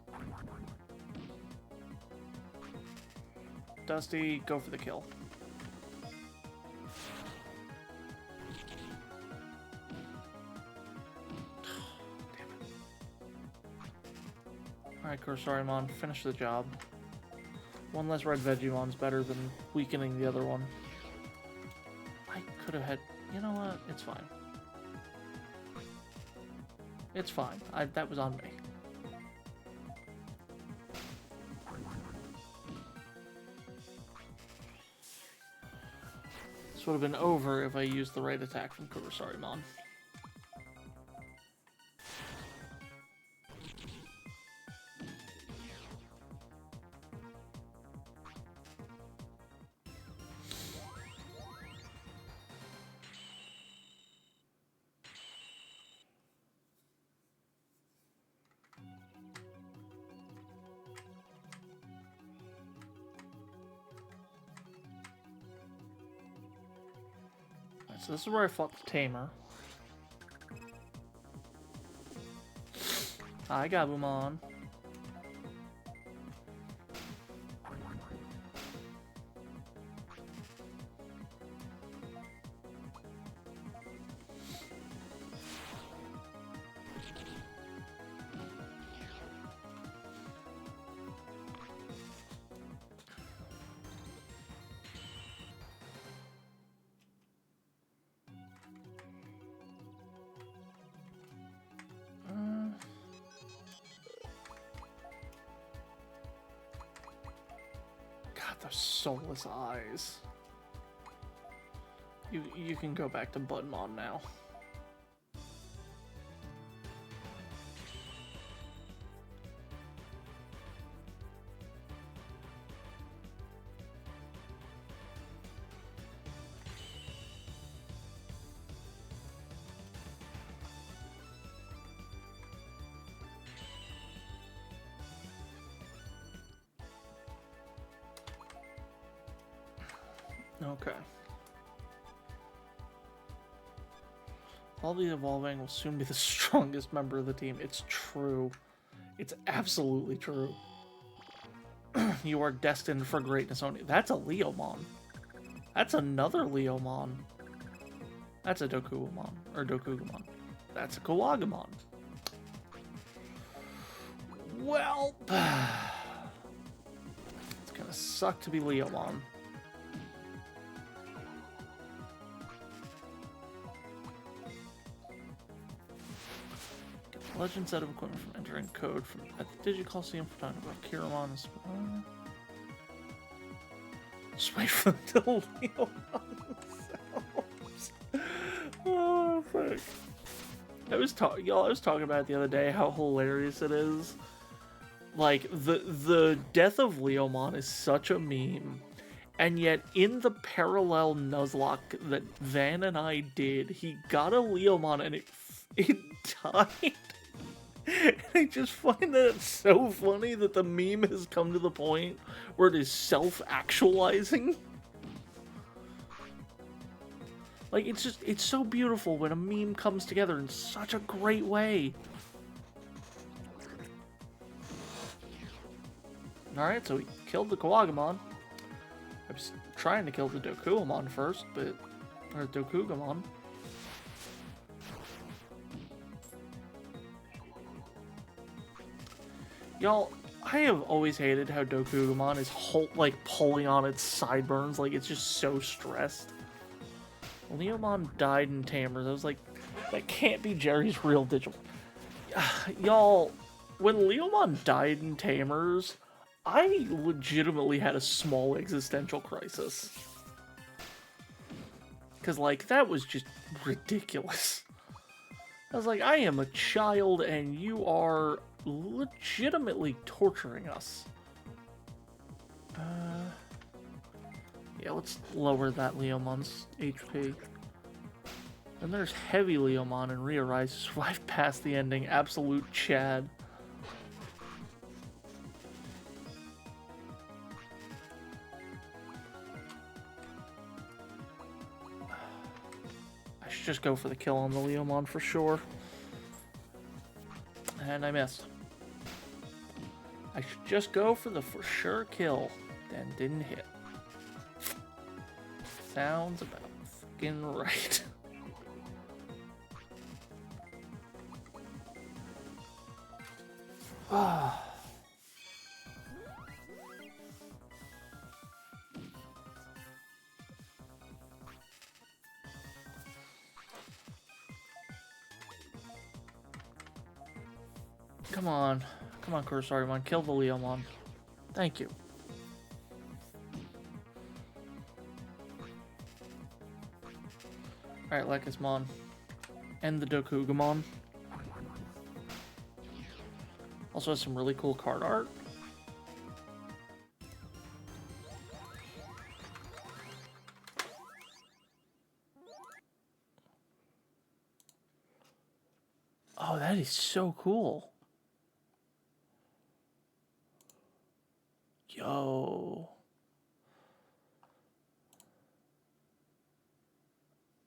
Dusty, go for the kill. Alright, Corsarimon, finish the job. One less red Vegimon's better than weakening the other one. I could have had... You know what? It's fine. It's fine. That was on me. This would have been over if I used the right attack from Corsarimon. So this is where I fought the Tamer. Hi, Gabumon. Those soulless eyes. You can go back to Budmon now. Okay. All the evolving will soon be the strongest member of the team. It's true. It's absolutely true. You are destined for greatness only. That's a Leomon. That's another Leomon. That's a Dokugamon. Or Dokugamon. That's a Kawagamon. Well, it's gonna suck to be Leomon. Legend set of equipment from entering code from at the Digicoliseum for talking about Kiramon and just wait for them to Leomon themselves. Oh fuck. I was talking about it the other day how hilarious it is. Like the death of Leomon is such a meme. And yet, in the parallel Nuzlocke that Van and I did, he got a Leomon and it died. And I just find that it's so funny that the meme has come to the point where it is self-actualizing. Like, it's so beautiful when a meme comes together in such a great way. Alright, so we killed the Kawagamon. I was trying to kill the Dokugamon first, but... Or Dokugamon. Y'all, I have always hated how Dokugamon is like pulling on its sideburns, like it's just so stressed. Leomon died in Tamers. I was like, that can't be Jerry's real Digimon. Y'all, when Leomon died in Tamers, I legitimately had a small existential crisis. Because, like, that was just ridiculous. I was like, I am a child and you are legitimately torturing us. Yeah, let's lower that Leomon's HP. Then there's Heavy Leomon and Re-Arise. Survive past the ending. Absolute Chad. I should just go for the kill on the Leomon for sure. And I missed. I should just go for the for sure kill. Then didn't hit. Sounds about fucking right. Come on. Come on, Kurosarymon. Kill the Leomon. Thank you. Alright, Lekismon. And the Dokugamon. Also has some really cool card art. Oh, that is so cool. Yo.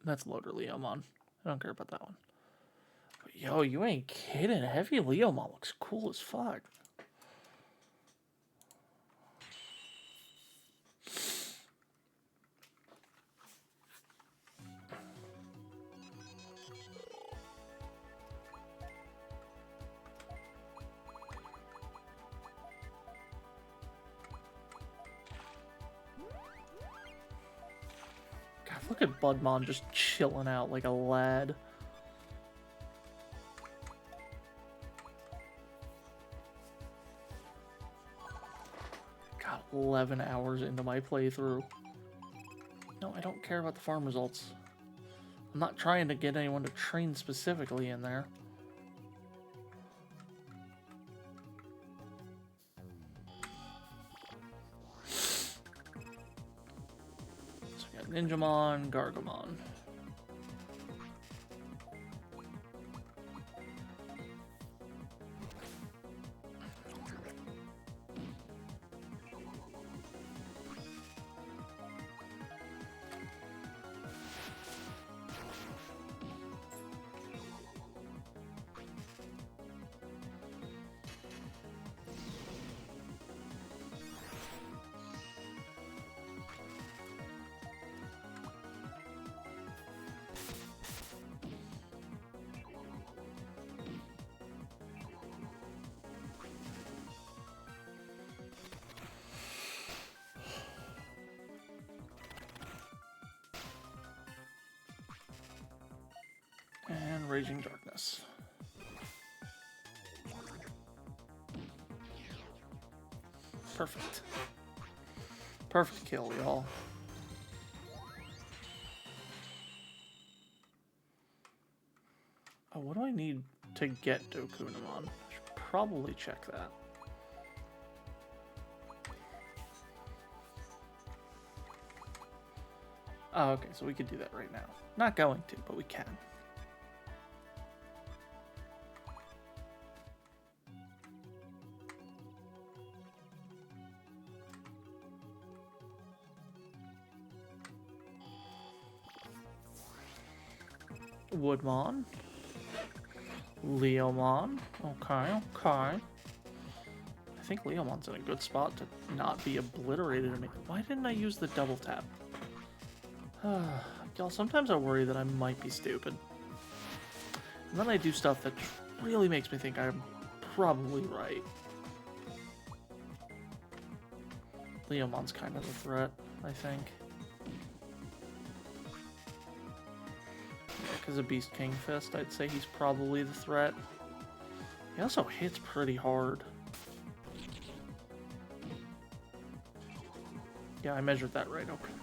That's Loader Leomon. I don't care about that one. But yo, you ain't kidding. Heavy Leomon looks cool as fuck. God, look at Budmon just chilling out like a lad. God, 11 hours into my playthrough. No, I don't care about the farm results. I'm not trying to get anyone to train specifically in there. So we got Ninjamon, Gargamon. And Raging Darkness. Perfect. Perfect kill, y'all. Oh, what do I need to get Dokunamon? I should probably check that. Oh, okay, so we could do that right now. Not going to, but we can. Woodmon. Leomon. Okay, okay. I think Leomon's in a good spot to not be obliterated. Why didn't I use the double tap? Y'all, sometimes I worry that I might be stupid. And then I do stuff that really makes me think I'm probably right. Leomon's kind of a threat, I think. Because of Beast King Fist, I'd say he's probably the threat. He also hits pretty hard. Yeah, I measured that right, okay.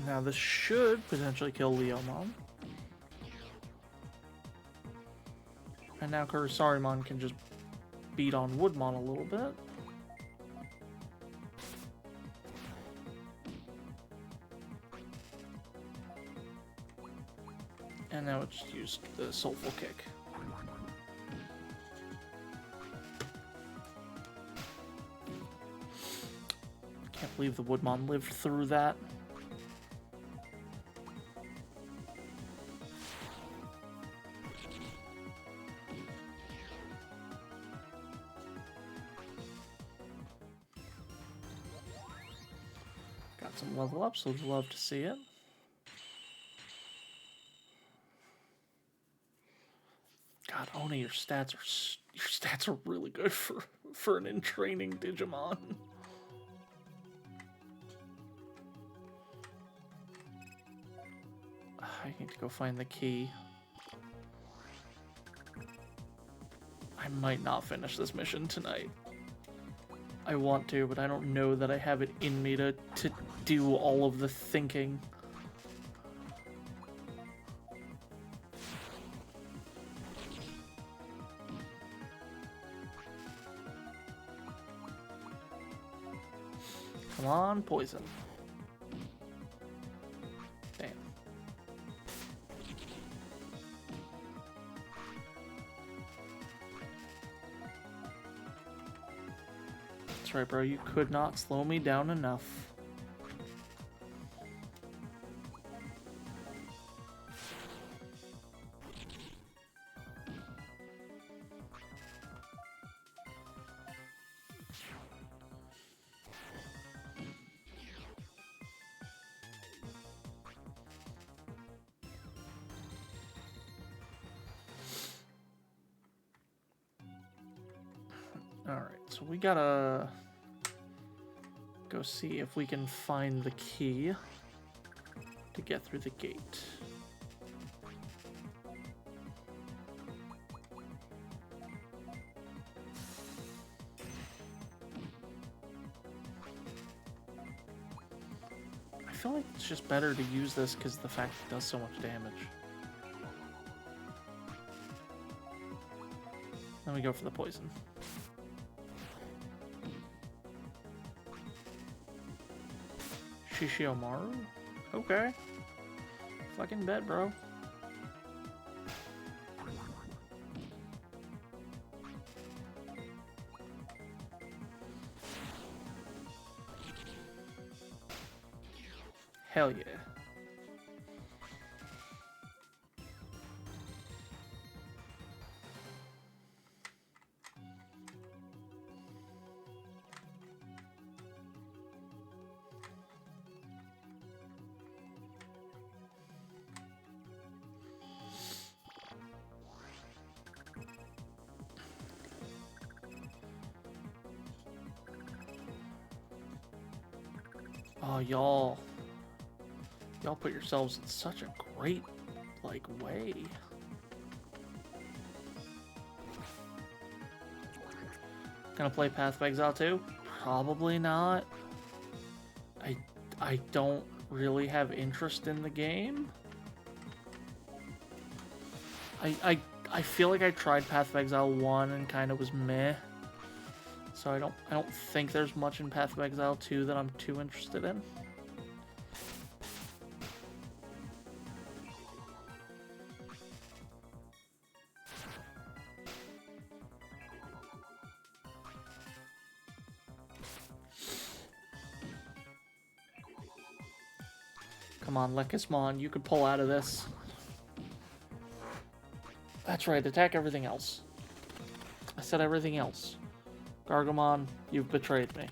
Now this should potentially kill Leomon. And now Kurosarymon can just beat on Woodmon a little bit. And now it's used the Soulful Kick. believe the Woodmon lived through that. Got some level ups, would love to see it. God, Oni, your stats are really good for an in-training Digimon. I need to go find the key. I might not finish this mission tonight. I want to, but I don't know that I have it in me to do all of the thinking. Come on, poison. Damn. That's right, bro. You could not slow me down enough. Alright, so we gotta go see if we can find the key to get through the gate. I feel like it's just better to use this because the fact it does so much damage. Then we go for the poison. Shishiomaru? Okay. Fucking bet, bro. Hell yeah. Oh, y'all put yourselves in such a great, like, way. Gonna play Path of Exile too? Probably not. I don't really have interest in the game. I feel like I tried Path of Exile 1 and kind of was meh. So I don't think there's much in Path of Exile 2 that I'm too interested in. Come on, Lekismon, you could pull out of this. That's right, attack everything else. I said everything else. Gargomon, you've betrayed me.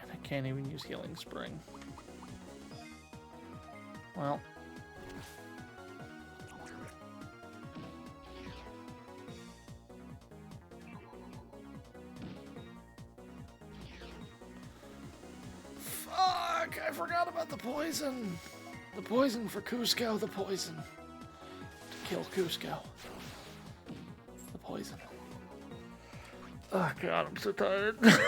And I can't even use Healing Spring. Well. Fuck! I forgot about the poison! The poison for Cusco, the poison. Kill Cusco. The poison. Oh god, I'm so tired. That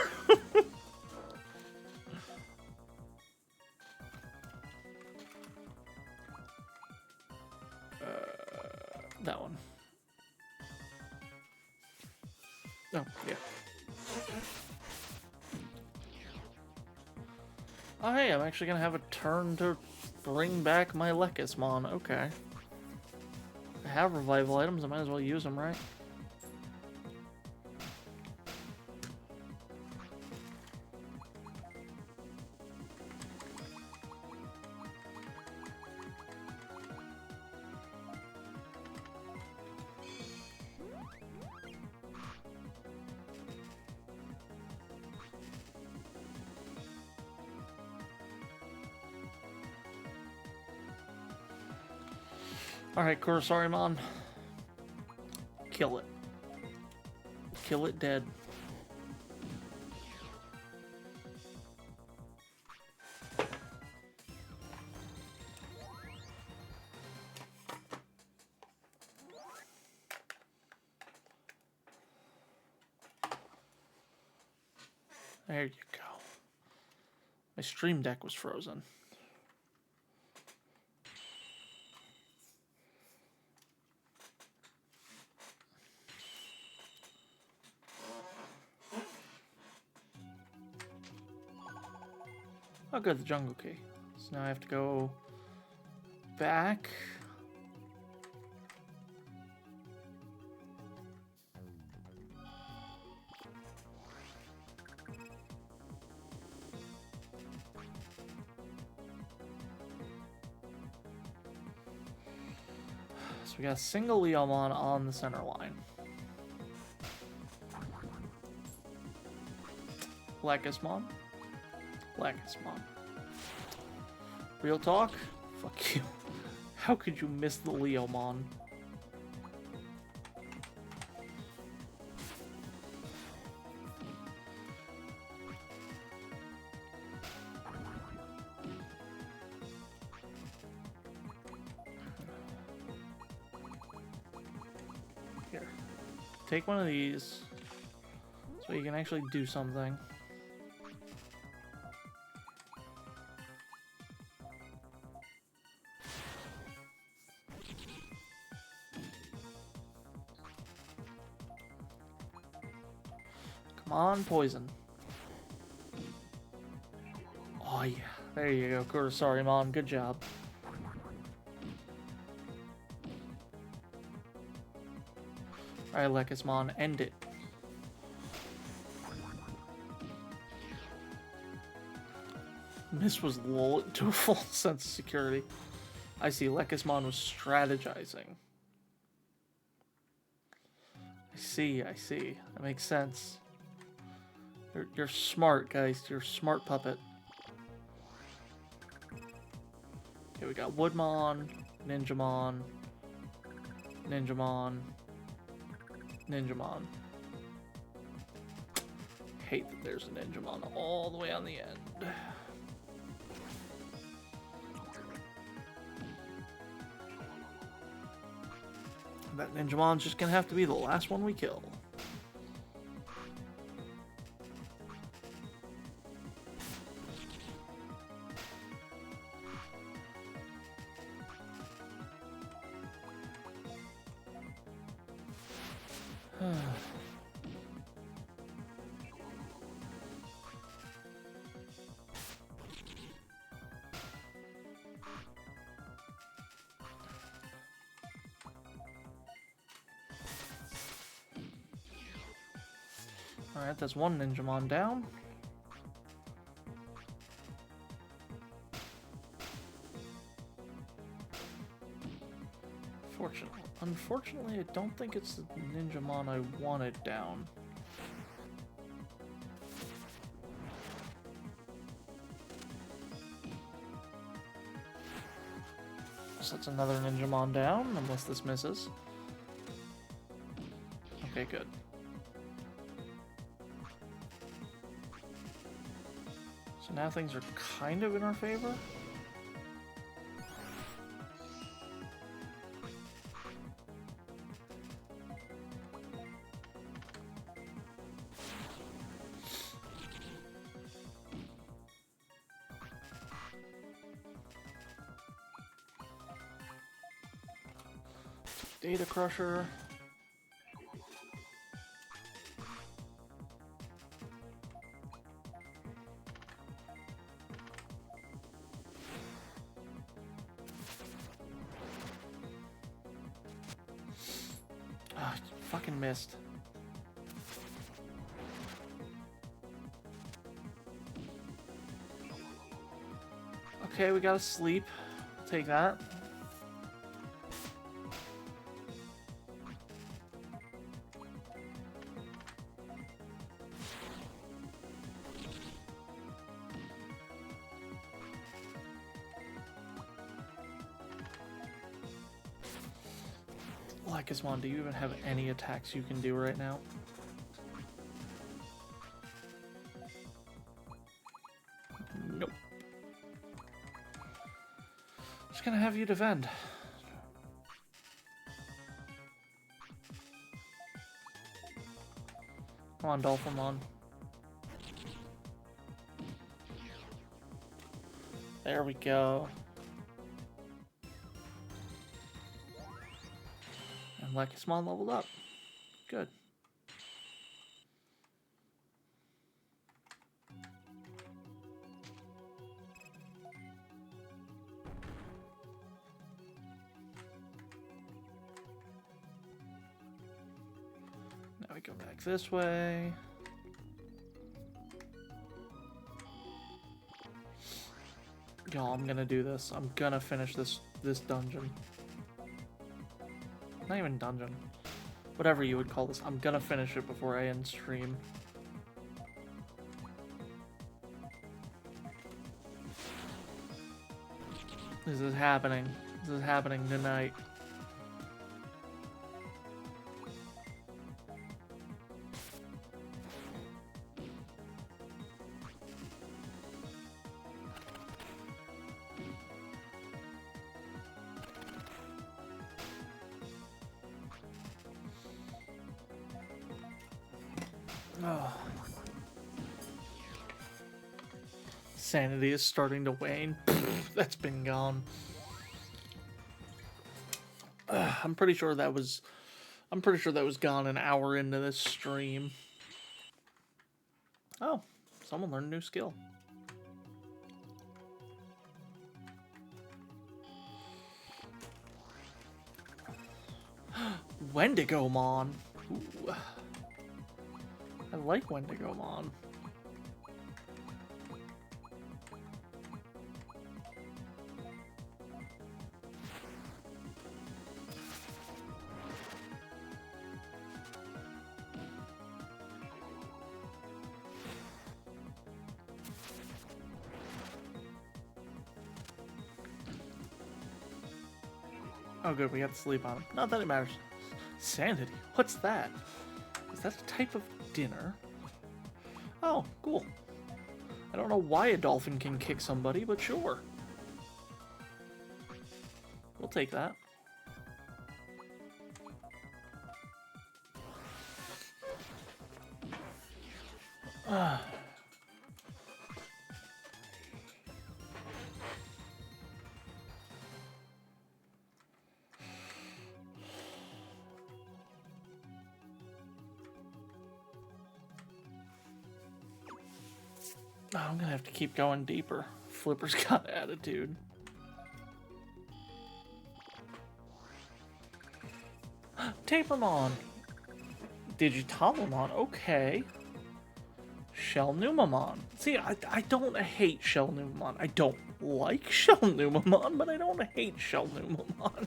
one. Oh, yeah. Oh hey, I'm actually gonna have a turn to bring back my Lekismon. Okay. I have revival items, I might as well use them, right? Alright, Kurosarimon. Kill it. Kill it dead. There you go. My stream deck was frozen. Oh good, the jungle key. So now I have to go back. So we got a single Leomon on the center line. Lekismon. Lekismon. Real talk? Fuck you. How could you miss the Leomon? Here. Take one of these so you can actually do something. Come on, poison. Oh yeah, there you go, Kurosarimon, good job. Alright, Lekismon, end it. This was lull to a false sense of security. I see, Lekismon was strategizing. I see. That makes sense. You're smart, guys. You're a smart puppet. Okay, we got Woodmon, Ninjamon, Ninjamon, Ninjamon. Hate that there's a Ninjamon all the way on the end. That Ninjamon's just gonna have to be the last one we kill. Alright, that's one Ninjamon down. Unfortunately, I don't think it's the Ninjamon I wanted down. So that's another Ninjamon down, unless this misses. Okay, good. So now things are kind of in our favor. Data Crusher. Ah, fucking missed. Okay, we gotta sleep. I'll take that. Lycusmon, do you even have any attacks you can do right now? Nope. Just gonna have you defend. Come on, Dolphinmon. There we go. And Lycusmon leveled up. Good. Now we go back this way. Y'all, I'm gonna do this. I'm gonna finish this dungeon. Not even dungeon. Whatever you would call this. I'm gonna finish it before I end stream. This is happening. This is happening tonight. Oh. Sanity is starting to wane. That's been gone. I'm pretty sure that was gone an hour into this stream. Oh, someone learned a new skill. Wendigomon. Ooh. I like Wendigomon. Oh good, we have to sleep on him. Not that it matters. Sanity? What's that? Is that a type of dinner? Oh, cool. I don't know why a dolphin can kick somebody, but sure. We'll take that. Oh, I'm gonna have to keep going deeper. Flipper's got attitude. Tapermon! Digitalmon, okay. Shellnumamon. See, I don't hate Shellnumamon. I don't like Shellnumamon, but I don't hate Shellnumamon.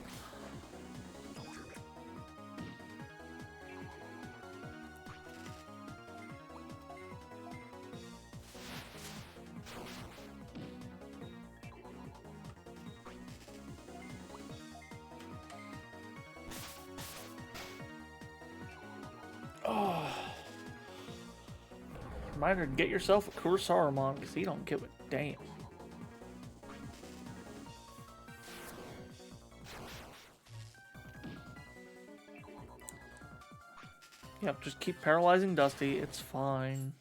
Reminder to get yourself a Kurosaurumon, because he don't give a damn. Yep, just keep paralyzing Dusty, it's fine.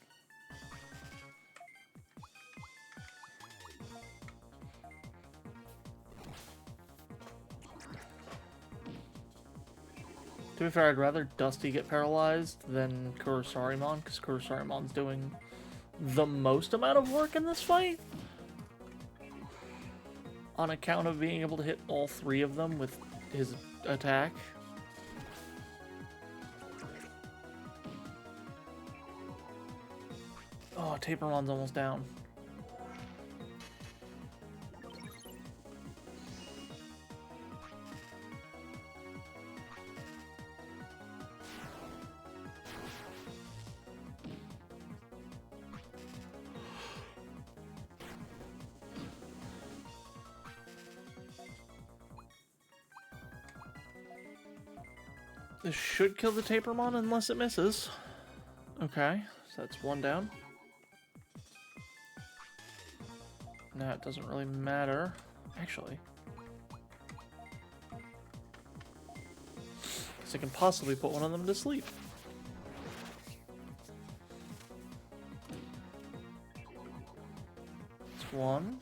To be fair, I'd rather Dusty get paralyzed than Kurosaurumon, because Kurosaurumon's doing the most amount of work in this fight. On account of being able to hit all three of them with his attack. Oh, Tapermon's almost down. This should kill the Tapermon unless it misses. Okay, so that's one down. That doesn't really matter, actually. Because I can possibly put one of them to sleep. It's one.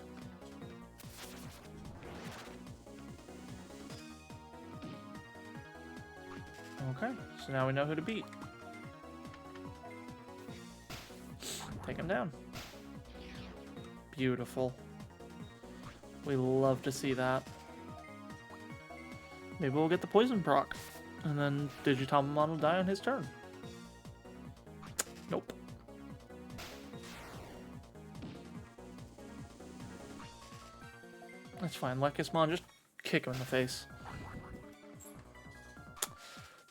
Okay, so now we know who to beat. Take him down. Beautiful. We love to see that. Maybe we'll get the poison proc, and then Digitomon will die on his turn. Nope. That's fine. Lekismon, just kick him in the face.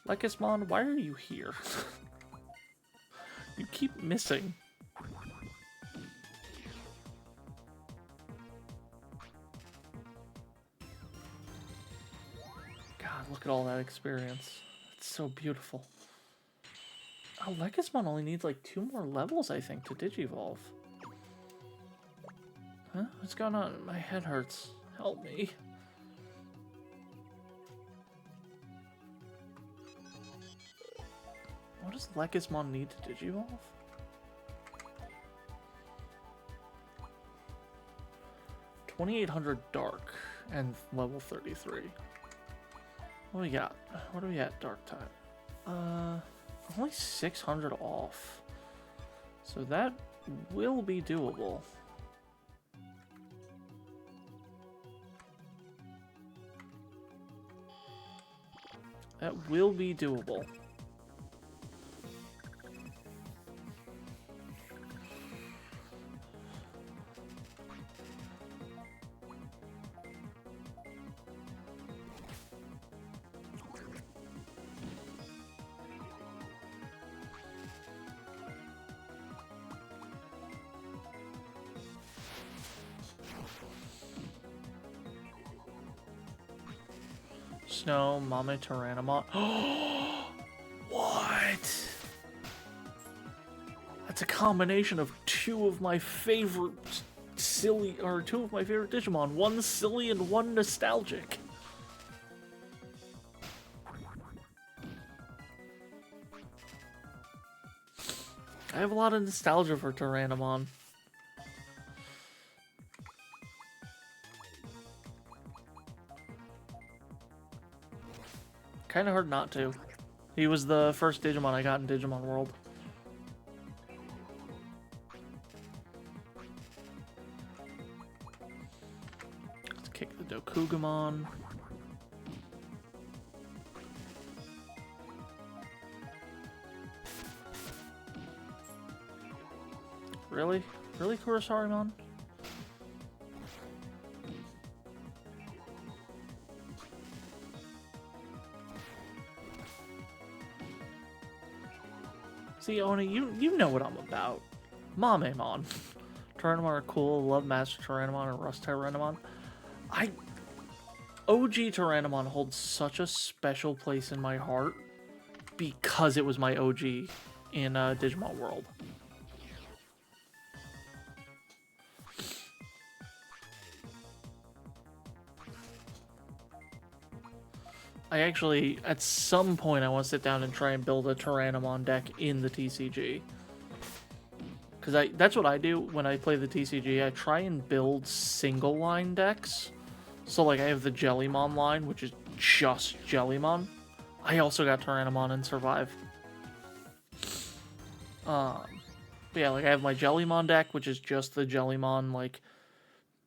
Lekismon, why are you here? You keep missing. God, look at all that experience. It's so beautiful. Oh, Lekismon only needs like 2 more levels, I think, to Digivolve. Huh? What's going on? My head hurts. Help me. What does Lekismon need to Digivolve? $2,800 Dark and level 33. What do we got? What do we at Dark type? Only 600 off. So that will be doable. That will be doable. Snow, Mame Tyrannomon. What? That's a combination of 2 of my favorite silly, or 2 of my favorite Digimon. One silly and one nostalgic. I have a lot of nostalgia for Tyrannomon. Kind of hard not to. He was the first Digimon I got in Digimon World. Let's kick the Dokugamon. Really? Really, Kurosarimon? See, Oni, you know what I'm about. Mamemon. Tyrannomon are cool. Love Master Tyrannomon and Rust Tyrannomon. OG Tyrannomon holds such a special place in my heart because it was my OG in Digimon World. I actually, at some point, I want to sit down and try and build a Tyrannomon deck in the TCG. Because that's what I do when I play the TCG. I try and build single line decks. So, like, I have the Jellymon line, which is just Jellymon. I also got Tyrannomon and Survive. But yeah, like, I have my Jellymon deck, which is just the Jellymon, like,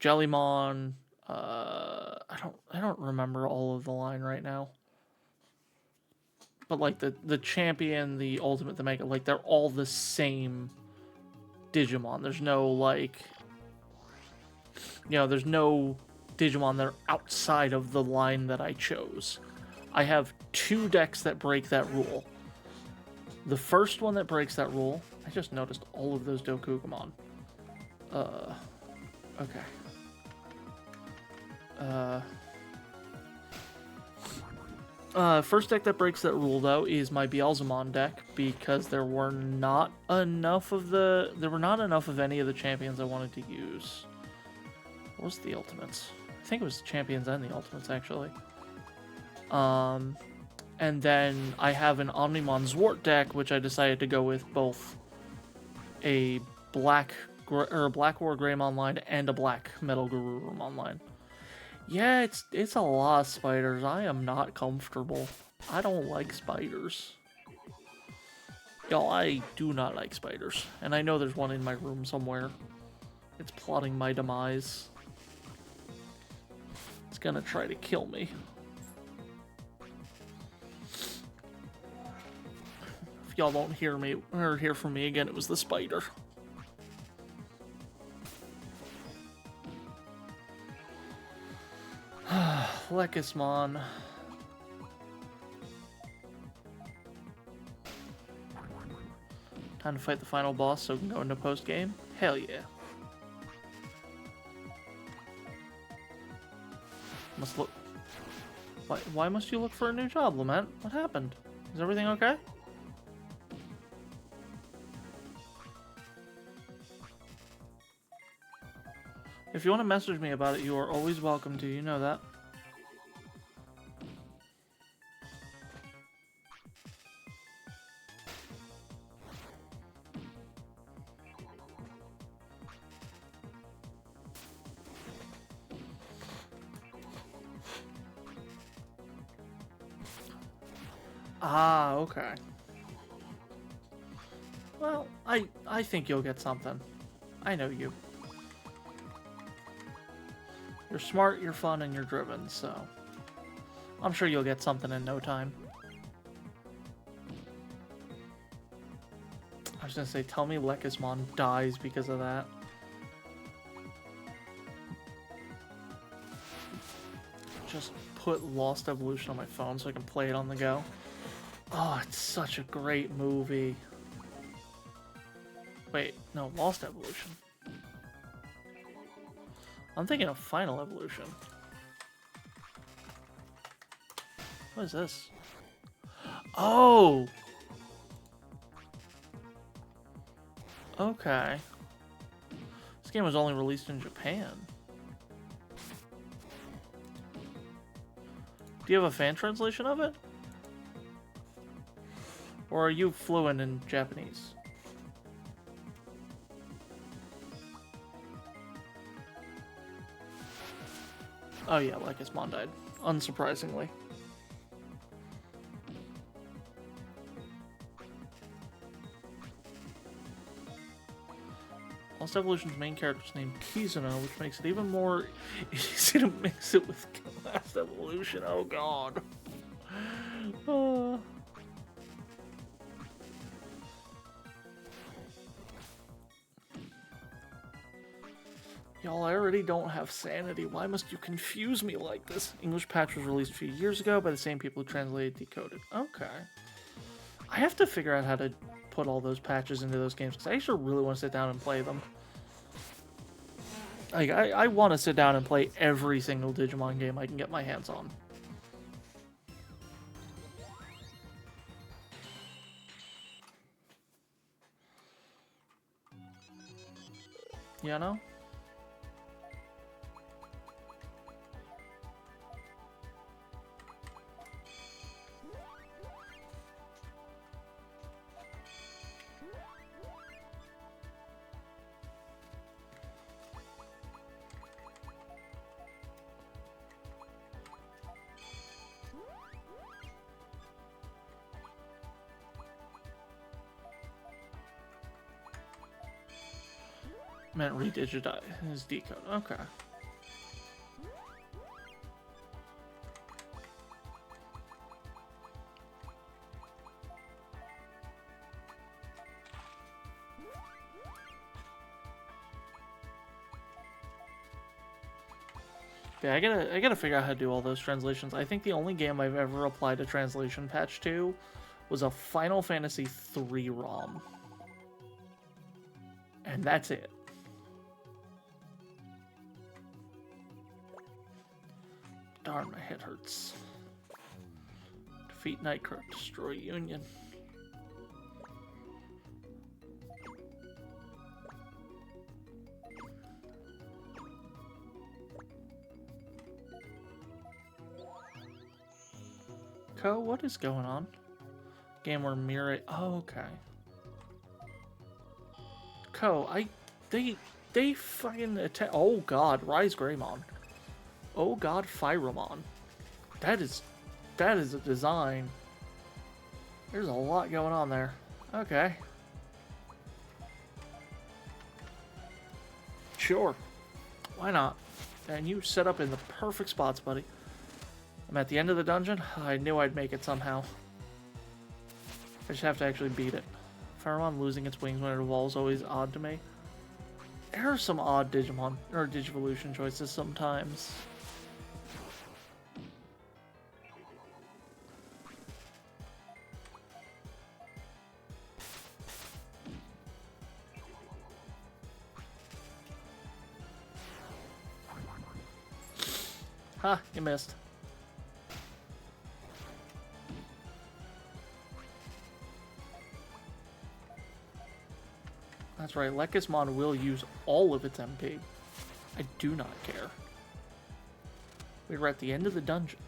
Jellymon. I don't remember all of the line right now. But like the champion, the ultimate, the mega, like they're all the same Digimon. There's no like, there's no Digimon that are outside of the line that I chose. I have 2 decks that break that rule. The first one that breaks that rule, I just noticed all of those Dokugamon. Okay. First deck that breaks that rule though is my Beelzemon deck because there were not enough of any of the champions I wanted to use. What was the ultimates? I think it was the champions and the ultimates actually. And then I have an Omnimon Zwart deck, which I decided to go with both a Black War Greymon line and a Black Metal Garurumon line. Yeah, it's a lot of spiders. I am not comfortable. I don't like spiders. Y'all, I do not like spiders. And I know there's one in my room somewhere. It's plotting my demise. It's gonna try to kill me. If y'all don't hear me or hear from me again, it was the spider. Lekismon. Time to fight the final boss so we can go into post-game? Hell yeah. Must look... Why must you look for a new job, Lament? What happened? Is everything okay? If you want to message me about it, you are always welcome to. You know that. Ah, okay. Well, I think you'll get something. I know you. You're smart, you're fun, and you're driven, so... I'm sure you'll get something in no time. I was gonna say, tell me Lekismon dies because of that. Just put Lost Evolution on my phone so I can play it on the go. Oh, it's such a great movie. Wait, no, Lost Evolution. I'm thinking of Final Evolution. What is this? Oh! Okay. This game was only released in Japan. Do you have a fan translation of it? Or are you fluent in Japanese? Oh yeah, Lekismon died. Unsurprisingly. Lost Evolution's main character is named Kizuno, which makes it even more easy to mix it with Last Evolution. Oh god. Y'all, I already don't have sanity. Why must you confuse me like this? English patch was released a few years ago by the same people who translated Decoded. Okay. I have to figure out how to put all those patches into those games, because I actually really want to sit down and play them. Like, I want to sit down and play every single Digimon game I can get my hands on. You know? Meant redigitize his decode. Okay. Yeah, I gotta figure out how to do all those translations. I think the only game I've ever applied a translation patch to was a Final Fantasy III ROM. And that's it. Darn, my head hurts. Defeat Nightcroak, destroy Union. Ko, what is going on? Game where Mirai. Oh, okay. Ko, they fucking attack. Oh god, Rise Greymon. Oh god, Phyramon. That is a design. There's a lot going on there. Okay. Sure. Why not? And you set up in the perfect spots, buddy. I'm at the end of the dungeon. I knew I'd make it somehow. I just have to actually beat it. Phyramon losing its wings when it evolves is always odd to me. There are some odd Digimon or Digivolution choices sometimes. Ha, you missed. That's right, Lekismon will use all of its MP. I do not care. We are at the end of the dungeon.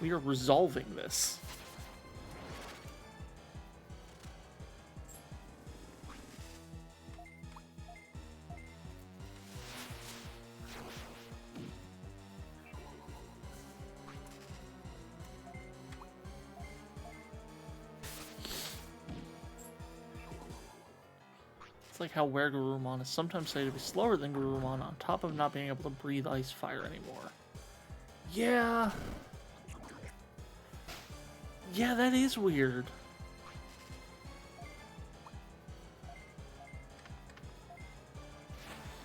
We are resolving this. It's like how Garurumon is sometimes said to be slower than Garurumon on top of not being able to breathe ice fire anymore. Yeah. Yeah, that is weird.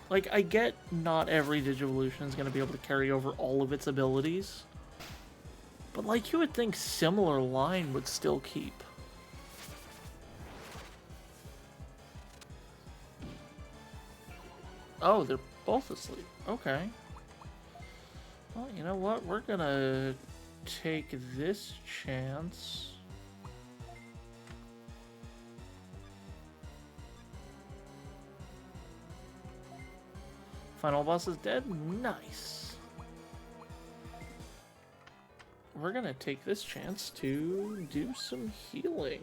Like, I get not every Digivolution is going to be able to carry over all of its abilities. But, like, you would think similar line would still keep. Oh, they're both asleep. Okay. Well, you know what? We're gonna take this chance. Final boss is dead? Nice. We're gonna take this chance to do some healing.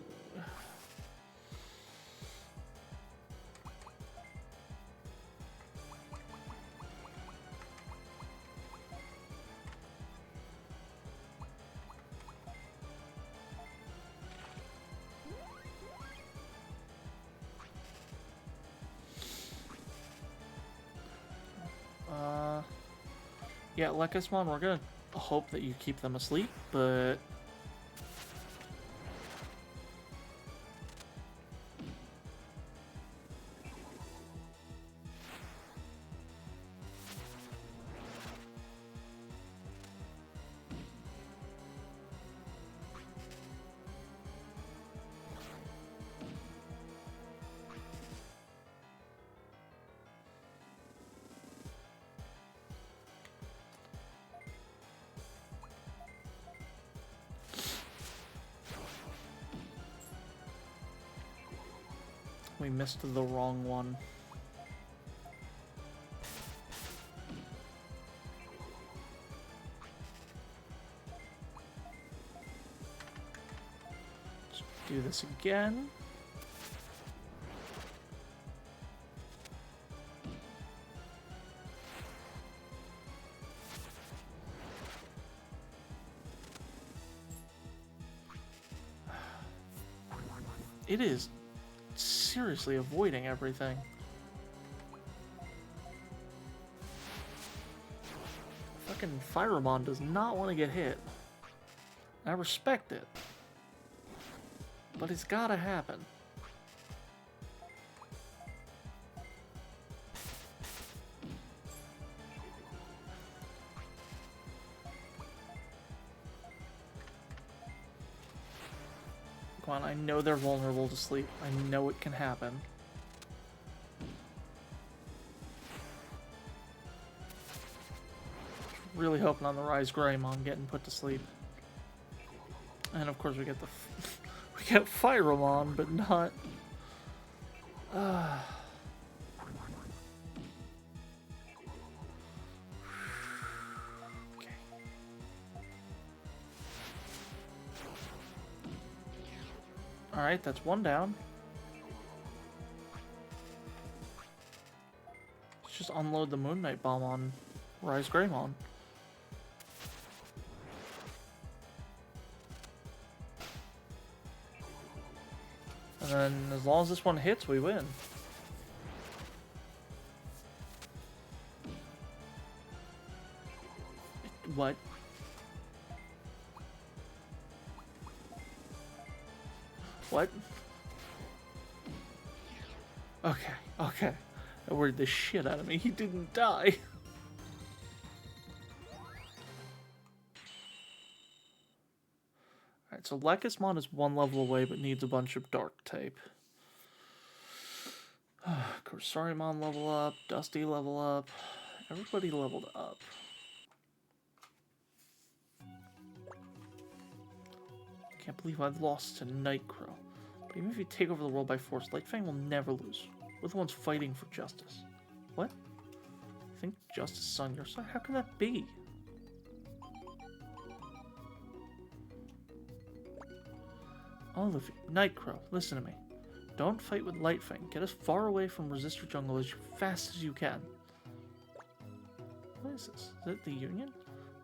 Yeah, Lekismon, we're gonna hope that you keep them asleep, but... we missed the wrong one. Let's do this again. It is seriously avoiding everything. Fucking Phyramon does not want to get hit. I respect it. But it's gotta happen. Come on, I know they're vulnerable to sleep. I know it can happen. Really hoping on the Rise Greymon getting put to sleep. And of course we get the we get Firemon, but not. Okay. All right, that's one down. Let's just unload the Moon Knight Bomb on Rise Greymon. And then, as long as this one hits, we win. What? What? Okay, okay. That worried the shit out of me. He didn't die. Alright, so Lekismon is one level away but needs a bunch of Dark type. Corsarimon level up, Dusty level up. Everybody leveled up. Can't believe I've lost to Nightcrow. But even if you take over the world by force, Lightfang will never lose. We're the ones fighting for justice. What? I think justice is on your side? How can that be? All of you, Nightcrow, listen to me. Don't fight with Lightfang. Get as far away from Resistor Jungle as fast as you can. What is this? Is it the Union?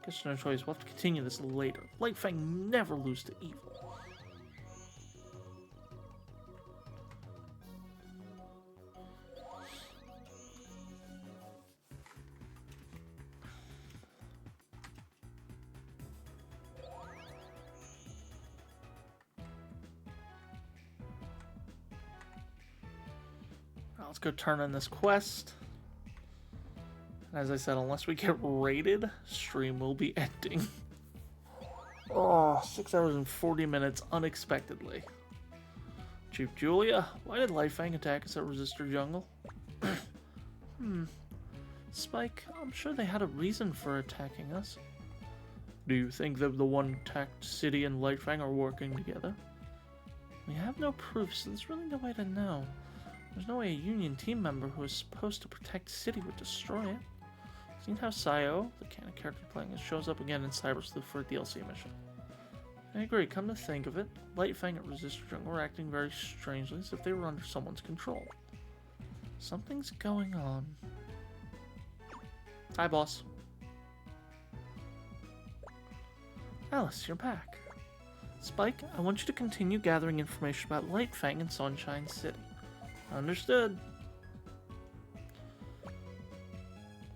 Guess no choice. We'll have to continue this later. Lightfang never lose to evil. Let's go turn in this quest. And as I said, unless we get raided, stream will be ending. Oh, 6 hours and 40 minutes unexpectedly. Chief Julia, why did Lightfang attack us at Resistor Jungle? Spike, I'm sure they had a reason for attacking us. Do you think that the one-attacked city and Lightfang are working together? We have no proof, so there's really no way to know. There's no way a Union team member who is supposed to protect the city would destroy it. Seen how Sayo, the canon character playing it, shows up again in Cyber Sleuth for a DLC mission. I agree, come to think of it, Lightfang at Resistor Jungle were acting very strangely as if they were under someone's control. Something's going on. Hi, boss. Alyss, you're back. Spike, I want you to continue gathering information about Lightfang in Sunshine City. Understood.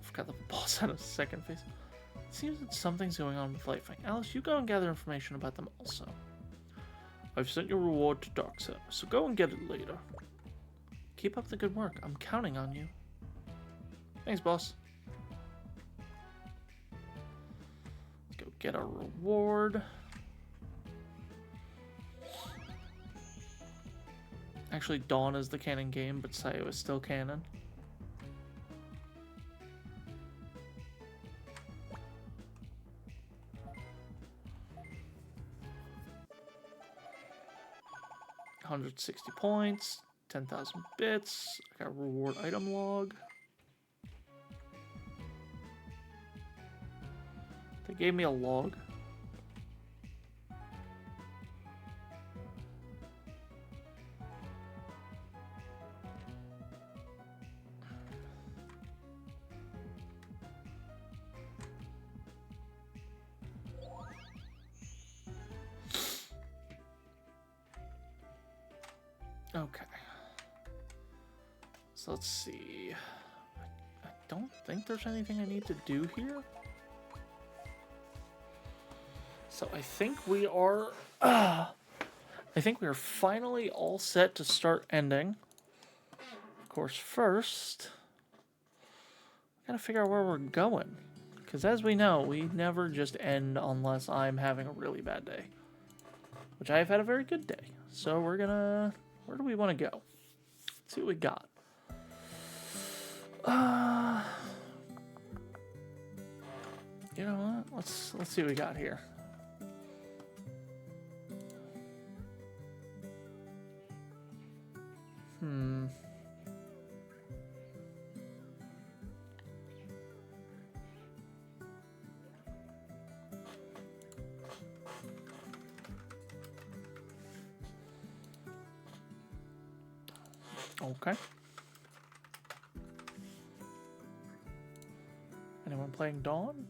Forgot the boss had a second face. It seems that something's going on with Lightfang. Alyss, you go and gather information about them also. I've sent your reward to Darkset, so go and get it later. Keep up the good work. I'm counting on you. Thanks, boss. Let's go get our reward. Actually, Dawn is the canon game, but Sayo is still canon. $160 points, 10,000 bits. I got reward item log. They gave me a log. Okay. So let's see. I don't think there's anything I need to do here. So I think we are finally all set to start ending. Of course, first I gotta figure out where we're going. Because as we know, we never just end unless I'm having a really bad day. Which I have had a very good day. So we're gonna... Where do we want to go? Let's see what we got. You know what? Let's see what we got here. Okay. Anyone playing Dawn?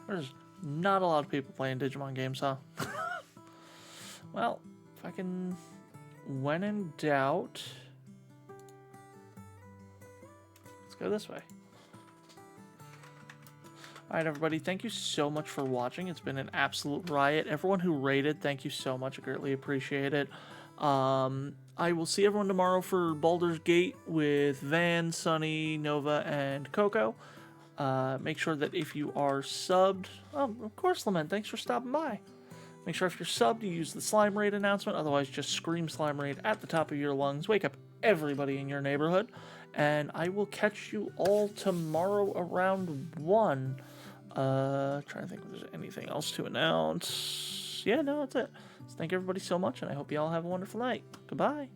There's not a lot of people playing Digimon games, huh? Well, if I can... When in doubt... Let's go this way. Alright, everybody, thank you so much for watching. It's been an absolute riot. Everyone who rated, thank you so much. I greatly appreciate it. I will see everyone tomorrow for Baldur's Gate with Van, Sunny, Nova, and Coco. Make sure that if you are subbed... Oh, of course, Lament, thanks for stopping by. Make sure if you're subbed, you use the Slime Raid announcement. Otherwise, just scream Slime Raid at the top of your lungs. Wake up everybody in your neighborhood. And I will catch you all tomorrow around 1. Trying to think if there's anything else to announce. Yeah, no, that's it. So thank everybody so much, and I hope you all have a wonderful night. Goodbye.